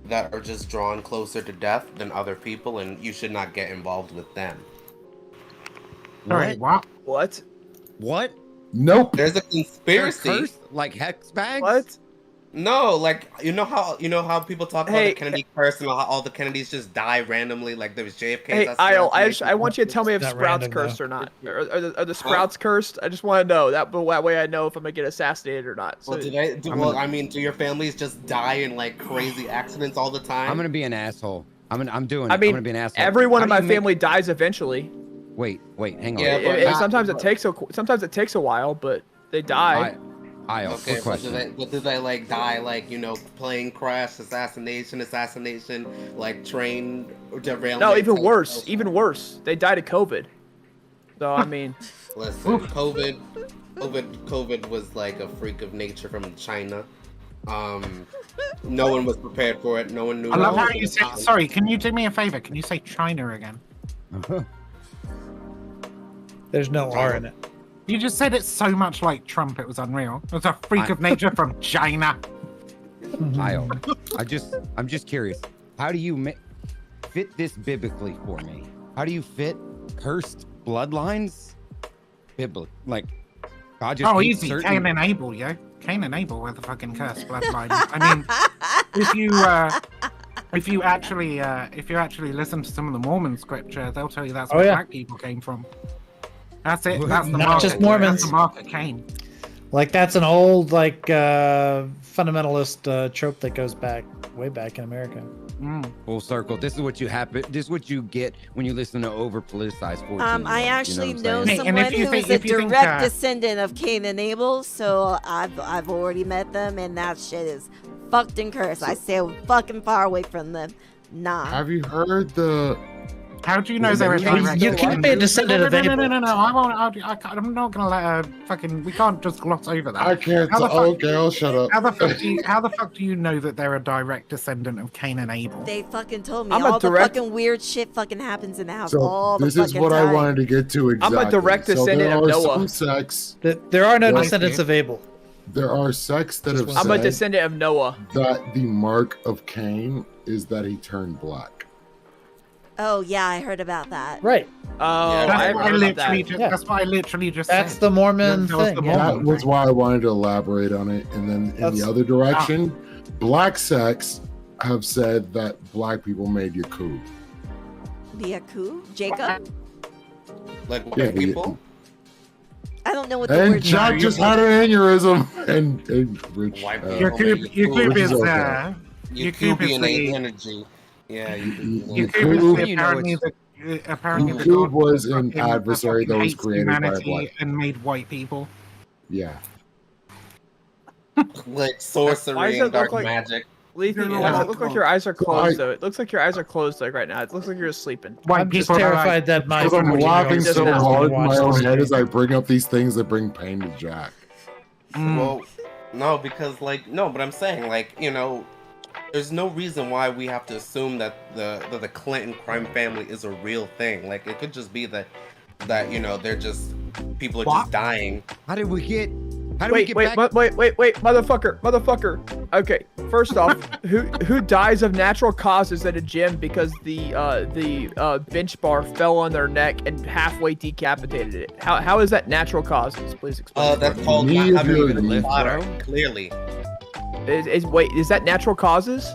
that are just drawn closer to death than other people, and you should not get involved with them. Sorry, what? What? What? Nope. There's a conspiracy. Cursed? Like hex bags? What? No, like you know how people talk about Hey, the Kennedy curse and how all the Kennedys just die randomly, like there was JFK. Hey, I want you to tell me if Not Sprout's random, cursed though. or not. Are the Sprouts cursed? I just want to know that. But that way I know if I'm gonna get assassinated or not. So, Well, I mean, do your families just die in like crazy accidents all the time? I'm gonna be an asshole. I'm gonna I mean, be an asshole. everyone in How my do you make- family dies eventually. Wait, hang on. Yeah, but not- sometimes it takes a while, but they die. Okay, quick question. but do they like die like plane crash, assassination, like train derailment? No, even worse. They died of COVID. So I mean, Listen, COVID was like a freak of nature from China. No one was prepared for it. No one knew. I love how it you was say. coming. Sorry, can you do me a favor? Can you say China again? There's no R in it. You just said it so much like Trump. It was unreal. It was a freak of nature from China. I'm just curious. How do you make? fit this biblically for me? How do you fit cursed bloodlines? Biblical, like God just. Oh, hates easy. certain- Cain and Abel, yo. Cain and Abel were the fucking cursed bloodline. I mean, if you actually listen to some of the Mormon scripture, they'll tell you that's where black people came from. That's it. That's the Not mark. just Mormons. That's the mark of Cain. Like that's an old fundamentalist trope that goes way back in America. Full circle. This is what you happen. This is what you get when you listen to over politicized 14. I actually know saying? someone who is a direct descendant of Cain and Abel, so I've already met them, and that shit is fucked and cursed. I stay fucking far away from them. Nah. Have you heard the? How do you know they were direct? You can't be a descendant of Abel. No. I won't. I'm not gonna let her fucking. We can't just gloss over that. I can't. Okay, I'll shut up. How the fuck do you know that they're a direct descendant of Cain and Abel? They fucking told me I'm a all direct- the fucking weird shit fucking happens in the house So all the this fucking is what time. I wanted to get to exactly. I'm a direct descendant so of there Noah. Are some sects. There are no that- descendants of Abel. There are sects that have I'm a said descendant of Noah. that the mark of Cain is that he turned black. Oh yeah, I heard about that. Right. Oh, That's I what I heard about literally that. just. Yeah. That's what I literally just That's said. the Mormon That was thing. the yeah. That was why I wanted to elaborate on it. And then in That's- the other direction, black sects have said that black people made Yakub. The Aku? Jacob? Like white Yeah, people? I don't know what the And word Jack just had an aneurysm. And Rich. White Your people. cube is okay. You Yakub is Cuban the energy. Yeah, Yakub is Yakub- the You know apparently the Yakub god was an fucking- adversary that fucking was hates created by a humanity black. and made white people. Yeah. like Why sorcery does it and dark look like- magic. Lethan, You're it doesn't not look like your eyes are closed, I- though. It looks like your eyes are closed, like, right now. It looks like you're sleeping. White I'm just people are like- terrified that my. Because I'm 14-year-old laughing just so now. hard in my watch own this head game. as I bring up these things that bring pain to Jack. Well, no, because no, but I'm saying there's no reason why we have to assume that the Clinton crime family is a real thing. Like it could just be that they're just people are just dying. How did we get? Wait, motherfucker. Okay, first off, who dies of natural causes at a gym because the bench bar fell on their neck and halfway decapitated it? How is that natural causes? Please explain. That's called not having a good spotter. Clearly, is that natural causes?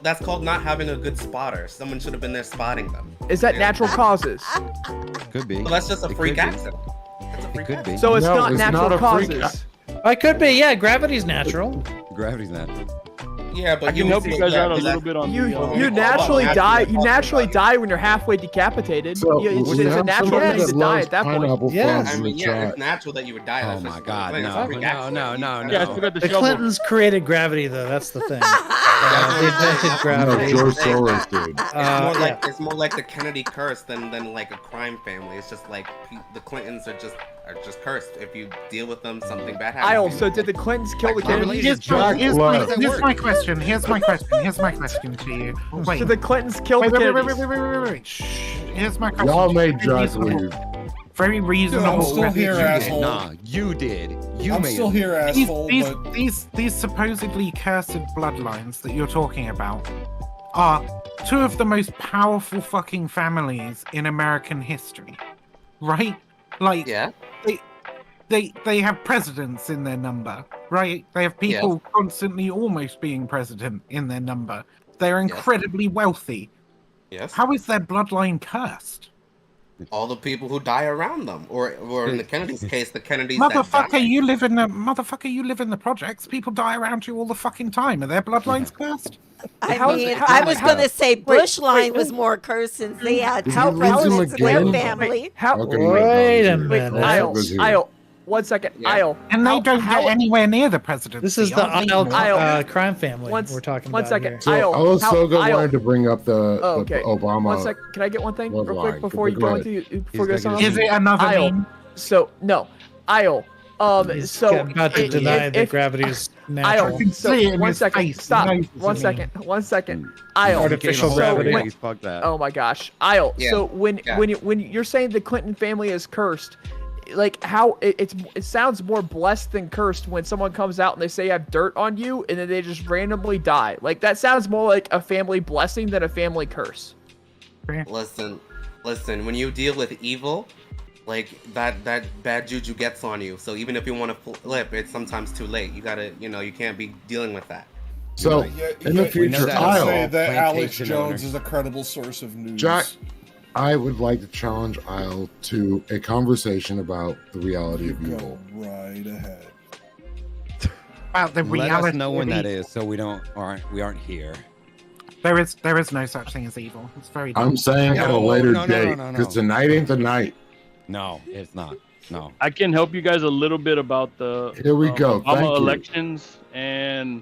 that's called not having a good spotter. Someone should have been there spotting them. Is that natural causes? Could be. Well, that's just a It freak could be. accident. That's a It freak could be. So it's No, not it's natural not a freak causes. I could be. Yeah, gravity's natural. Gravity's natural. Yeah, but I can help you guys out a little bit on You the. you naturally die. You naturally die when you're halfway decapitated. So, It's we a have natural somebody thing that to die loves at that point. pineapple Yes. fries I in mean, the yeah, chat. it's natural that you would die. Oh That's my just- God, it's a no, freak no, accident. no. Yeah, I forgot the The shovel. Clintons created gravity, though. That's the thing. They invented No, gravity. George Soros did. It's more like the Kennedy curse than like a crime family. It's just like the Clintons are just cursed. If you deal with them, something bad happens. Isle, so did the Clintons kill the Kennedys? Here's my question. Here's my question to you. Wait. Did the Clintons kill the Kennedys? Wait. Shh. Here's my question. Y'all made Very Jack reasonable. leave. Very reasonable. I'm still here, You did. asshole. Nah, you did. You I'm made still it. here, asshole. But These supposedly cursed bloodlines that you're talking about are two of the most powerful fucking families in American history, right? Like, Yeah. they have presidents in their number, right? They have people constantly almost being president in their number. They're incredibly wealthy. Yes. How is their bloodline cursed? All the people who die around them, or in the Kennedys' case, the Kennedys. that Motherfucker, died. you live in the projects. People die around you all the fucking time. Are their bloodlines cursed? I was gonna say Bush line was more cursed since they had two Did you lose him presidents in their again? family. Wait a minute. Isle, 1 second. Isle. And they don't get anywhere near the presidency. This is the aren't they? crime family we're talking about. 1 second. Here. So Isle, Osoga Isle. wanted to bring up the Okay. Obama. 1 second. Can I get one thing real bloodline. quick before you Go go ahead. into before you go something Is else? it another Isle. meme? So no, Isle. He's So about to deny that gravity is natural. Isle. So see it in 1 his second. face. Stop. He knows it's 1 a second. 1 second. Isle. Artificial So gravity. when- Fuck that. Oh my gosh, Isle. Yeah. So when you're saying the Clinton family is cursed, like how it sounds more blessed than cursed when someone comes out and they say you have dirt on you and then they just randomly die. Like that sounds more like a family blessing than a family curse. Listen. When you deal with evil, like that bad juju gets on you. So even if you want to flip, it's sometimes too late. You gotta, you can't be dealing with that. So in the future, I'll say Isle, that Alex Jones is a credible source of news. Jack, I would like to challenge Isle to a conversation about the reality of evil. Right ahead. About the Let reality us know when of that evil. is, so we aren't here. There is no such thing as evil. It's very. I'm saying at a later date, because tonight ain't the night. No, it's not. No. I can help you guys a little bit about the Here we go. Thank Obama you. elections and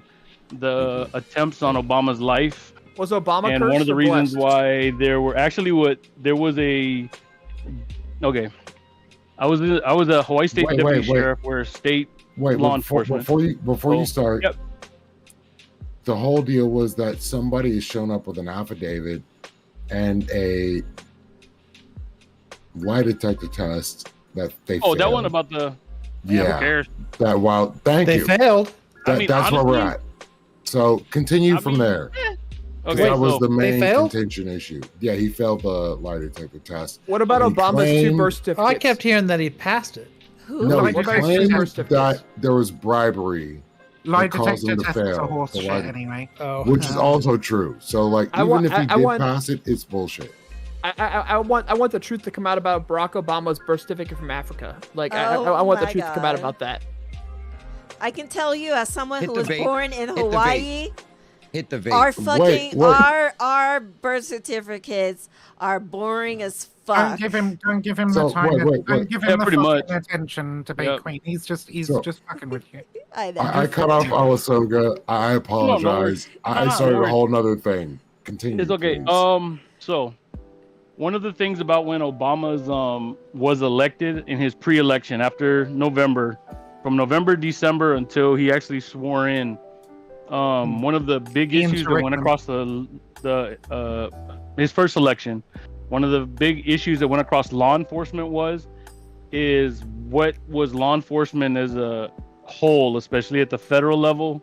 the attempts on Obama's life. Was Obama and cursed one of the or reasons blessed? why there were actually I was a Hawaii State Wait, deputy wait. sheriff where state law enforcement. Before you start, Yep. the whole deal was that somebody has shown up with an affidavit and a lie detector test that they Oh, that failed. one about the Yeah. Who cares? That wow, thank They you. failed. That's where we're at. So continue from there. 'Cause Okay, that was so- the They main failed? contention issue. Yeah, he failed the lie detector test. What about He Obama's two claimed- birth certificates? Oh, I kept hearing that he passed it. No, he What about his claimed birth certificates? that there was bribery Lie that caused detector him to tests are fail. horse the shit lie- anyway. Oh, Which is also true. So, like, I even want- if he I did want- pass it, it's bullshit. I want the truth to come out about Barack Obama's birth certificate from Africa. Like I Oh want the my truth to come out God. about that. I can tell you, as someone Hit who the was vape. born in Hit the vape. Hawaii, Hit the vape. our fucking wait. our birth certificates are boring as fuck. Don't give him So, the time. wait. Don't give Yeah, him the pretty fucking much. attention to be Yep. queen. He's just So- fucking with you. I know. I cut off Awasoga. I apologize. I No, started no a worries. whole nother thing. Continue. It's okay. please. So one of the things about when Obama's was elected in his pre-election after November, from November, December until he actually swore in, one of the big Ian issues that went Rickman. across the his first election, one of the big issues that went across law enforcement is what was law enforcement as a whole, especially at the federal level,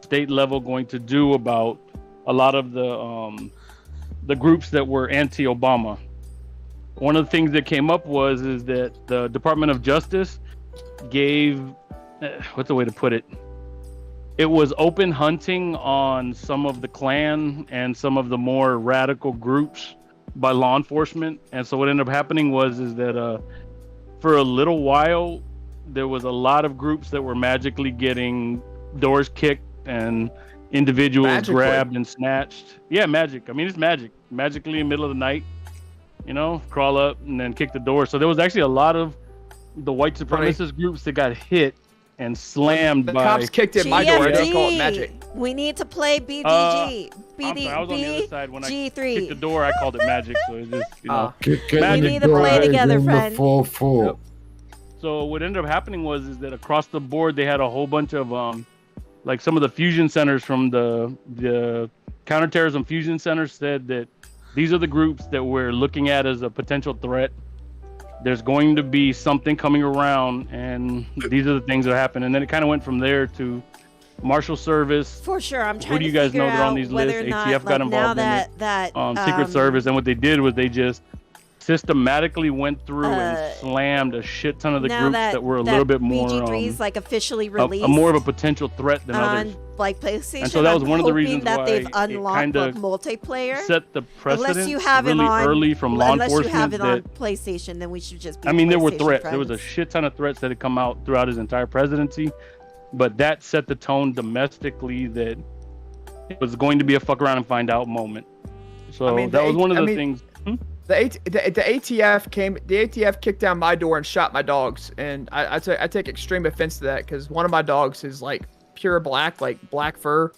state level, going to do about a lot of the groups that were anti-Obama. One of the things that came up is that the Department of Justice gave, what's the way to put it? It was open hunting on some of the Klan and some of the more radical groups by law enforcement. And so what ended up happening is that for a little while, there was a lot of groups that were magically getting doors kicked and individuals Magically? grabbed and snatched. Yeah, magic. I mean, it's magic. Magically in the middle of the night, crawl up and then kick the door. So there was actually a lot of the white supremacist groups that got hit and slammed The by cops kicked in my door. I don't call it GFD. magic. We need to play BDG. I'm sorry, I was on the other side when I kicked the BG3. door. I called it magic. So it's just, Kick We in the need to door play is together, in the friend. full. Yep. So what ended up happening is that across the board they had a whole bunch of like some of the fusion centers from the counterterrorism fusion centers said that these are the groups that we're looking at as a potential threat. There's going to be something coming around, and these are the things that happen. And then it kind of went from there to Marshal Service. For sure, I'm trying Who do you to guys figure know that are on out these whether lists? or not, ATF got like, now involved in that Secret Service, and what they did was they just systematically went through and slammed a shit ton of the now groups that that were a little bit more BG3 is like officially a released more of a potential threat than on others. like PlayStation. And so that was I'm one of the hoping reasons that why they've it unlocked kinda like multiplayer. Set the precedent unless you have really it on, early from law unless you have enforcement it on that- PlayStation, then we should just be I mean, there were PlayStation threats. friends. There was a shit ton of threats that had come out throughout his entire presidency, but that set the tone domestically that it was going to be a fuck around and find out moment. So I mean, that the was one of I the mean, things. The ATF came. The ATF kicked down my door and shot my dogs, and I take extreme offense to that because one of my dogs is like pure black, like black fur,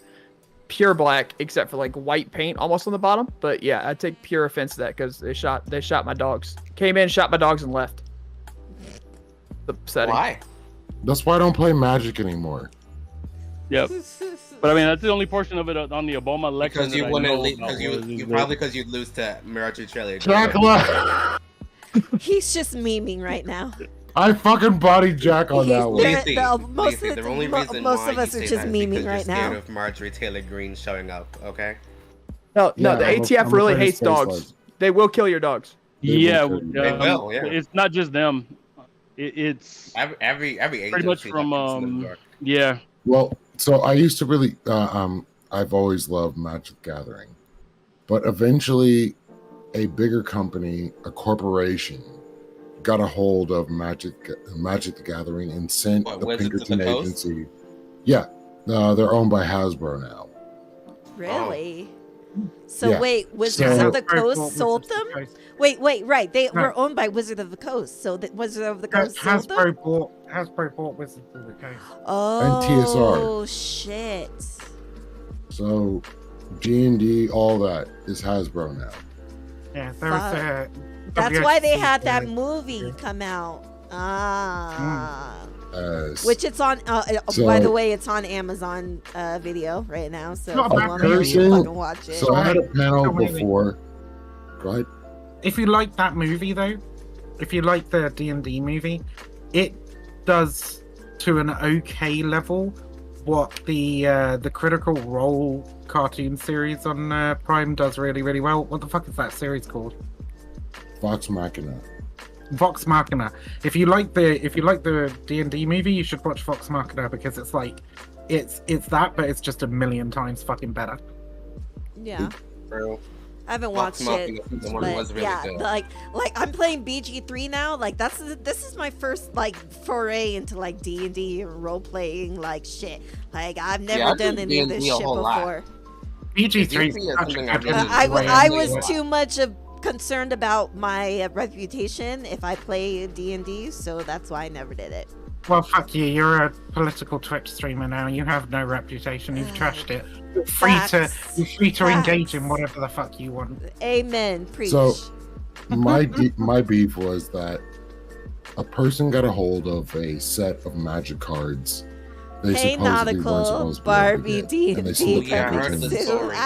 pure black except for like white paint almost on the bottom. But yeah, I take pure offense to that because they shot my dogs. Came in, shot my dogs, and left. Upsetting. Why? That's why I don't play Magic anymore. Yep. But I mean, that's the only portion of it on the Obama election. Because you that I wouldn't, know because about you, was you that- probably because you'd lose to Marjorie Taylor. Jack left. He's just memeing right now. I fucking bodied Jack on that one. Lacey, most Lacey, of the only mo- reason most why of us you are say just that is memeing because right you're scared now. of Marjorie Taylor Greene showing up. Okay. No, Yeah, the I'm ATF I'm really afraid of hates space dogs. lights. They will kill your dogs. Yeah, They will, yeah. It's not just them. It's every agency pretty much that from comes to New York. yeah. Well, so I used to really, I've always loved Magic the Gathering, but eventually, a bigger company, a corporation, got a hold of Magic the Gathering and sent the Wizards of the Pinkerton Coast? agency. Yeah, they're owned by Hasbro now. Really? So Yeah. wait, Wizards So- of the Coast sold them? Wait, right. They were owned by Wizard of the Coast. So the Wizard of the Coast sold them? Hasbro bought Wizards of the Coast. Oh, TSR. shit. So D&D, all that is Hasbro now. Yeah, there was a. That's why they WHC, had that movie come out. Which it's on. By the way, it's on Amazon Video right now. So Not if you a want to person. fucking watch it. So I had a panel before. Go ahead. If you like that movie, though, if you like the D&D movie, it does to an okay level what the Critical Role cartoon series on Prime does really, really well. What the fuck is that series called? Vox Machina. Vox Machina. If you like the D&D movie, you should watch Vox Machina because it's like it's that, but it's just a million times fucking better. Yeah. True. I haven't Vox watched it, Machina season one but was really yeah, good. like I'm playing BG3 now. Like this is my first like foray into like D&D role playing like shit. Like I've never I done do any of this D&D a shit whole lot. before. BG3 is something I really I enjoy. was too much of concerned about my reputation if I play D&D, so that's why I never did it. Well, fuck you. You're a political Twitch streamer now. You have no reputation. You've trashed it. You're free to engage in whatever the fuck you want. Amen. Preach. So my beef was that a person got a hold of a set of magic cards. They Hey, supposedly weren't Nautical, supposed to be able to Barbie, get, and they sent D&D, the Yeah, I heard the Pinkertons. story.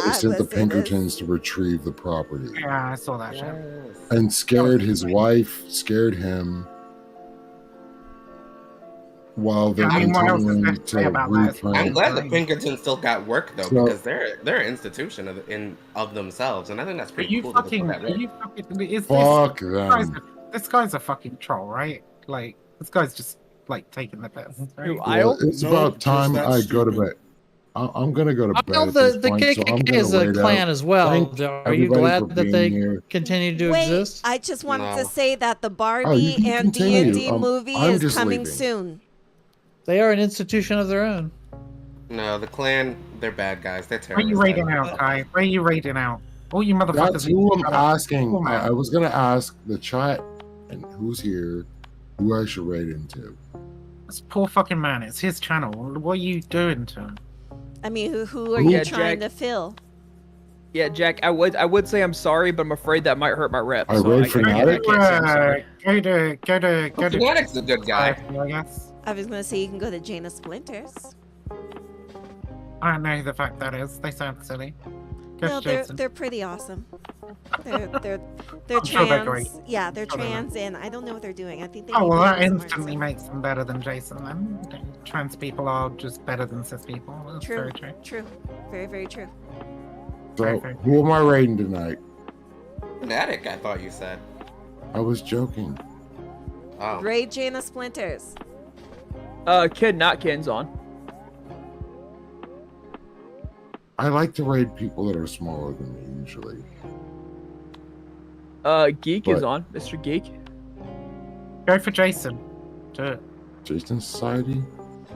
They sent the Listen, Pinkertons to retrieve the property Yeah, I saw that shit. and scared his wife, scared him, while they're I mean, what else is there continuing to say to about that? replant. I'm glad the Pinkertons still got work though, So- because they're an institution of themselves, and I think that's Are pretty you cool. fucking? that Are they put you fucking? Is Fuck this, this guy's a fucking troll, right? Like this guy's just like taking the piss. Right? Well, it's about time I go to bed. I'm gonna go to bed. Well, at this the point, so I'm KKK gonna is a wait clan out. as well. Thank Are you everybody glad for that being they here. continue to Wait, exist? I just wanted to No. say that the Oh, you Barbie can and continue. D&D movie I'm is just coming leaving. soon. They are an institution of their own. No, the clan, they're bad guys. They're Where are you terrorists. raiding out, Kai? Where are you raiding out? All you motherfuckers. That's who I'm Shut up. asking. Come on. I was gonna ask the chat and who's here, who I should raid into. This poor fucking man. It's his channel. What are you doing to him? I mean, who are Ooh. you Yeah, trying Jack. to fill? Yeah, Jack, I would say I'm sorry, but I'm afraid that might hurt my rep. I so raid I Fnatic? can't say I'm sorry. Go to. Fnatic's a good guy. I guess. I was gonna say you can go to Jaina Splinters. I don't know who the fuck that is. They sound silly. Go No, to Jason. they're pretty awesome. They're I'm sure they're trans. great. Yeah, they're Sure they are. trans, and I don't know what they're doing. I think they. Oh need well, to that do some instantly makes them better than Jason. Then trans people are just better than cis people. That's True. very true. True. Very, very true. So who am I raiding tonight? Fnatic, I thought you said. I was joking. Oh. Raid Jaina Splinters. Kid Notkin's on. I like to raid people that are smaller than me usually. Geek is What? on. Mr. Geek. Go for Jason. Do it. Jason Society?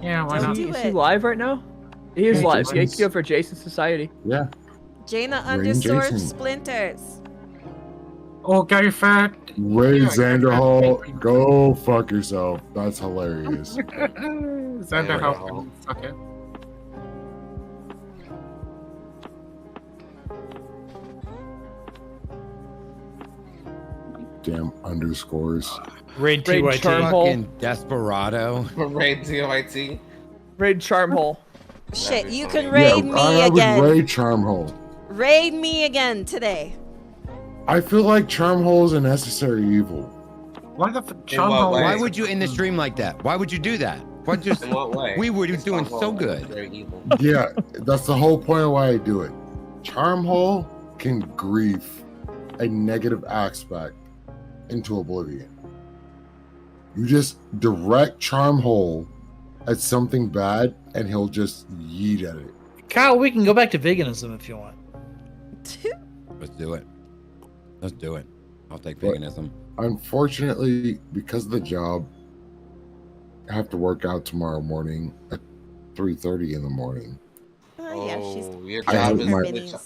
Yeah, why not? Is he live right now? He is Yeah, live. So you Jason's- can go for Jason Society. Yeah. Jaina Raid underscore Jason. Splinters. Or go for Raid Xander Hall. Go fuck yourself. That's hilarious. Xander Hall. Suck it. Damn underscores. Raid Raid TYT. Charm Hole. Fucking Desperado. Raid TYT. Raid Charm Hole. Shit, you can Yeah, raid me I would again. raid Charmhole. Raid me again today. I feel like Charmhole is a necessary evil. Why the Why would you end the stream like that? Why would you do that? What just? In what way? We were It's doing Charmhole so is good. very evil. Yeah, that's the whole point of why I do it. Charmhole can grief a negative aspect into oblivion. You just direct Charmhole at something bad, and he'll just yeet at it. Kyle, we can go back to veganism if you want. Let's do it. Let's do it. I'll take But veganism. unfortunately, because of the job, I have to work out tomorrow morning at 3:30 in the morning. Oh, yeah, she's Your I job hope is my-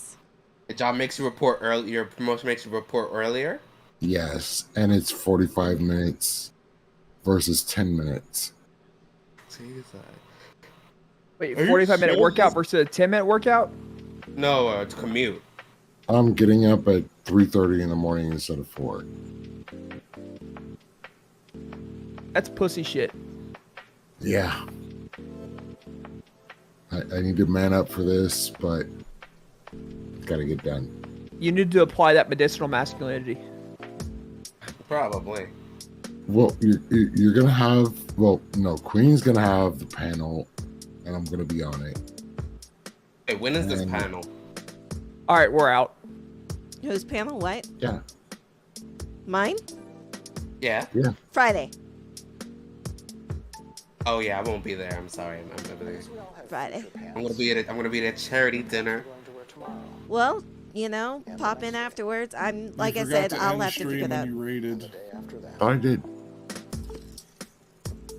the job makes you report early. Your promotion makes you report earlier. Yes, and it's 45 minutes versus 10 minutes. Wait, Are you 45-minute serious? workout versus a 10-minute workout? No, it's commute. I'm getting up at 3:30 in the morning instead of 4. That's pussy shit. Yeah. I need to man up for this, but it's got to get done. You need to apply that medicinal masculinity. Probably. Well, you're going to have, well, no, Queen's going to have the panel, and I'm going to be on it. Hey, when is this And- panel? All right, we're out. Whose panel? What? Yeah. Mine? Yeah. Yeah. Friday. Oh yeah, I won't be there. I'm sorry. I'm there. Friday. I'm gonna be at a charity dinner. Well, you know, pop in afterwards. I'm like I said, I'll have to figure that out. You rated. I did.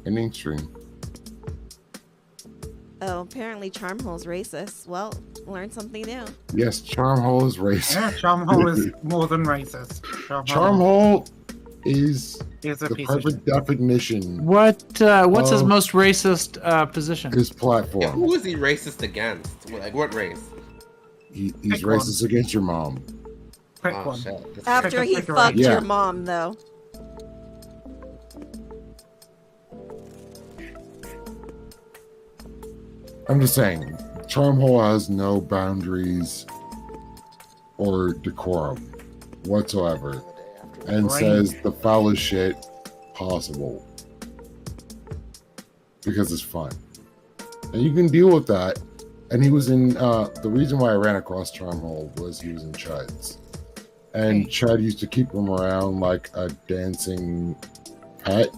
Ending stream. Oh, apparently Charmhole's racist. Well, learn something new. Yes, Charmhole is racist. Yeah, Charmhole is more than racist. Charmhole is Is a the piece of perfect definition. What's his of most racist position? His platform. Yeah, who is he racist against? Like what race? He's Pick one. racist against your mom. Pick Oh, one. shit. After he Pick a fucked race. Yeah. your mom, though. I'm just saying, Charmhole has no boundaries or decorum whatsoever, and Right. says the foulest shit possible because it's fun, and you can deal with that. And he was in. The reason why I ran across Charmhole was he was in Chud's, and Chud used to keep him around like a dancing pet.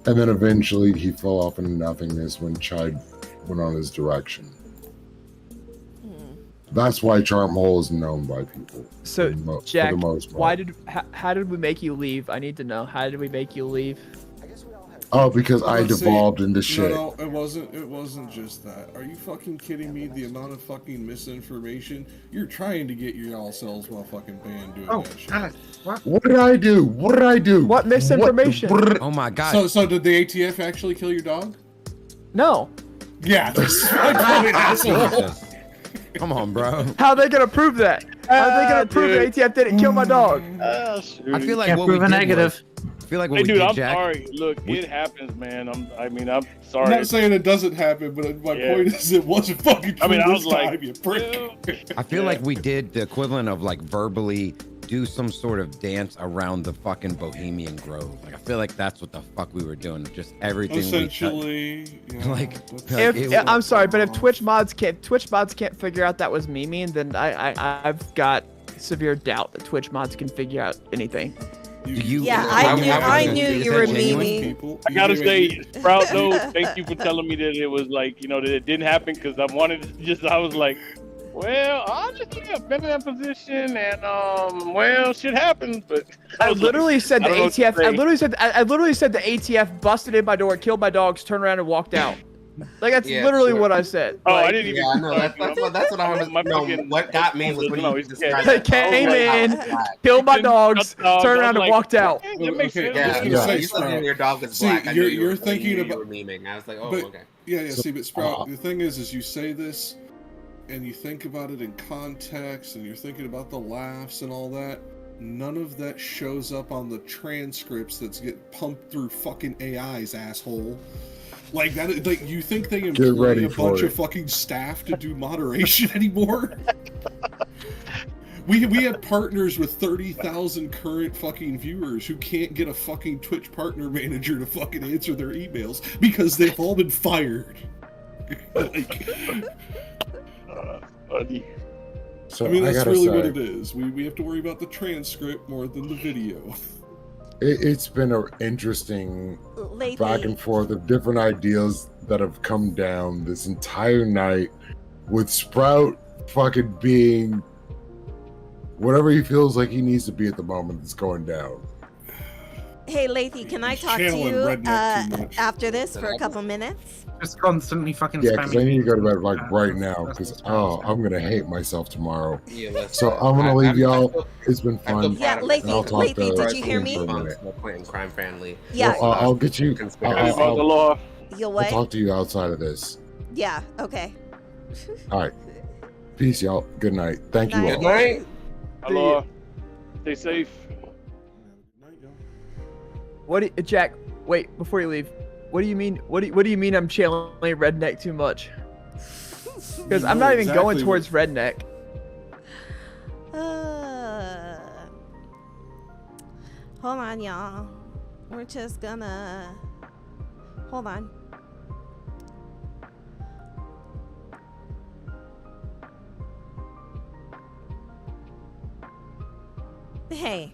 And then eventually he fell off into nothingness when Chud went on his direction. That's why Charmhole is known by people. So, for Jack, the most part. why did how did we make you leave? I need to know. How did we make you leave? Oh, because I Let's see. devolved into shit. No, it wasn't just that. Are you fucking kidding me? The amount of fucking misinformation you're trying to get yourselves motherfucking banned doing Oh, that shit. Alex, what? What did I do? What did I do? What misinformation? Oh my god. So did the ATF actually kill your dog? No. Yeah, that's my fucking asshole. Come on, bro. How are they gonna prove that? How are they gonna prove the ATF didn't kill my dog? I feel like Can't what we prove a did negative. I feel like what Hey, we dude, did, I'm Jack. sorry. Look, it happens, man. I'm I'm sorry. not saying it doesn't happen, but my Yeah. point is it wasn't fucking true I mean, I this was like, time, you prick. I feel like we did the equivalent of like verbally do some sort of dance around the fucking Bohemian Grove. Like I feel like that's what the fuck we were doing. Just everything Essentially, we yeah, like. I'm sorry, but if Twitch mods can't figure out that was me, then I've got severe doubt that Twitch mods can figure out anything. Yeah, I knew you were memeing. I gotta say, Sprout, though, thank you for telling me that it was like, that it didn't happen, because I wanted to I was like, well, I'll just been in that position, and well, shit happens, but I literally said the I don't know what to ATF. I say. literally said the ATF busted in my door, killed my dogs, turned around and walked out. Like that's Yeah, literally sure. what I said. Oh, I Like, didn't even. Yeah, I know. That's what I was. No, what got me was when you described They it. came Oh, in, black. killed my dogs, Cut the dog, turned I around was and like, walked out. That makes sense. Yeah, Yeah. you said your dog was See, black. I knew you're- you you're were- thinking you about- were memeing. I was like, oh, But, okay. Yeah, see, but Sprout, the thing is you say this, and you think about it in context, and you're thinking about the laughs and all that. None of that shows up on the transcripts that's get pumped through fucking AIs, asshole. Like that, like you think they employ ready a for bunch it. of fucking staff to do moderation anymore? We have partners with 30,000 current fucking viewers who can't get a fucking Twitch partner manager to fucking answer their emails because they've all been fired. Like, Funny. So I mean, that's gotta really say, what it is. We have to worry about the transcript more than the video. it's been an interesting Lately. back and forth of different ideas that have come down this entire night, with Sprout fucking being whatever he feels like he needs to be at the moment that's going down. Hey, Lathy, can I talk to channeling you redneck too much. after this for a couple minutes? Just constantly fucking Yeah, because I spamming. need to go to me. bed like right now because I'm gonna hate myself tomorrow. Yeah, listen, So I'm gonna leave y'all. It's been fun. Yeah, Lathy, and I'll talk Lathy, to did you hear Queen me? for a minute. Quentin Crime Family. Yeah. Well, I'll get you. I'll You'll what? talk to you outside of this. Yeah, okay. All right. Peace, y'all. Good night. Thank you all. Good night. Hello. Stay safe. Jack? Wait, before you leave, what do you mean? What do you mean? I'm channeling redneck too much? Because I'm not even going towards redneck. Hold on, y'all. We're just gonna hold on. Hey.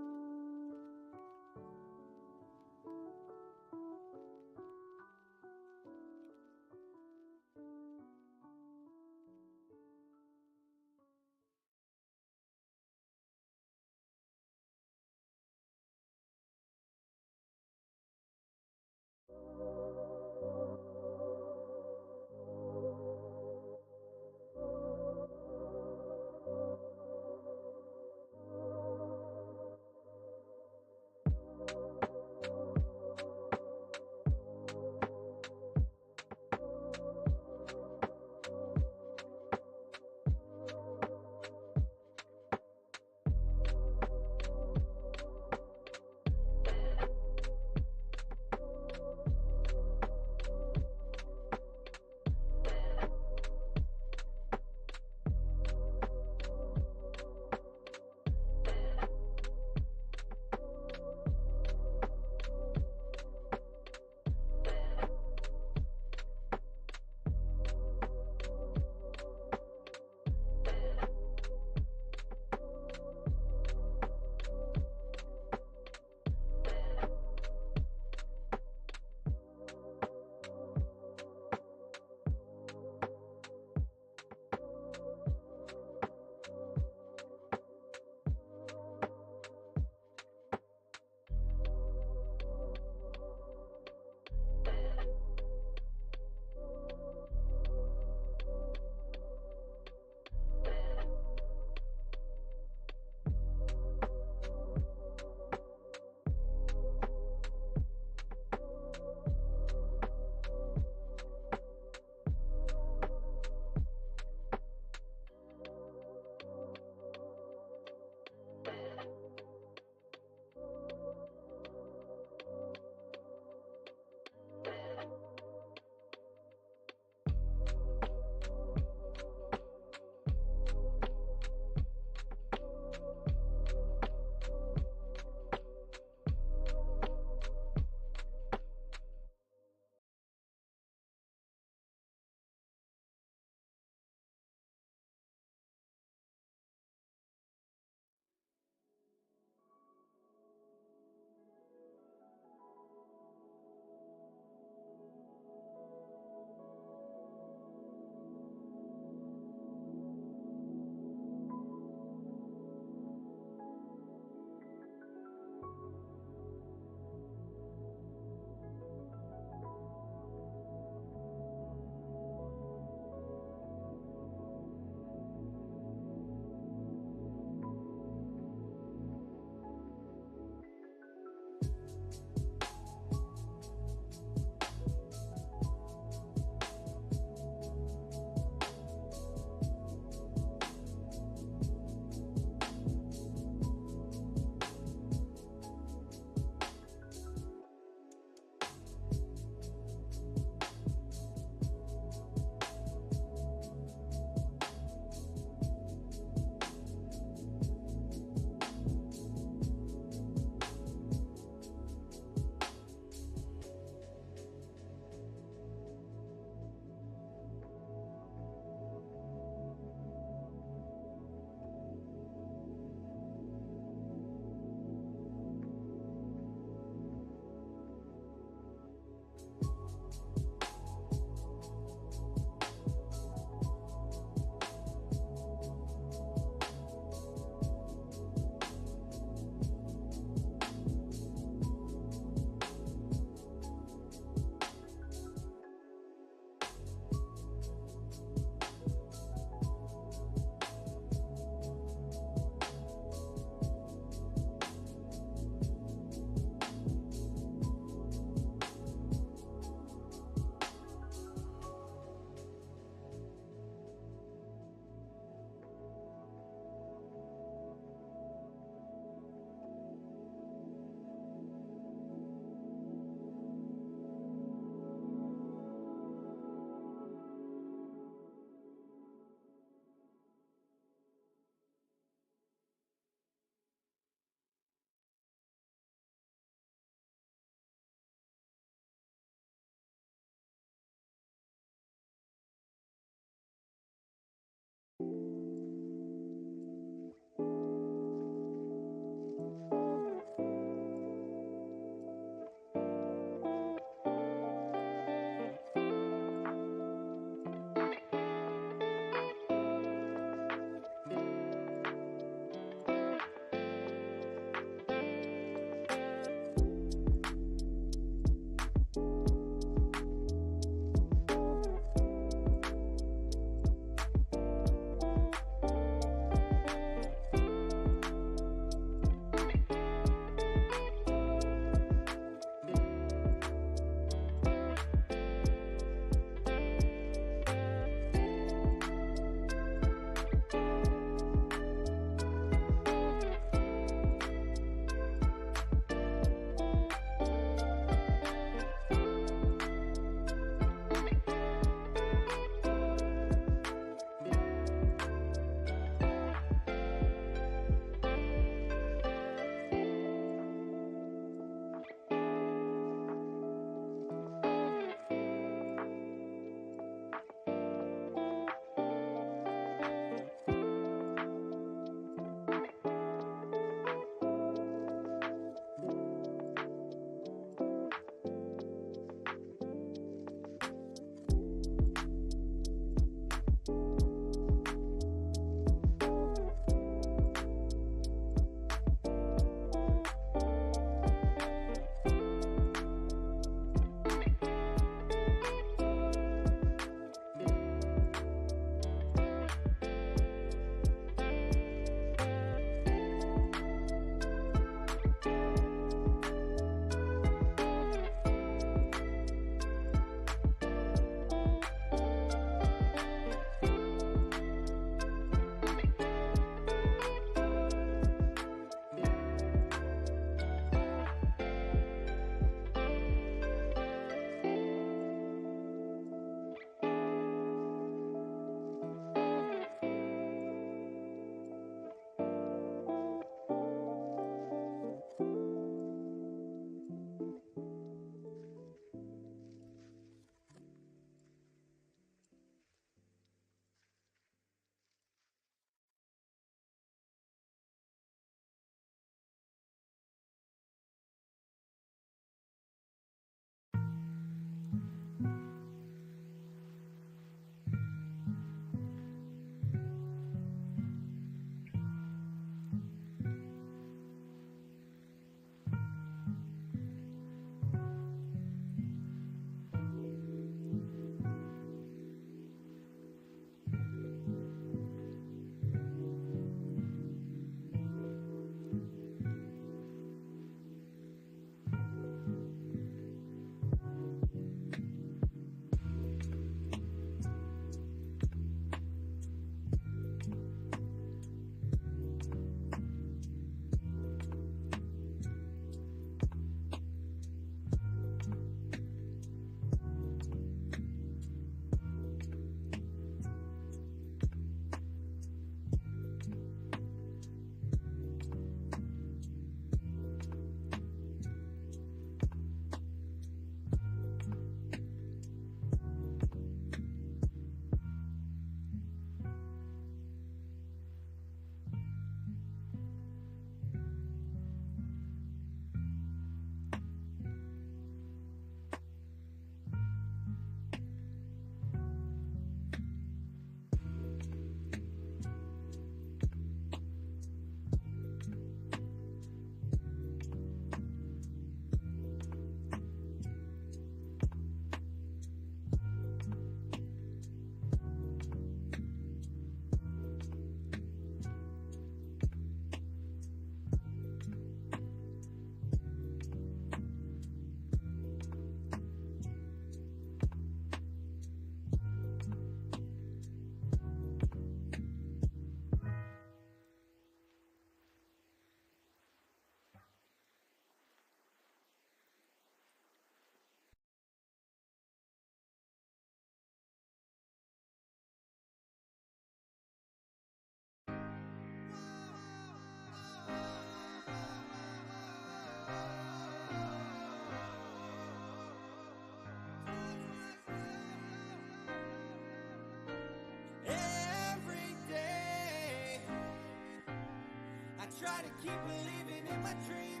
try to keep believing in my dream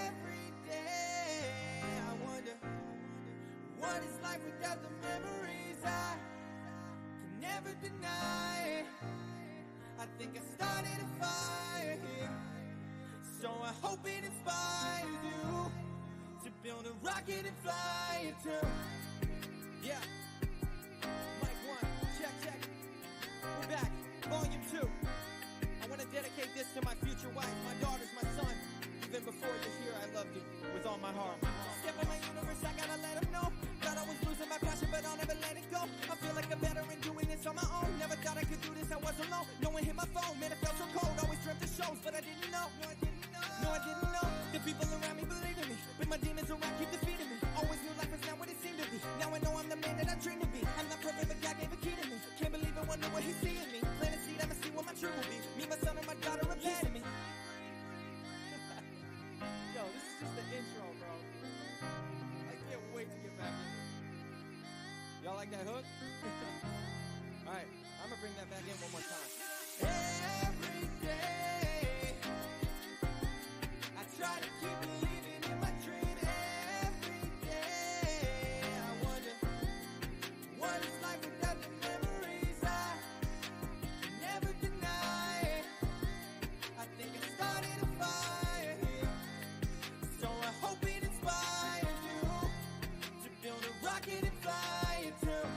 every day. I wonder what is life without the memories I can never deny. I think I started a fire here, so I hope it inspires you to build a rocket and fly it too. Yeah. Mic 1, check. We're back, volume 2. I want to dedicate this to my future wife, my daughters, my son. Even before you're here, I loved you with all my heart. Step in my universe, I gotta let them know. Thought I was losing my passion, but I'll never let it go. I feel like a veteran doing this on my own. Never thought I could do this, I was alone. No one hit my phone, man, it felt so cold. Always dreamt of shows, but I didn't know. No, I didn't know. The people around me believe in me, but my demons around keep defeating me. Always knew life was not what it seemed to be. Now I know I'm the man that I dreamed to be. I'm not perfect, but God gave a key to me. Can't believe it, wonder what he's seeing me. Plant a seed, I'ma see what my true will be. Me, my son, and my daughter are piece of me. Yo, this is just the intro, bro. I can't wait to get back in here. Y'all like that hook? Alright, I'm gonna bring that back in one more time. Every day, I try to keep believing in my dream every day. I wonder, what is life without the memories I can never deny? I think I started a fire here, so I hope it inspires you to build a rocket and fly it too.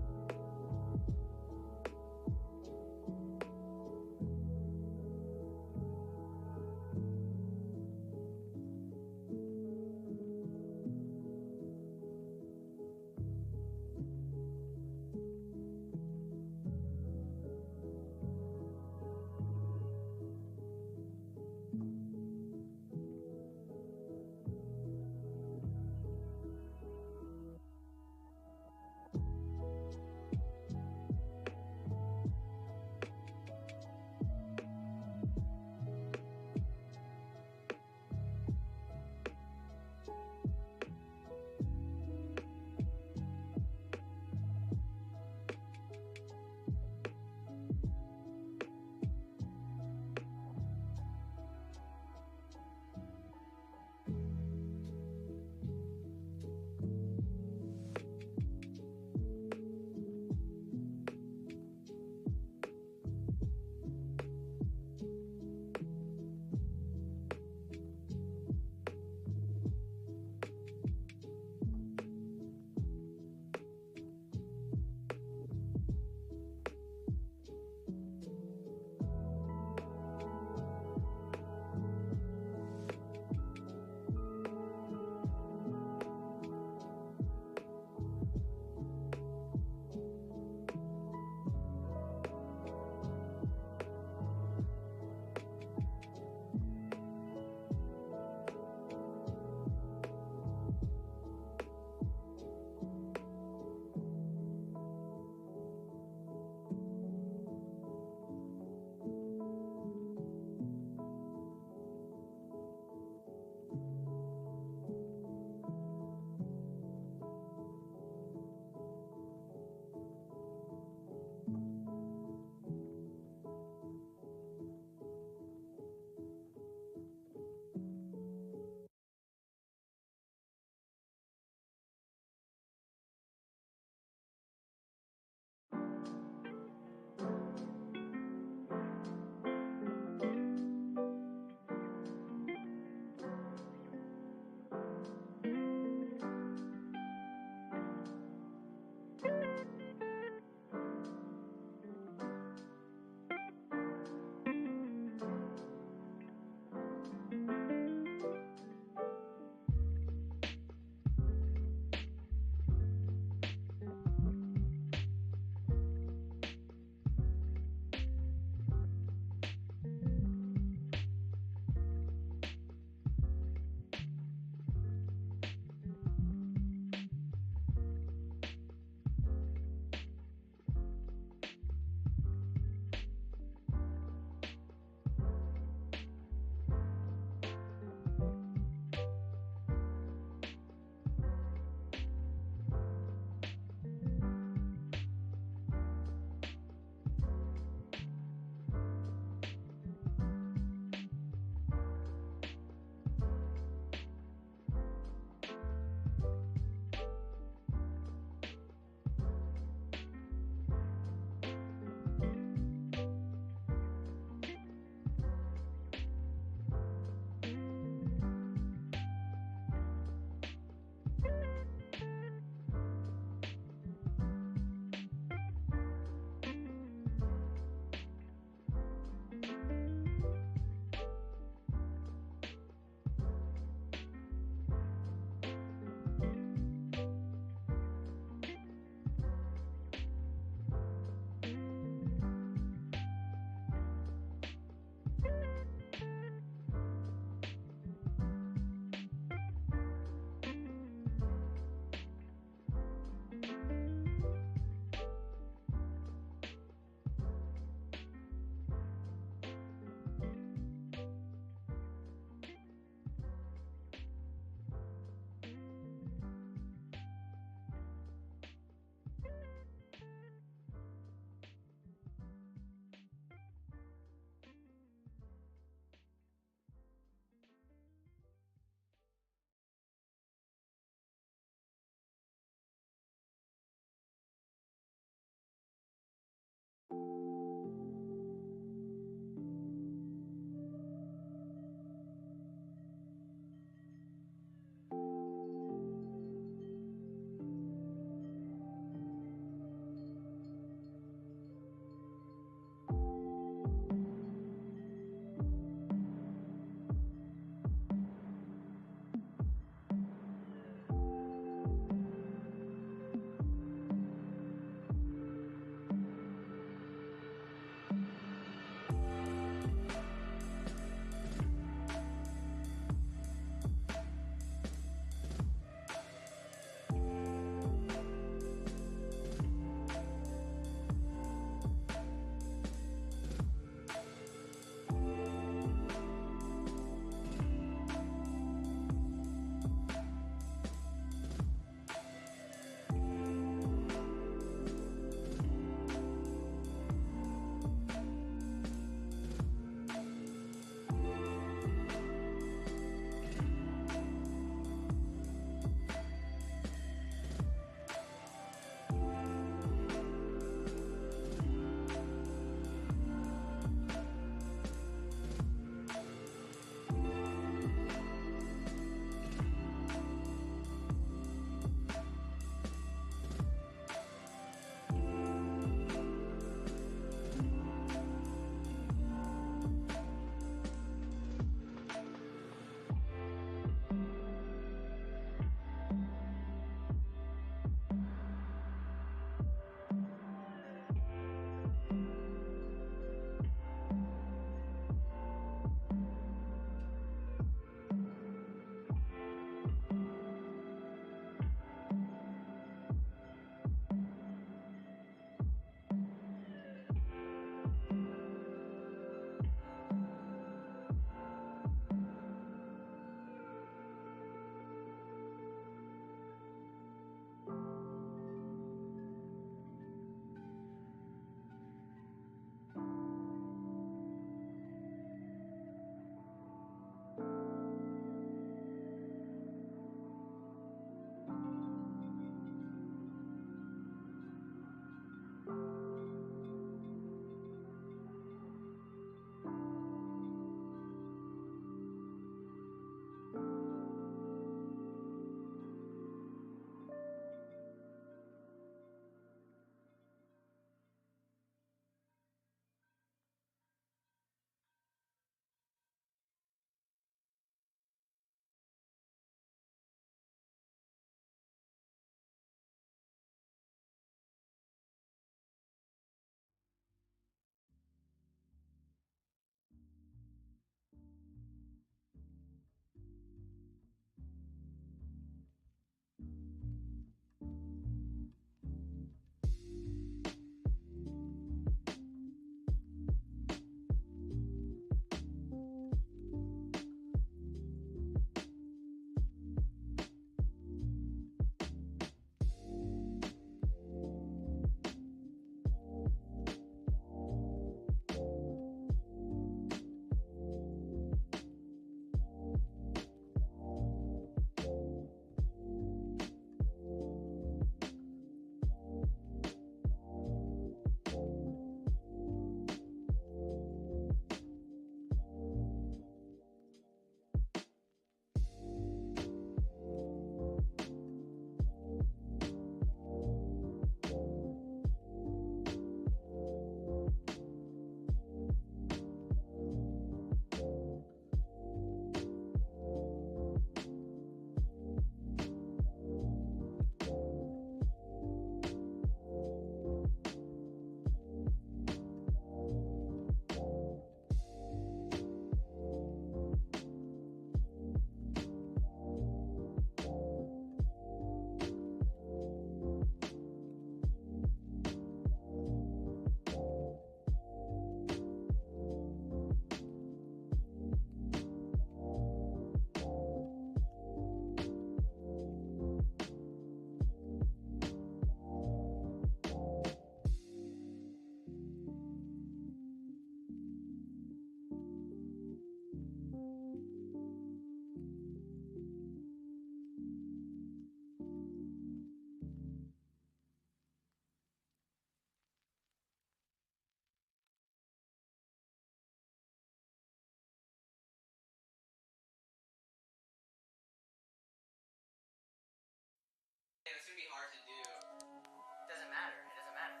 hard to do. It doesn't matter. It doesn't matter.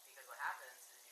Because what happens is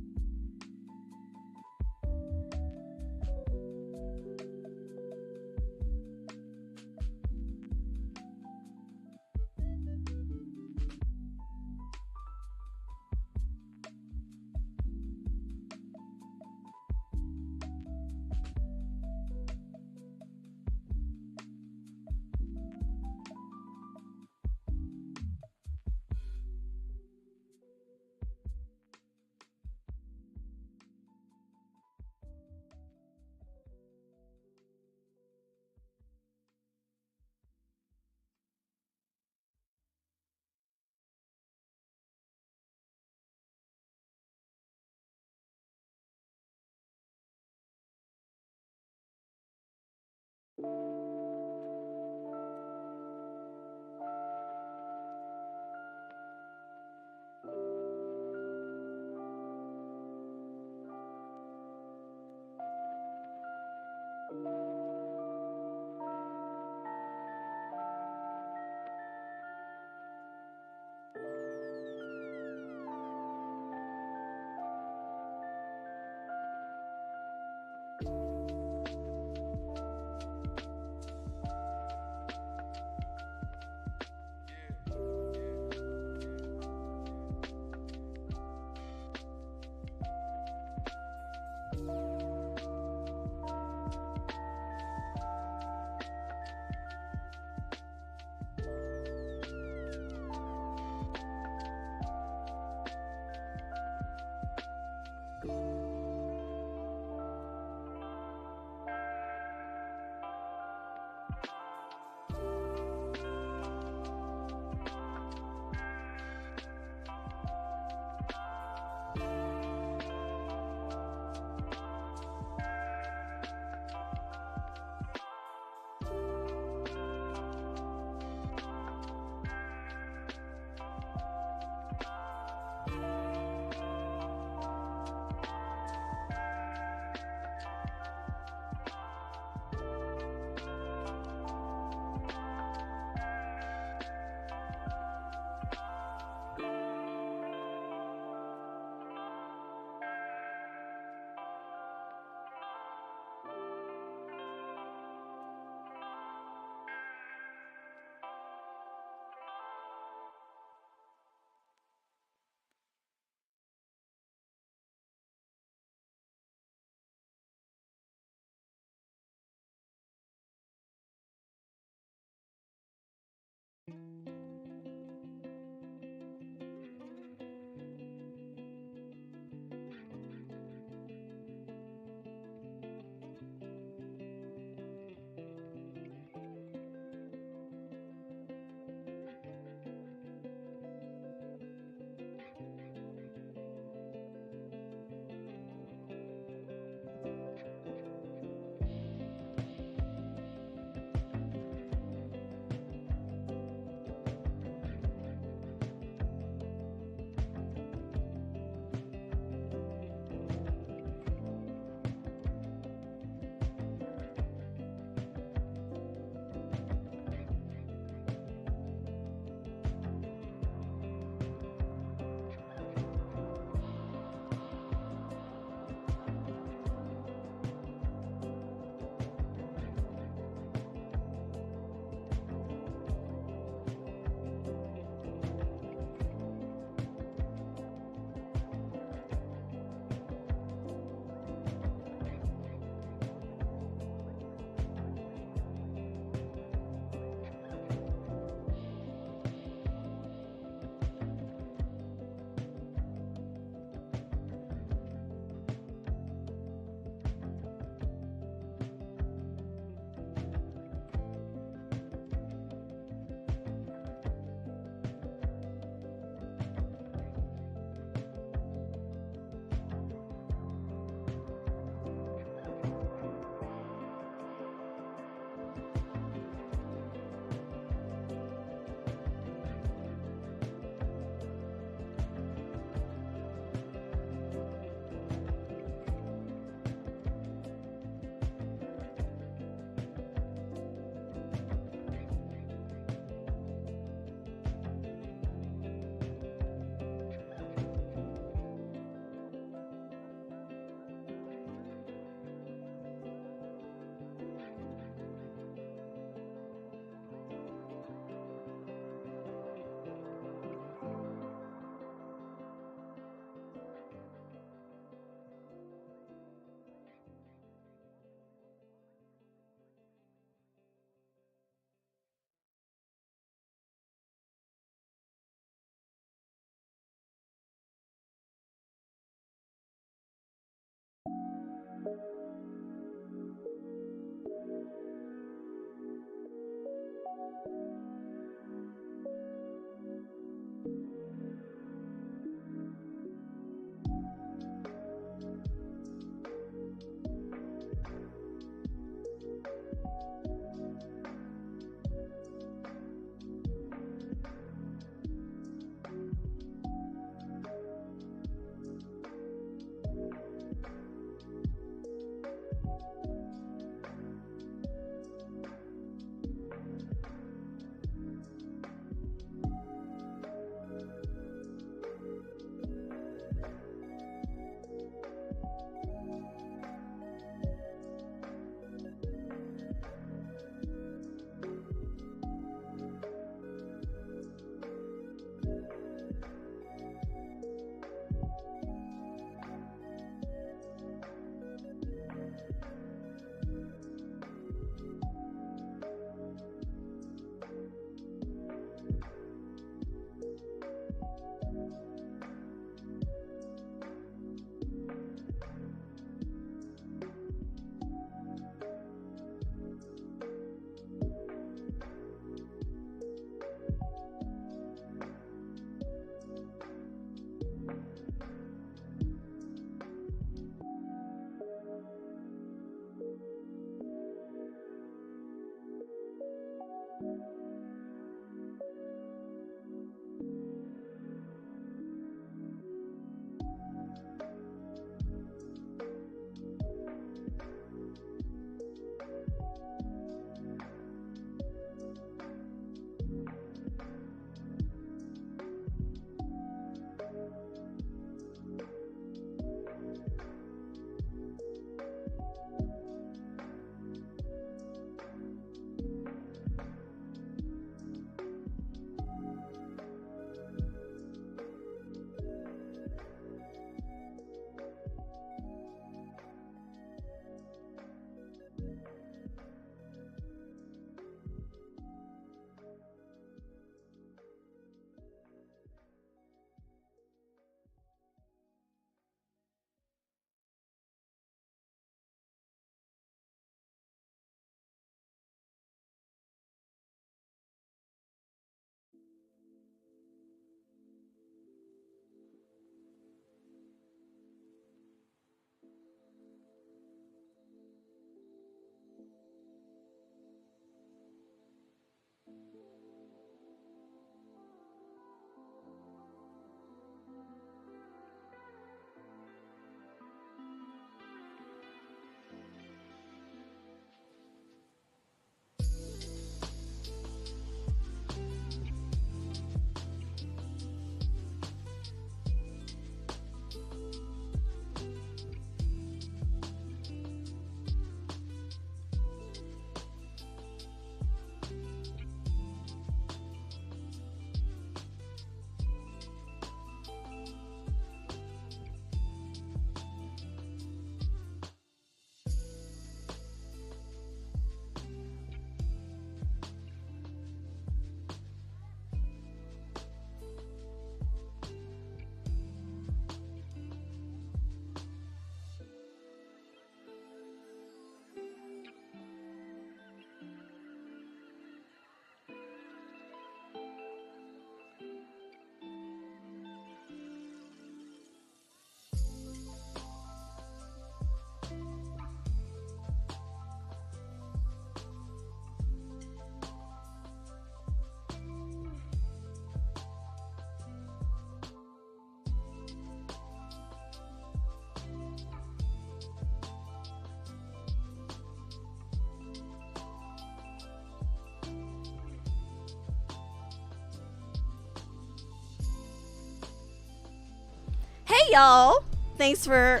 Hey y'all! Thanks for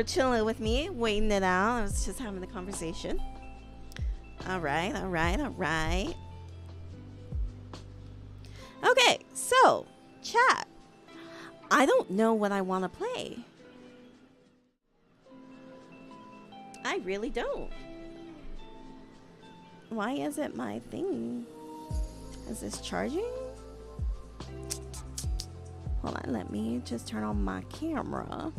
chilling with me, waiting it out. I was just having a conversation. All right. Okay, so chat. I don't know what I want to play. I really don't. Why isn't my thing? Is this charging? Hold on, let me just turn on my camera.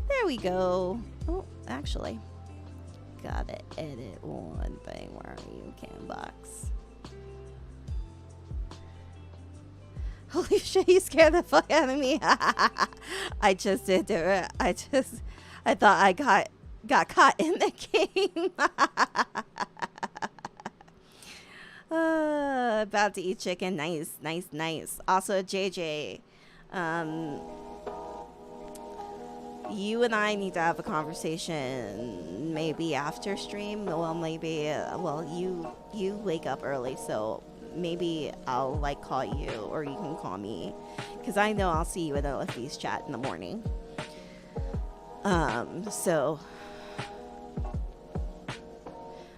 There we go. Oh, actually, gotta edit one thing. Where are you, Canbox? Holy shit, you scared the fuck out of me. I just did do it. I thought I got caught in the game. About to eat chicken. Nice. Also, JJ, you and I need to have a conversation maybe after stream. Well, maybe, you wake up early, so maybe I'll like call you or you can call me, because I know I'll see you in the LFB's chat in the morning. So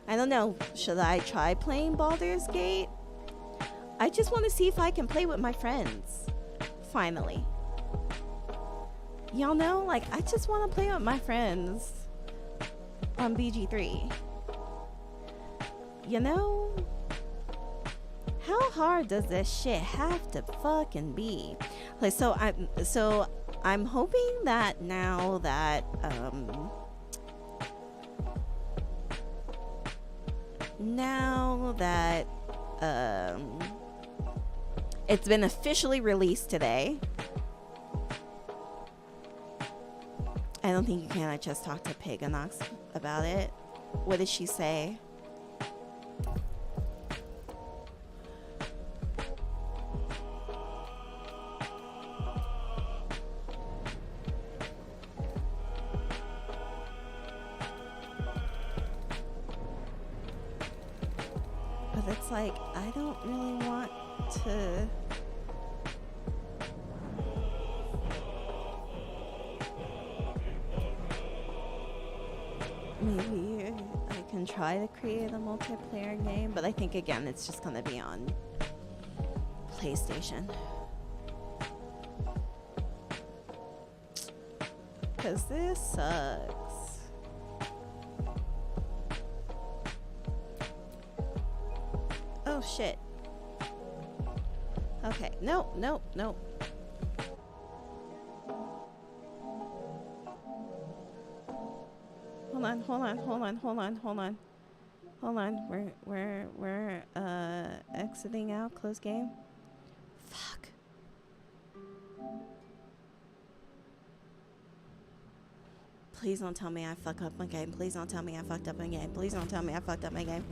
I don't know. Should I try playing Baldur's Gate? I just want to see if I can play with my friends. Finally. Y'all know, like, I just want to play with my friends on BG3. You know? How hard does this shit have to fucking be? Like, so I'm hoping that now that it's been officially released today. I don't think you can. I just talked to Paganox about it. What did she say? But it's like, I don't really want to... Maybe I can try to create a multiplayer game, but I think again it's just gonna be on PlayStation. Cause this sucks. Oh shit. Okay, nope. Hold on. We're exiting out. Close game. Fuck. Please don't tell me I fuck up my game. Please don't tell me I fucked up my game. Please don't tell me I fucked up my game.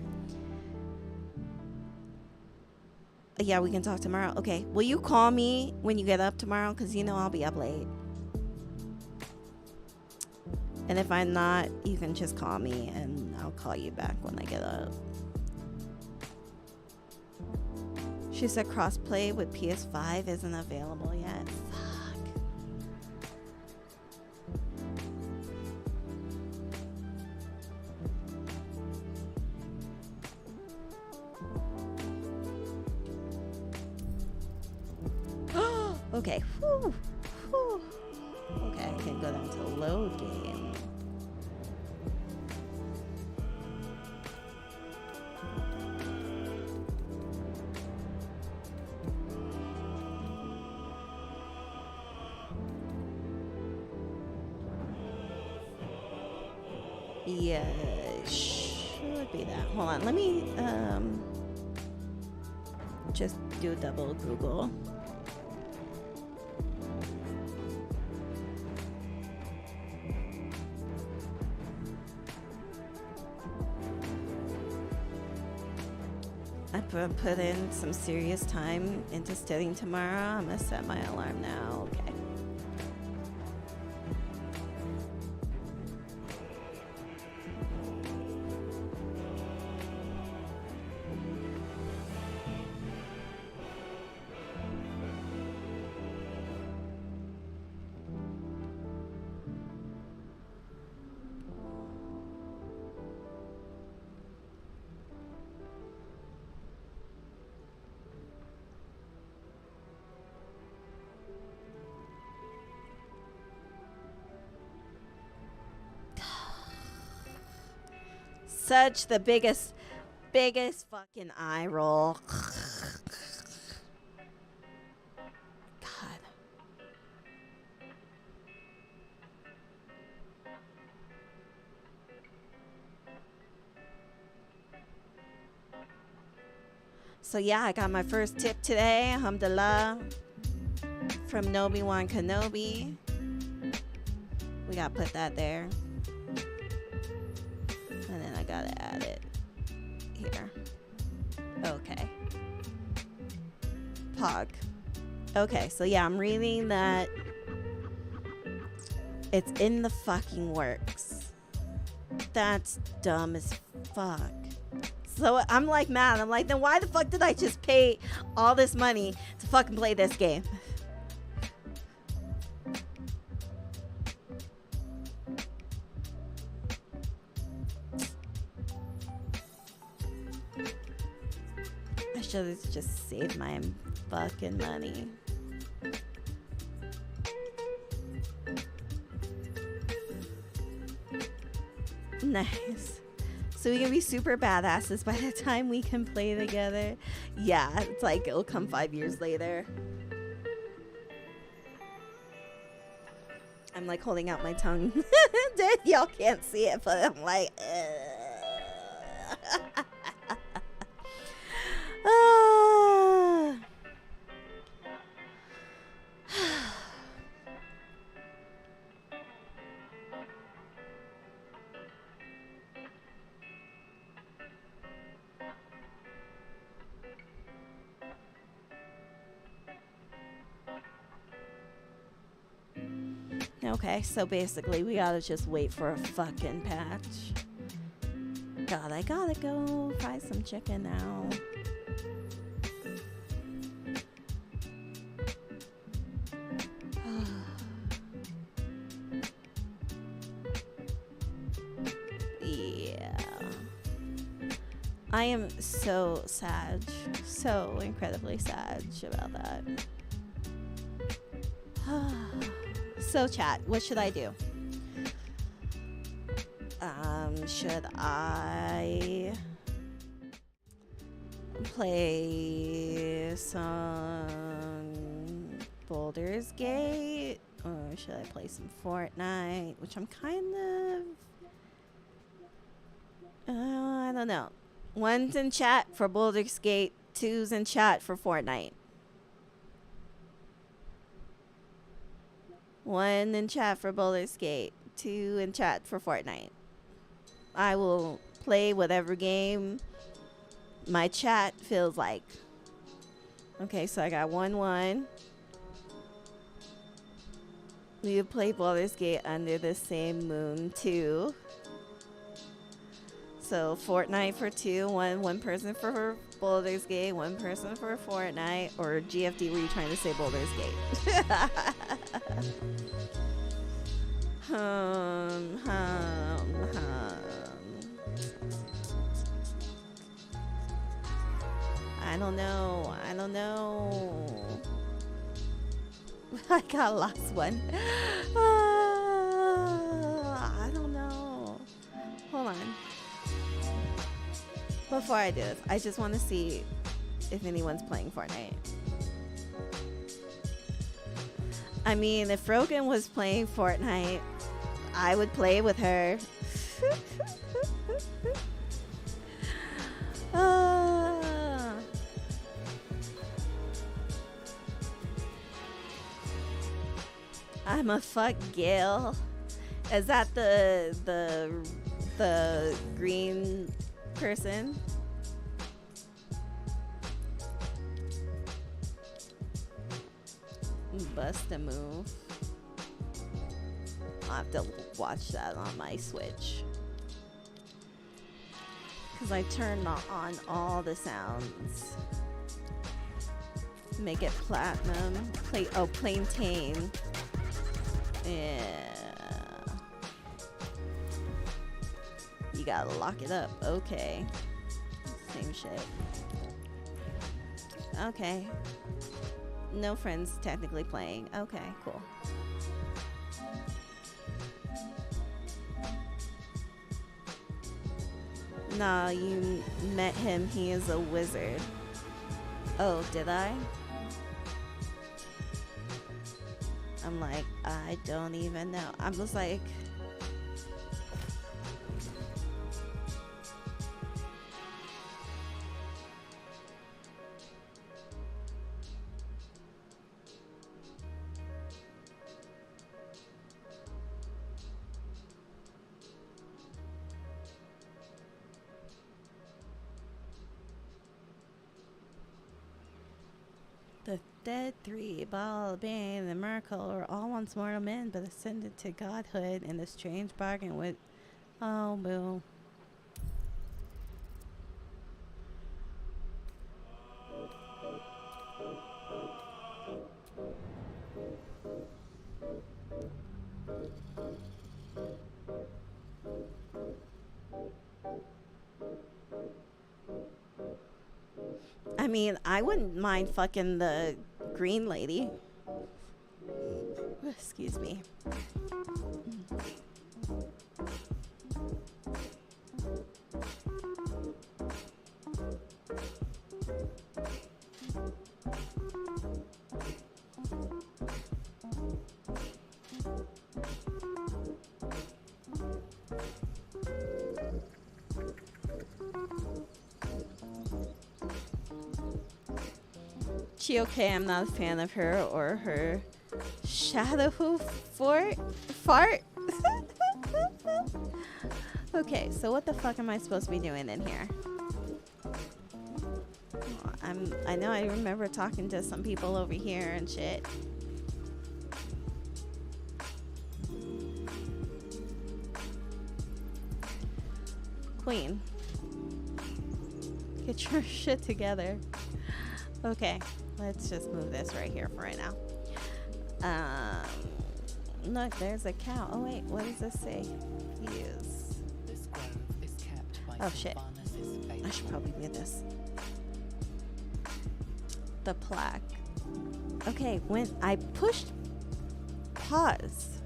Yeah, we can talk tomorrow. Okay. Will you call me when you get up tomorrow? Because you know I'll be up late. And if I'm not, you can just call me and I'll call you back when I get up. She said crossplay with PS5 isn't available yet. Fuck. Okay. Whew. Okay, I can go down to load game. Yeah, should be that. Hold on, let me just do double Google. I put in some serious time into studying tomorrow. I'm gonna set my alarm now. Okay. such the biggest fucking eye roll. God. So yeah, I got my first tip today, alhamdulillah, from Obi-Wan Kenobi. We gotta put that there. And then I gotta add it here. Okay. Pog. Okay, so yeah, I'm reading that it's in the fucking works. That's dumb as fuck. So I'm like mad. I'm like, then why the fuck did I just pay all this money to fucking play this game? I should have just saved my fucking money. Nice. So we can be super badasses by the time we can play together. Yeah, it's like it'll come 5 years later. I'm like holding out my tongue. Y'all can't see it, but I'm like, Okay, so basically we gotta just wait for a fucking patch. God, I gotta go fry some chicken now. Yeah. I am so sad. So incredibly sad about that. So chat, what should I do? Should I play some Baldur's Gate? Or should I play some Fortnite? Which I'm kind of... I don't know. One's in chat for Baldur's Gate, two's in chat for Fortnite. One in chat for Baldur's Gate, two in chat for Fortnite. I will play whatever game my chat feels like. Okay, so I got 1-1. We will play Baldur's Gate under the same moon, 2. So Fortnite for 2, one person for Baldur's Gate, one person for Fortnite, or GFD, were you trying to say Baldur's Gate? I don't know. I got lost one. I don't know. Hold on. Before I do this, I just want to see if anyone's playing Fortnite. I mean, if Rogan was playing Fortnite, I would play with her. I'm a fuck Gale. Is that the green person? Bust a move. I'll have to watch that on my Switch. Because I turned on all the sounds. Make it platinum. Plain tame. Yeah. You gotta lock it up. Okay. Same shit. Okay. No friends technically playing. Okay, cool. Nah, you met him. He is a wizard. Oh, did I? I'm like, I don't even know. I'm just like... The dead three, Baal, Bane, and Miracle, were all once mortal men, but ascended to godhood in a strange bargain with... Oh, boo. I mean, I wouldn't mind fucking the green lady. Excuse me. She okay, I'm not a fan of her or her shadow fart. Okay, so what the fuck am I supposed to be doing in here? I know I remember talking to some people over here and shit. Queen, get your shit together. Okay, let's just move this right here for right now. Look, there's a cow. Oh wait, what does this say? Use. This grove is kept by Oh shit. Sylvanus' faithful. I should probably read this. The plaque. Okay, when I pushed pause.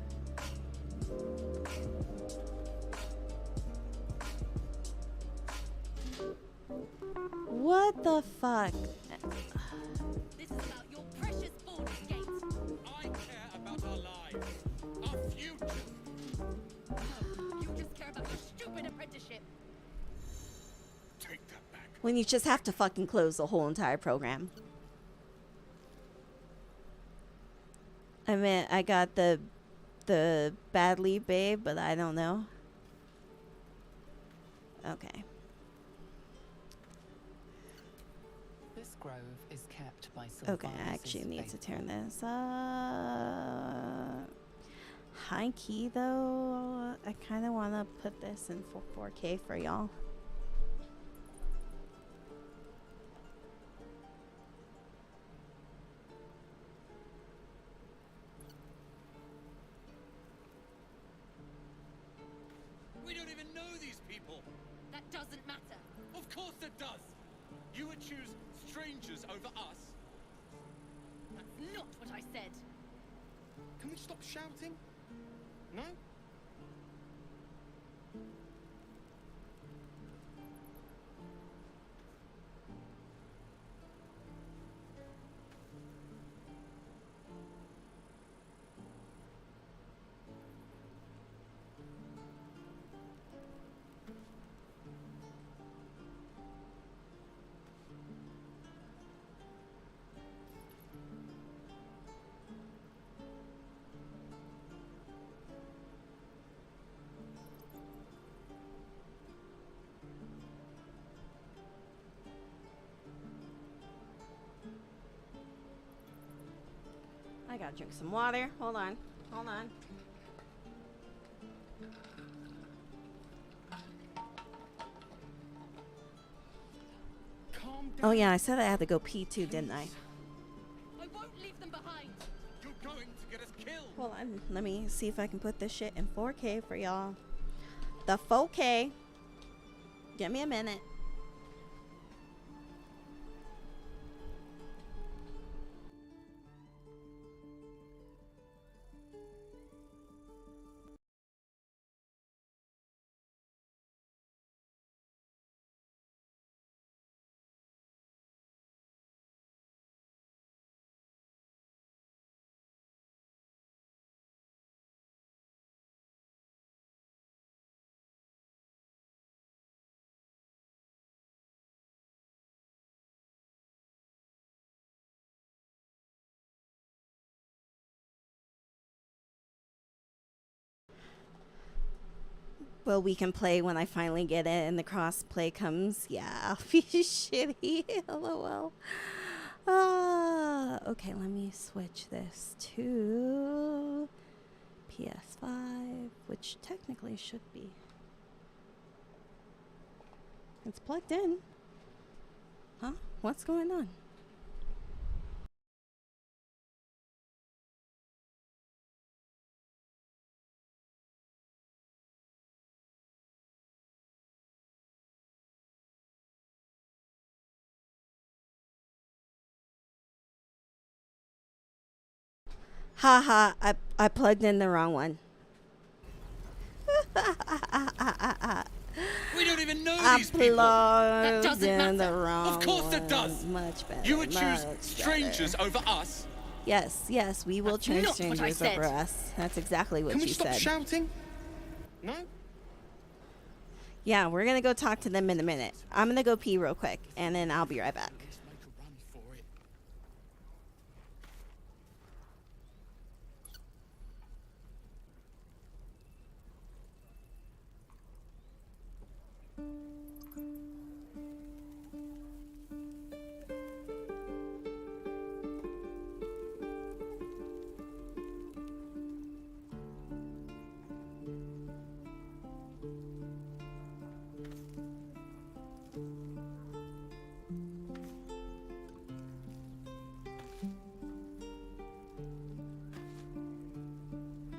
What the fuck? This is about your precious Baldur's Gate. I care about our lives, our future. You just care about your stupid apprenticeship. Take that back. When you just have to fucking close the whole entire program. I mean, I got the badly babe, but I don't know. Okay. This grove is kept by Okay, I Sylvanus' actually need to faithful. turn this up. High key though, I kind of want to put this in 4K for y'all. We don't even know these people. That doesn't matter. Of course it does. You would choose strangers over us. That's not what I said. Can we stop shouting? No? I gotta drink some water. Hold on. Hold on. Oh yeah, I said I had to go pee too, didn't I? I won't leave them behind. You're going to get us killed. Hold on. Let me see if I can put this shit in 4K for y'all. The 4K. Give me a minute. Well, we can play when I finally get it and the cross play comes. Yeah, I'll be shitty. LOL. Okay, let me switch this to PS5, which technically should be. It's plugged in. Huh? What's going on? Haha, I plugged in the wrong one. We don't even know I these people. That plugged doesn't in the matter. wrong Of course it one. does. Much better. You would choose much strangers better. over us. Yes, yes, we will That's choose not what I strangers said. over us. That's exactly what Can we you stop said. shouting? No? Yeah, we're gonna go talk to them in a minute. I'm gonna go pee real quick, and then I'll be right back.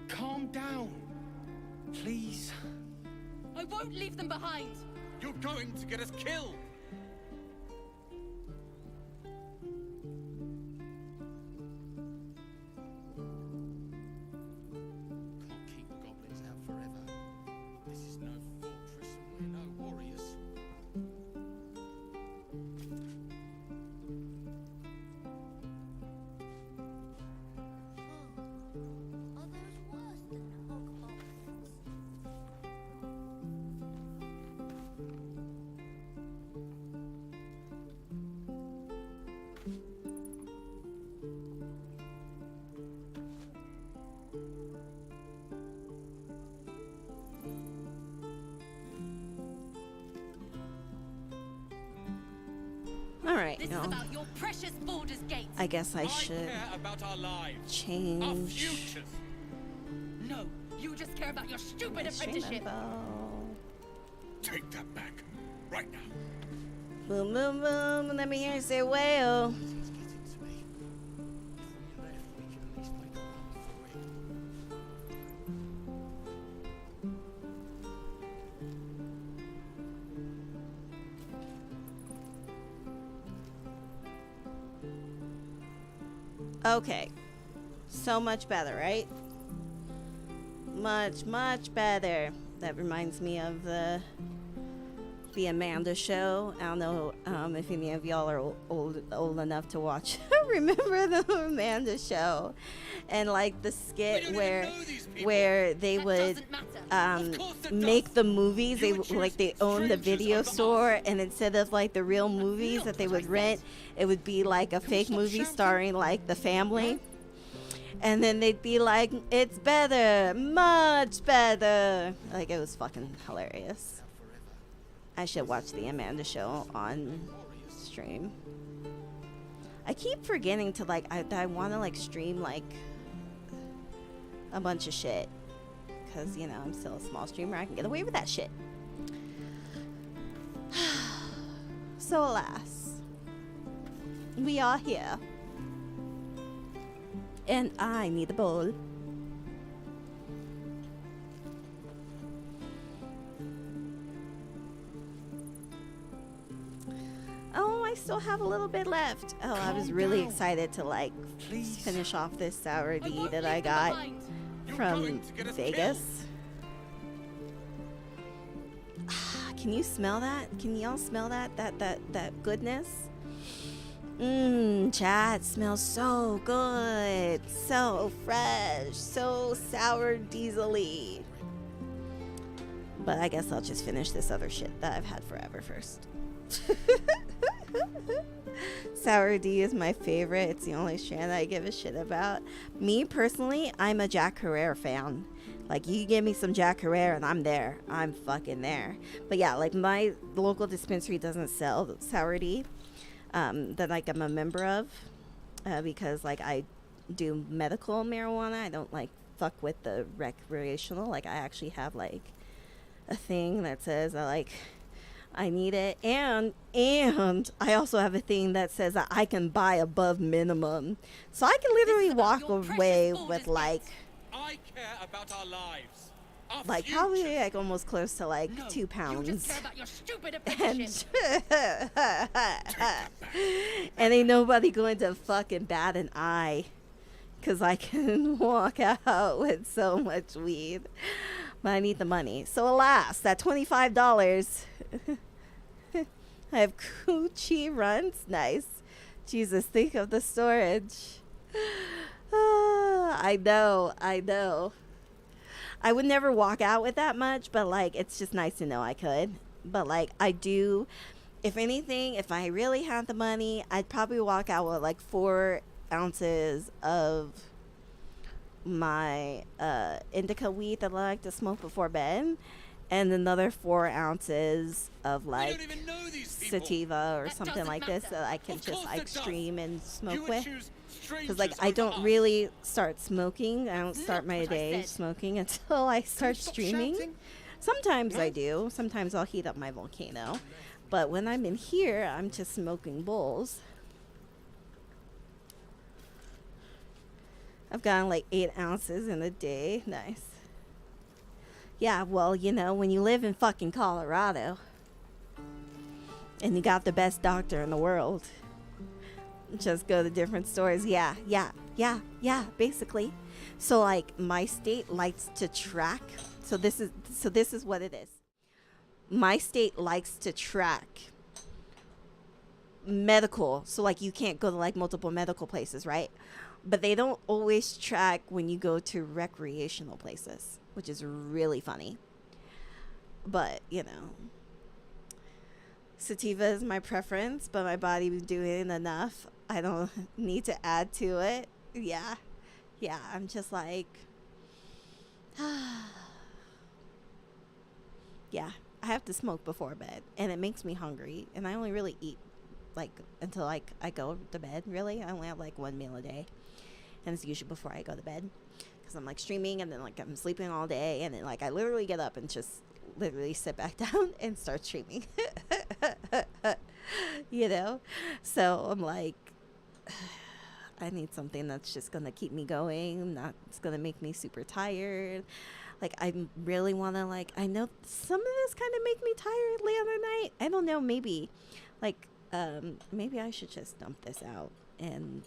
Calm down. Please. I won't leave them behind. You're going to get us killed. Can't keep goblins out forever. This is no fortress and we're no warriors. All right, This no. is about your precious Baldur's Gate. I guess I should care about our lives. Our change futures. No, you just care about your stupid my stream apprenticeship. info. Take that back. Right now. Boom, boom, boom. Let me hear you say whale. Okay. So much better, right? Much, much better. That reminds me of the Amanda Show. I don't know if any of y'all are old enough to watch. Remember the Amanda Show, and like the skit where they would make the movies. They own the video store, and instead of like the real movies that they would rent, it would be like a fake movie starring like the family. And then they'd be like, it's better, much better. Like, it was fucking hilarious. I should watch the Amanda Show on stream. I keep forgetting to like, I want to like stream like a bunch of shit. Because, you know, I'm still a small streamer. I can get away with that shit. So alas, we are here. And I need a bowl. Oh, I still have a little bit left. Oh, I was really excited to like finish off this sour D that I got from Vegas. Can you smell that? Can y'all smell that? That goodness? Chat smells so good, so fresh, so sour diesel-y. But I guess I'll just finish this other shit that I've had forever first. Sour D is my favorite. It's the only strand I give a shit about. Me personally, I'm a Jack Herrera fan. Like, you give me some Jack Herrera and I'm there. I'm fucking there. But yeah, like, my local dispensary doesn't sell sour D that, like, I'm a member of because, like, I do medical marijuana. I don't, like, fuck with the recreational. Like, I actually have, like, a thing that says I need it, and I also have a thing that says that I can buy above minimum, so I can literally walk away with like I care about our lives. Our probably like almost close to like 2 pounds. You just care about your stupid and apprenticeship. and ain't nobody going to fucking bat an eye, cause I can walk out with so much weed. But I need the money. So alas, that $25. I have coochie runs. Nice. Jesus, think of the storage. I know. I would never walk out with that much, but like, it's just nice to know I could. But like, I do, if anything, if I really had the money, I'd probably walk out with like 4 ounces of my indica weed that I like to smoke before bed, and another 4 ounces of like sativa or something like this that I can just like stream and smoke with. Because like, I don't really start smoking. I don't start my day smoking until I start streaming. Sometimes I do. Sometimes I'll heat up my volcano. But when I'm in here, I'm just smoking bowls. I've gotten like 8 ounces in a day. Nice. Yeah, well, you know, when you live in fucking Colorado and you got the best doctor in the world, just go to different stores. Yeah, basically. So like, my state likes to track. So this is what it is. My state likes to track medical. So like, you can't go to like multiple medical places, right? But they don't always track when you go to recreational places, which is really funny. But, you know, sativa is my preference, but my body was doing enough. I don't need to add to it. Yeah, I'm just like, yeah, I have to smoke before bed, and it makes me hungry, and I only really eat like until like I go to bed. Really, I only have like 1 meal a day, and it's usually before I go to bed, because I'm like streaming, and then like I'm sleeping all day, and then like I literally get up and just literally sit back down and start streaming. You know, so I'm like, I need something that's just gonna keep me going, not it's gonna make me super tired. Like, I really want to, like, I know some of this kind of make me tired late on the night. I don't know, maybe maybe I should just dump this out and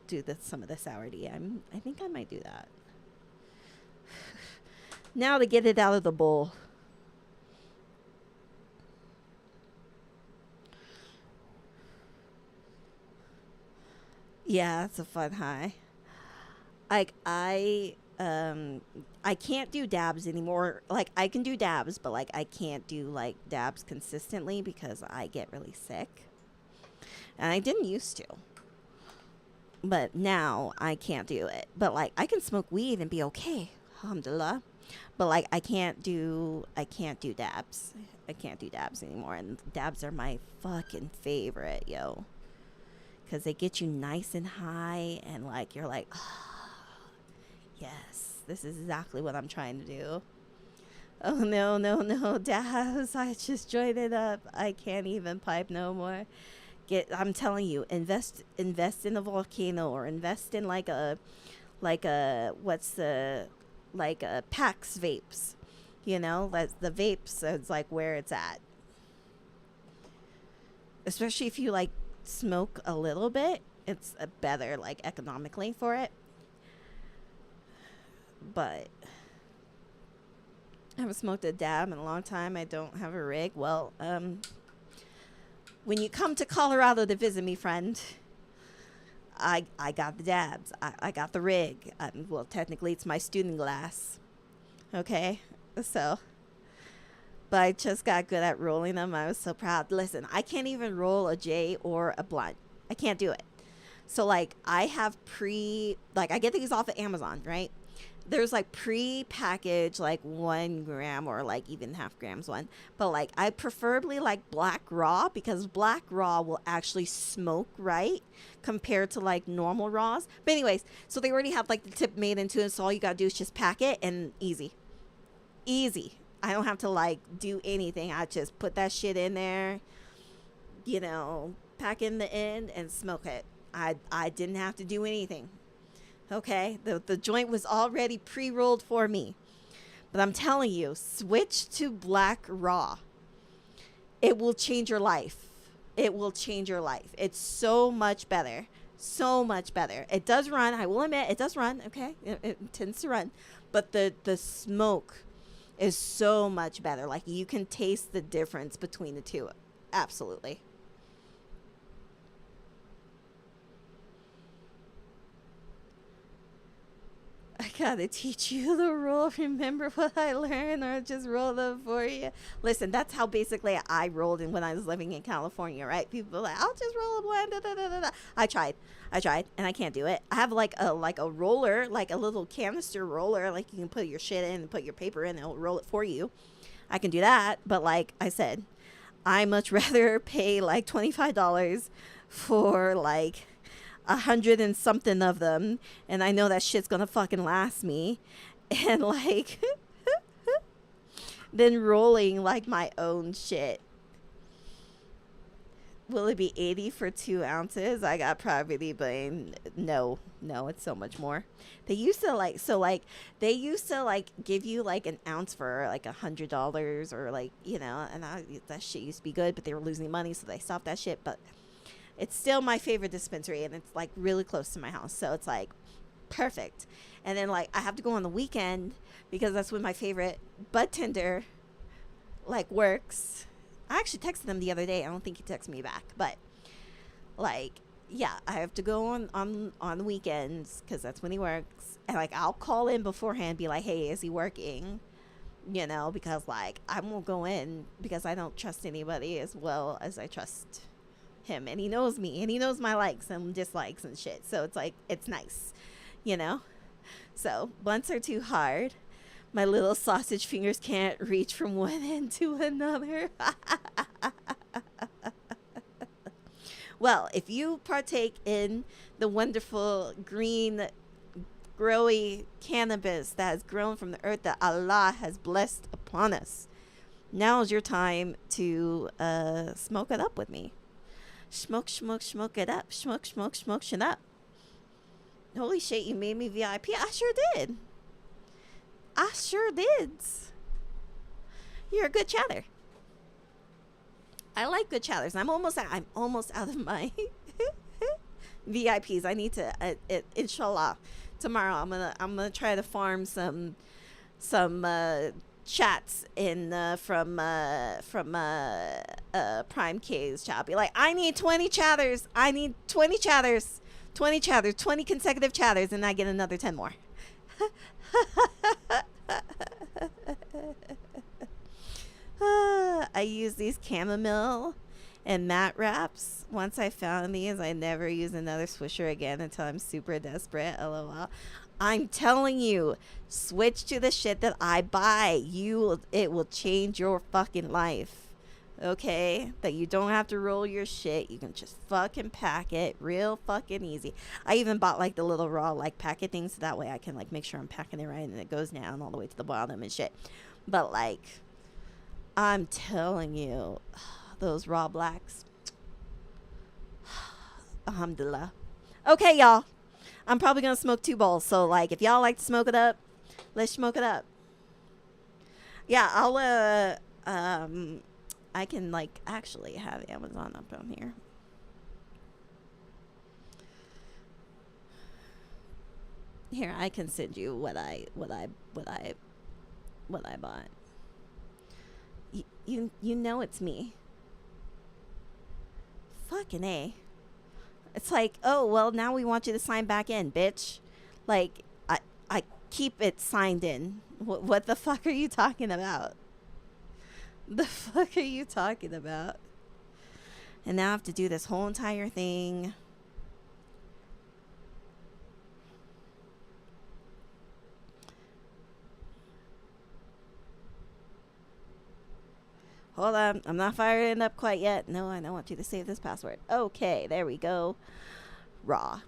do some of the sour D. I think I might do that. Now to get it out of the bowl. Yeah, it's a fun high. Like, I can't do dabs anymore. Like, I can do dabs, but like I can't do like dabs consistently because I get really sick. And I didn't used to. But now I can't do it. But like, I can smoke weed and be okay. Alhamdulillah. But like, I can't do dabs. I can't do dabs anymore, and dabs are my fucking favorite, yo. Cuz they get you nice and high, and like you're like, oh, yes, this is exactly what I'm trying to do. Oh no, dabs, I just joined it up. I can't even pipe no more. I'm telling you, invest in a volcano, or invest in like a PAX vapes. You know, the vapes is like where it's at. Especially if you like smoke a little bit, it's better like economically for it. But I haven't smoked a dab in a long time. I don't have a rig. Well, when you come to Colorado to visit me, friend, I got the dabs. I got the rig. Well, technically it's my student glass. Okay, so, but I just got good at rolling them. I was so proud. Listen, I can't even roll a J or a blunt. I can't do it. So like, I have I get these off of Amazon, right? there's like pre-packaged like 1 gram or like even half grams one, but like I preferably like black raw because black raw will actually smoke right compared to like normal raws. But anyways, so they already have like the tip made into it, so all you gotta do is just pack it and easy. I don't have to like do anything. I just put that shit in there, you know, pack in the end and smoke it. I didn't have to do anything. Okay, the joint was already pre-rolled for me. But I'm telling you, switch to black raw. It will change your life. It will change your life. It's so much better. So much better. It does run. I will admit, it does run. Okay, it tends to run. But the smoke is so much better. Like, you can taste the difference between the two. Absolutely. I gotta teach you the rule. Remember what I learned, or just roll them for you. Listen, that's how basically I rolled in when I was living in California, right? People are like, I'll just roll a blunt. Da, da, da, da, da. I tried, and I can't do it. I have like a roller, like a little canister roller, like you can put your shit in and put your paper in, and it'll roll it for you. I can do that, but like I said, I much rather pay like $25 for like 100 and something of them, and I know that shit's gonna fucking last me, and like then rolling like my own shit. Will it be 80 for 2 ounces? I got poverty blame. No, it's so much more. They used to like, they used to like give you like an ounce for like $100 or like, you know, and that shit used to be good, but they were losing money, so they stopped that shit. But it's still my favorite dispensary, and it's like really close to my house, so it's like perfect. And then like I have to go on the weekend because that's when my favorite bud tender like works. I actually texted him the other day. I don't think he texted me back, but like, yeah, I have to go on the weekends because that's when he works. And like, I'll call in beforehand, be like, hey, is he working? You know, because like I won't go in because I don't trust anybody as well as I trust him, and he knows me, and he knows my likes and dislikes and shit. So it's like, it's nice, you know. So blunts are too hard. My little sausage fingers can't reach from one end to another. Well, if you partake in the wonderful green growy cannabis that has grown from the earth that Allah has blessed upon us, now is your time to smoke it up with me. Smoke it up. Smoke it up. Holy shit, you made me VIP. I sure did. You're a good chatter. I like good chatters. I'm almost out of my VIPs. I need to inshallah tomorrow I'm gonna try to farm some chats in from Prime K's chat. Be like, I need 20 chatters. 20 consecutive chatters, and I get another 10 more. I use these chamomile and mat wraps. Once I found these, I never use another Swisher again until I'm super desperate. LOL. I'm telling you, switch to the shit that I buy. It will change your fucking life. Okay? That you don't have to roll your shit. You can just fucking pack it real fucking easy. I even bought like the little raw like packet things, so that way I can like make sure I'm packing it right and it goes down all the way to the bottom and shit. But like, I'm telling you, those raw blacks. Alhamdulillah. Okay, y'all. I'm probably gonna smoke 2 bowls, so like if y'all like to smoke it up, let's smoke it up. Yeah, I'll I can like actually have Amazon up on here. Here, I can send you what I bought. You know it's me. Fucking A. It's like, oh, well, now we want you to sign back in, bitch. Like, I keep it signed in. What the fuck are you talking about? The fuck are you talking about? And now I have to do this whole entire thing. Hold on. I'm not firing it up quite yet. No, I don't want you to save this password. Okay, there we go. Raw.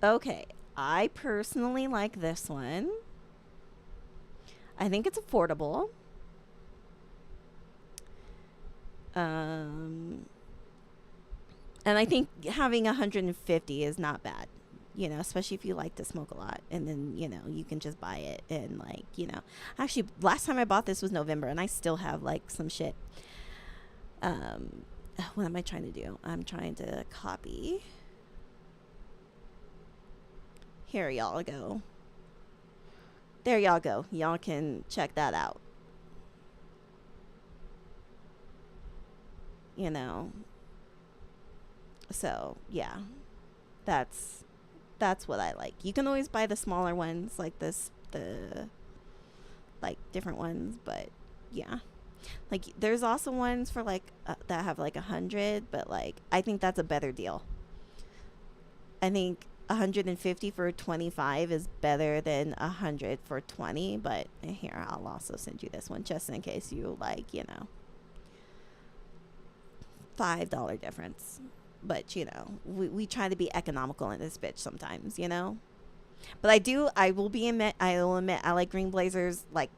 Okay, I personally like this one. I think it's affordable. And I think having 150 is not bad, you know, especially if you like to smoke a lot, and then, you know, you can just buy it. And like, you know, actually last time I bought this was November, and I still have like some shit. What am I trying to do? I'm trying to copy. Here y'all go. There y'all go. Y'all can check that out. You know. So, yeah. That's what I like. You can always buy the smaller ones like this, like different ones, but yeah. Like there's also ones for like that have like 100, but like I think that's a better deal. I think 150 for 25 is better than 100 for 20, but here, I'll also send you this one just in case you like, you know, $5 difference. But, you know, we try to be economical in this bitch sometimes, you know. But I will admit I like Green Blazers like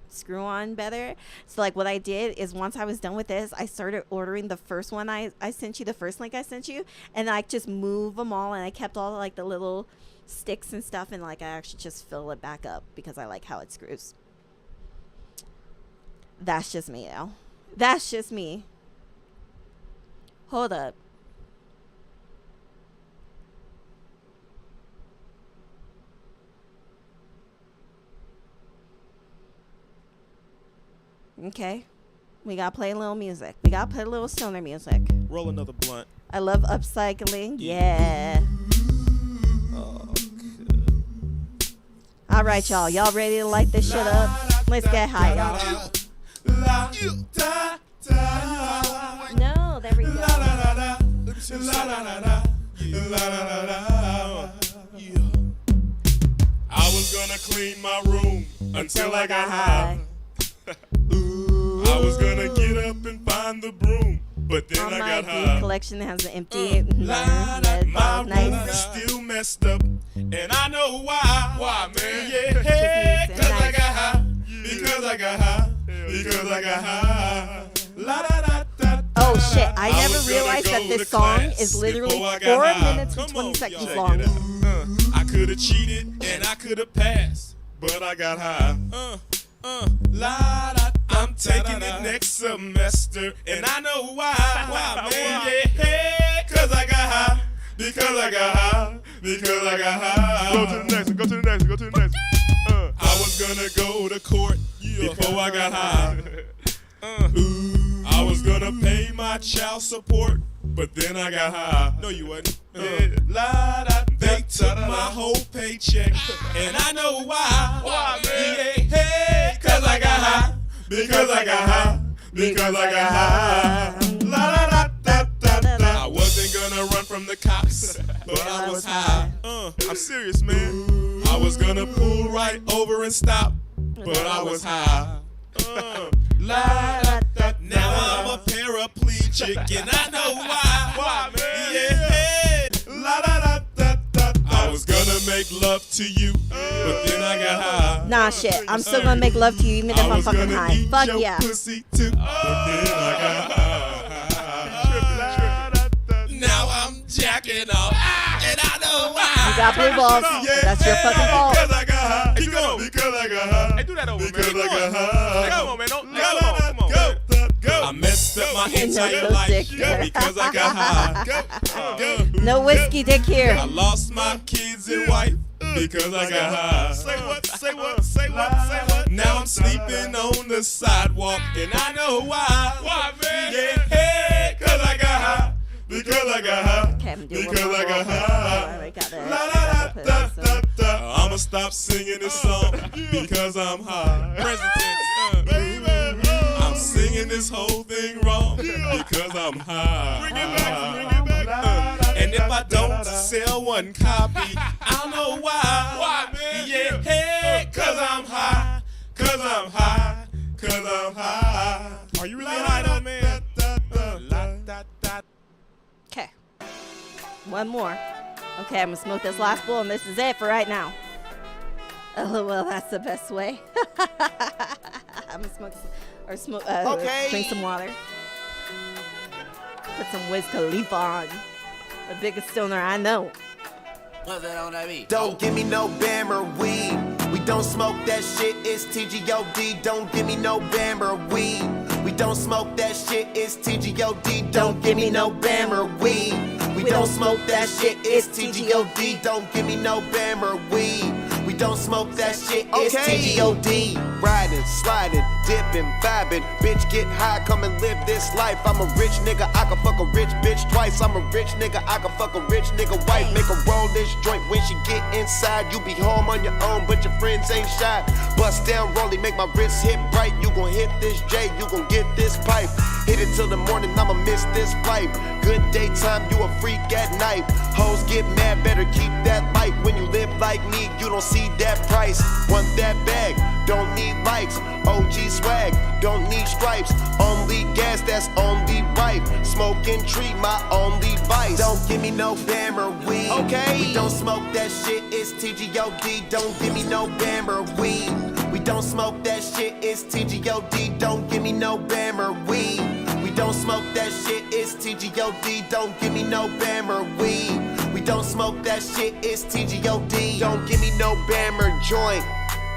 screw on better. So like what I did is once I was done with this, I started ordering the first one I sent you, the first link I sent you, and I just move them all, and I kept all like the little sticks and stuff, and like I actually just fill it back up because I like how it screws. That's just me, though. That's just me. Hold up. Okay. We gotta play a little music. We gotta play a little stoner music. Roll another blunt. I love upcycling. Yeah. All right, y'all. Y'all ready to light this shit up? Let's get high, y'all. No, there we go. I was gonna clean my room until I got high. I was gonna get up and find the broom, but then I got high. My collection has an empty. My room is still messed up, and I know why. Why, man? Yeah, cause I got high. Because I got high. Because I got high. La da da da. Oh shit! I never realized that this song is literally 4 minutes and 20 seconds long. I could have cheated and I could have passed, but I got high. La da. I'm taking it next semester, and I know why. Why, man? Yeah, cause I got high. Because I got high. Because I got high. Go to the next one. Go to the next one. Go to the next one. I was gonna go to court before I got high. I was gonna pay my child support, but then I got high. No, you wasn't. They took my whole paycheck, and I know why. Why, man? Yeah, cause I got high. Because I got high. Because I got high. La da da da da da. I wasn't gonna run from the cops, but I was high. I'm serious, man. I was gonna pull right over and stop, but I was high. La da da. Now I'm a paraplegic, and I know why. Why, man? Yeah. La da da da da. I was gonna make love to you, but then I got high. Nah, shit. I'm still gonna make love to you even if I'm fucking high. Fuck yeah. Pussy too, but then I got high. Now I'm jacking off, and I know why. You got blue balls. That's your fucking fault. Because I got high. Keep going. Because I got high. Hey, do that over, because man. Because I got high. Come on, man. Don't, come on. Go. I messed up my entire life because I got high. Go. No whiskey dick here. I lost my kids and wife because I got high. Say what? Say what? Say what? Say what? Now I'm sleeping on the sidewalk, and I know why. Why, man? Yeah, cause I got high. Because I got high. Because I got high. La da da da da. I'ma stop singing this song because I'm high. Present tense, baby. I'm singing this whole thing wrong because I'm high. Bring it back, bring it back. And if I don't sell one copy, I don't know why. Why, Cause I'm high, cause I'm high. Are you really high though, man? Okay. One more. Okay, I'm gonna smoke this last bowl, and this is it for right now. Oh, well, that's the best way. I'm gonna smoke Okay. drink some water. Put some Wiz Khalifa on. The biggest stoner I know. What's that on that beat? Don't give me no Bam or weed. We don't smoke that shit, it's TGOD. Don't give me no Bam or weed. We don't smoke that shit, it's TGOD. Don't give me no Bam or weed. We don't smoke that shit, it's TGOD. Don't give me no Bam or weed. We don't smoke that shit, it's TGOD. Riding, sliding, dipping, vibing. Bitch, get high, come and live this life. I'm a rich nigga, I can fuck a rich bitch twice. I'm a rich nigga, I can fuck a rich nigga wife. Make her roll this joint when she get inside. You be home on your own, but your friends ain't shy. Bust down, rollie, make my wrist hit bright. You gon' hit this J, you gon' get this pipe. Hit it till the morning, I'ma miss this flight. Good daytime, you a freak at night. Hoes get mad, better keep that light. When you live like me, you don't see that price. Want that bag, don't need likes. OG swag, don't need stripes. Only gas, that's only right. Smoking tree, my only vice. Don't give me no Bam or weed. Okay. We don't smoke that shit, it's TGOD. Don't give me no Bam or weed. We don't smoke that shit, it's TGOD. Don't give me no Bam or weed. We don't smoke that shit, it's TGOD. Don't give me no Bam or weed. We don't smoke that shit, it's TGOD. Don't give me no Bam or joint.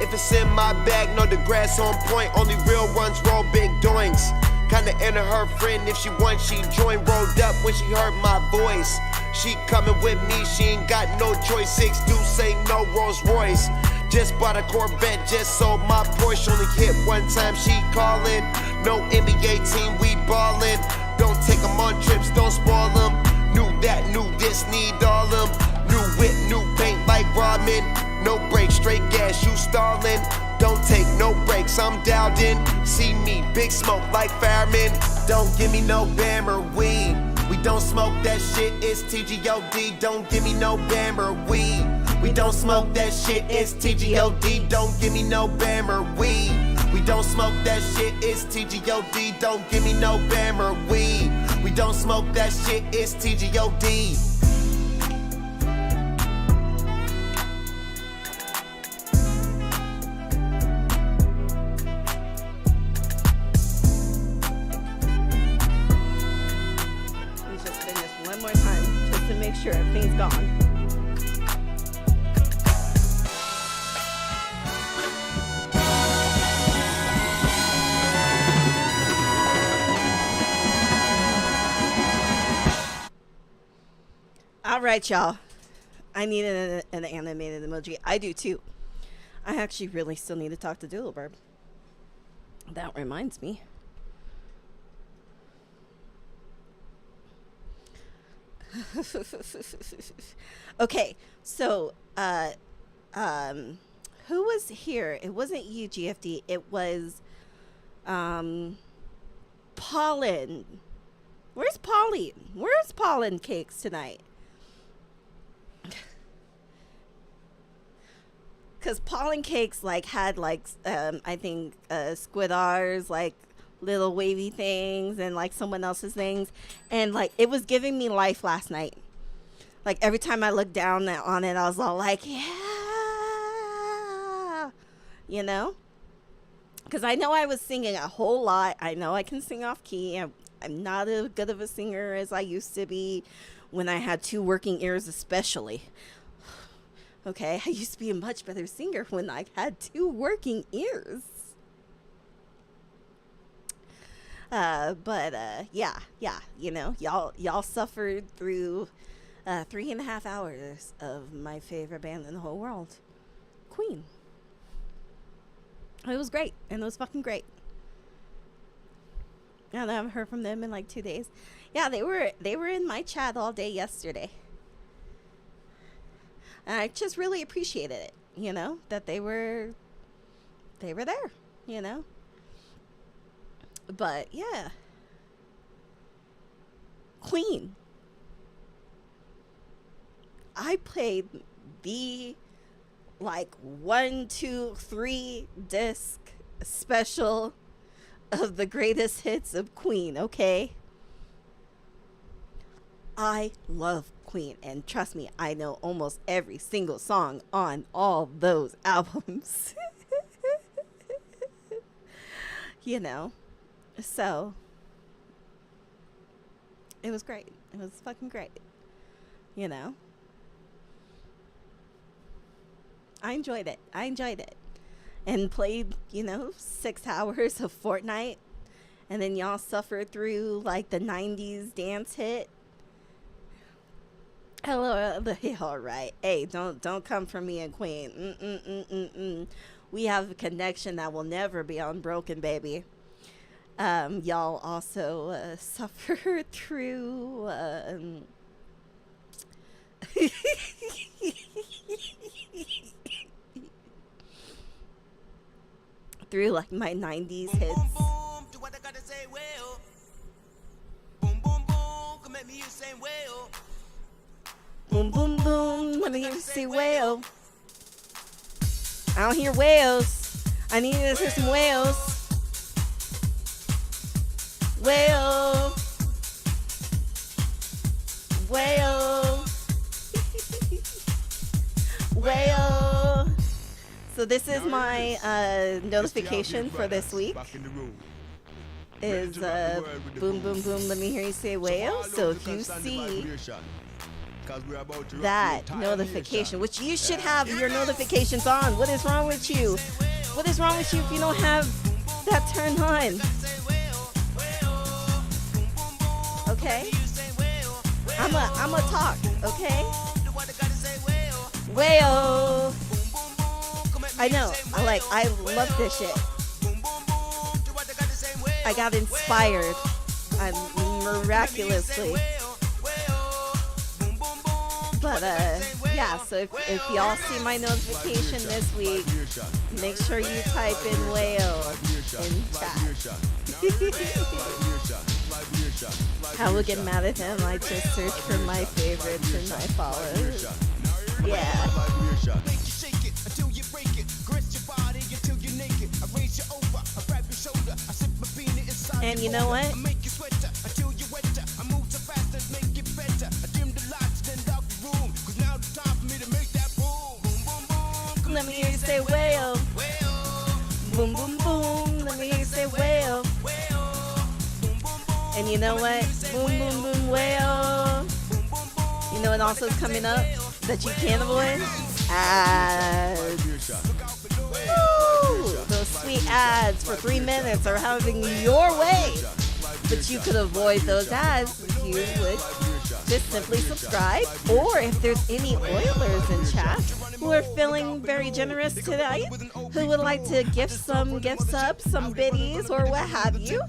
If it's in my bag, no, the grass on point. Only real ones roll big doinks. Kinda enter her friend, if she wants, she join. Rolled up when she heard my voice. She coming with me, she ain't got no choice. 6 Deuce ain't no Rolls Royce. Just bought a Corvette, just sold my Porsche. Only hit one time, she callin'. No NBA team, we ballin'. Don't take them on trips, don't spoil them. Knew that, knew this, need all them. New whip, new paint like Rodman. No brakes, straight gas, you stallin'. Don't take no breaks, I'm dialed in. See me, big smoke like firemen. Don't give me no Bam or weed. We don't smoke that shit, it's TGOD. Don't give me no Bam or weed. We don't smoke that shit, it's TGOD. Don't give me no Bam or weed. We don't smoke that shit, it's TGOD. Don't give me no Bam or weed. We don't smoke that shit, it's TGOD. Let's just spin this one more time just to make sure everything's gone. All right, y'all. I need an animated emoji. I do too. I actually really still need to talk to Doodleburb. That reminds me. Okay, so who was here? It wasn't you, GFD. It was Pollen. Where's Polly? Where's Pollen Cakes tonight? Because Pollen Cakes like had like I think Squidars, like little wavy things, and like someone else's things, and like it was giving me life last night. Like every time I looked down on it, I was all like, yeah, you know. Because I know I was singing a whole lot. I know I can sing off key. I'm not as good of a singer as I used to be when I had 2 working ears, especially. Okay, I used to be a much better singer when I had 2 working ears. Yeah, you know, y'all suffered through 3.5 hours of my favorite band in the whole world, Queen. It was great, and it was fucking great. And I haven't heard from them in like 2 days. Yeah, they were in my chat all day yesterday. And I just really appreciated it, you know, that they were there, you know. But yeah, Queen. I played the like 1, 2, 3 disc special of the greatest hits of Queen, okay? I love Queen, and trust me, I know almost every single song on all those albums. You know, so it was great. It was fucking great. You know, I enjoyed it. And played, 6 hours of Fortnite, and then y'all suffered through like the 90s dance hit. Hello, all right. Hey, don't come for me and Queen. We have a connection that will never be unbroken, baby. Y'all also suffer through through like my 90s hits. Boom, boom, boom. Let me hear you say whale. I don't hear whales. I need to hear some whales. Whale. Whale. Whale. So this is my notification for this week. Is boom, boom, boom. Let me hear you say whale. So if you see that notification, which you should have your notifications on. What is wrong with you? What is wrong with you if you don't have that turned on? Okay? I'ma talk, okay? Whale. I know. I love this shit. I got inspired. Miraculously. But yeah, so if y'all see my notification this week, make sure you type in whale in chat. I will get mad at him. I just search for my favorites and my follows. Yeah. And you know what? Let me hear you say whale. Boom, boom, boom. Let me hear you say whale. And you know what? Boom, boom, boom, whale. You know what also is coming up that you can't avoid? Ads. Woo! Those sweet ads for 3 minutes are having your way. But you could avoid those ads if you would just simply subscribe. Or if there's any Oilers in chat who are feeling very generous tonight, who would like to gift subs, some biddies, or what have you.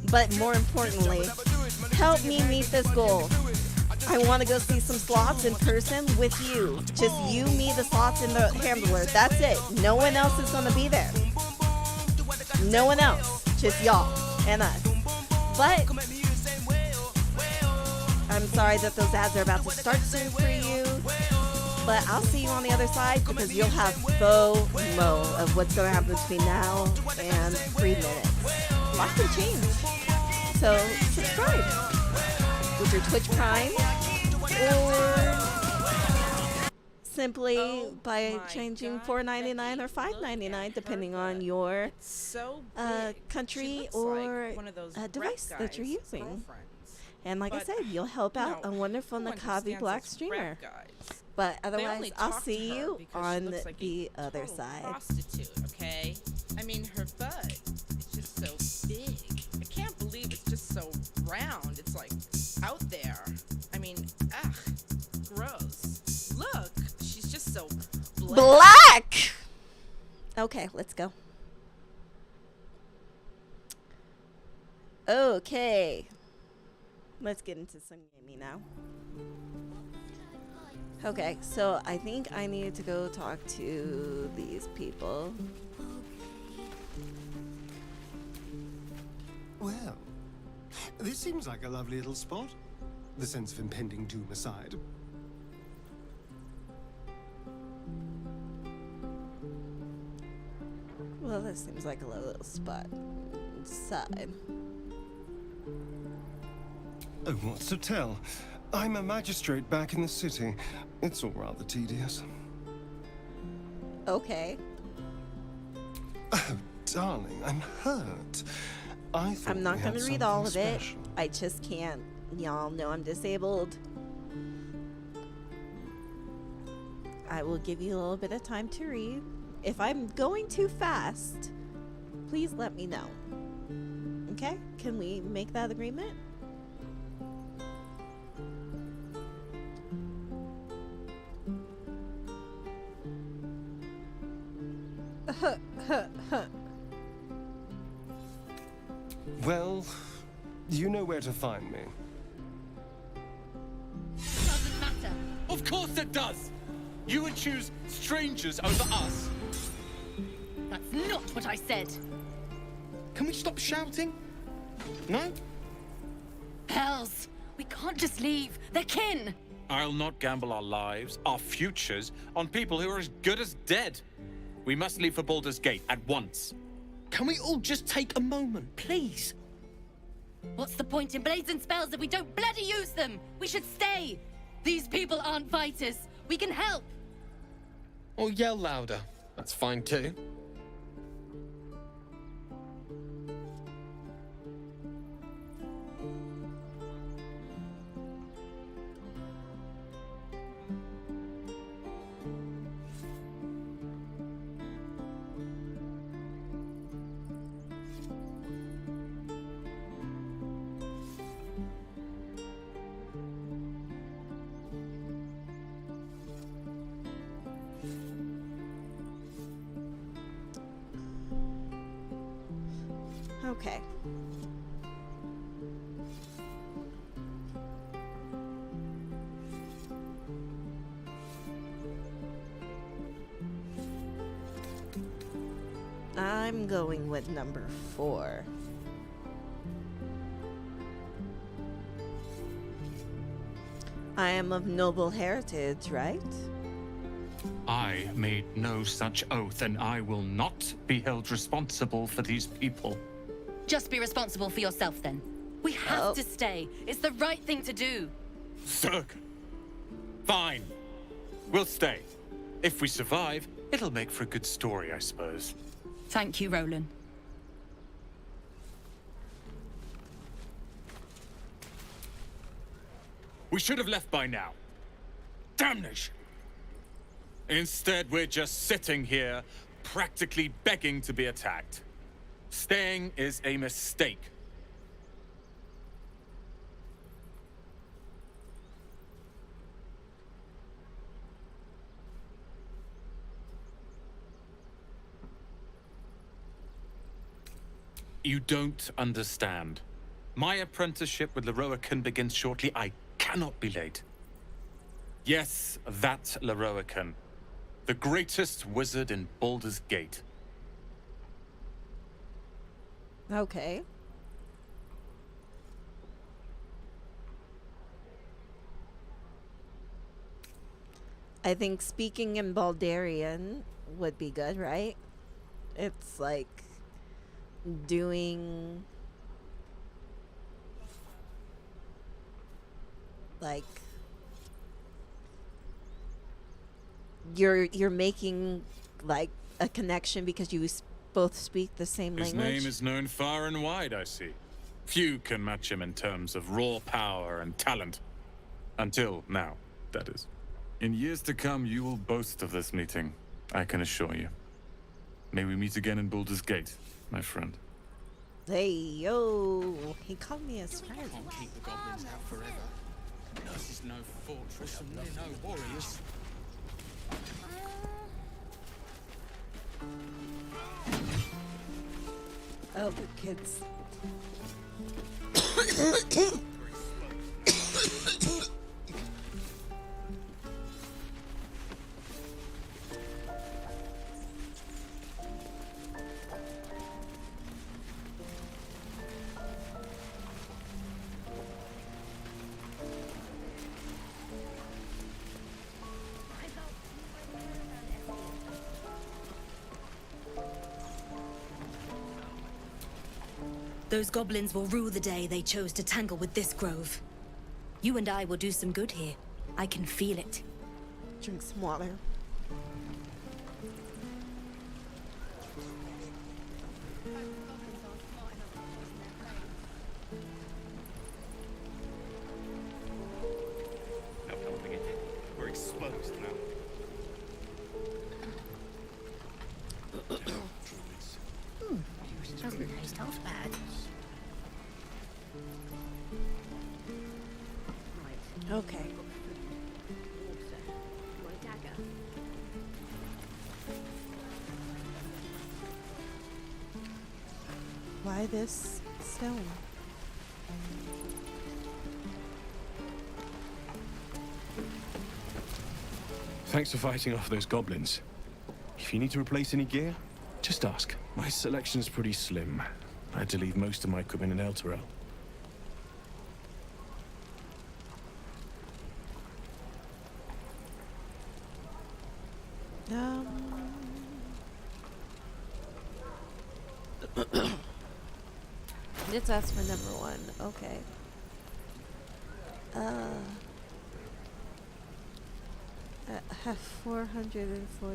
But more importantly, help me meet this goal. I want to go see some slots in person with you. Just you, me, the slots, and the handler. That's it. No one else is going to be there. No one else. Just y'all and us. But I'm sorry that those ads are about to start soon for you. But I'll see you on the other side because you'll have FOMO of what's going to happen between now and 3 minutes. Lots can change. So subscribe with your Twitch Prime or simply by changing $4.99 or $5.99 depending on your country or device that you're using. And like I said, you'll help out a wonderful Nakavi Black streamer. But otherwise, I'll see you on the other side. Prostitute, okay? I mean, her butt is just so big. I can't believe it's just so round. It's like out there. I mean, ugh, gross. Look, she's just so black. Okay, let's go. Okay. Let's get into some gaming now. Okay, so I think I need to go talk to these people. Well, this seems like a lovely little spot. The sense of impending doom aside. Well, this seems like a little spot inside. Oh, what's to tell? I'm a magistrate back in the city. It's all rather tedious. Okay. Oh, darling, I'm hurt. I thought I'm not we gonna had read all of something it. special. I just can't. Y'all know I'm disabled. I will give you a little bit of time to read. If I'm going too fast, please let me know. Okay? Can we make that agreement? Well, you know where to find me. Doesn't matter. Of course it does. You would choose strangers over us. That's not what I said. Can we stop shouting? No? Hells, we can't just leave. They're kin. I'll not gamble our lives, our futures, on people who are as good as dead. We must leave for Baldur's Gate at once. Can we all just take a moment, please? What's the point in blades and spells if we don't bloody use them? We should stay. These people aren't fighters. We can help. Or yell louder. That's fine too. Okay. I'm going with number 4. I am of noble heritage, right? I made no such oath, and I will not be held responsible for these people. Just be responsible for yourself then. We have to stay. It's the right thing to do. Zerg! Fine. We'll stay. If we survive, it'll make for a good story, I suppose. Thank you, Roland. We should have left by now. Damnation! Instead, we're just sitting here, practically begging to be attacked. Staying is a mistake. You don't understand. My apprenticeship with Leroican begins shortly. I cannot be late. Yes, that Leroican. The greatest wizard in Baldur's Gate. Okay. I think speaking in Baldarian would be good, right? It's like doing like you're making like a connection because you both speak the same His language. name is known far and wide, I see. Few can match him in terms of raw power and talent. Until now, that is. In years to come, you will boast of this meeting, I can assure you. May we meet again in Baldur's Gate, my friend. Hey, yo, he called me his friend. Can't keep the goblins out forever. This is no fortress and we're no warriors. Oh, the kids. Those goblins will rue the day they chose to tangle with this grove. You and I will do some good here. I can feel it. Drink some water. We're exposed now. Doesn't taste half bad. Okay. Why this stone? Thanks for fighting off those goblins. If you need to replace any gear, just ask. My selection's pretty slim. I had to leave most of my equipment in Elturel. Let's ask for number 1. Okay. I have 444.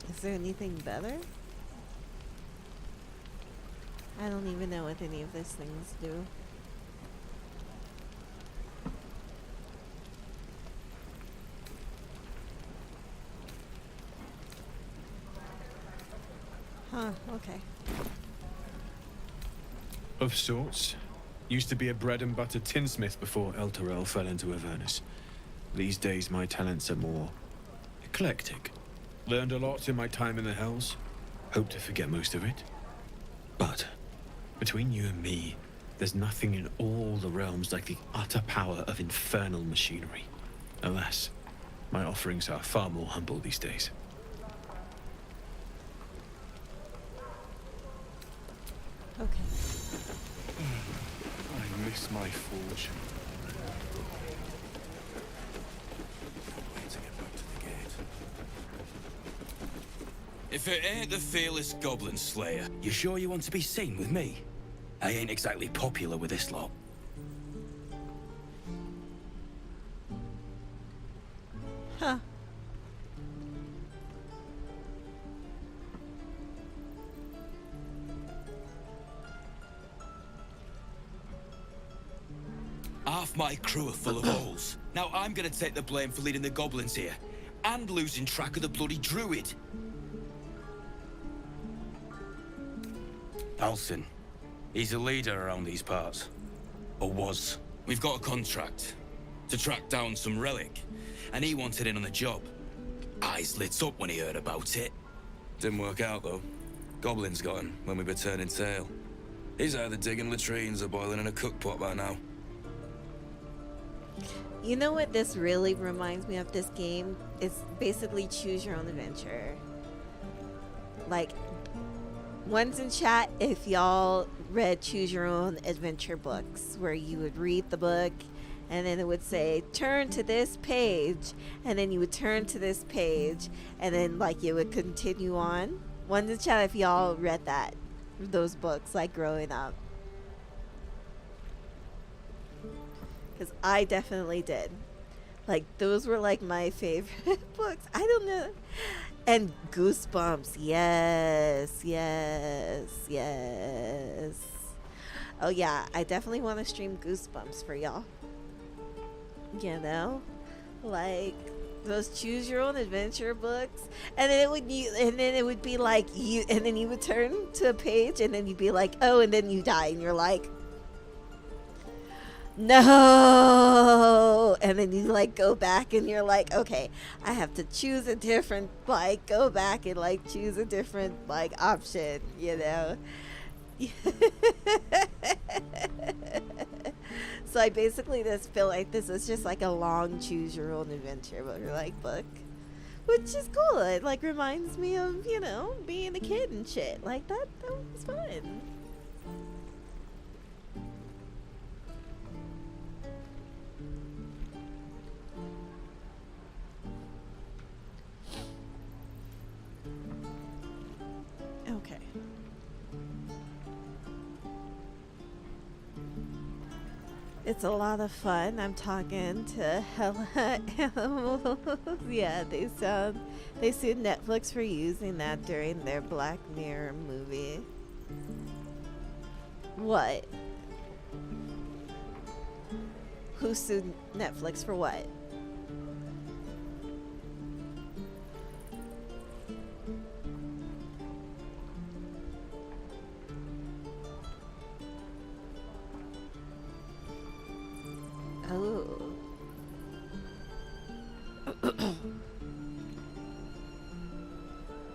Is there anything better? I don't even know what any of these things do. Huh, okay. Of sorts. Used to be a bread and butter tinsmith before Elturel fell into Avernus. These days my talents are more eclectic. Learned a lot in my time in the Hells. Hope to forget most of it. But between you and me, there's nothing in all the realms like the utter power of infernal machinery. Alas, my offerings are far more humble these days. Okay. I miss my forge. If it ain't the fearless Goblin Slayer, you sure you want to be seen with me? I ain't exactly popular with this lot. Huh. Half my crew are full of holes. Now I'm gonna take the blame for leading the goblins here, and losing track of the bloody druid. Alcyn. He's a leader around these parts. Or was. We've got a contract to track down some relic, and he wanted in on the job. Eyes lit up when he heard about it. Didn't work out, though. Goblins got him when we were turning tail. He's either digging latrines or boiling in a cookpot by now. You know what this really reminds me of, this game? It's basically choose your own adventure. Like, one's in chat if y'all read choose your own adventure books, where you would read the book and then it would say turn to this page, and then you would turn to this page, and then like it would continue on. One's in chat if y'all read those books like growing up. Because I definitely did. Like, those were like my favorite books. I don't know. And Goosebumps. Yes, yes, yes. Oh yeah, I definitely want to stream Goosebumps for y'all. You know? Like those choose your own adventure books, and then it would be like you, and then you would turn to a page and then you'd be like, oh, and then you die and you're like, no, and then you like go back and you're like, okay, I have to choose a different, like go back and like choose a different like option, you know. So I basically just feel like this is just like a long choose your own adventure book, which is cool. It like reminds me of, you know, being a kid and shit like that was fun. It's a lot of fun. I'm talking to hella animals. Yeah, they sued Netflix for using that during their Black Mirror movie. What? Who sued Netflix for what?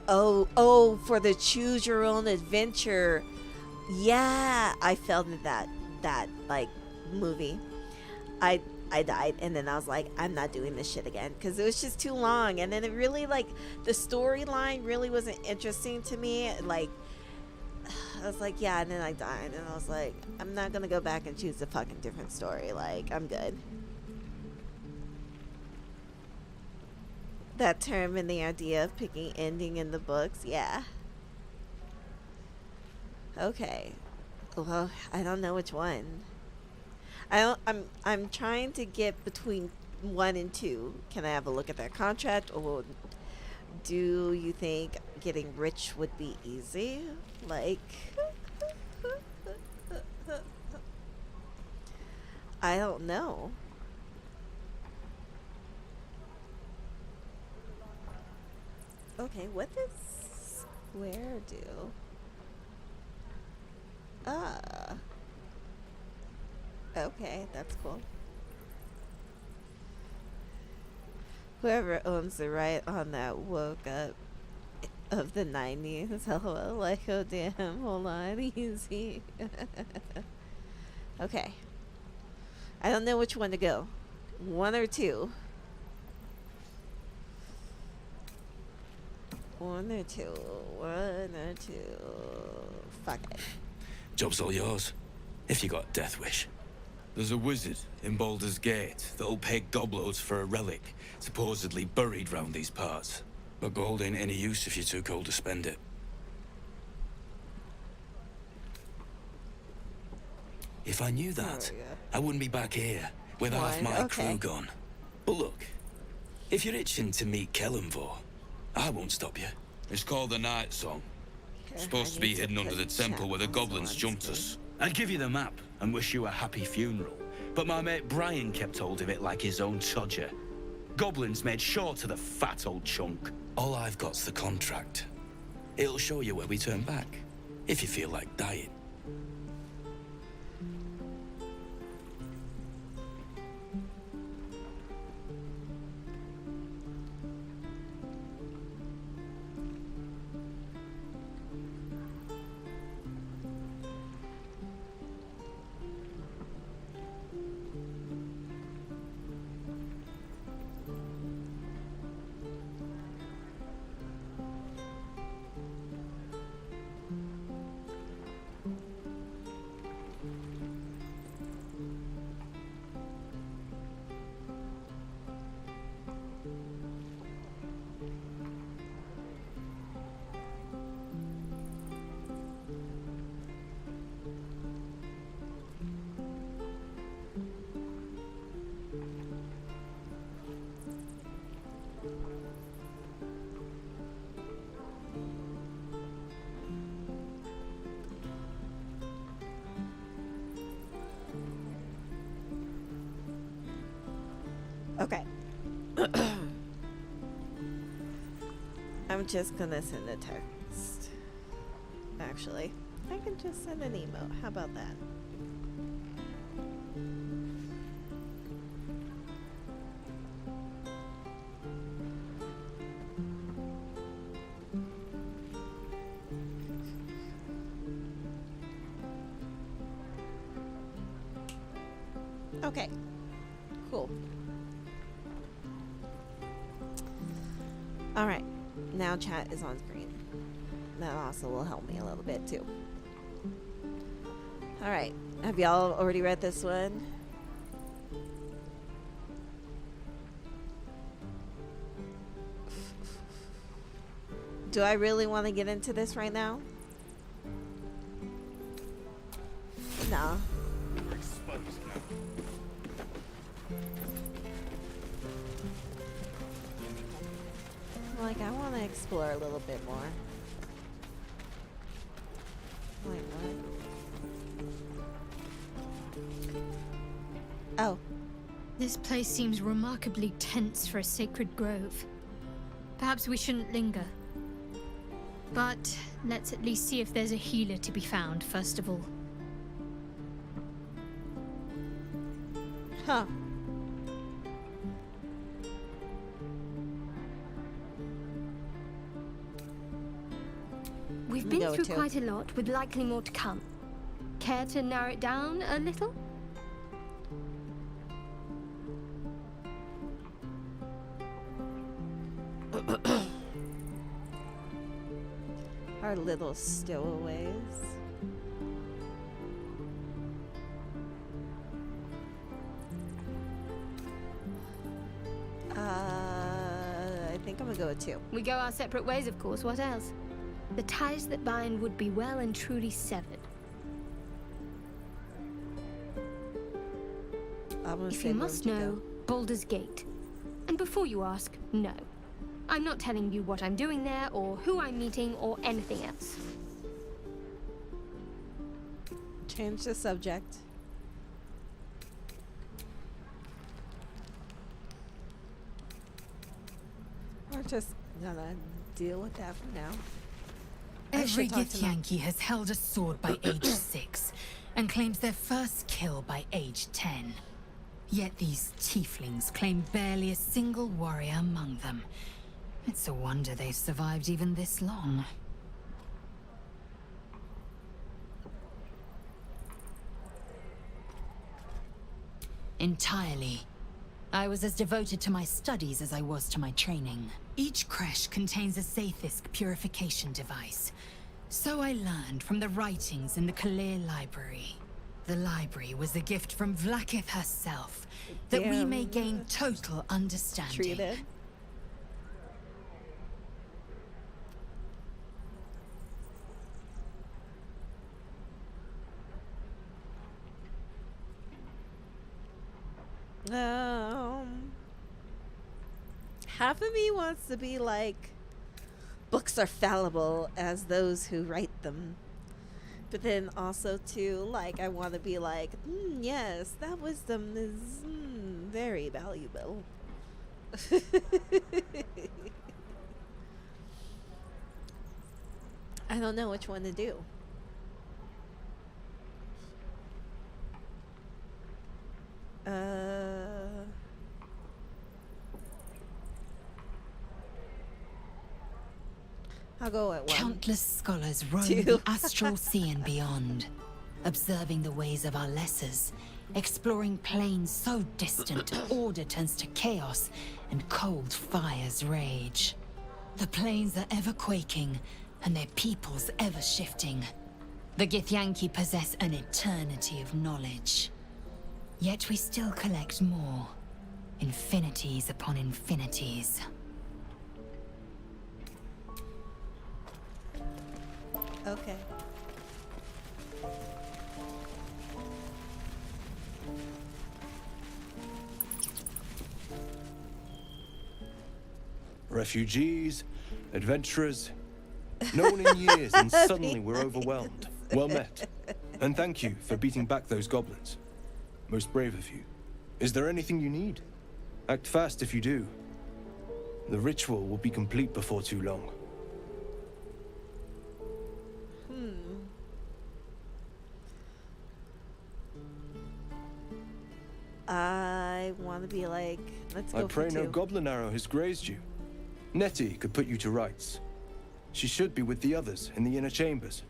Oh. Oh, for the choose your own adventure. Yeah, I felt that like movie. I died, and then I was like, I'm not doing this shit again because it was just too long, and then it really, like, the storyline really wasn't interesting to me. Like, I was like, yeah, and then I died, and I was like, I'm not gonna go back and choose a fucking different story. Like, I'm good. That term and the idea of picking ending in the books, yeah. Okay. Well, I don't know which one. I'm trying to get between 1 and 2. Can I have a look at their contract, or do you think getting rich would be easy? Like, I don't know. Okay, what does Square do? Okay, that's cool. Whoever owns the right on that woke up of the 90s. LOL, like, oh damn, hold on, easy. Okay. I don't know which one to go. 1 or 2. 1 or 2. 1 or 2. Fuck it. Job's all yours, if you got Death Wish. There's a wizard in Baldur's Gate that'll pay gobloads for a relic supposedly buried round these parts. But gold ain't any use if you're too cold to spend it. If I knew that, I wouldn't be back here with half my crew gone. But look, if you're itching to meet Kellenvor, I won't stop you. It's called the Night Song. Supposed to be hidden under the temple where the goblins jumped us. I'd give you the map and wish you a happy funeral, but my mate Brian kept hold of it like his own Todger. Goblins made sure to the fat old chunk. All I've got's the contract. It'll show you where we turn back, if you feel like dying. Okay. I'm just gonna send a text. Actually, I can just send an emote. How about that? Okay. Cool. Alright, now chat is on screen. That also will help me a little bit too. Alright, have y'all already read this one? Do I really want to get into this right now? No. Like, I want to explore a little bit more. Wait, what? Oh. This place seems remarkably tense for a sacred grove. Perhaps we shouldn't linger. But let's at least see if there's a healer to be found, first of all. Huh. We've I'm been going through to. quite a lot, with likely more to come. Care to narrow it down a little? Our little stowaways. I think I'm gonna go with 2. We go our separate ways, of course. What else? The ties that bind would be well and truly severed. I'm gonna If say you where must would you know, Baldur's Gate. And before you ask, no. I'm not telling you what I'm doing there, or who I'm meeting, or anything else. Change the subject. We're just gonna deal with that for now. I Every should talk to Mom. Githyanki has held a sword by age 6 and claims their first kill by age 10. Yet these tieflings claim barely a single warrior among them. It's a wonder they've survived even this long. Entirely. I was as devoted to my studies as I was to my training. Each creche contains a Zaithisk purification device. So I learned from the writings in the Kalir Library. The library was a gift from Vlaakith herself, that we Damn. may gain total understanding. Treated. Half of me wants to be like, books are fallible as those who write them. But then also too, like, I want to be like, yes, that wisdom is very valuable. I don't know which one to do. I'll go at 1. Countless scholars roam 2. the astral sea and beyond, observing the ways of our lessers, exploring planes so distant order turns to chaos and cold fires rage. The planes are ever quaking, and their peoples ever shifting. The Githyanki possess an eternity of knowledge. Yet we still collect more. Infinities upon infinities. Okay. Refugees, adventurers, no one in years, and suddenly we're overwhelmed. Well met. And thank you for beating back those goblins. Most brave of you. Is there anything you need? Act fast if you do. The ritual will be complete before too long. I want to be like, let's go I pray for no 2. goblin arrow has grazed you. Nettie could put you to rights. She should be with the others in the inner chambers,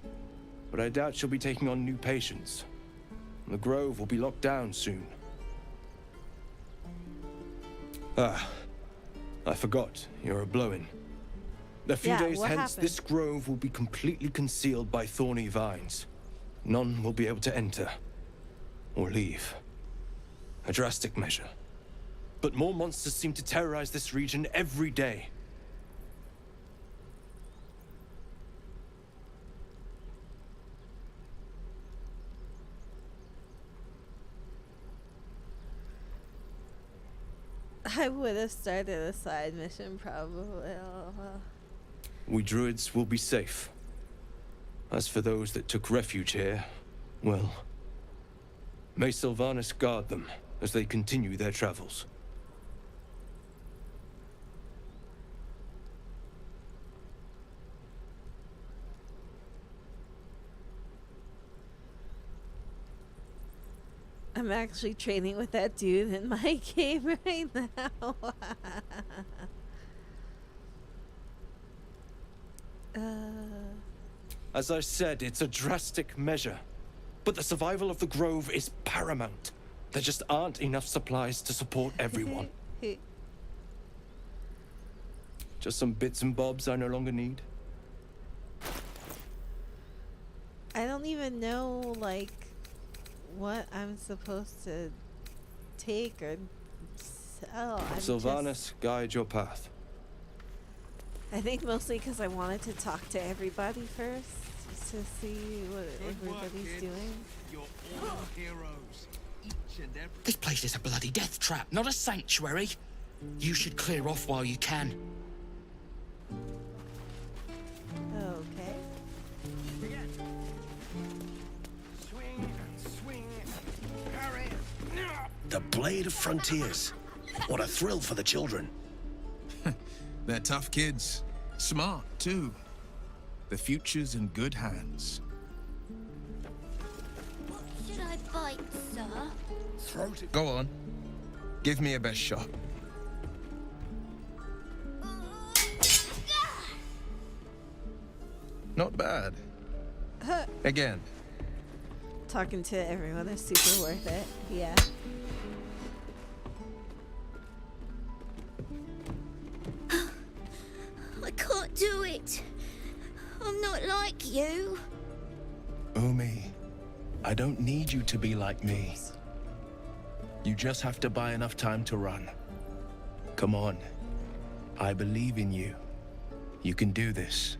but I doubt she'll be taking on new patients. The grove will be locked down soon. Ah, I forgot. You're a blow-in. A few Yeah, days what hence, happened? this grove will be completely concealed by thorny vines. None will be able to enter or leave. A drastic measure. But more monsters seem to terrorize this region every day. I would have started a side mission probably. We druids will be safe. As for those that took refuge here, well, may Sylvanas guard them as they continue their travels. I'm actually training with that dude in my game right now. As I said, it's a drastic measure. But the survival of the Grove is paramount. There just aren't enough supplies to support everyone. Just some bits and bobs I no longer need. I don't even know, like, what I'm supposed to take or sell. Sylvanas, guide your path. I think mostly because I wanted to talk to everybody first, just to see what everybody's doing. You're all heroes. Each and every. This place is a bloody death trap, not a sanctuary. You should clear off while you can. Okay. Swing and swing. Hurry. The Blade of Frontiers. What a thrill for the children. They're tough kids. Smart, too. The future's in good hands. What should I bite, sir? Throat it. Go on. Give me a best shot. Not bad. Again. Talking to everyone is super worth it. Yeah. I can't do it. I'm not like you. Umi, I don't need you to be like me. You just have to buy enough time to run. Come on. I believe in you. You can do this.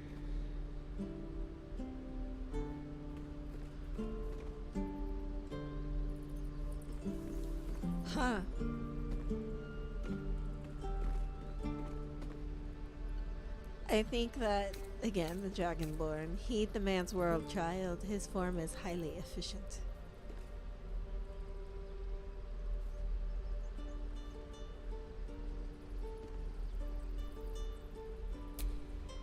Huh. I think that, again, the Dragonborn, heed the man's world child. His form is highly efficient.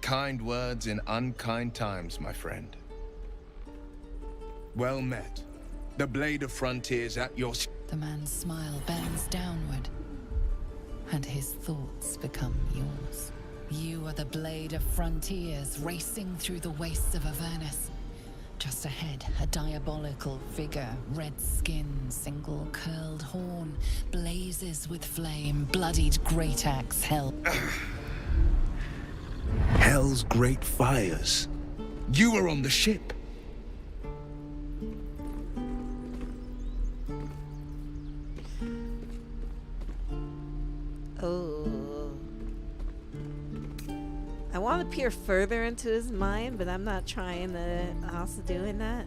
Kind words in unkind times, my friend. Well met. The Blade of Frontiers at your... The man's smile bends downward, and his thoughts become yours. You are the Blade of Frontiers, racing through the wastes of Avernus. Just ahead, a diabolical figure, red skin, single curled horn, blazes with flame, bloodied great axe held. Hell's great fires. You were on the ship. Oh. I want to peer further into his mind, but I'm not trying to also doing that.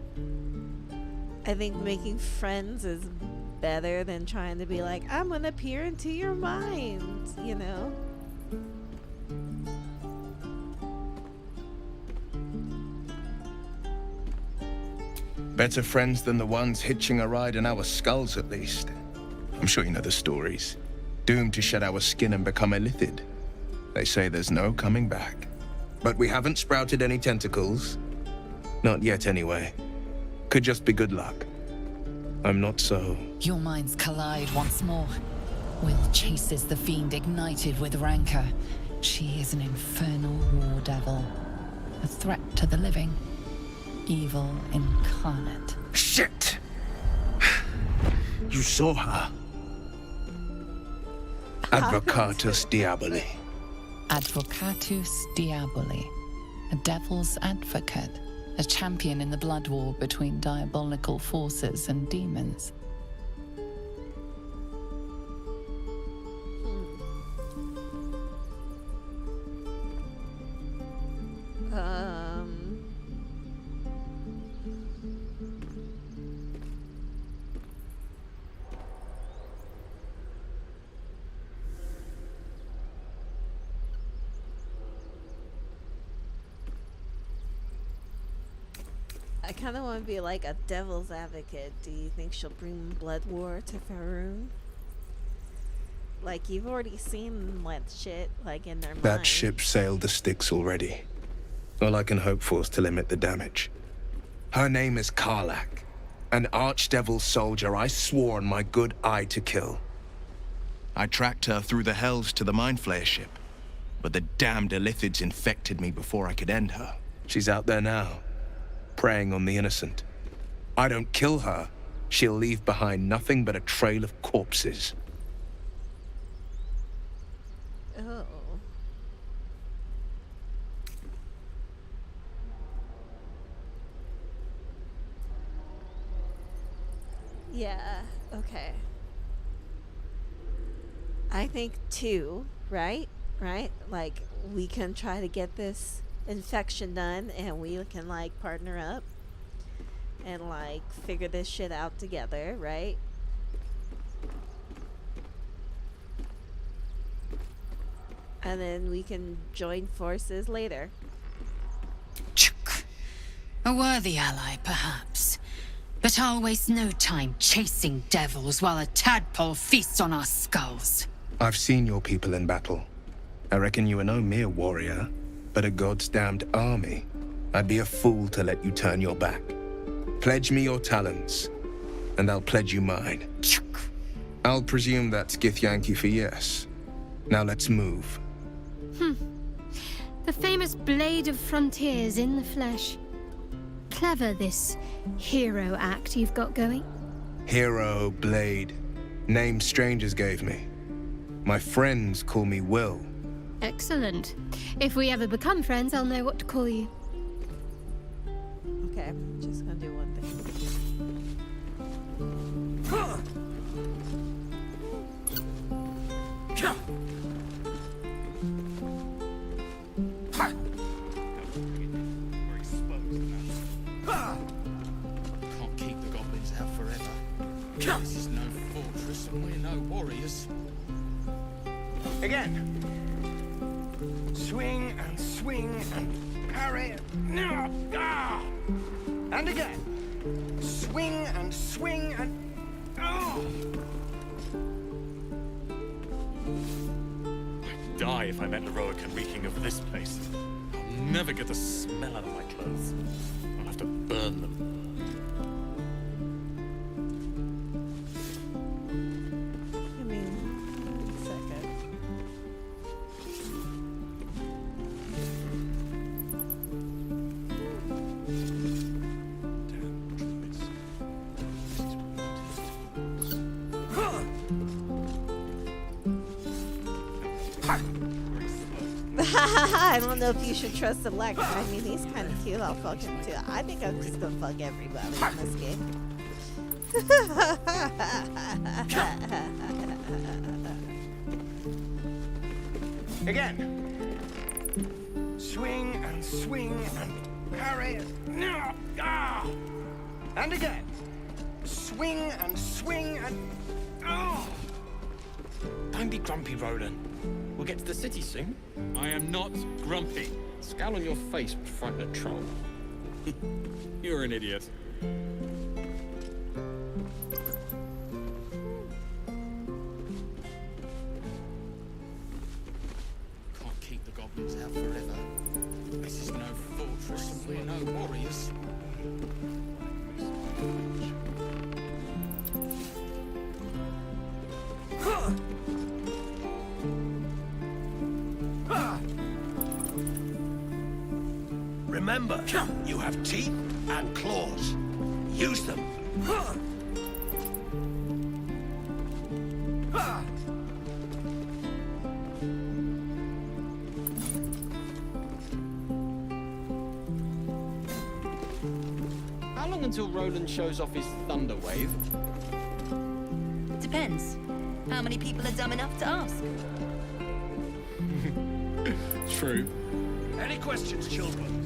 I think making friends is better than trying to be like, I'm gonna peer into your mind, you know? Better friends than the ones hitching a ride in our skulls, at least. I'm sure you know the stories. Doomed to shed our skin and become illithid. They say there's no coming back. But we haven't sprouted any tentacles. Not yet, anyway. Could just be good luck. I'm not so... Your minds collide once more. Will chases the fiend ignited with rancor. She is an infernal war devil. A threat to the living. Evil incarnate. Shit! You saw her. Advocatus Diaboli. Advocatus Diaboli. A devil's advocate. A champion in the blood war between diabolical forces and demons. I kind of want to be like a devil's advocate. Do you think she'll bring blood war to Faerun? Like, you've already seen that shit, like, in their That mind. ship sailed the Styx already. All I can hope for is to limit the damage. Her name is Karlach, an archdevil soldier I swore on my good eye to kill. I tracked her through the hells to the Mind Flayer ship, but the damned Illithids infected me before I could end her. She's out there now, preying on the innocent. I don't kill her, she'll leave behind nothing but a trail of corpses. Oh. Yeah, okay. I think two, right? Right? Like, we can try to get this infection done and we can, like, partner up and, like, figure this shit out together, right? And then we can join forces later. A worthy ally, perhaps. But I'll waste no time chasing devils while a tadpole feasts on our skulls. I've seen your people in battle. I reckon you are no mere warrior, but a god's damned army. I'd be a fool to let you turn your back. Pledge me your talents, and I'll pledge you mine. I'll presume that's Githyanki for yes. Now let's move. The famous Blade of Frontiers in the flesh. Clever, this hero act you've got going. Hero, Blade. Name strangers gave me. My friends call me Will. Excellent. If we ever become friends, I'll know what to call you. Okay, I'm just gonna do one thing. Can't keep the goblins out forever. This is no fortress and we're no warriors. Again. Swing and swing and parry. No. Ah. And again. Swing and swing and. Oh. I'd die if I met Eroica reeking of this place. I'll never get the smell out of my clothes. I'll have to burn them. Give me 1 second. I don't know if you should trust the black guy. I mean, he's kind of cute. I'll fuck him too. I think I'm just gonna fuck everybody in this game. Again. Swing and swing and parry. No. Ah. And again. Swing and swing and. Oh. Don't be grumpy, Roland. We'll get to the city soon. I am not grumpy. Scowl on your face would frighten a troll. You're an idiot. Can't keep the goblins out forever. This is no fortress and we're no warriors. Remember, you have teeth and claws. Use them. How long until Roland shows off his thunder wave? Depends. How many people are dumb enough to ask? True. Any questions, children?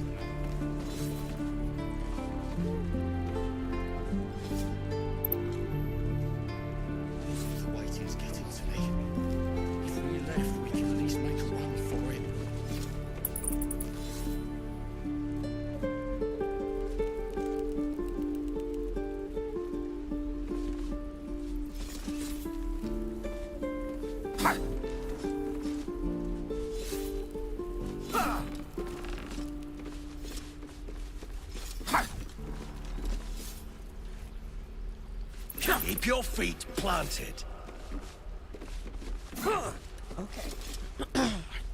The waiting's getting to me. If we left, we could at least make a run for it. Keep your feet planted. Okay. I'd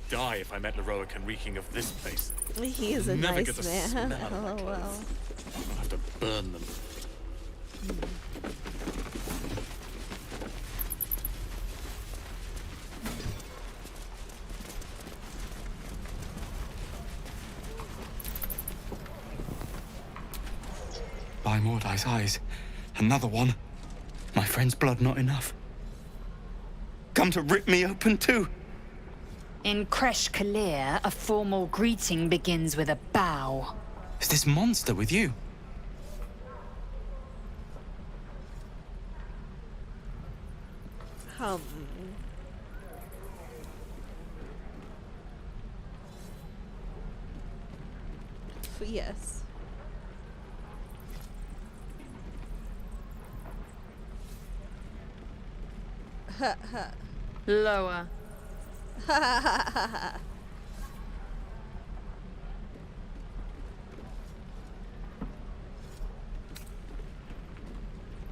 die if I met Leroican reeking of this place. He is a Never nice get the man. smell of Oh my well. clothes. I'll have to burn them. By Mordai's eyes, another one. My friend's blood not enough. Come to rip me open too. In Kresh Kalir, a formal greeting begins with a bow. Is this monster with you? Yes. Ha ha. Lower. Ha ha ha ha ha.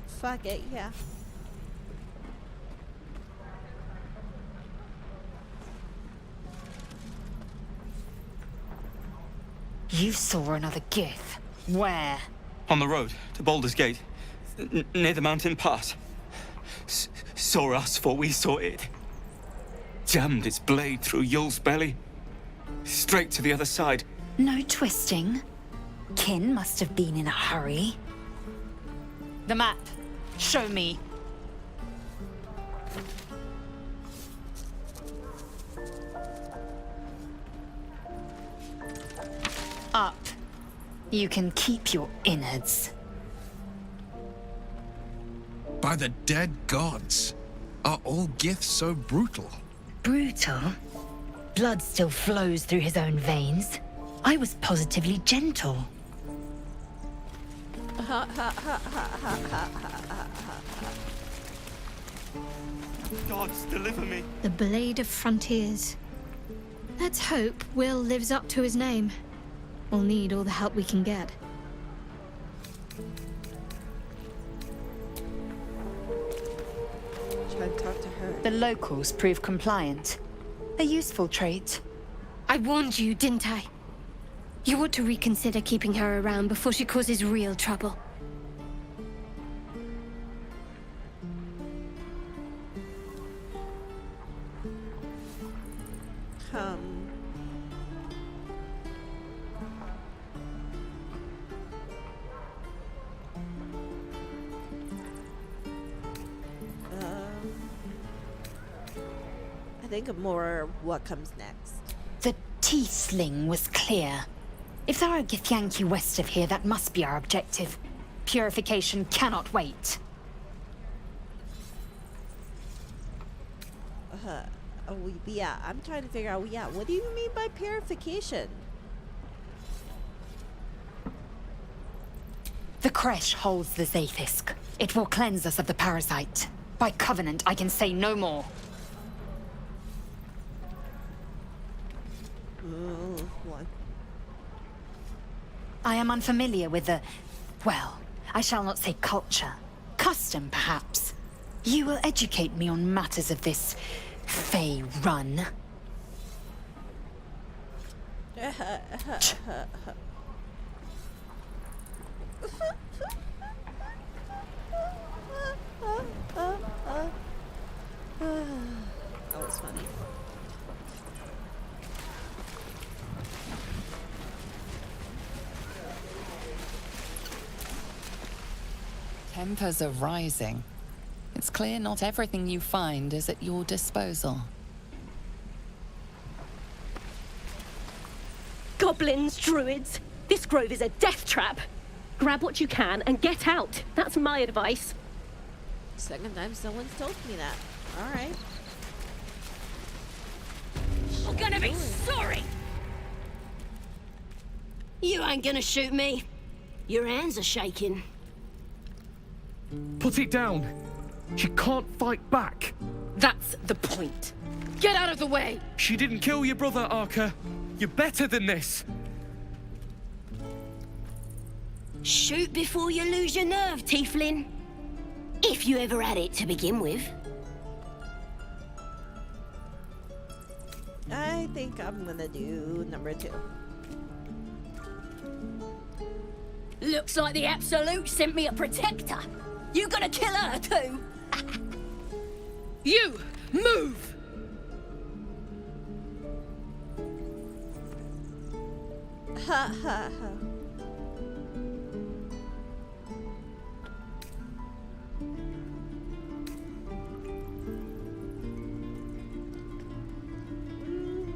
Fuck it, yeah. You saw another Gith. Where? On the road to Baldur's Gate, near the mountain pass. Saw us for we saw it. Jammed its blade through Yul's belly. Straight to the other side. No twisting. Kin must have been in a hurry. The map. Show me. Up. You can keep your innards. By the dead gods, are all Giths so brutal? Brutal? Blood still flows through his own veins. I was positively gentle. Ha ha ha ha ha ha ha ha. Gods, deliver me. The Blade of Frontiers. Let's hope Will lives up to his name. We'll need all the help we can get. Try to talk to her. The locals prove compliant. A useful trait. I warned you, didn't I? You ought to reconsider keeping her around before she causes real trouble. I think more what comes next. The T-sling was clear. If there are Githyanki west of here, that must be our objective. Purification cannot wait. Yeah, I'm trying to figure out, yeah, what do you mean by purification? The Kresh holds the Zaithisk. It will cleanse us of the parasite. By covenant, I can say no more. One. I am unfamiliar with the... well, I shall not say culture. Custom, perhaps. You will educate me on matters of this... Fey run. That was funny. Tempers are rising. It's clear not everything you find is at your disposal. Goblins, druids, this grove is a death trap. Grab what you can and get out. That's my advice. Second time someone's told me that. Alright. You're gonna be sorry! You ain't gonna shoot me. Your hands are shaking. Put it down. She can't fight back. That's the point. Get out of the way! She didn't kill your brother, Arca. You're better than this. Shoot before you lose your nerve, Tiefling. If you ever had it to begin with. I think I'm gonna do number 2. Looks like the Absolute sent me a protector. You gonna kill her too? You! Move! Ha ha ha.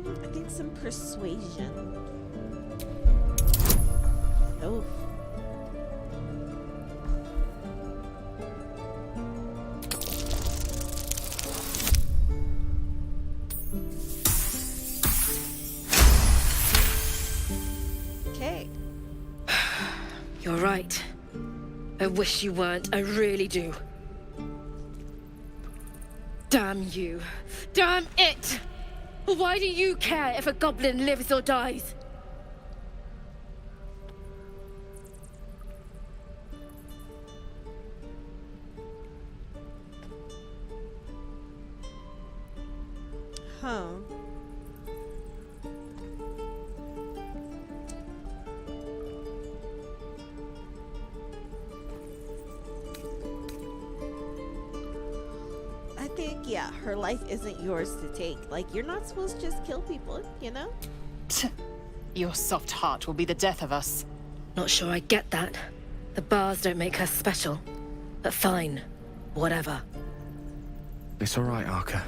I think some persuasion. Oh. Okay. You're right. I wish you weren't. I really do. Damn you. Damn it! Why do you care if a goblin lives or dies? Huh. I think, yeah, her life isn't yours to take. Like, you're not supposed to just kill people, you know? Your soft heart will be the death of us. Not sure I get that. The bars don't make her special. But fine. Whatever. It's all right, Arca.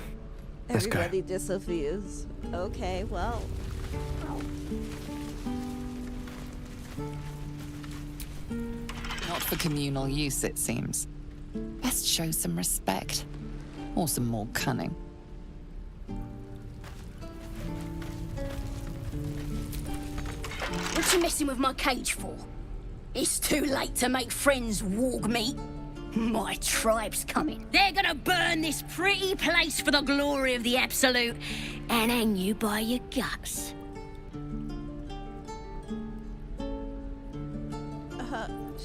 Let's go. Everybody disappears. Okay, well. Not for communal use, it seems. Best show some respect. Or some more cunning. What you messing with my cage for? It's too late to make friends, warg meat. My tribe's coming. They're gonna burn this pretty place for the glory of the Absolute and hang you by your guts.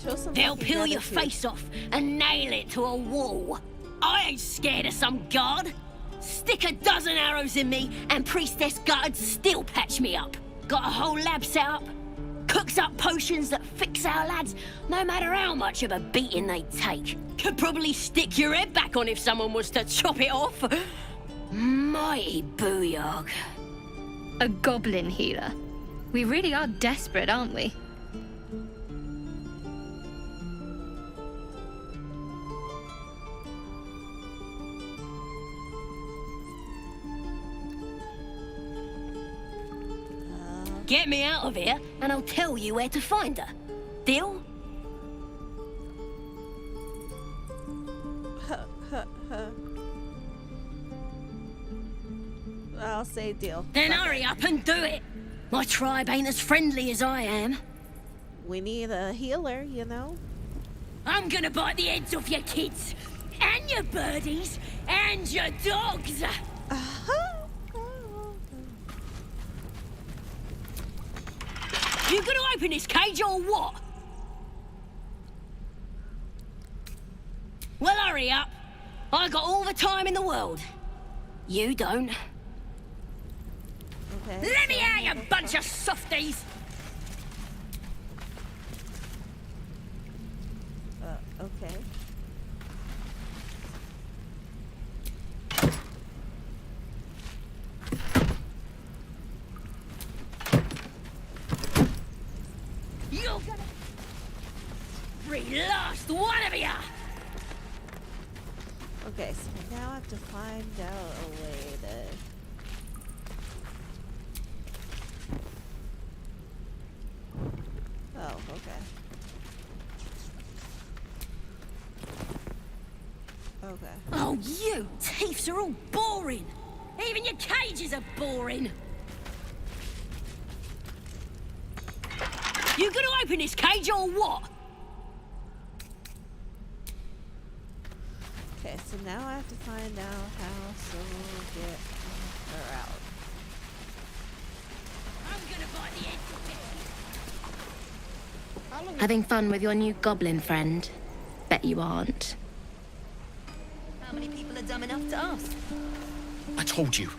Show some They'll fucking peel your gratitude. face off and nail it to a wall. I ain't scared of some god. Stick a dozen arrows in me and Priestess Gut'd still patch me up. Got a whole lab set up. Cooks up potions that fix our lads, no matter how much of a beating they take. Could probably stick your head back on if someone was to chop it off. Mighty booyog. A goblin healer. We really are desperate, aren't we? Get me out of here, and I'll tell you where to find her. Deal? I'll say deal. Then hurry up and do it. My tribe ain't as friendly as I am. We need a healer, you know? I'm gonna bite the heads off your kids, and your birdies, and your dogs. You gonna open this cage or what? Well, hurry up. I got all the time in the world. You don't. Okay. Let me out, you bunch of softies! Okay. You're gonna... Free last one of ya! Okay, so now I have to find out a way to... Oh, okay. Okay. Oh, you thieves are all boring! Even your cages are boring! You gonna open this cage or what? Okay, so now I have to find out how to get her out. I'm gonna buy the end of it. Having fun with your new goblin friend? Bet you aren't. How many people are dumb enough to ask? I told you.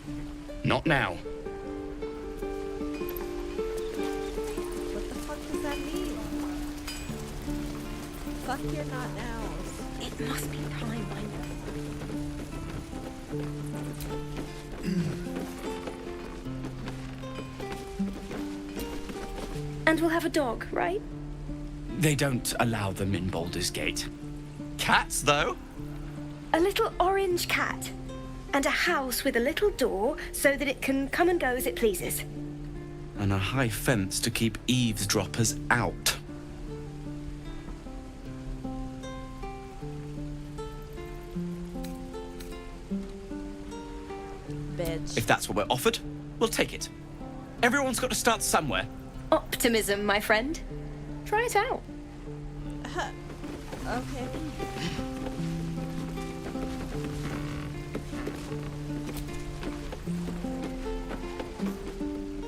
Not now. What the fuck does that mean? Fuck you're not now. It must be time by now. And we'll have a dog, right? They don't allow them in Baldur's Gate. Cats, though? A little orange cat. And a house with a little door so that it can come and go as it pleases. And a high fence to keep eavesdroppers out. Bitch. If that's what we're offered, we'll take it. Everyone's got to start somewhere. Optimism, my friend. Try it out. Okay.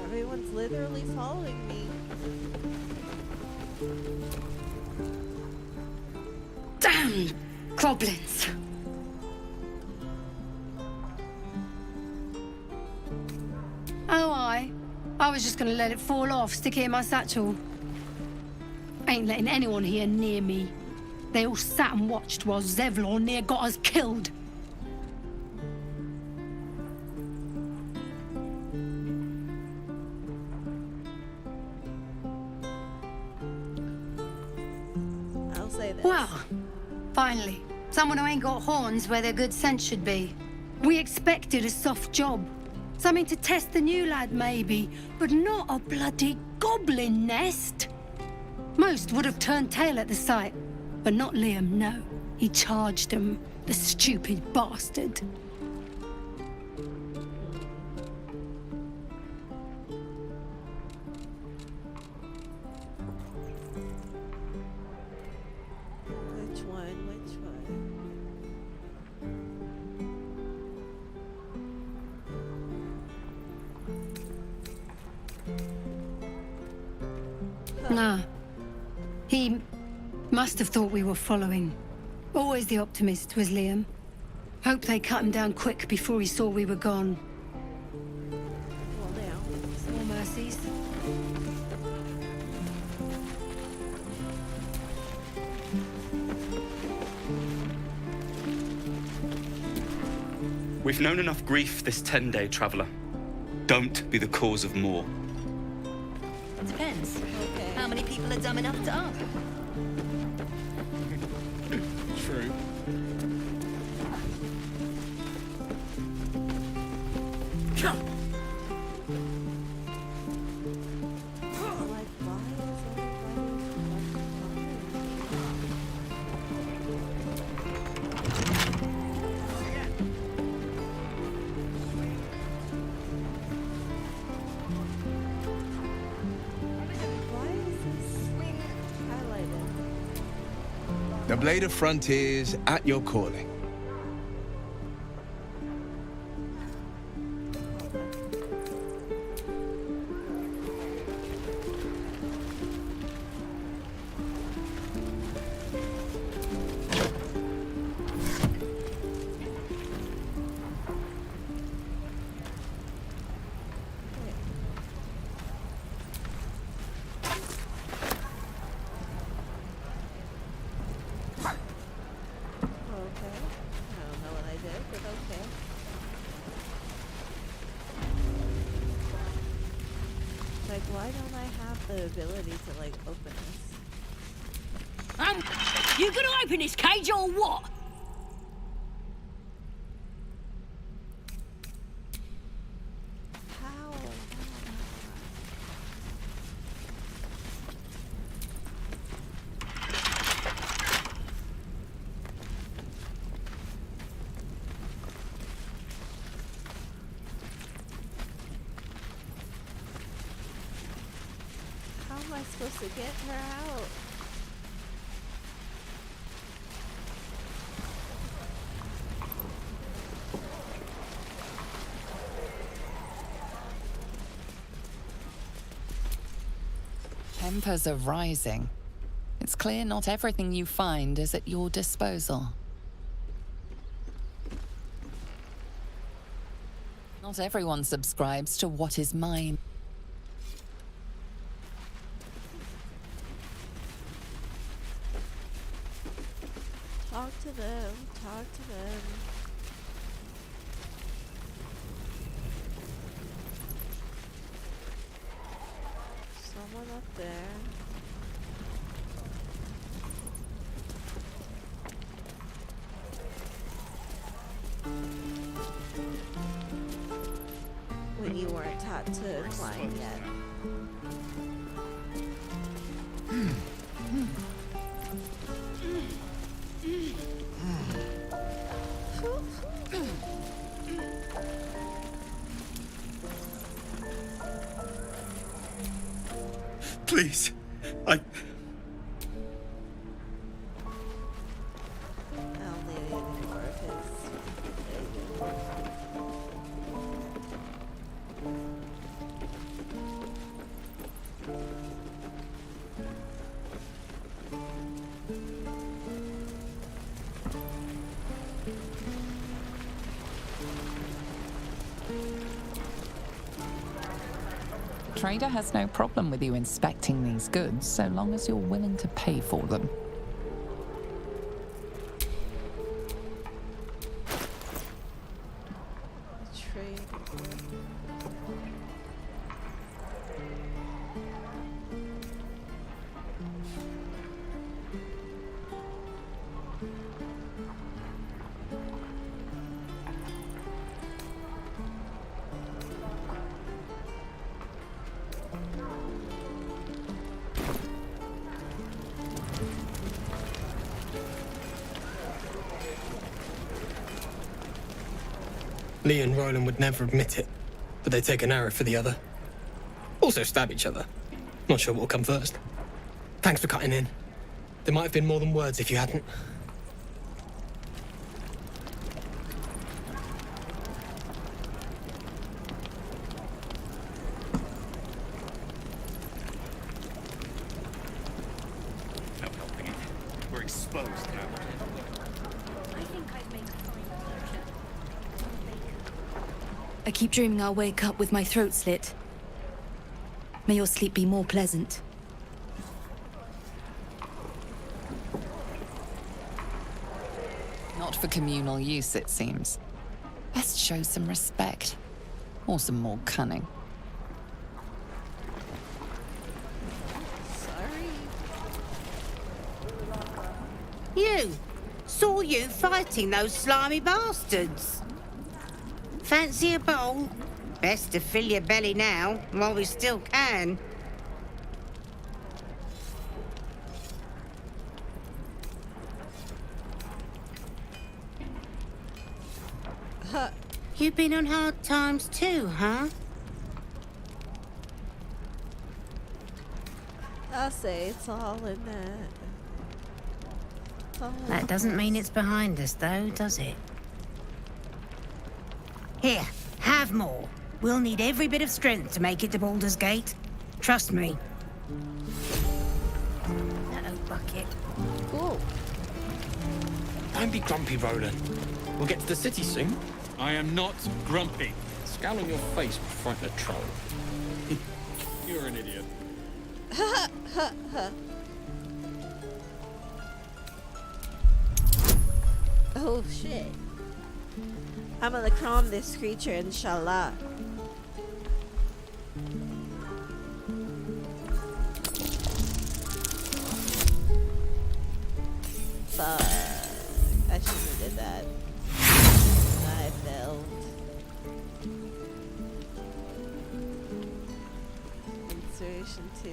Everyone's literally following me. Damn goblins. Oh, I was just gonna let it fall off, stick it in my satchel. Ain't letting anyone here near me. They all sat and watched while Zevlor near got us killed. I'll say this. Well, finally, someone who ain't got horns where their good sense should be. We expected a soft job. Something to test the new lad, maybe, but not a bloody goblin nest. Most would have turned tail at the sight, but not Liam, no. He charged them, the stupid bastard. Which one? Which one? Nah. He must have thought we were following. Always the optimist was Liam. Hope they cut him down quick before he saw we were gone. Well, now. Small mercies. We've known enough grief this 10-day traveler. Don't be the cause of more. Depends. How many people are dumb enough to ask? True. The Blade of Frontiers at your calling. Like, why don't I have the ability to, like, open this? You gonna open this cage or what? How? How am I supposed to get her out? Tempers are rising. It's clear not everything you find is at your disposal. Not everyone subscribes to what is mine. Talk to them. Talk to them. Someone up there. When you weren't taught to climb yet. Please, Trader has no problem with you inspecting these goods so long as you're willing to pay for them. Lee and Roland would never admit it, but they take an arrow for the other. Also stab each other. Not sure what will come first. Thanks for cutting in. There might have been more than words if you hadn't. no helping it. We're exposed now. I think I've made a fine closure. I keep dreaming I'll wake up with my throat slit. May your sleep be more pleasant. Not for communal use, it seems. Best show some respect. Or some more cunning. You! Saw you fighting those slimy bastards. Fancy a bowl? Best to fill your belly now, while we still can. You've been on hard times too, huh? I'll say it's all in that. It's all in That doesn't mean it's behind us, though, does it? Here, have more. We'll need every bit of strength to make it to Baldur's Gate. Trust me. Uh-oh, bucket. Cool. Don't be grumpy, Roland. We'll get to the city soon. I am not grumpy. Scowl on your face will frighten a troll. You're an idiot. Oh shit. I'm gonna calm this creature, inshallah. Fuck. I shouldn't have did that. I failed. Inspiration 2.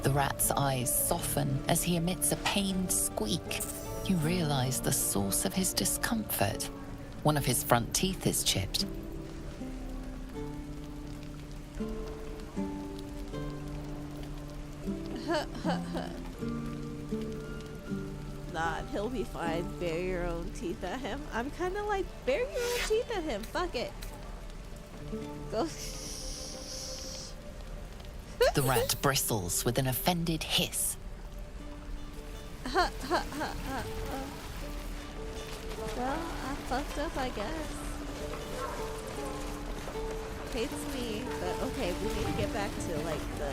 The rat's eyes soften as he emits a pained squeak. You realize the source of his discomfort. One of his front teeth is chipped. not. He'll be fine. Bare your own teeth at him. I'm kind of like, bare your own teeth at him. Fuck it. Go. The rat bristles with an offended hiss. Well, I fucked up, I guess. Hates me, but okay, we need to get back to like the...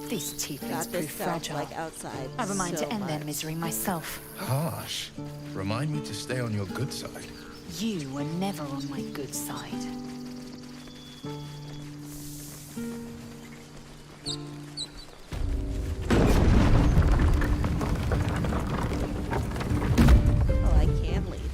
These tieflings Got prove this stuff fragile. like outside. I have a mind so to end their much. misery myself. Harsh. Remind me to stay on your good side. You were never on my good side. Oh, I can leave.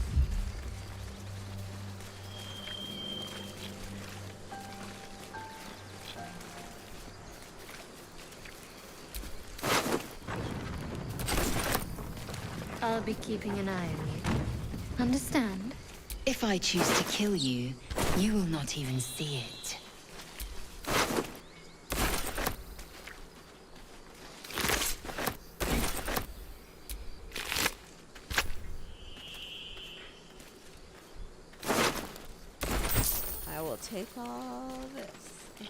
I'll be keeping an eye on you. Understand? If I choose to kill you, you will not even see it. I will take all this. Okay.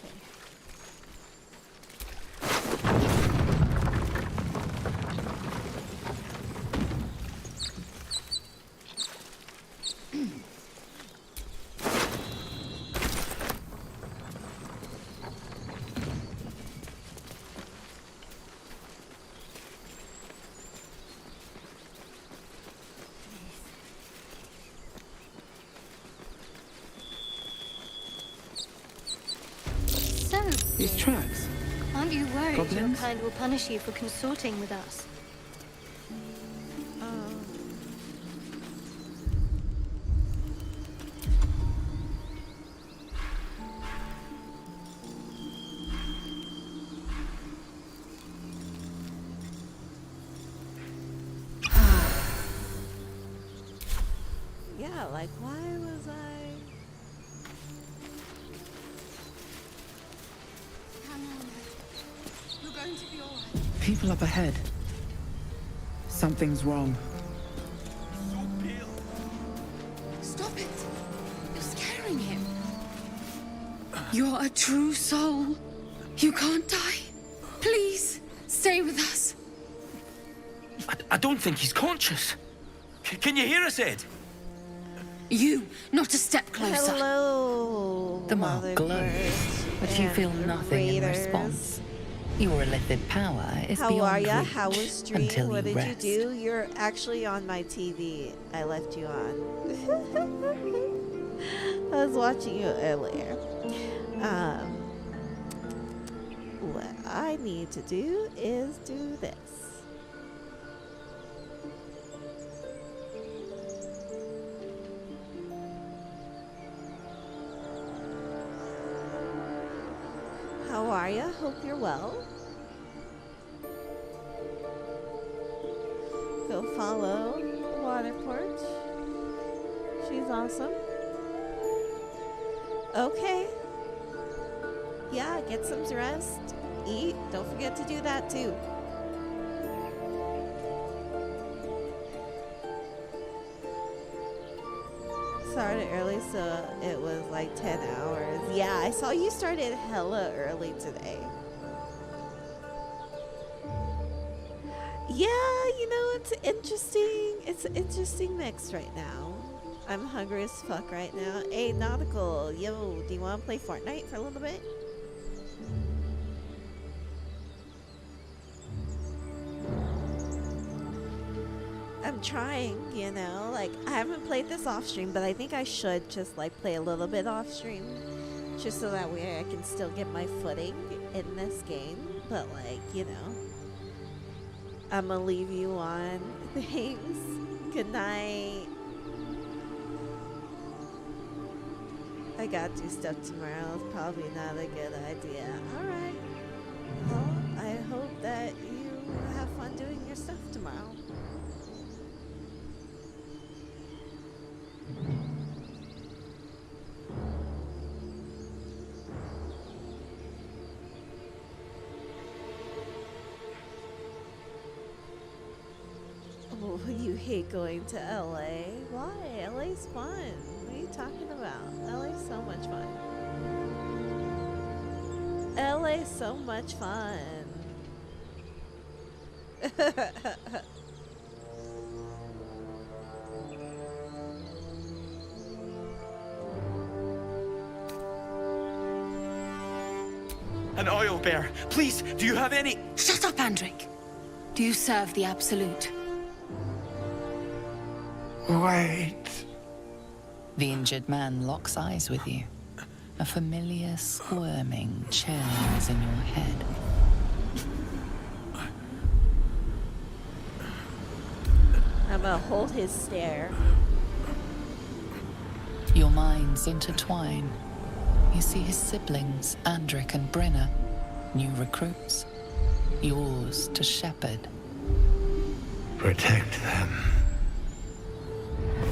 So, These tracks. aren't you worried your Goblins? kind will punish you for consorting with us? Yeah, like why was I... You're going to be alright. People up ahead. Something's wrong. Stop it! You're scaring him. You're a true soul. You can't die. Please, stay with us. I don't think he's conscious. Can you hear us, Ed? You, not a step closer. Hello, The mark glows, but you feel nothing in raiders. response. Your illithid power is How beyond are ya? reach How was stream? until What you did rest. you do? You're actually on my TV. I left you on. I was watching you earlier. What I need to do is do this. How are ya? Hope you're well. Go follow Water Porch. She's awesome. Okay. Yeah, get some rest. Eat. Don't forget to do that too. Started early, so it was like 10 hours. Yeah, I saw you started hella early today. Yeah, you know, it's interesting. It's an interesting mix right now. I'm hungry as fuck right now. Hey, Nautical, yo, do you want to play Fortnite for a little bit? I'm trying, you know, like I haven't played this off stream, but I think I should just like play a little bit off stream, just so that way I can still get my footing in this game. But like, you know, I'm gonna leave you on. Thanks. Good night. I gotta do stuff tomorrow. It's probably not a good idea. Alright. Well, I hope that you have fun doing your stuff tomorrow. Oh, you hate going to LA? Why? LA's fun. What are you talking about? LA's so much fun. LA's so much fun. An oil bear. Please, do you have any? Shut up, Andric. Do you serve the Absolute? Wait. The injured man locks eyes with you. A familiar squirming churns in your head. I'm gonna hold his stare. Your minds intertwine. You see his siblings, Andric and Brenna, new recruits. Yours to shepherd. Protect them.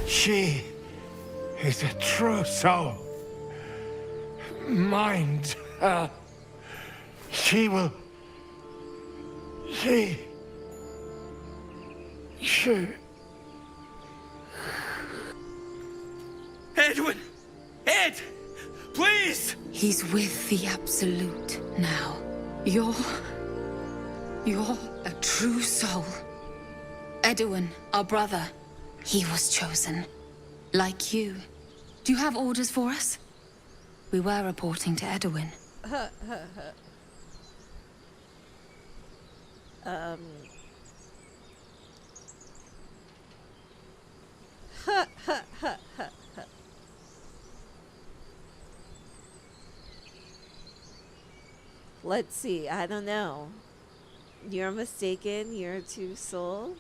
She is a true soul. Mind her. She will... She... Edwin! Ed! Please! He's with the Absolute now. You're a true soul. Edwin, our brother, he was chosen. Like you. Do you have orders for us? We were reporting to Edwin. Let's see, I don't know. You're mistaken, you're a true soul.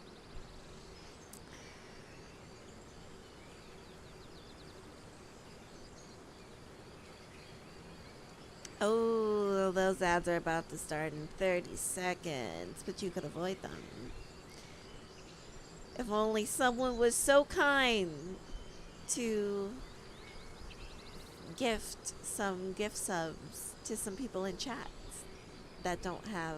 Oh, those ads are about to start in 30 seconds, but you could avoid them. If only someone was so kind to gift some gift subs to some people in chat that don't have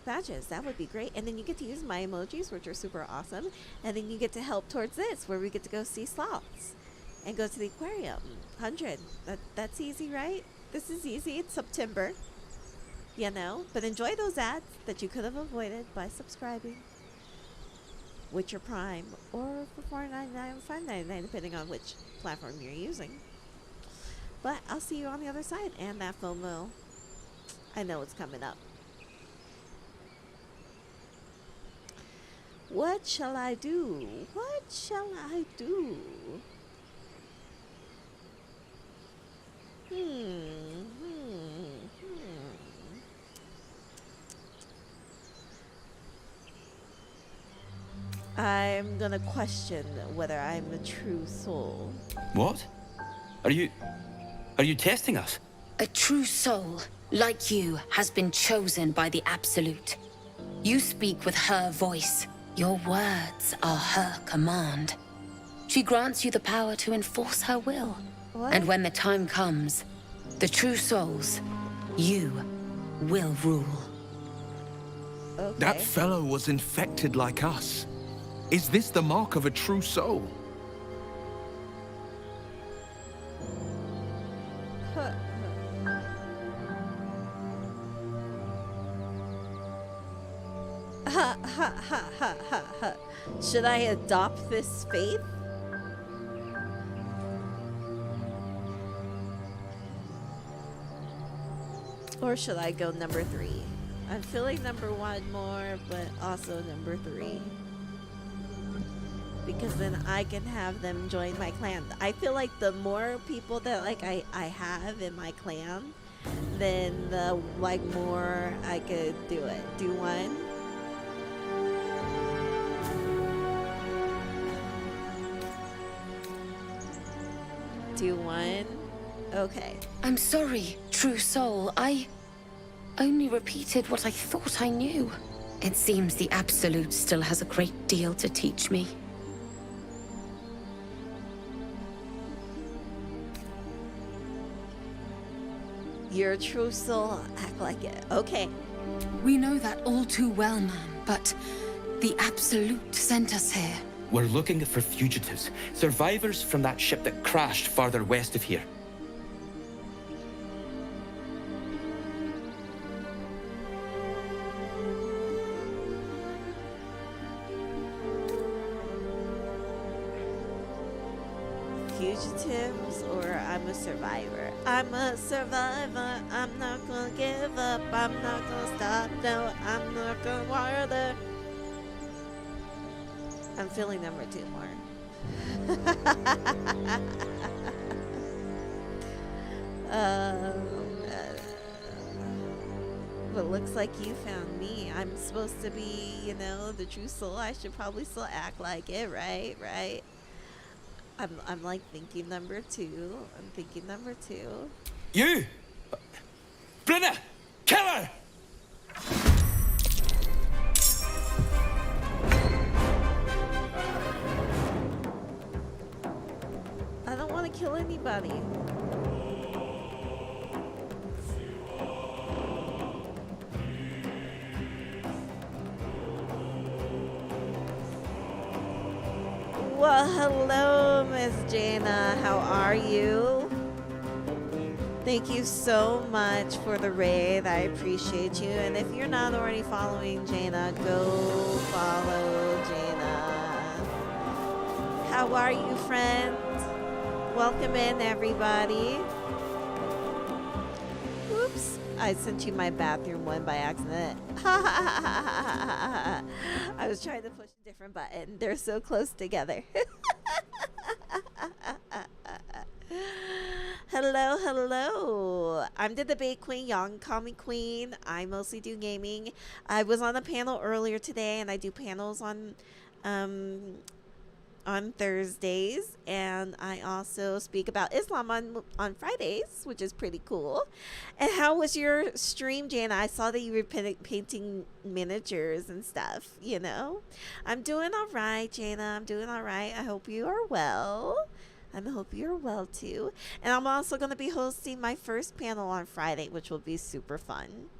badges. That would be great. And then you get to use my emojis, which are super awesome. And then you get to help towards this, where we get to go see sloths and go to the aquarium. 100. That's easy, right? This is easy. It's September, you know. But enjoy those ads that you could have avoided by subscribing with your Prime, or for $4.99 or $5.99, depending on which platform you're using. But I'll see you on the other side, and that FOMO, I know it's coming up. What shall I do? What shall I do? I'm gonna question whether I'm a true soul. What? Are you testing us? A true soul, like you, has been chosen by the Absolute. You speak with her voice. Your words are her command. She grants you the power to enforce her will. What? And when the time comes, the true souls, you will rule. Okay. That fellow was infected like us. Is this the mark of a true soul? Should I adopt this faith? Or should I go number 3? I'm feeling number 1 more, but also number 3. Because then I can have them join my clan. I feel like the more people that I have in my clan, then the more I could do it. Do 1. Do 1. Okay. I'm sorry, true soul. only repeated what I thought I knew. It seems the Absolute still has a great deal to teach me. Your true soul, act like it. Okay. We know that all too well, ma'am, but the Absolute sent us here. We're looking for fugitives, survivors from that ship that crashed farther west of here. Fugitives or I'm a survivor. I'm a survivor. I'm not gonna give up. I'm not gonna stop. No, I'm not gonna water. I'm feeling number 2 more. But looks like you found me. I'm supposed to be, you know, the true soul. I should probably still act like it, right? Right? I'm like thinking number 2. I'm thinking number 2. You! Brenna! Kill her! I don't want to kill anybody. Well, hello, Miss Jaina. How are you? Thank you so much for the raid. I appreciate you. And if you're not already following Jaina, go follow Jaina. How are you, friends? Welcome in, everybody. Oops, I sent you my bathroom one by accident. I was trying to push a different button. They're so close together. Hello, hello. I'm the debate queen, young comic queen. I mostly do gaming. I was on a panel earlier today, and I do panels on Thursdays, and I also speak about Islam on Fridays, which is pretty cool. And how was your stream, Jana? I saw that you were painting miniatures and stuff, you know. I'm doing all right, Jana. I'm doing all right. I hope you are well. I hope you're well too. And I'm also going to be hosting my first panel on Friday, which will be super fun.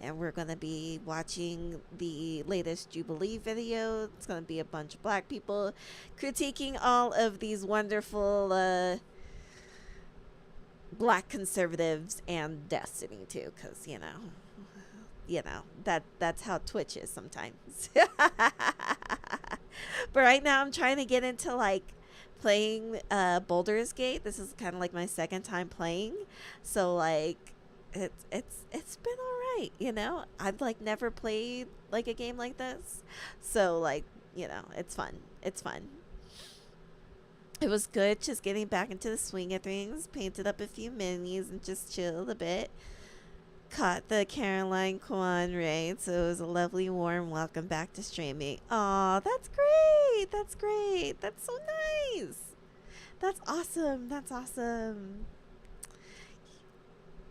And we're going to be watching the latest Jubilee video. It's going to be a bunch of black people critiquing all of these wonderful black conservatives and Destiny too, because you know that's how Twitch is sometimes. But right now I'm trying to get into like playing Baldur's Gate. This is kind of like my second time playing, so like it's been all right, you know. I've like never played like a game like this, so like, you know, it's fun. It was good just getting back into the swing of things. Painted up a few minis and just chilled a bit. Caught the Caroline Kwan raid, so it was a lovely warm welcome back to streaming. Aw, that's great. That's so nice. That's awesome.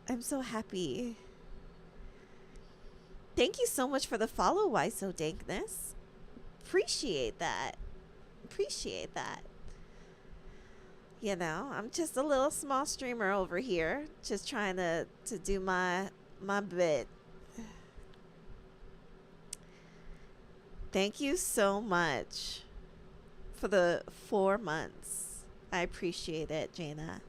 I'm so happy. Thank you so much for the follow, Why So Dankness. Appreciate that. You know, I'm just a little small streamer over here, just trying to do my bit. Thank you so much for the 4 months. I appreciate it, Jaina.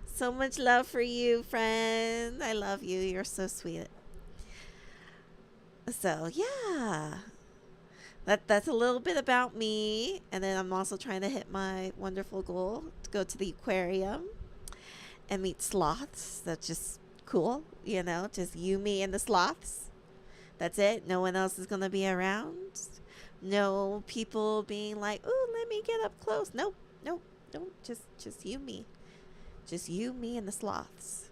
So much love for you, friend. I love you. You're so sweet. So, yeah. That's a little bit about me. And then I'm also trying to hit my wonderful goal to go to the aquarium and meet sloths. That's just cool, you know, just you, me, and the sloths. That's it. No one else is going to be around. No people being like, ooh, let me get up close. Nope. Just you, me. Just you, me, and the sloths.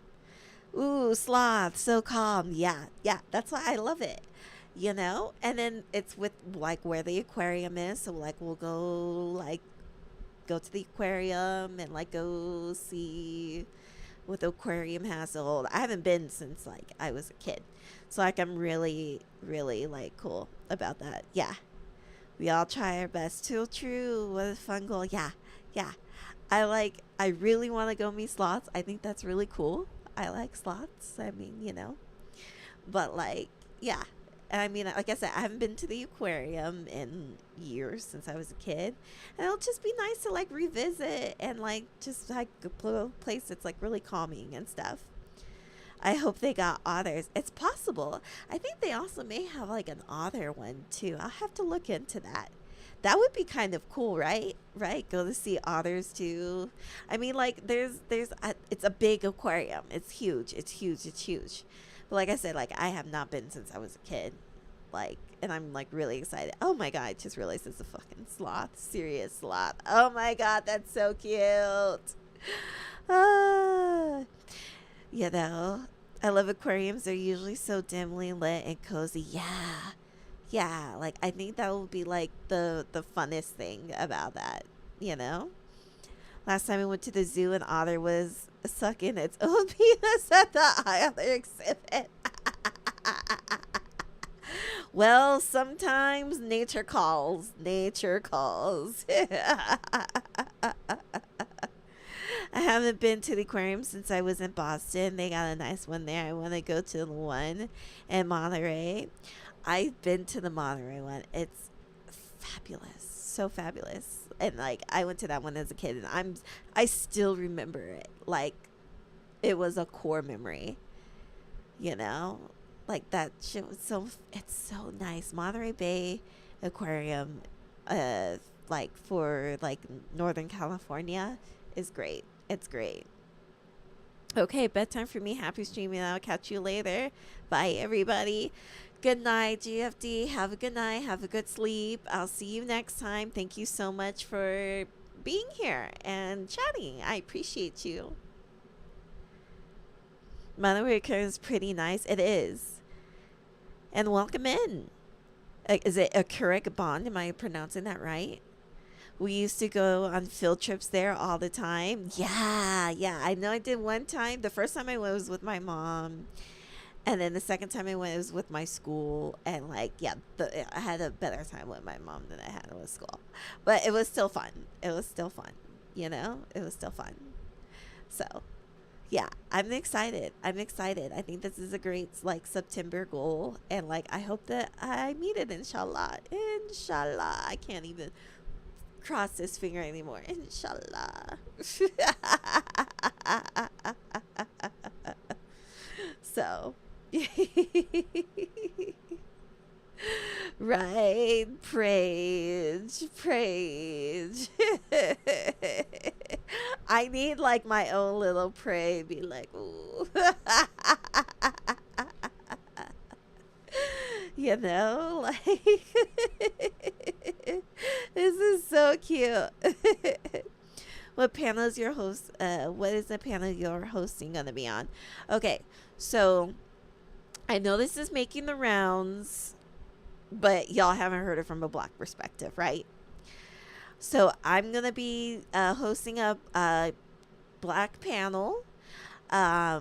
Ooh, sloths, so calm. Yeah, that's why I love it. You know? And then it's with like where the aquarium is. So like we'll go to the aquarium and like go see with Aquarium has to hold. I haven't been since like I was a kid, so like I'm really like cool about that. Yeah, we all try our best. Too true. What a fun goal. Yeah. I really want to go meet sloths. I think that's really cool. I like sloths. I mean, you know, but like, yeah. And I mean, like I said, I haven't been to the aquarium in years since I was a kid, and it'll just be nice to like revisit and like just like go to a place that's like really calming and stuff. I hope they got otters. It's possible. I think they also may have like an otter one too. I'll have to look into that. That would be kind of cool, right? Right? Go to see otters too. I mean, like it's a big aquarium. It's huge. But like I said, like I have not been since I was a kid. Like, and I'm like really excited. Oh my god, I just realized it's a fucking sloth. Serious sloth. Oh my god, that's so cute. You know, I love aquariums. They're usually so dimly lit and cozy. Yeah, like I think that would be like the funnest thing about that, you know? Last time I went to the zoo, an otter was sucking its own penis at the otter exhibit. Well, sometimes nature calls. I haven't been to the aquarium since I was in Boston. They got a nice one there. I want to go to the one in Monterey. I've been to the Monterey one. It's fabulous. So fabulous. And like I went to that one as a kid, and I still remember it. Like it was a core memory. You know? Like that shit was it's so nice. Monterey Bay Aquarium like for like Northern California is great. It's great. Okay, bedtime for me. Happy streaming. I'll catch you later. Bye everybody. Good night, GFD. Have a good night. Have a good sleep. I'll see you next time. Thank you so much for being here and chatting. I appreciate you. Monterey is pretty nice. It is. And welcome in. Is it Akurik Bond? Am I pronouncing that right? We used to go on field trips there all the time. Yeah. I know I did one time. The first time I went was with my mom. And then the second time I went, it was with my school. And like, yeah, I had a better time with my mom than I had with school. But it was still fun. You know? It was still fun. So, yeah, I'm excited. I think this is a great, like, September goal. And, like, I hope that I meet it, inshallah. Inshallah. I can't even cross this finger anymore. Inshallah. So... right, praise. I need like my own little pray. Be like, ooh. You know, like this is so cute. What panel is your host? What is the panel you're hosting gonna be on? Okay, so I know this is making the rounds, but y'all haven't heard it from a Black perspective, right? So I'm gonna be hosting a Black panel. I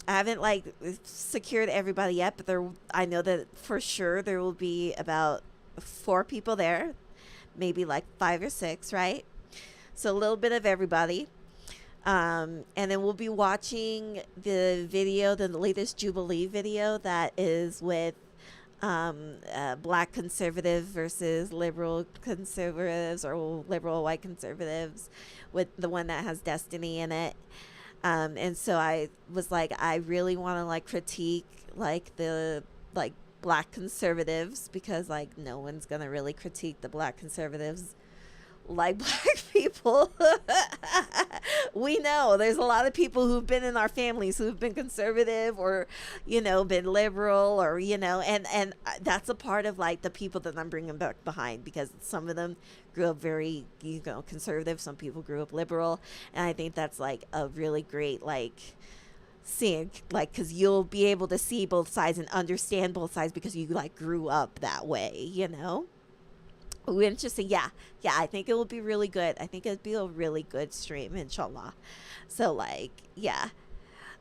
haven't like secured everybody yet, but I know that for sure there will be about 4 people there, maybe like 5 or 6, right? So a little bit of everybody. And then we'll be watching the video, the latest Jubilee video that is with Black conservative versus liberal conservatives, or liberal white conservatives, with the one that has Destiny in it. And so I was like, I really want to like critique like the like Black conservatives, because like no one's gonna really critique the Black conservatives like Black people. We know there's a lot of people who've been in our families who've been conservative, or you know, been liberal, or you know, and that's a part of like the people that I'm bringing back behind, because some of them grew up very, you know, conservative, some people grew up liberal, and I think that's like a really great like seeing, like, because you'll be able to see both sides and understand both sides because you like grew up that way, you know. Ooh, interesting. Yeah, I think it will be really good. I think it'll be a really good stream, inshallah. So like, yeah,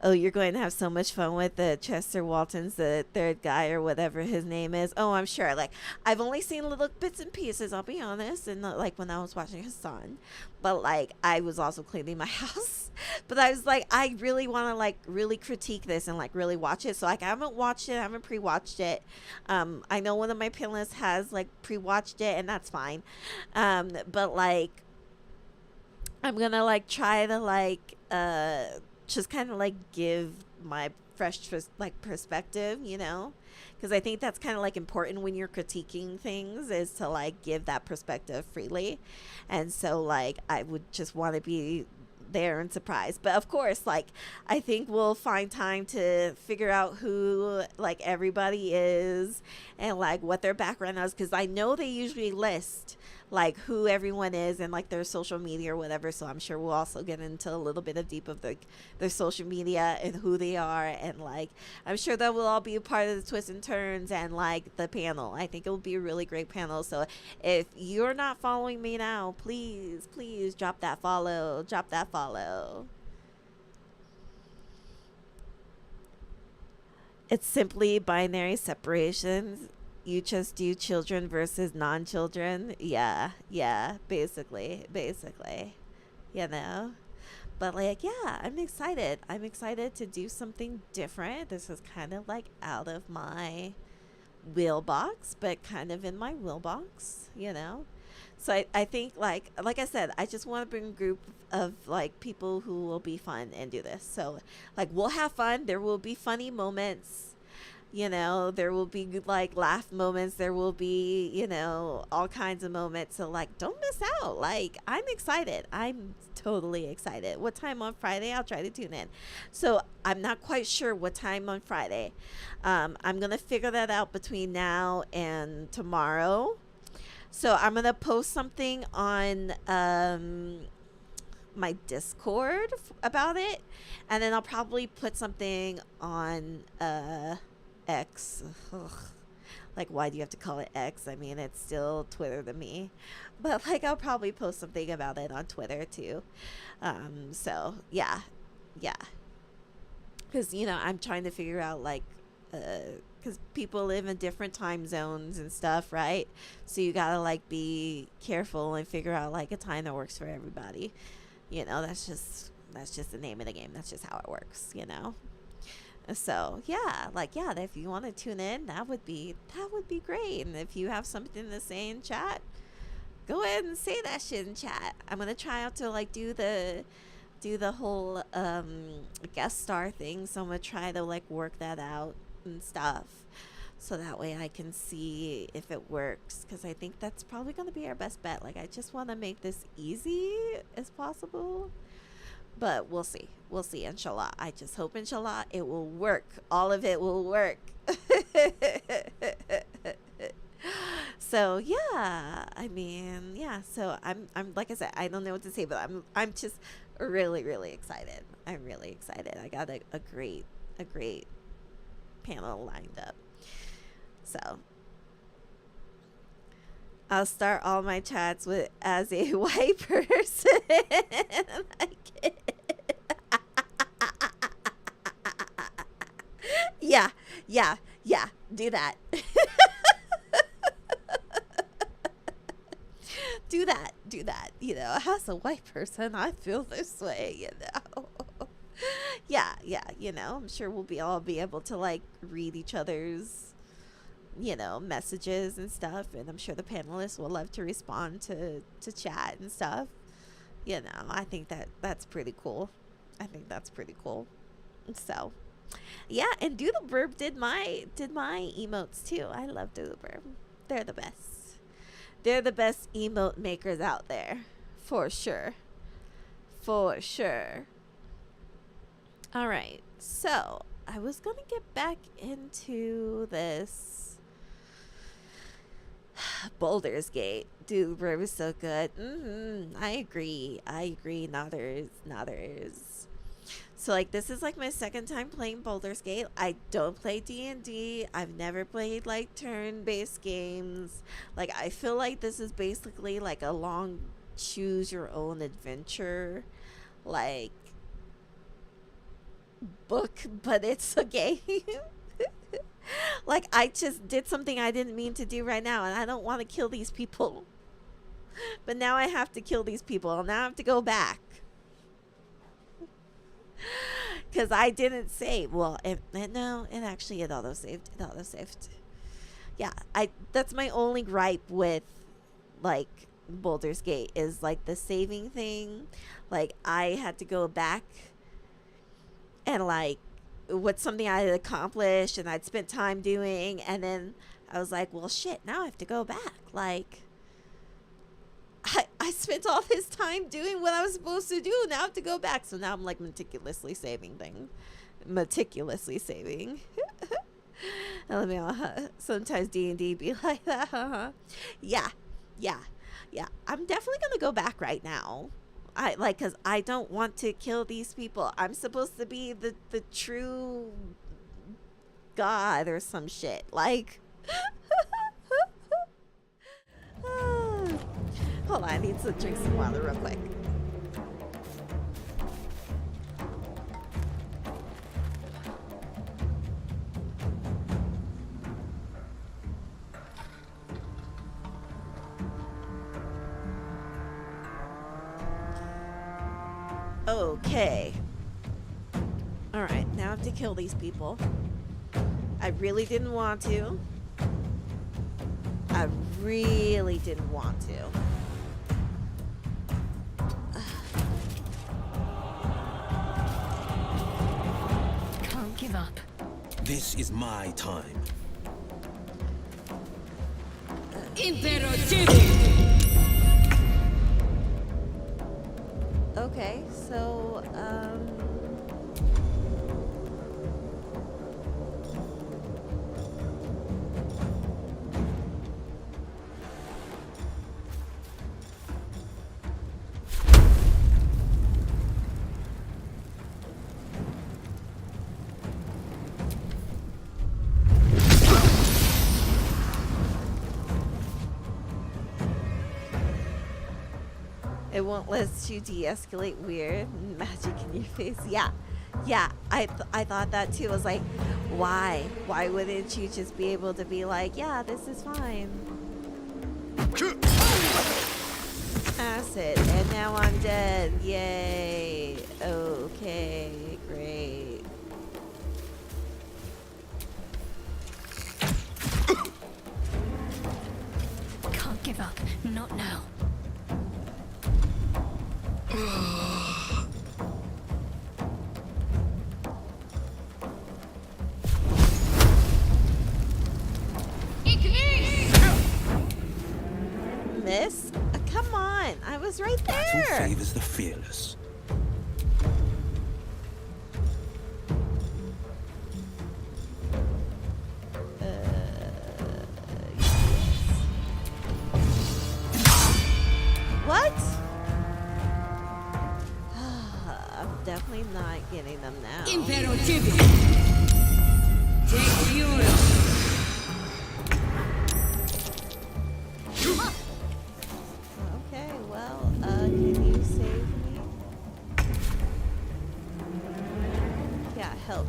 oh, you're going to have so much fun with the Chester Waltons, the third guy or whatever his name is. Oh, I'm sure. Like, I've only seen little bits and pieces, I'll be honest, and like when I was watching Hassan. But like, I was also cleaning my house. But I was like, I really want to like really critique this and like really watch it. So like, I haven't watched it, I haven't pre-watched it. I know one of my panelists has like pre-watched it, and that's fine. But like, I'm gonna like try to like just kind of like give my fresh perspective, you know, because I think that's kind of like important when you're critiquing things, is to like give that perspective freely. And so like, I would just want to be there and surprised. But of course, like, I think we'll find time to figure out who like everybody is and like what their background is, because I know they usually list like who everyone is and like their social media or whatever. So I'm sure we'll also get into a little bit of deep of their social media and who they are, and like, I'm sure that will all be a part of the twists and turns and like the panel. I think it will be a really great panel. So if you're not following me now, please drop that follow. It's simply binary separations. You just do children versus non-children. Yeah, basically, you know. But like, yeah, I'm excited to do something different. This is kind of like out of my wheelbox, but kind of in my wheelbox, you know. So I think like I said, I just want to bring a group of like people who will be fun and do this. So like, we'll have fun. There will be funny moments. You know, there will be like laugh moments. There will be, you know, all kinds of moments. So like, don't miss out. Like, I'm excited. I'm totally excited. What time on Friday? I'll try to tune in. So I'm not quite sure what time on Friday. I'm going to figure that out between now and tomorrow. So I'm going to post something on my Discord about it. And then I'll probably put something on X. Ugh. Like, why do you have to call it X? I mean, it's still Twitter to me. But like, I'll probably post something about it on Twitter too. So yeah. Because, you know, I'm trying to figure out like, because people live in different time zones and stuff, right? So you gotta like be careful and figure out like a time that works for everybody. You know, that's just the name of the game. That's just how it works, you know. So yeah, like, yeah, if you want to tune in, that would be great. And if you have something to say in chat, go ahead and say that shit in chat. I'm gonna try out to like do the whole guest star thing. So I'm gonna try to like work that out and stuff, so that way I can see if it works, because I think that's probably gonna be our best bet. Like, I just want to make this easy as possible. But we'll see. Inshallah. I just hope, inshallah, it will work. All of it will work. So yeah, I mean, yeah. So I'm like I said, I don't know what to say, but I'm just really, really excited. I'm really excited. I got a great panel lined up. So I'll start all my chats with as a white person. Yeah, do that. do that, you know, as a white person, I feel this way, you know. yeah, you know, I'm sure we'll all be able to like read each other's, you know, messages and stuff, and I'm sure the panelists will love to respond to chat and stuff. You know, I think that's pretty cool. So yeah, and Doodle Burb did my emotes too. I love Doodle Burb. They're the best emote makers out there, for sure. All right, so I was gonna get back into this Baldur's Gate. Dude, Burb is so good. I agree. Nothers. So like, this is like my second time playing Baldur's Gate. I don't play D&D. I've never played like turn-based games. Like, I feel like this is basically like a long choose your own adventure. Like, book, but it's a game. Like, I just did something I didn't mean to do right now, and I don't want to kill these people. But now I have to kill these people, and now I have to go back. Because I didn't save. Well, no, it actually, it auto-saved. It auto-saved. Yeah, that's my only gripe with, like, Baldur's Gate is, like, the saving thing. Like, I had to go back and, like, what's something I had accomplished and I'd spent time doing, and then I was like, well, shit, now I have to go back. Like, I spent all this time doing what I was supposed to do. Now I have to go back. So now I'm, like, meticulously saving things. Meticulously saving. Sometimes D&D be like that. Yeah. I'm definitely gonna go back right now. Because I don't want to kill these people. I'm supposed to be the true god or some shit. Like, hold on, I need to drink some water real quick. Okay. Alright, now I have to kill these people. I really didn't want to. I really didn't want to. Can't give up. This is my time. Impero Jimmy! Okay, so, it won't let you de-escalate weird magic in your face. Yeah, I thought that too. I was like, why wouldn't you just be able to be like, yeah, this is fine. Acid, and now I'm dead. Yay. Okay, great. Can't give up. Not now. Miss? Come on, I was right Battle there. favors the fearless. What? I'm definitely not getting them now. Impero Jimmy! Take yours! Okay, well, can you save me? Yeah, help.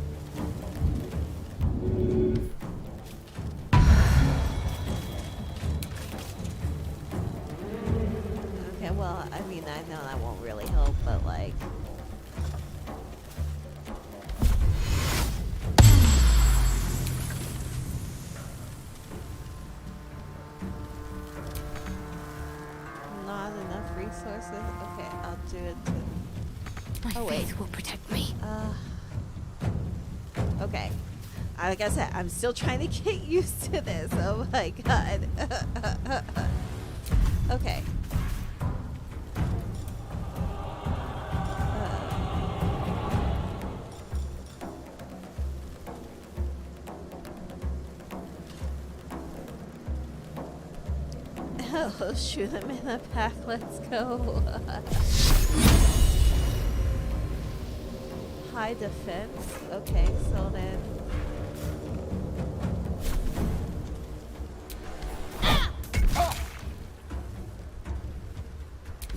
Okay, well, I mean, I know that won't really help, but like... Not enough resources? Okay, I'll do it too. My faith will protect me. Okay. Like I said, I'm still trying to get used to this. Oh my god. Okay. Oh, shoot them in the back. Let's go. High defense. Okay, so then.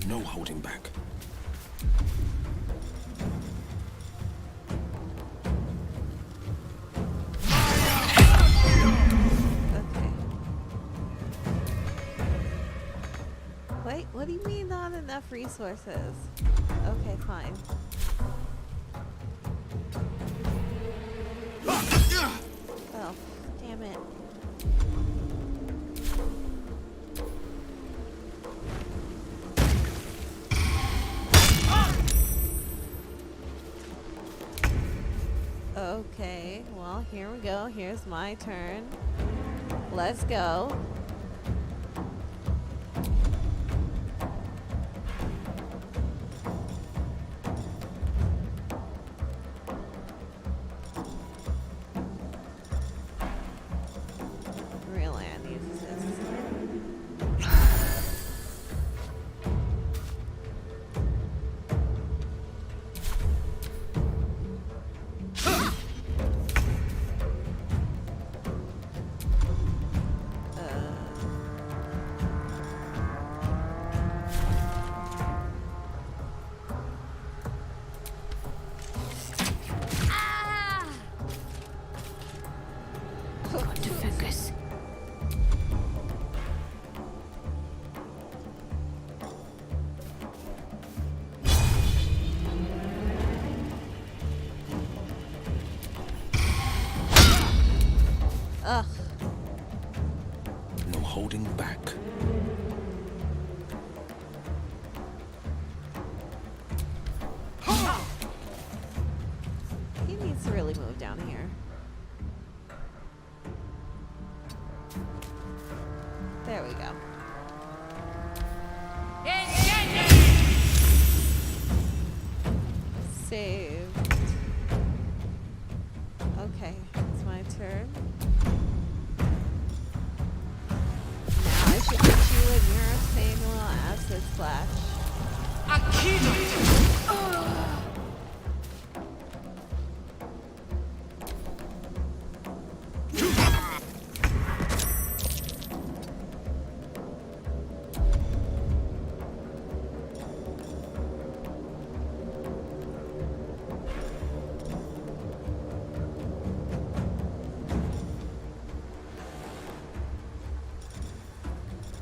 No holding back. enough resources. Okay, fine. Oh, damn it. Okay, well, here we go. Here's my turn. Let's go. Really, I need this. Got to focus. Ugh. No holding back. He needs to really move down here. There we go. Saved. Okay, it's my turn. Now I should put you in your same little acid splash.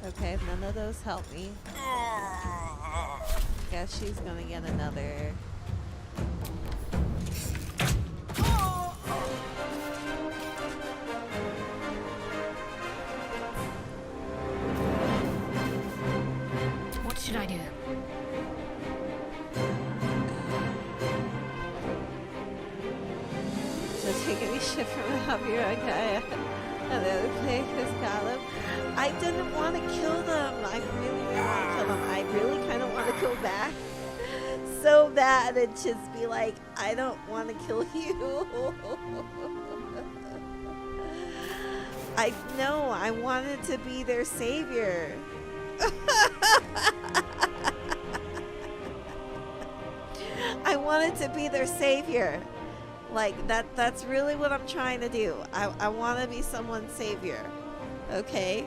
Okay, none of those help me. Guess she's gonna get another. What should I do? So take any shit from Javier, okay? And the other place is Gollum. I didn't want to kill them. I really didn't want to kill them. I really kind of want to go back so bad and just be like, I don't want to kill you. I know. I wanted to be their savior. I wanted to be their savior. Like, that's really what I'm trying to do. I want to be someone's savior. Okay?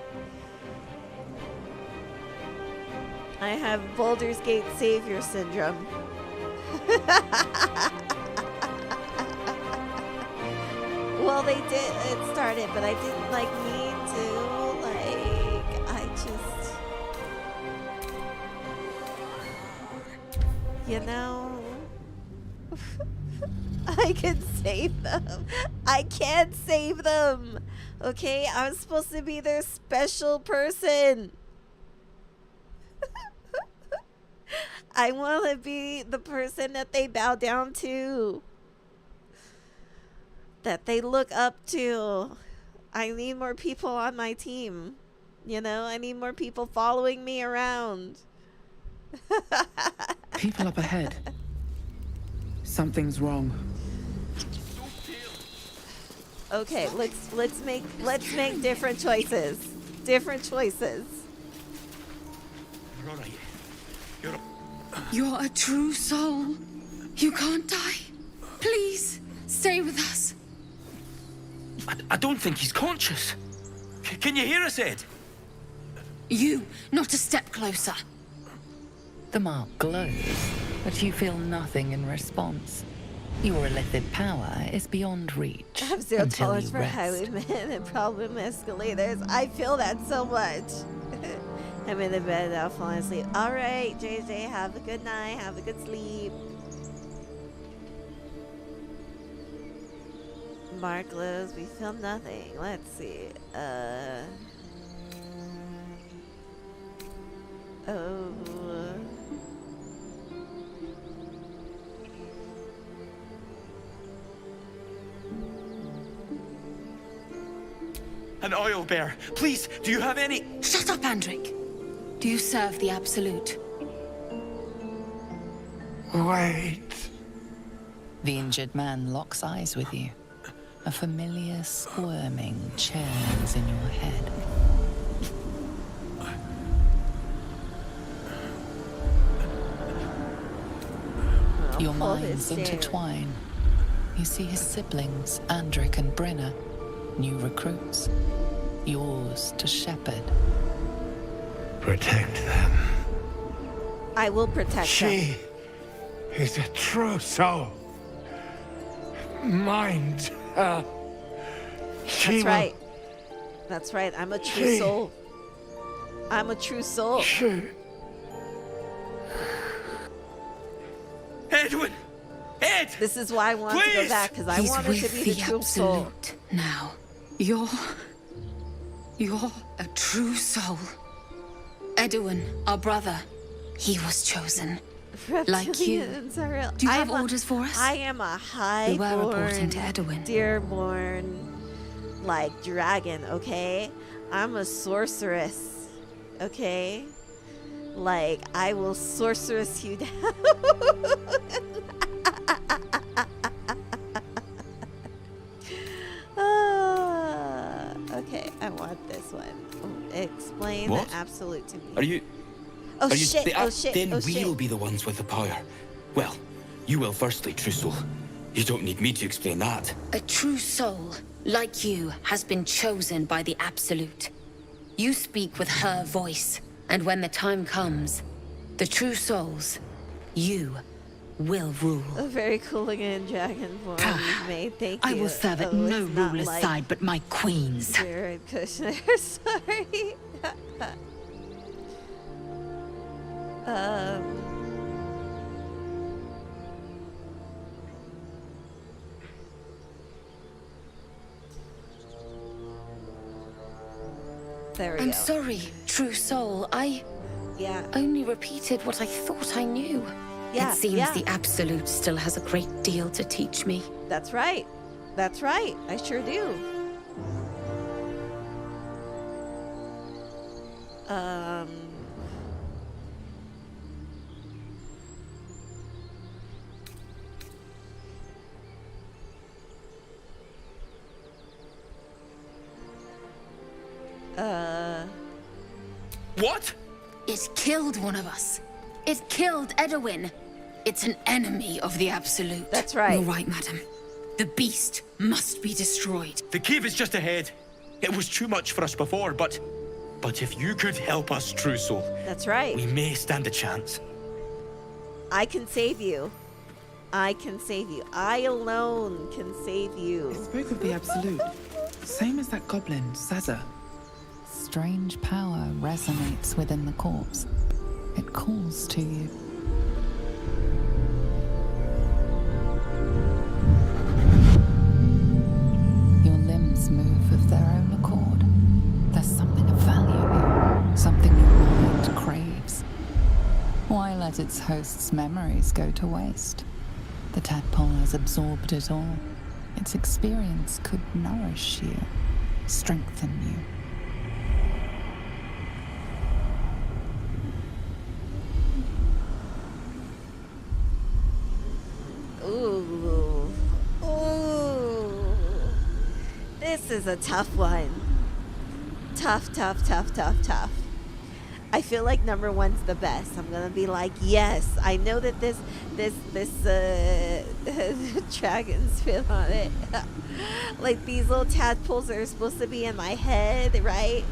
I have Baldur's Gate savior syndrome. Well, they did. It started, but I didn't, like, mean to. Like, I just... You know... I can save them. I can't save them. Okay? I'm supposed to be their special person. I want to be the person that they bow down to. That they look up to. I need more people on my team. You know? I need more people following me around. People up ahead. Something's wrong. Okay, let's make different choices. Different choices. You're all right. You're a true soul. You can't die. Please, stay with us. I don't think he's conscious. Can you hear us, Ed? You, not a step closer. The mark glows, but you feel nothing in response. Your illithid power is beyond reach. I have zero until tolerance you for rest. highwaymen and problem escalators. I feel that so much. I'm in the bed now, falling asleep. All right, JJ, have a good night. Have a good sleep. Mark lives. We filmed nothing. Let's see. Oh. An oil bear. Please, do you have any? Shut up, Andric. Do you serve the Absolute? Wait. The injured man locks eyes with you. A familiar squirming churns in your head. Your minds intertwine. You see his siblings, Andric and Brenna, new recruits. Yours to shepherd. Protect them. I will protect them. She is a true soul. Mind her. That's right. That's right. I'm a true soul. I'm a true soul. Edwin! Ed! This is why I wanted to go back, because I wanted to be the true soul. Now, you're a true soul. Edwin, our brother, he was chosen. Like you. Do you have orders for us? I am a We were reporting highborn, to Edwin. dearborn, like dragon, okay? I'm a sorceress, okay? Like, I will sorceress you down. Okay, I want this one. Explain What? the absolute to me. Are you... Oh are you shit, oh shit, Then oh we'll shit. be the ones with the power. Well, you will firstly, true soul. You don't need me to explain that. A true soul, like you, has been chosen by the Absolute. You speak with her voice, and when the time comes, the true souls, you will rule. A very cool looking dragon form you've made. Thank you. I will serve at Oh, no it's not ruler's like side but my queen's. Jared Kushner. Sorry. There we I'm go. sorry, true soul. I only repeated what I thought I knew. Yeah, it seems yeah. the Absolute still has a great deal to teach me. That's right. That's right. I sure do. What? It killed one of us. It killed Edwin. It's an enemy of the Absolute. That's right. You're right, madam. The beast must be destroyed. The cave is just ahead. It was too much for us before, but if you could help us, true soul, That's right. we may stand a chance. I can save you. I can save you. I alone can save you. Spoke of the Absolute. Same as that goblin, Zaza. Strange power resonates within the corpse. It calls to you. Your limbs move of their own accord. There's something of value here, something your mind craves. Why let its host's memories go to waste? The tadpole has absorbed it all. Its experience could nourish you, strengthen you. Ooh. Ooh. This is a tough one. Tough, tough, tough, tough, tough. I feel like number one's the best. I'm gonna be like, yes, I know that this dragon's fit on it. Like these little tadpoles that are supposed to be in my head, right?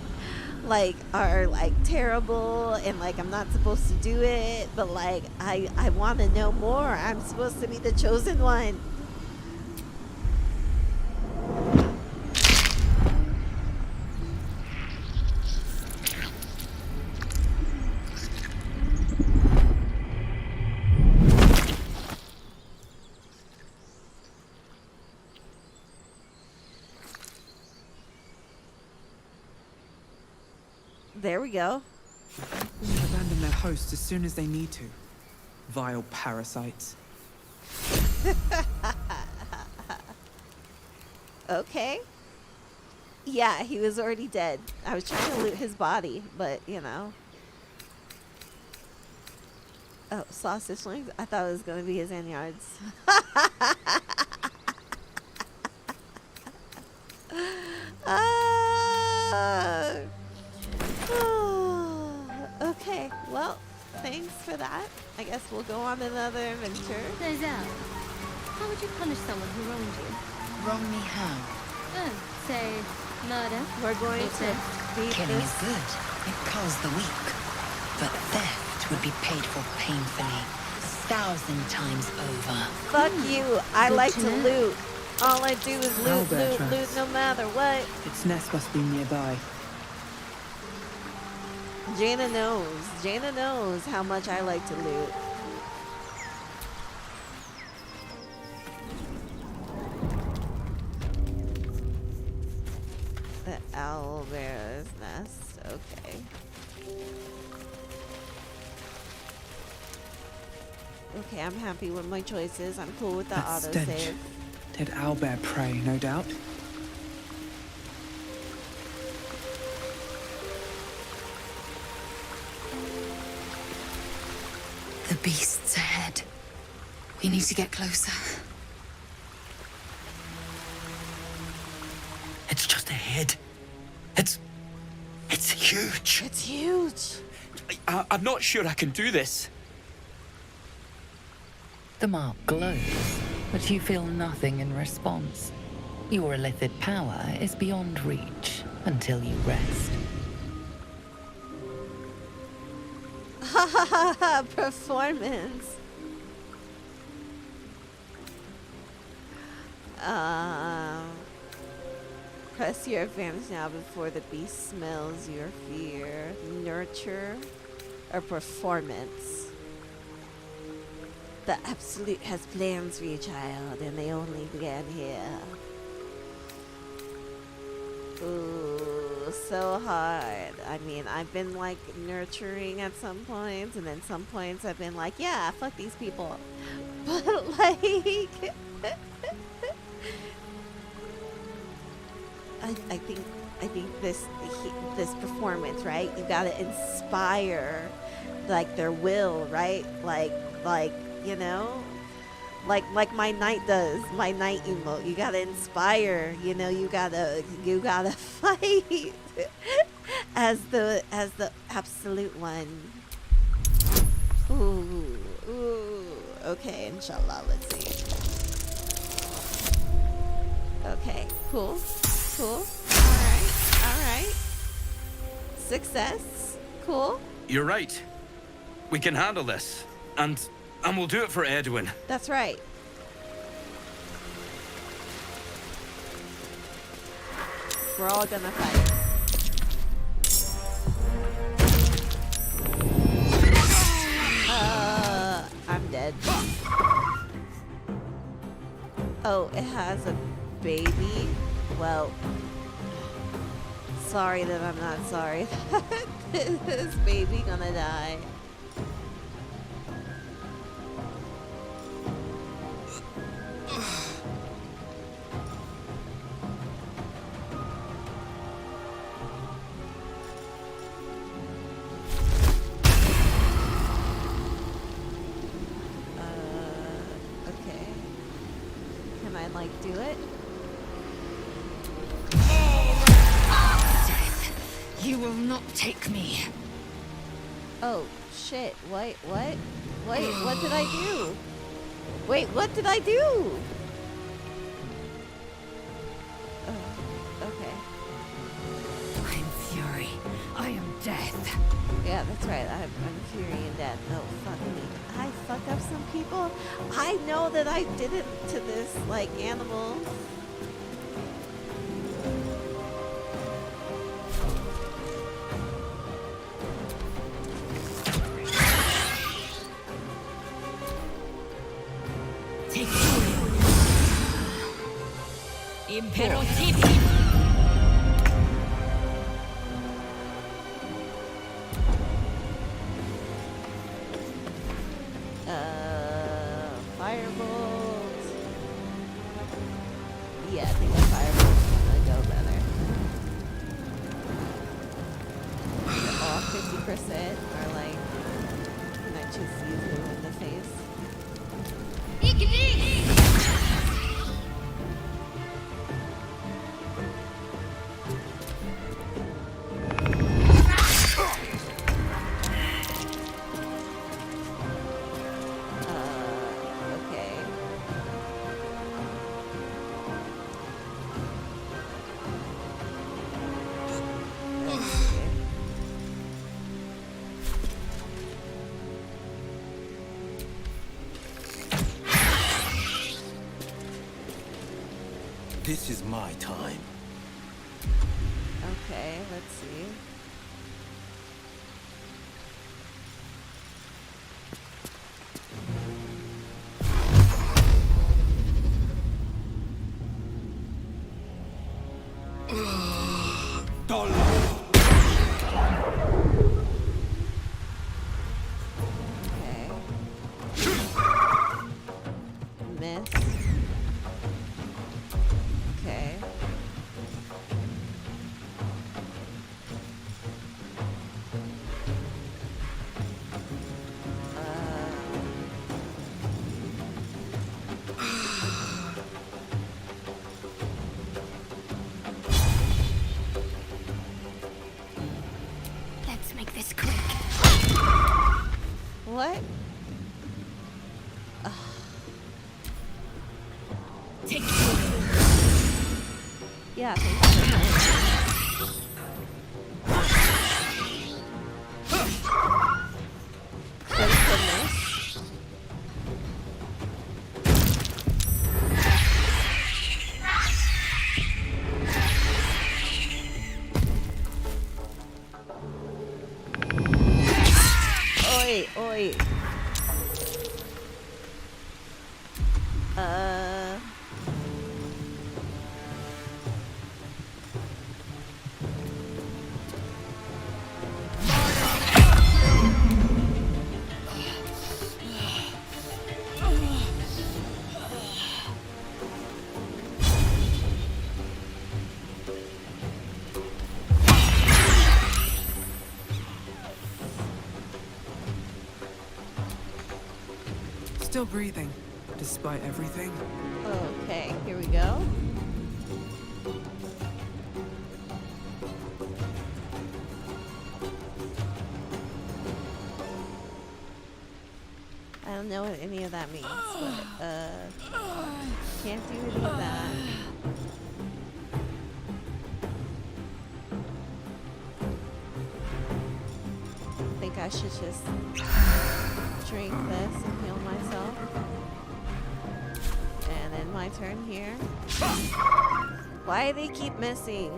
Like are like terrible and like I'm not supposed to do it, but like I want to know more. I'm supposed to be the chosen one. There we go. They abandon their hosts as soon as they need to. Vile parasites. Okay. Yeah, he was already dead. I was trying to loot his body, but you know. Oh, sausage links? I thought it was going to be his anyards. Okay, well, thanks for that. I guess we'll go on another adventure. There's Al. How would you punish someone who wronged you? Wrong me how? Oh, say, murder. We're going to beat Killing this. is good. It culls the weak. But theft would be paid for painfully, 1,000 times over. Fuck you. I Good like to to know. loot. All I do is loot, Owlbear loot, tracks. loot, no matter what. Its nest must be nearby. Jaina knows. Jaina knows how much I like to loot. The owlbear's nest. Okay. Okay, I'm happy with my choices. I'm cool with the That stench. autosave. Dead owlbear prey, no doubt. The beast's ahead. We need to get closer. It's just ahead. It's huge. It's huge. I'm not sure I can do this. The mark glows, but you feel nothing in response. Your illithid power is beyond reach until you rest. Ha ha ha ha! Performance. Press your advantage now before the beast smells your fear. Nurture or performance. The Absolute has plans for you, child, and they only began here. Ooh, so hard. I mean, I've been like nurturing at some points, and then some points I've been like, yeah, fuck these people. But like, I think this performance, right? You gotta inspire, like their will, right? Like you know, like my knight does, my knight emote. You gotta inspire, you know. You gotta fight as the absolute one. Ooh. Okay, inshallah. Let's see. Okay, cool. All right. Success. Cool. You're right. We can handle this. And we'll do it for Edwin. That's right. We're all gonna fight. I'm dead. Oh, it has a baby? Well, sorry that I'm not sorry that this baby gonna die. Okay. Can I like do it? You will not take me. Oh, shit. Wait, what? Wait, what did I do? Wait, what did I do? Okay. I am fury. I am death. Yeah, that's right. I'm fury and death. Oh, fuck me. I fuck up some people. I know that I did it to this, like, animal. Take Imperative. Yeah, I think the fireball's gonna go better. All 50% are like, can I just see you in the face? Okay. This is my time. Okay, let's see. Okay. Miss. Okay. Let's make this quick. What? Take Yeah, thanks so much. That is so nice. Oi, oi. Still breathing, despite everything. Okay, here we go. I don't know what any of that means, but can't do any of that. I think I should just drink this and heal myself. And then my turn here. Why do they keep missing?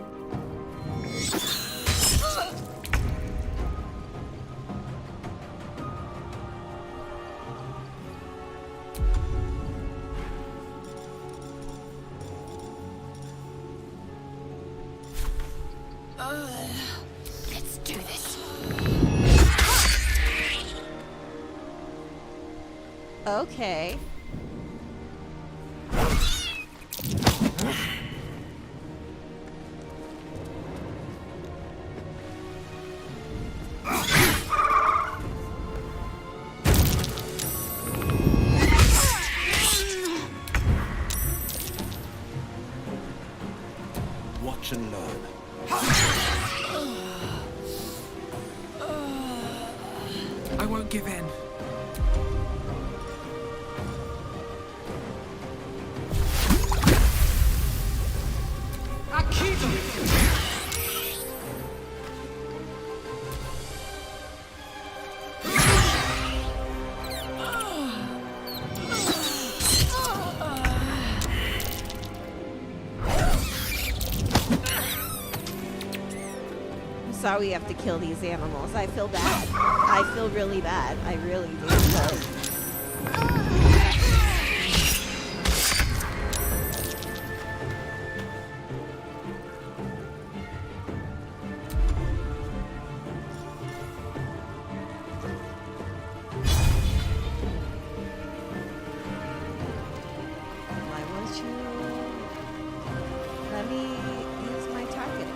Let's do this. Okay. Watch and learn. I won't give in. Sorry we have to kill these animals. I feel bad. I feel really bad. I really do. So. Why was you? already used my target.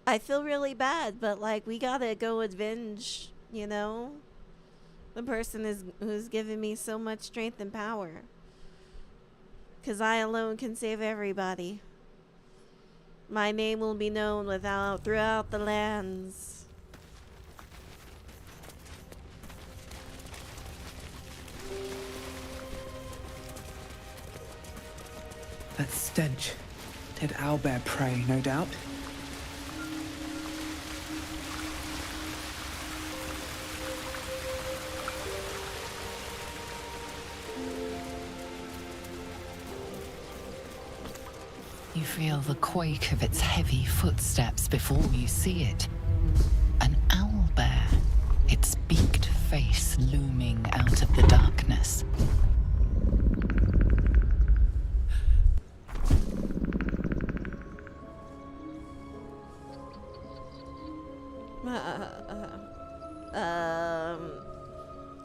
I feel really bad, but like we gotta go avenge, you know, the person who's given me so much strength and power. 'Cause I alone can save everybody. My name will be known throughout the lands. That stench. Dead owlbear prey, no doubt. You feel the quake of its heavy footsteps before you see it. An owlbear, its beaked face looming out of the darkness.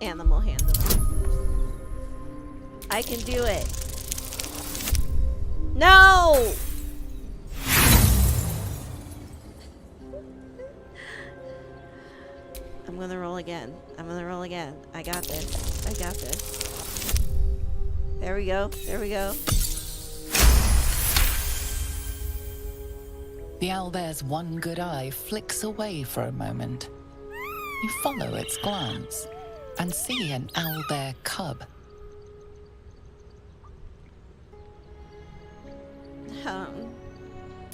Animal handling. I can do it. No! I'm gonna roll again. I'm gonna roll again. I got this. I got this. There we go. There we go. The owlbear's one good eye flicks away for a moment. You follow its glance and see an owlbear cub.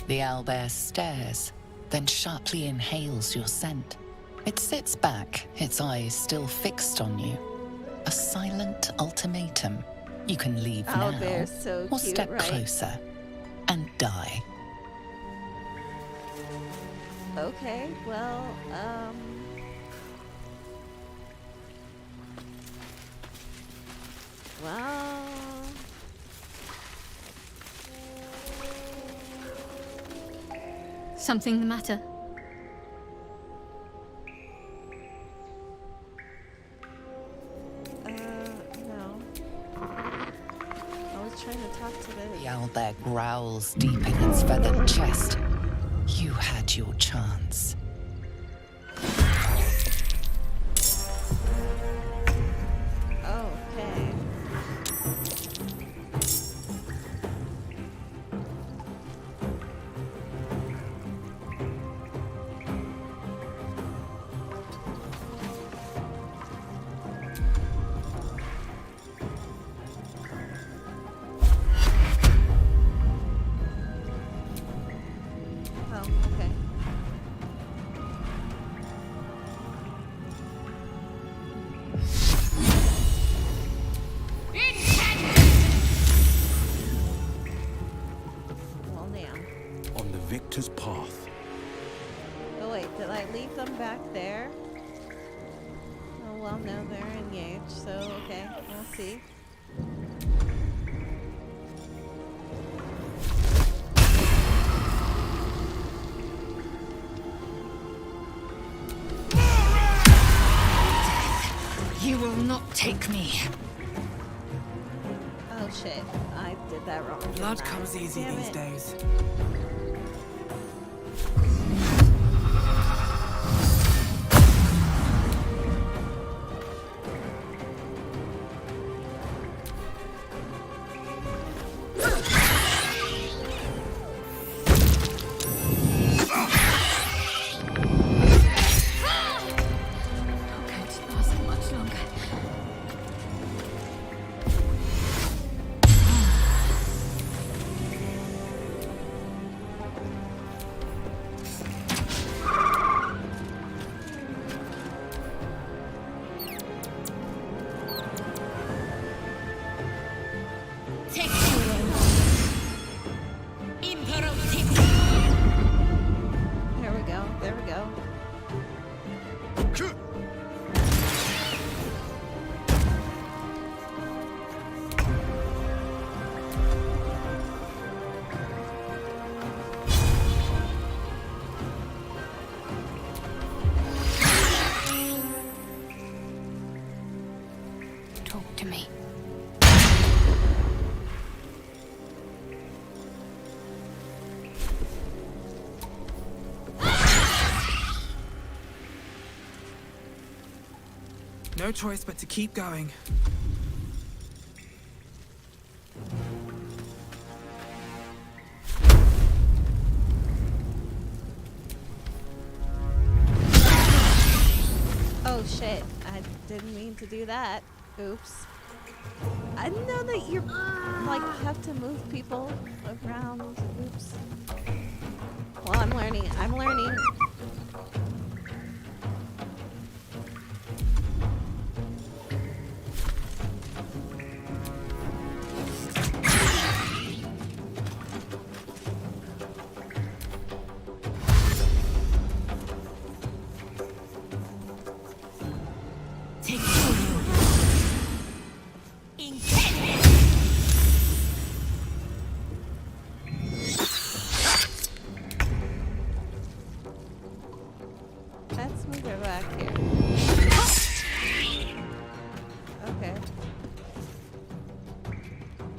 The owlbear stares, then sharply inhales your scent. It sits back, its eyes still fixed on you. A silent ultimatum. You can leave now, So or cute, step right? closer and die. Okay, well, well... Something the matter? No. I was trying to talk to this. The owlbear growls deep in its feathered chest. You had your chance. Okay. On the victor's path. Oh wait, did I leave them back there? Oh well, no, they're engaged, so okay, we'll see. You will not take me. Oh shit, I did that wrong. Blood comes easy Damn these it. days. There we go. There we go. Talk to me. No choice but to keep going. Oh shit, I didn't mean to do that. Oops. I didn't know that you're like have to move people around. Oops. Well, I'm learning. I'm learning. Let's move her back here. Okay.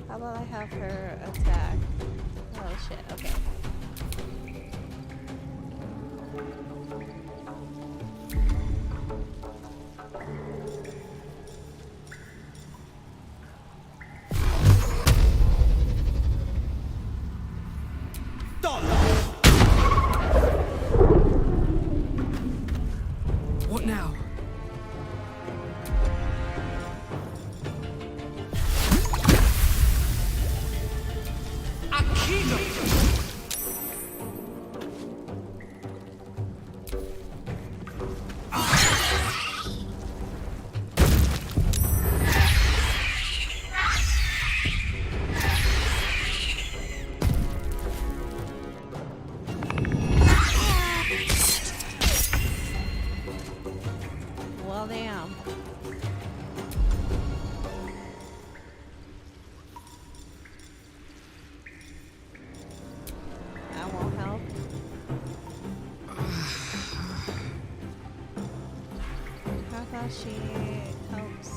How about I have her attack? Oh shit, okay. What now? Well, damn. That won't help. How about she helps?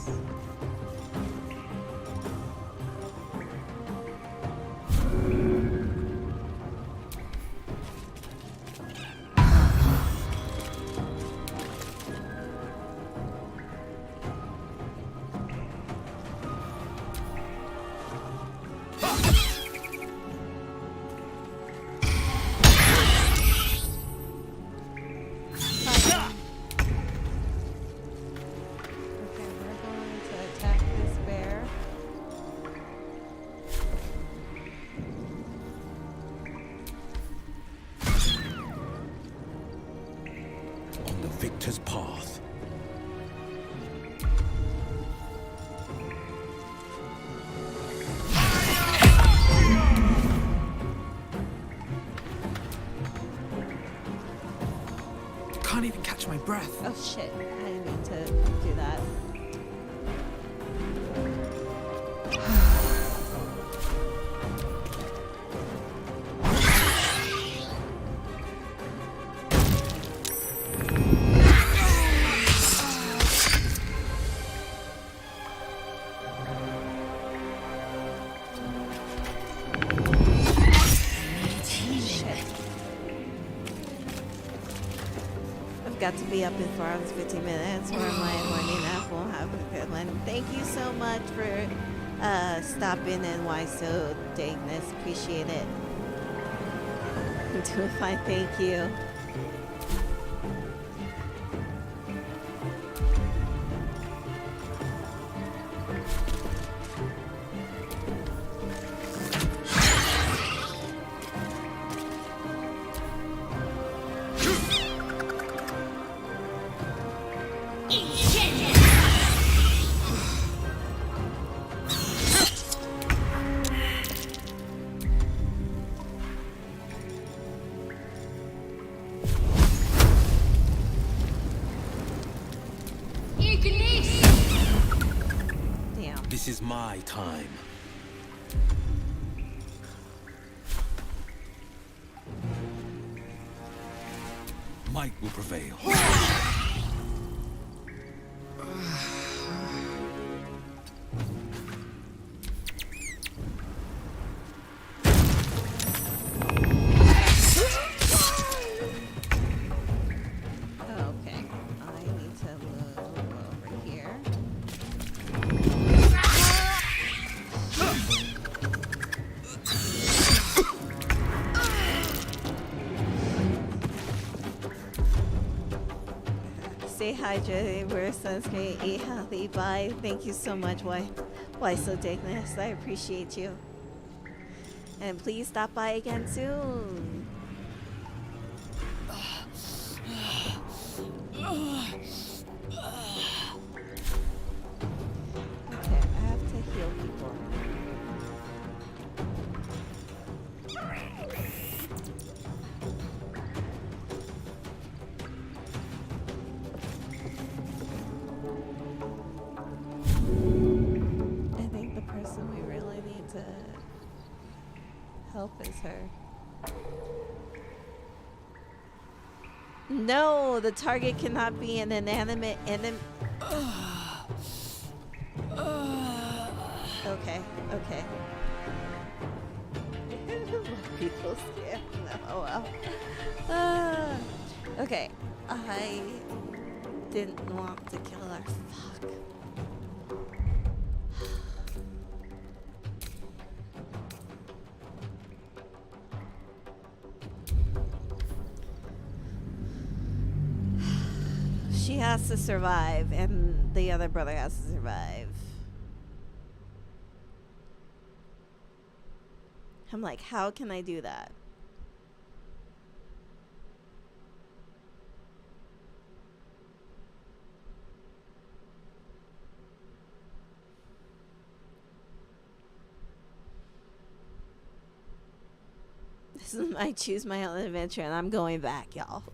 On the victor's path. Can't even catch my breath. Oh shit, I didn't mean to do that. Got to be up in 4 hours 15 minutes where I'm like learning that won't have a good one. Thank you so much for stopping in. Why so Dagness? Appreciate it. Doing fine, thank you. This is my time. Might will prevail. Okay, I need to move over here. Stay hydrated, wear sunscreen, eat healthy. Bye. Thank you so much. Why so Dignus? I appreciate you. And please stop by again soon. Okay, I have to heal people. I think the person we really need to help is her. No, the target cannot be an inanimate enemy. Okay, okay. People scared. Oh well. Okay, I didn't want to kill her. Fuck. She has to survive, and the other brother has to survive. I'm like, how can I do that? This is my choose my own adventure, and I'm going back, y'all.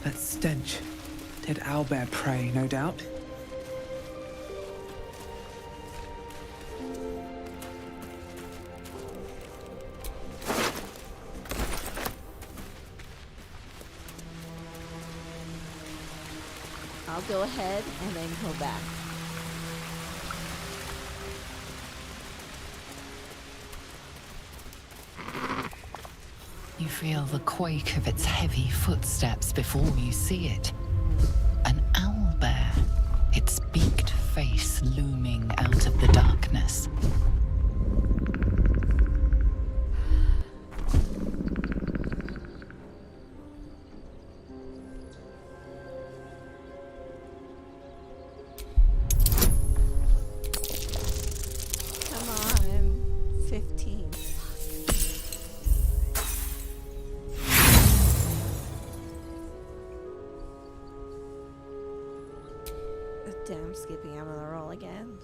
That stench. Did owlbear prey, no doubt? I'll go ahead and then go back. You feel the quake of its heavy footsteps before you see it. An owlbear, its beaked face looming out of the darkness. Come on, 15. Damn, skipping. I'm gonna roll again.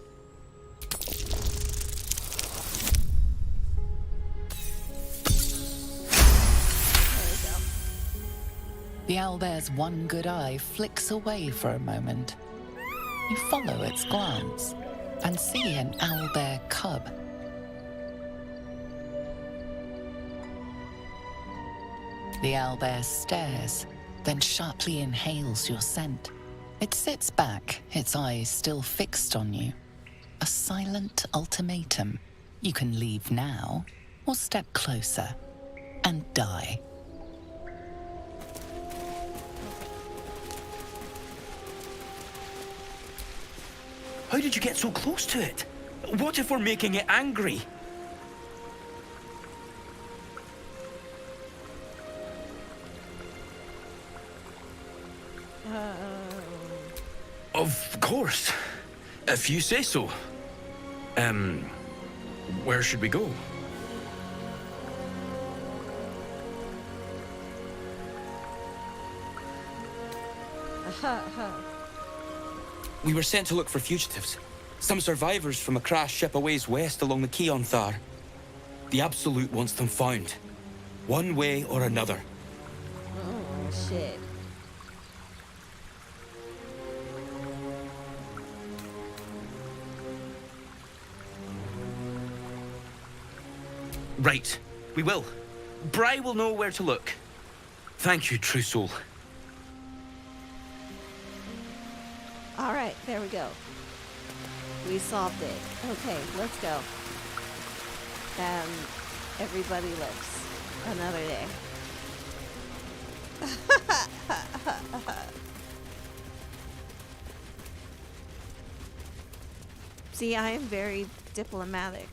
The owlbear's one good eye flicks away for a moment. You follow its glance and see an owlbear cub. The owlbear stares, then sharply inhales your scent. It sits back, its eyes still fixed on you. A silent ultimatum. You can leave now, or step closer and die. How did you get so close to it? What if we're making it angry? Of course. If you say so. Where should we go? We were sent to look for fugitives. Some survivors from a crashed ship a ways west along the Keon Thar. The Absolute wants them found. One way or another. Oh, shit. Right. We will. Bry will know where to look. Thank you, True Soul. All right, there we go. We solved it. Okay, let's go. And everybody lives another day. See, I am very diplomatic.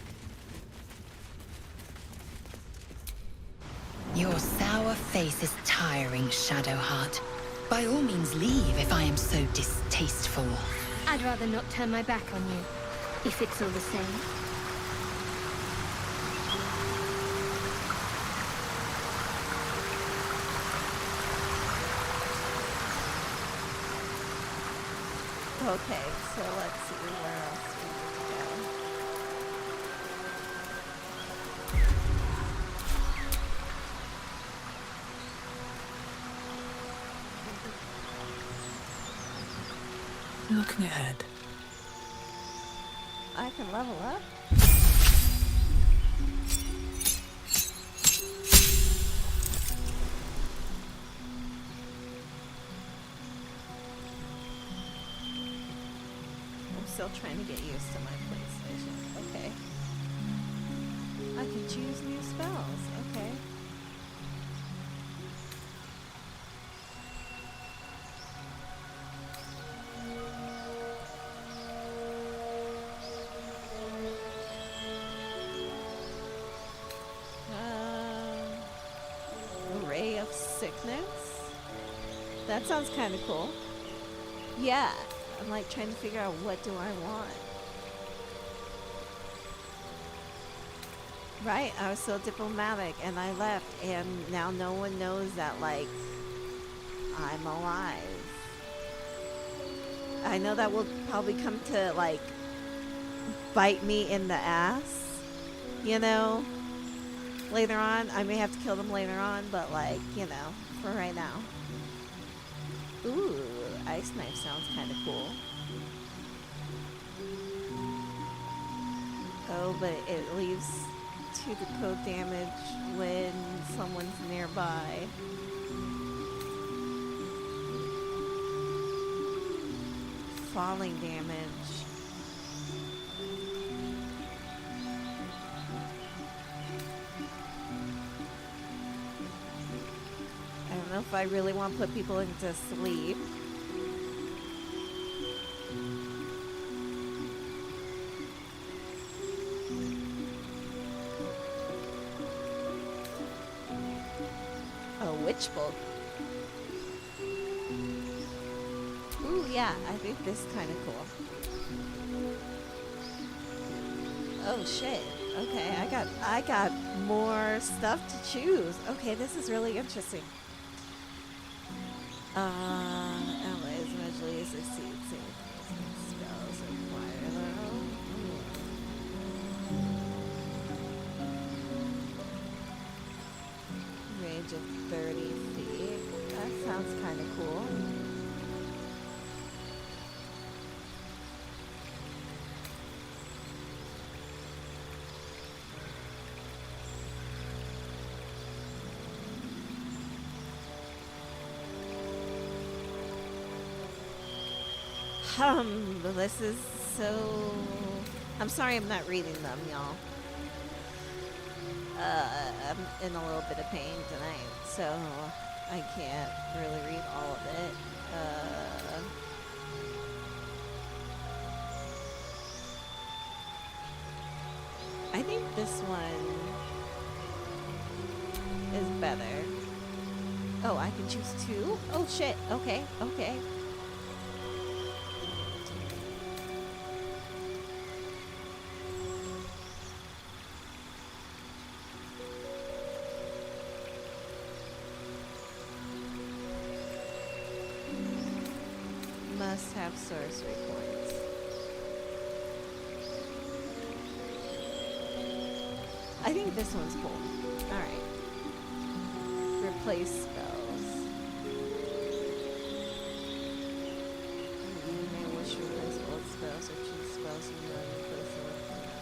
Your sour face is tiring, Shadowheart. By all means leave if I am so distasteful. I'd rather not turn my back on you, if it's all the same. Okay, so let's see where else we need to Looking ahead. I can level up. I'm still trying to get used to my PlayStation. Okay. I can choose new spells. Okay. Ray of Sickness? That sounds kind of cool. Yeah, I'm like trying to figure out what do I want. Right, I was so diplomatic and I left and now no one knows that like I'm alive. I know that will probably come to like bite me in the ass, you know? Later on, I may have to kill them later on, but like, you know, for right now. Ooh, ice knife sounds kind of cool. Oh, but it leaves 2 to code damage when someone's nearby. Falling damage. I don't know if I really want to put people into sleep. Oh, Witch Bolt. Ooh, yeah, I think this is kind of cool. Oh shit. Okay, I got more stuff to choose. Okay, this is really interesting. Allies eventually succeed. Spells require though. Range of 30 feet. That sounds kind of cool. This is so... I'm sorry I'm not reading them, y'all. I'm in a little bit of pain tonight, so I can't really read all of it. I think this one is better. Oh, I can choose 2? Oh shit, okay, okay. Must have sorcery points. I think this one's cool. Alright. Replace spells. You may wish to replace old spells or choose spells you know and replace them with another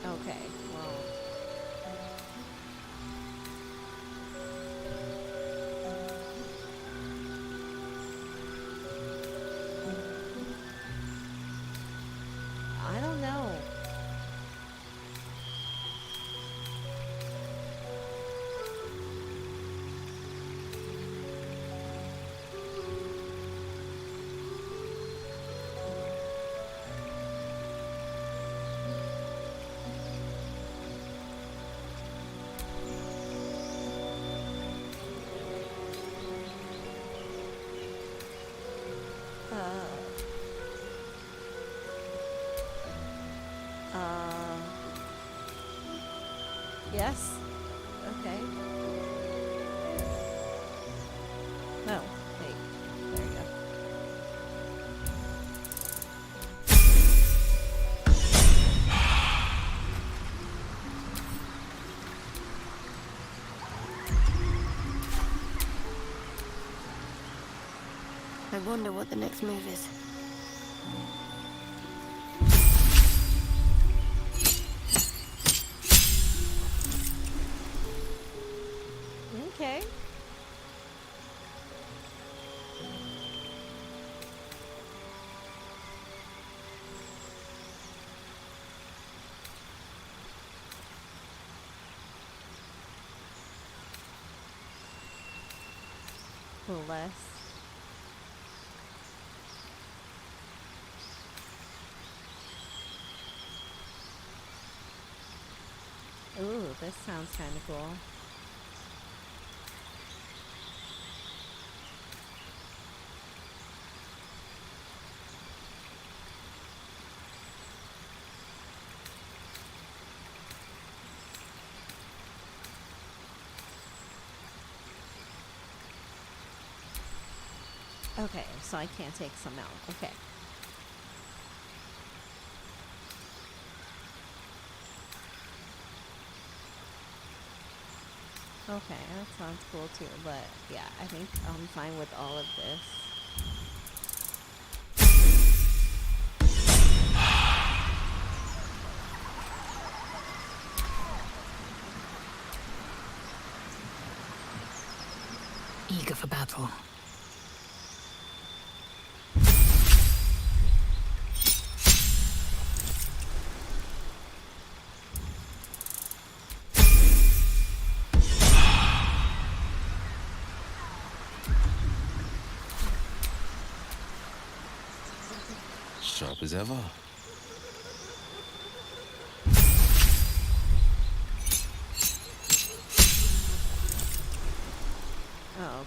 one. Okay, well. I don't know. Yes. Okay. No. Wait. There you go. I wonder what the next move is. Okay. Less. Ooh, this sounds kind of cool. Okay, so I can't take some out. Okay. Okay, that sounds cool too, but yeah, I think I'm fine with all of this. Eager for battle. Sharp as ever.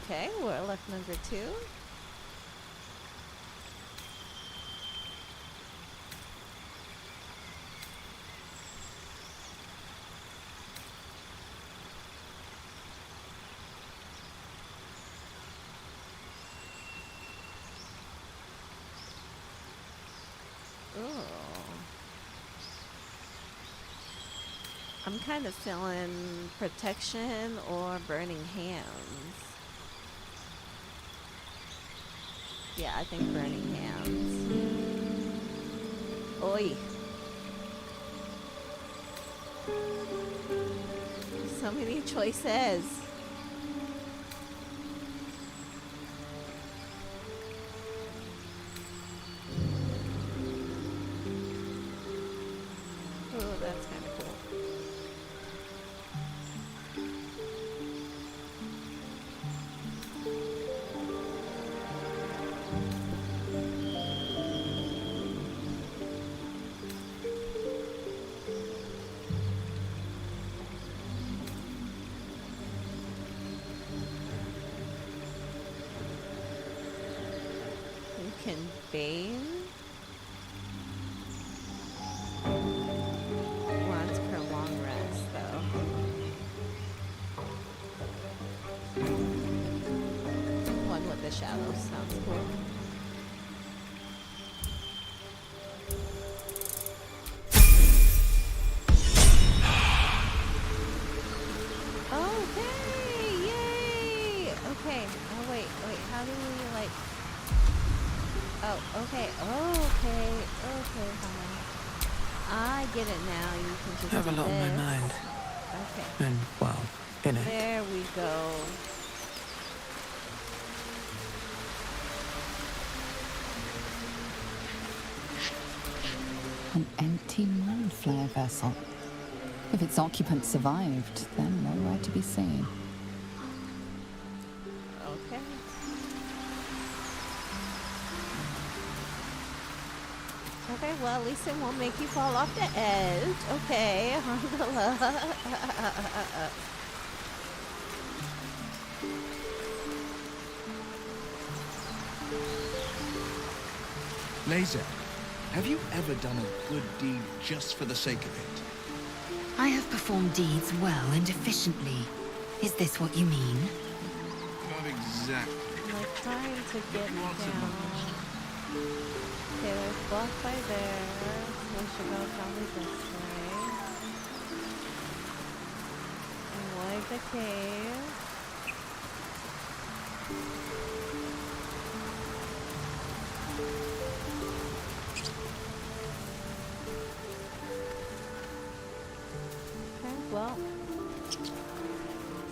Okay, we're left number 2. I'm kind of feeling protection or burning hands. Yeah, I think burning hands. Oi. So many choices. Oh, that's kind of cool. Bane. Wants prolonged rest, though. One with the shadow. shadows. Sounds cool. Okay, yay! Okay, oh wait, how do we like... Oh, okay, okay, fine. I get it now, you can just I have a do lot on my this. mind. Okay. And, well, in it. There we go. An empty mind flare vessel. If its occupant survived, then nowhere to be seen. Okay. Okay, well, at least it won't make you fall off the edge. Okay. Laser, have you ever done a good deed just for the sake of it? I have performed deeds well and efficiently. Is this what you mean? Not exactly. We're trying to get down. Okay, there's block by there. We should go probably this way. Avoid the cave. Okay, well.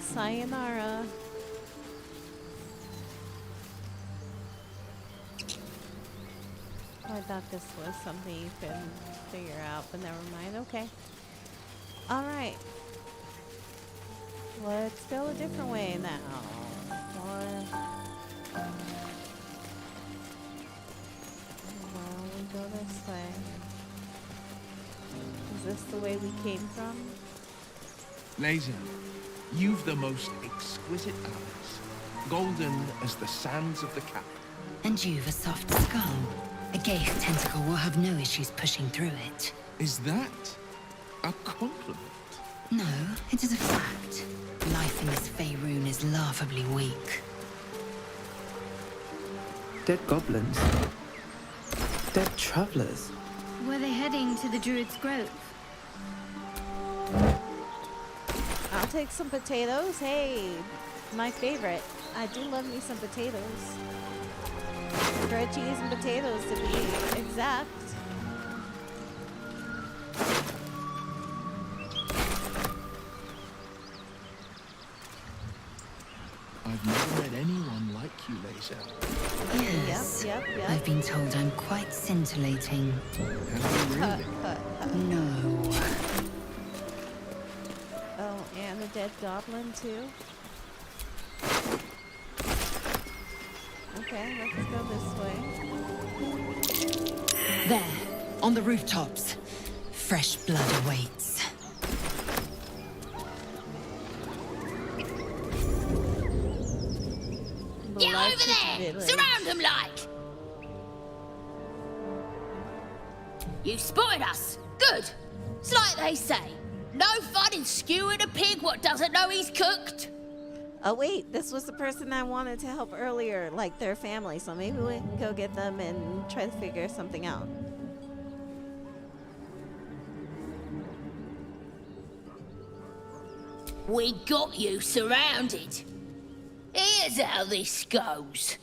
Sayonara. I thought this was something you could figure out, but never mind. Okay. Alright. Let's go a different way now. Well, we go this way. Is this the way we came from? Laser, you've the most exquisite eyes, golden as the sands of the cap. And you've a soft skull. A Gaith tentacle will have no issues pushing through it. Is that a compliment? No, it is a fact. Life in this Faerun is laughably weak. Dead goblins. Dead travelers. Were they heading to the Druid's Grove? I'll take some potatoes. Hey, my favorite. I do love me some potatoes. Grilled cheese and potatoes to be exact. I've never met anyone like you, Laser. Yes. Yep. I've been told I'm quite scintillating. Have you really? No. Oh, and a dead goblin too. Okay, let's go this way. There, on the rooftops. Fresh blood awaits. Get over there! Surround them like! You spotted us. Good. It's like they say. No fun in skewing a pig what doesn't know he's cooked. Oh wait, this was the person I wanted to help earlier, like their family, so maybe we can go get them and try to figure something out. We got you surrounded. Here's how this goes.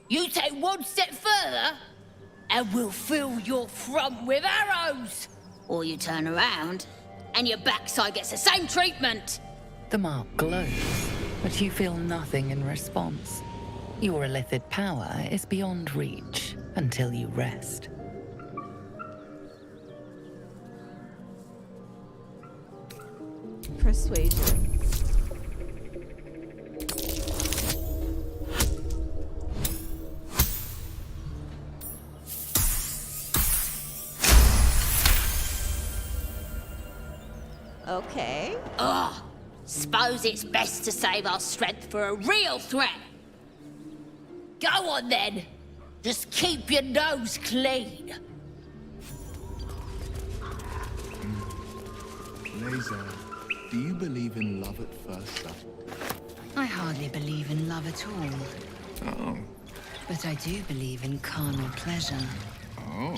You take one step further, and we'll fill your front with arrows. Or you turn around, and your backside gets the same treatment. The mark glows, but you feel nothing in response. Your illithid power is beyond reach until you rest. Persuasion. Okay. Ugh. Suppose it's best to save our strength for a real threat. Go on then. Just keep your nose clean. Laser, do you believe in love at first sight? I hardly believe in love at all. Oh, But I do believe in carnal pleasure. Oh.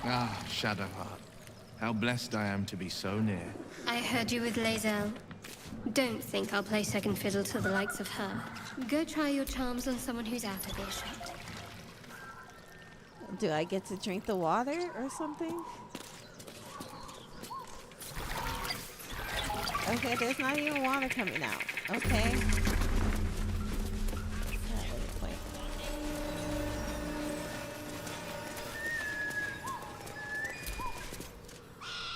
Ah, Shadowheart. How blessed I am to be so near. I heard you with Lae'zel. Don't think I'll play second fiddle to the likes of her. Go try your charms on someone who's out of earshot. Do I get to drink the water or something? Okay, there's not even water coming out. Okay.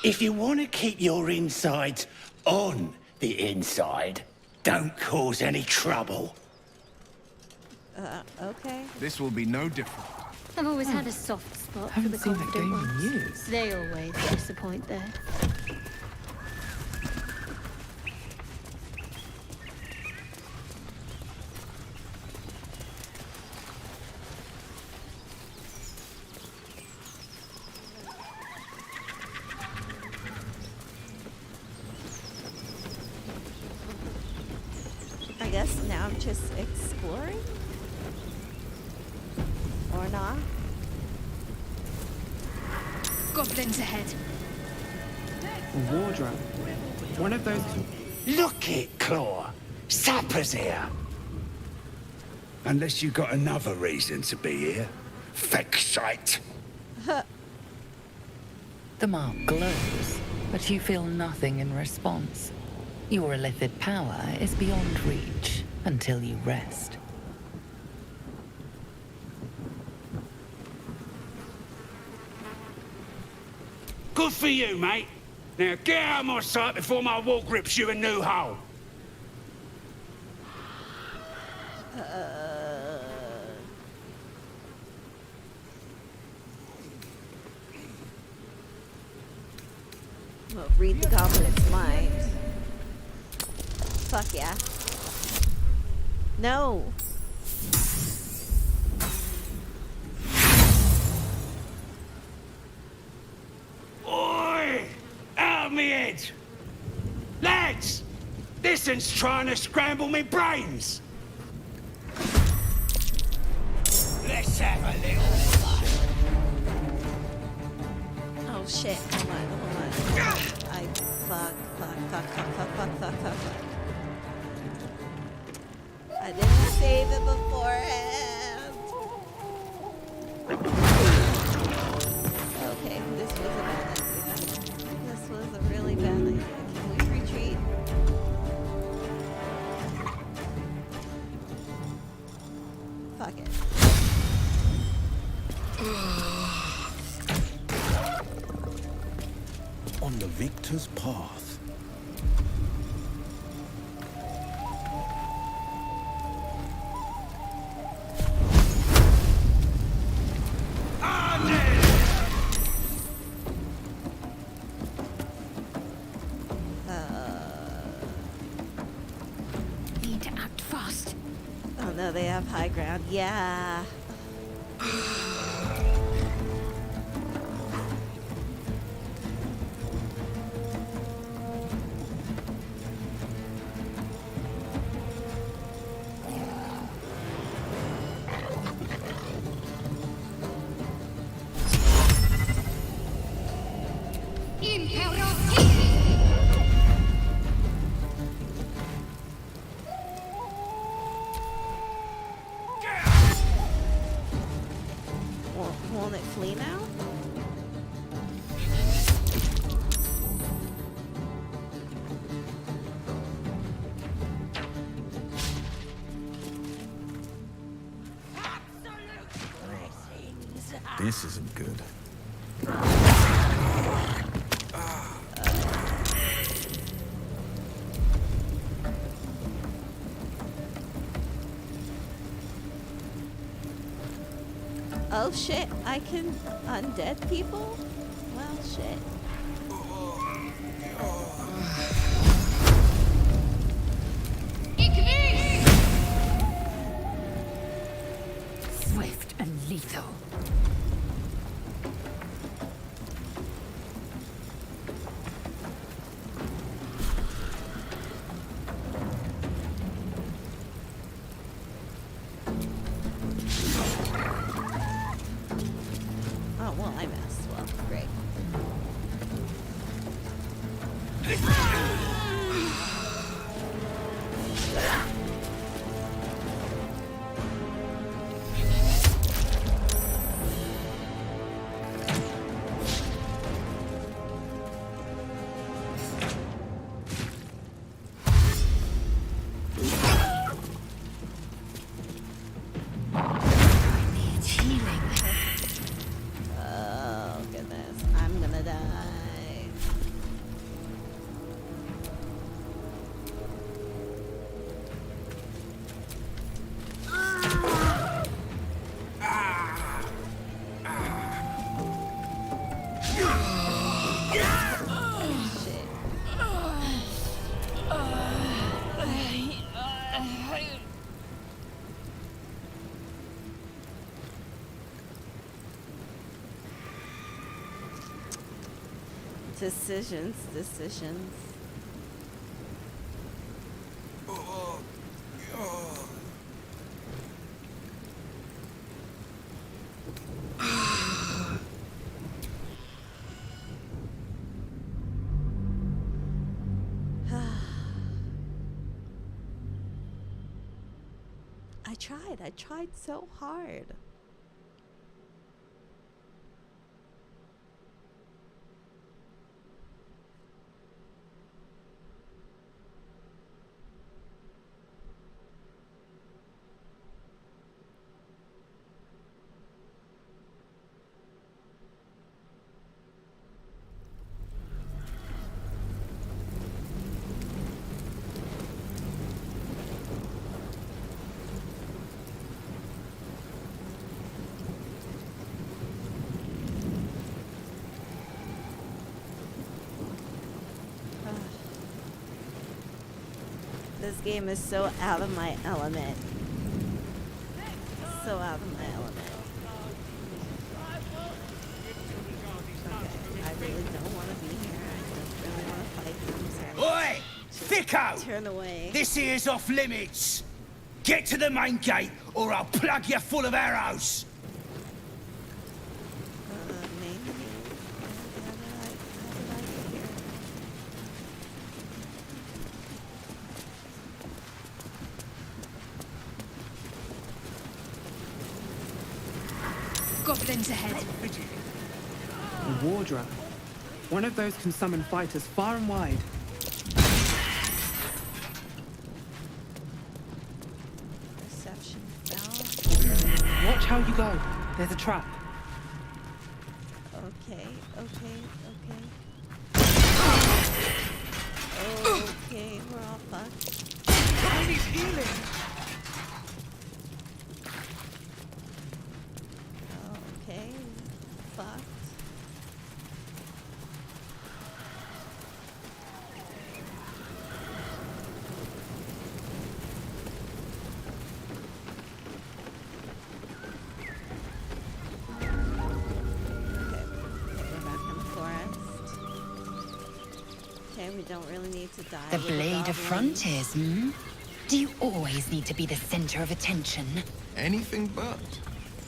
If you want to keep your insides on the inside, don't cause any trouble. Okay. This will be no different. I've always had a soft spot for the confident ones. They always disappoint though. I guess now I'm just exploring? Or not? Goblins ahead. A wardrobe. One of those. Look it, Claw. Sapper's here. Unless you got another reason to be here. Fexite. The mark glows, but you feel nothing in response. Your illithid power is beyond reach until you rest. Good for you, mate. Now get out of my sight before my wall grips you a new hole. Well, read the goblin's mind. Fuck yeah. No. Oi! Out of me head! Lads! This one's trying to scramble me brains! Let's have a little fun. Oh shit, hold on. Fuck. I didn't save it beforehand. Okay, this was a bad idea. This was a really bad idea. Can we retreat? Fuck it. On the victor's path. Need to act fast. Oh no, they have high ground. Yeah. Won't it flee now? This isn't good. Oh shit, I can undead people? Well, shit. Decisions. I tried so hard. This game is so out of my element. So out of my element. Okay, I really don't want to be here. I just really want to fight them. So Oi! Thicko! Turn away. This here's off limits. Get to the main gate, or I'll plug you full of arrows. Goblins ahead. A war dragon. One of those can summon fighters far and wide. Perception fell. Watch how you go. There's a trap. Okay. Okay, we're all fucked. I need healing. Okay, fucked. We don't really need to die. The with Blade of goblin. Frontiers, hmm? Do you always need to be the center of attention? Anything but.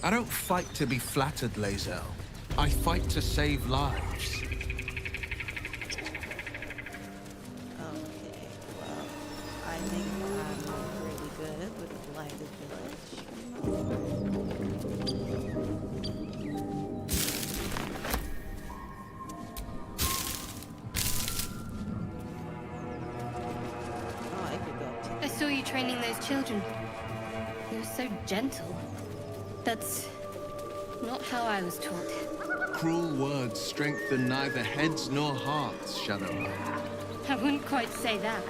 I don't fight to be flattered, Lae'zel. I fight to save lives. Okay, well, I think I'm really good with the Blighted Village. I saw you training those children. You were so gentle. That's not how I was taught. Cruel words strengthen neither heads nor hearts, Shadowheart. I wouldn't quite say that.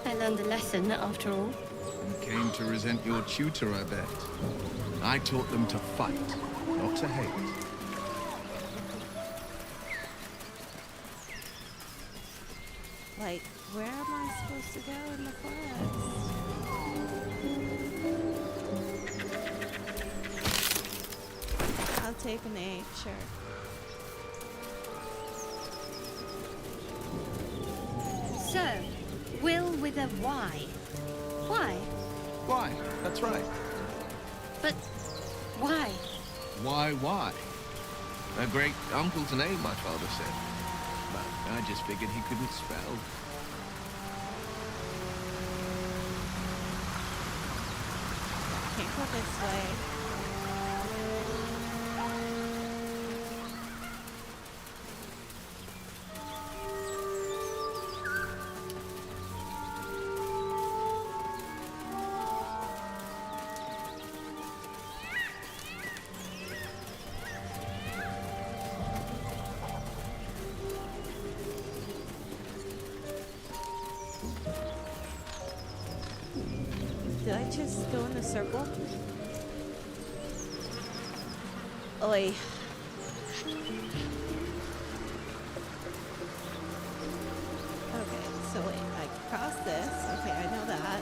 I learned a lesson, after all. You came to resent your tutor, I bet. I taught them to fight, not to hate. Like, where am I supposed to go in the forest? I'll take an 8, sure. So, Will with a Y. Why? Why? That's right. But why? Why? A great uncle's name, my father said. But I just figured he couldn't spell. Can't go this way. Did I just go in a circle? Oi. Okay, so wait, I cross this. Okay, I know that.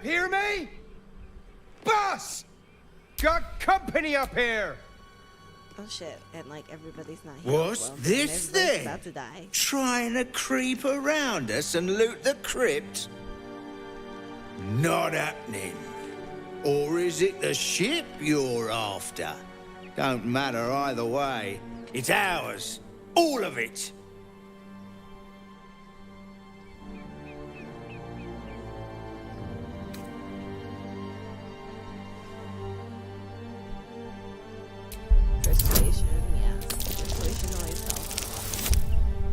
hear me? Boss! Got company up here! Oh shit, and like everybody's not here. What's Well, this everybody's then? about to die. Trying to creep around us and loot the crypt? Not happening. Or is it the ship you're after? Don't matter either way. It's ours. All of it. Persuasion, yes. Persuasion always helps.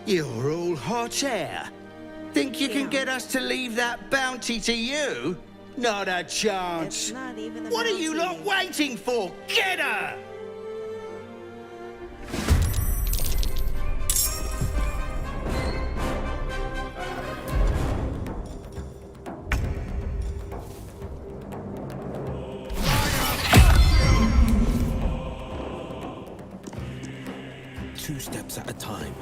You're all hot air. Think you can get us to leave that bounty to you? Not a chance. It's not even a What are you bounty. lot waiting for? Get her! Two steps at a time.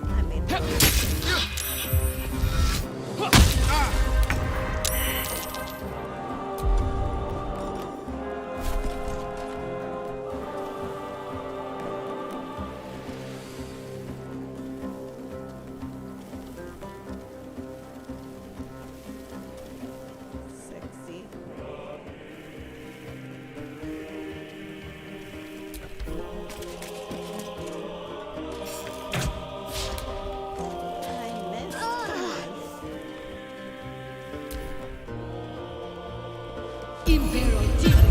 I mean, sexy. I missed this.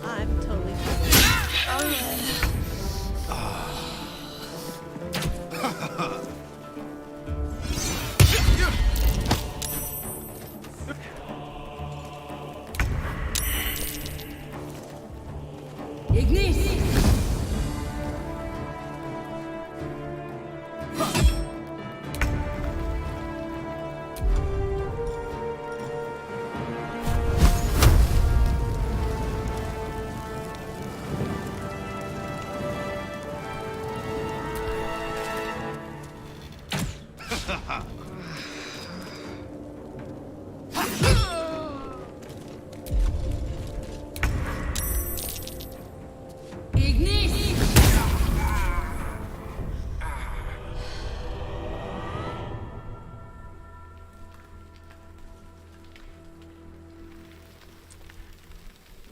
I'm totally Ignis!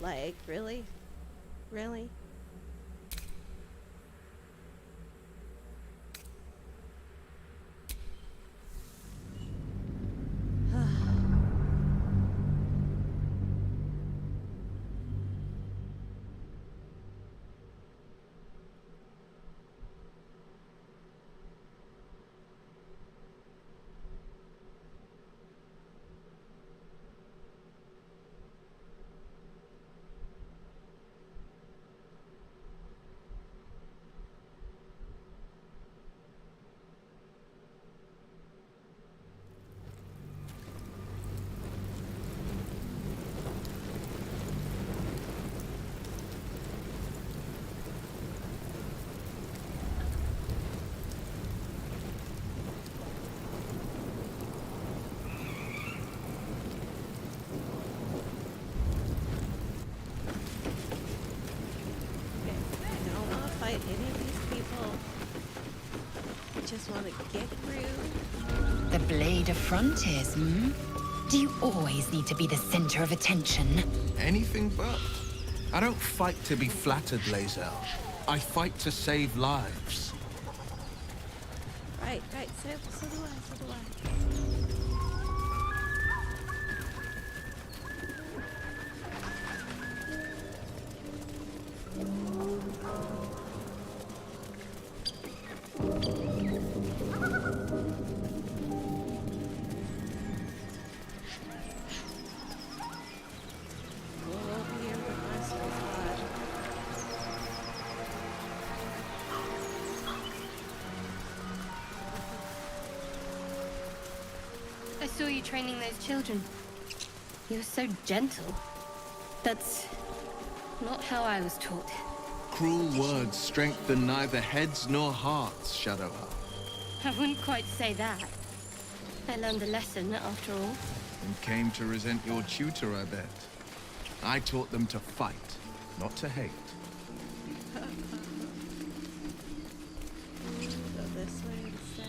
like, really? Really? Any of these people. I just want to get through. The Blade of Frontiers, hmm? Do you always need to be the center of attention? Anything but. I don't fight to be flattered, Lae'zel. I fight to save lives. Right. So do I. I saw you training those children. You were so gentle. That's not how I was taught. Cruel words strengthen neither heads nor hearts, Shadowheart. I wouldn't quite say that. I learned a lesson, after all. And came to resent your tutor, I bet. I taught them to fight, not to hate. Go this way instead.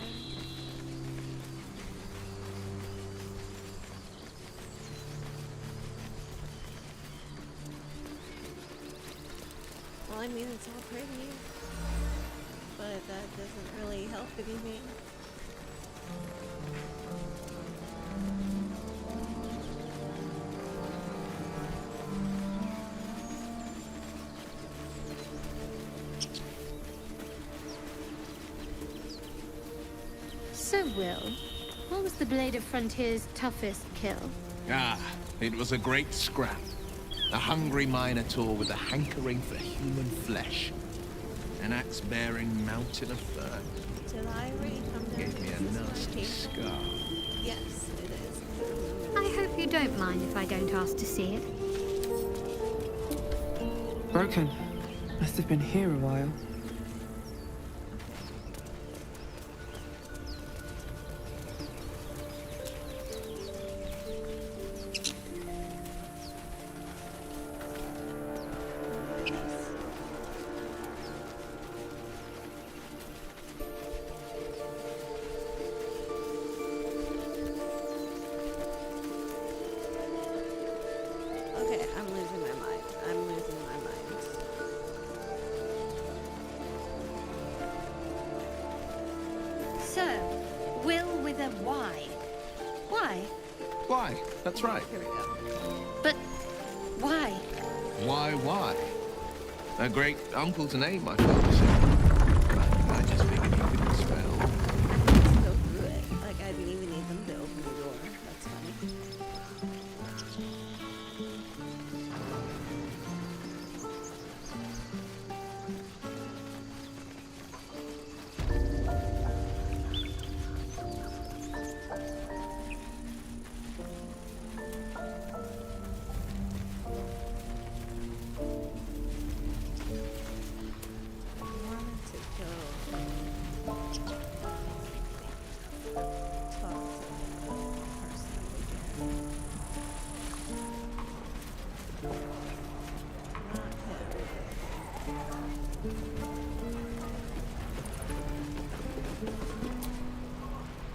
Well, I mean, it's all pretty, but that doesn't really help anything. So, Will, what was the Blade of Frontier's toughest kill? Ah, it was a great scrap. A hungry minotaur with a hankering for human flesh. An axe-bearing mountain of fern. Did I already come down? Gave me a nasty scar. Yes, it is. I hope you don't mind if I don't ask to see it. Broken. Must have been here a while. Okay, I'm losing my mind. So, Will with a Y. Why? Why? That's right. Here we go. But why? Why? A great uncle's name, my father said. But I just figured you couldn't spell. Go through it. Like, I didn't even need them to open the door. That's funny.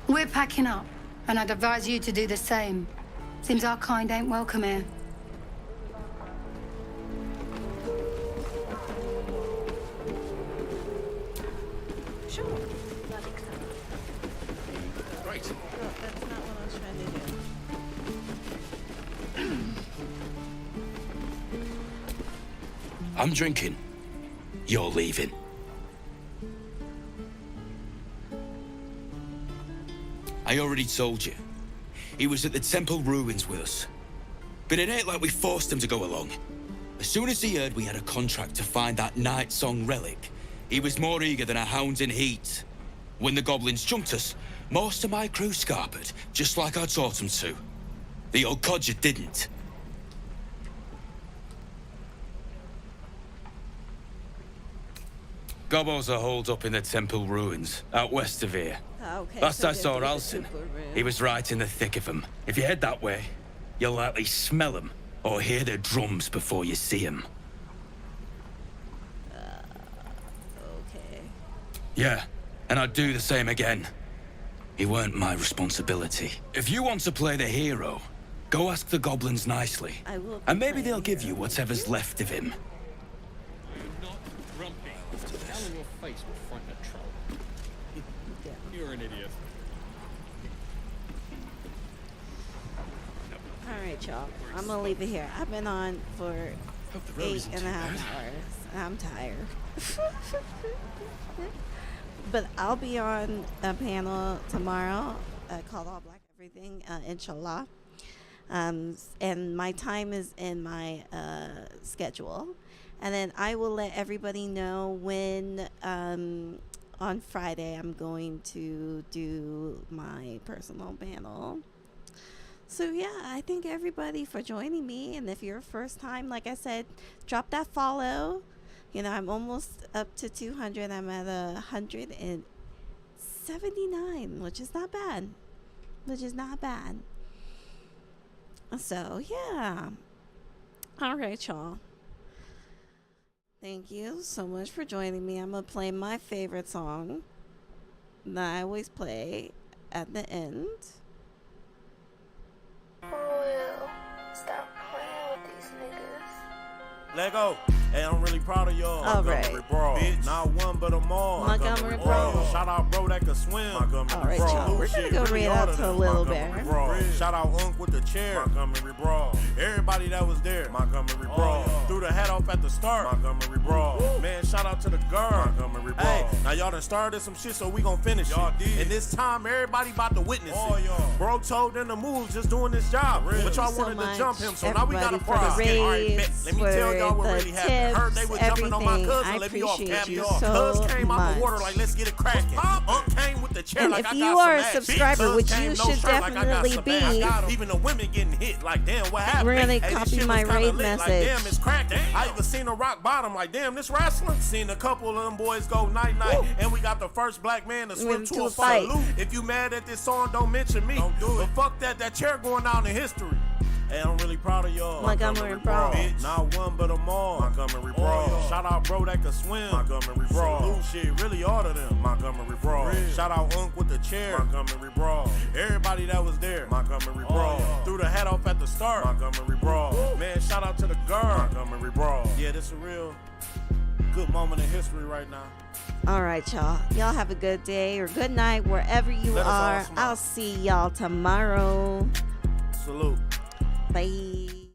We're packing up, and I'd advise you to do the same. Seems our kind ain't welcome here. Sure. Great. Oh, that's not what I was trying to do. I'm drinking. You're leaving. I already told you. He was at the temple ruins with us. But it ain't like we forced him to go along. As soon as he heard we had a contract to find that Night Song relic, he was more eager than a hound in heat. When the goblins jumped us, most of my crew scarpered, just like I taught them to. The old codger didn't. Gobbo's are holed up in the temple ruins, out west of here. Okay, Last so I saw they're the Alcin, temple room. he was right in the thick of them. If you head that way, you'll likely smell them, or hear their drums before you see them. Okay. Yeah, and I'd do the same again. He weren't my responsibility. If you want to play the hero, Go ask the goblins nicely. I will. And maybe they'll give you whatever's left of him. Not grumpy. How on your face would frighten a troll? You're an idiot. All right, y'all. I'm gonna leave it here. I've been on for 8.5 hours. I'm tired. But I'll be on a panel tomorrow called All Black Everything, inshallah. And my time is in my schedule. And then I will let everybody know when on Friday I'm going to do my personal panel. So yeah, I thank everybody for joining me. And if you're first time, like I said, drop that follow. You know, I'm almost up to 200. I'm at 179, which is not bad. So yeah. All right, y'all. Thank you so much for joining me. I'm gonna play my favorite song that I always play at the end. Stop playing with these niggas. Lego. Hey, I'm really proud of y'all. All right. Bitch. Not one, but them all. Montgomery Bro. Shout out bro that can swim. Montgomery All right, y'all. We're gonna go read out to Lil Bear. Shout out Unk with the chair. Montgomery Brawl. Everybody that was there. Montgomery Brawl. Threw the hat off at the start. Montgomery Brawl. Man, shout out to the girl. Montgomery Brawl. Hey, now y'all done started some shit, so we gon' finish y'all it. Did. And this time, everybody about to witness it. Y'all. Bro told them to move, just doing this job. But y'all wanted to jump him, so now we got a prize. All right, bet. Let me tell y'all what really happened. Heard they was jumping on my cousin. I Let me off, cap you off. so Cuz came out the water much. like, let's get it cracking. Came with the chair And like if I you got are a some ass. subscriber, which you Cuz should shirt like I got definitely some be, ass. Even the women getting hit like, damn, what happened? we're gonna Hey, this copy shit my was kinda raid lit. message. Like, damn, it's cracking. I even seen a rock bottom like, damn, this wrestling. Seen a couple of them boys go night-night. And we got the first black man to swim to a fight. If you mad at this song, don't mention me. Don't do it. But fuck that chair going down in history. Hey, I'm really proud of y'all. Montgomery Brawl. Not one, but them all. Montgomery Brawl. Shout out bro that can swim. Montgomery Brawl. Salute shit, really all of them. Montgomery Brawl. Shout out Unk with the chair. Montgomery Brawl. Everybody that was there. Montgomery Brawl. Threw the hat off at the start. Montgomery Brawl. Man, shout out to the girl. Montgomery Brawl. Yeah, this a real good moment in history right now. All right, y'all. Y'all have a good day or good night wherever you Let us all are. smile. I'll see y'all tomorrow. Salute. Bye.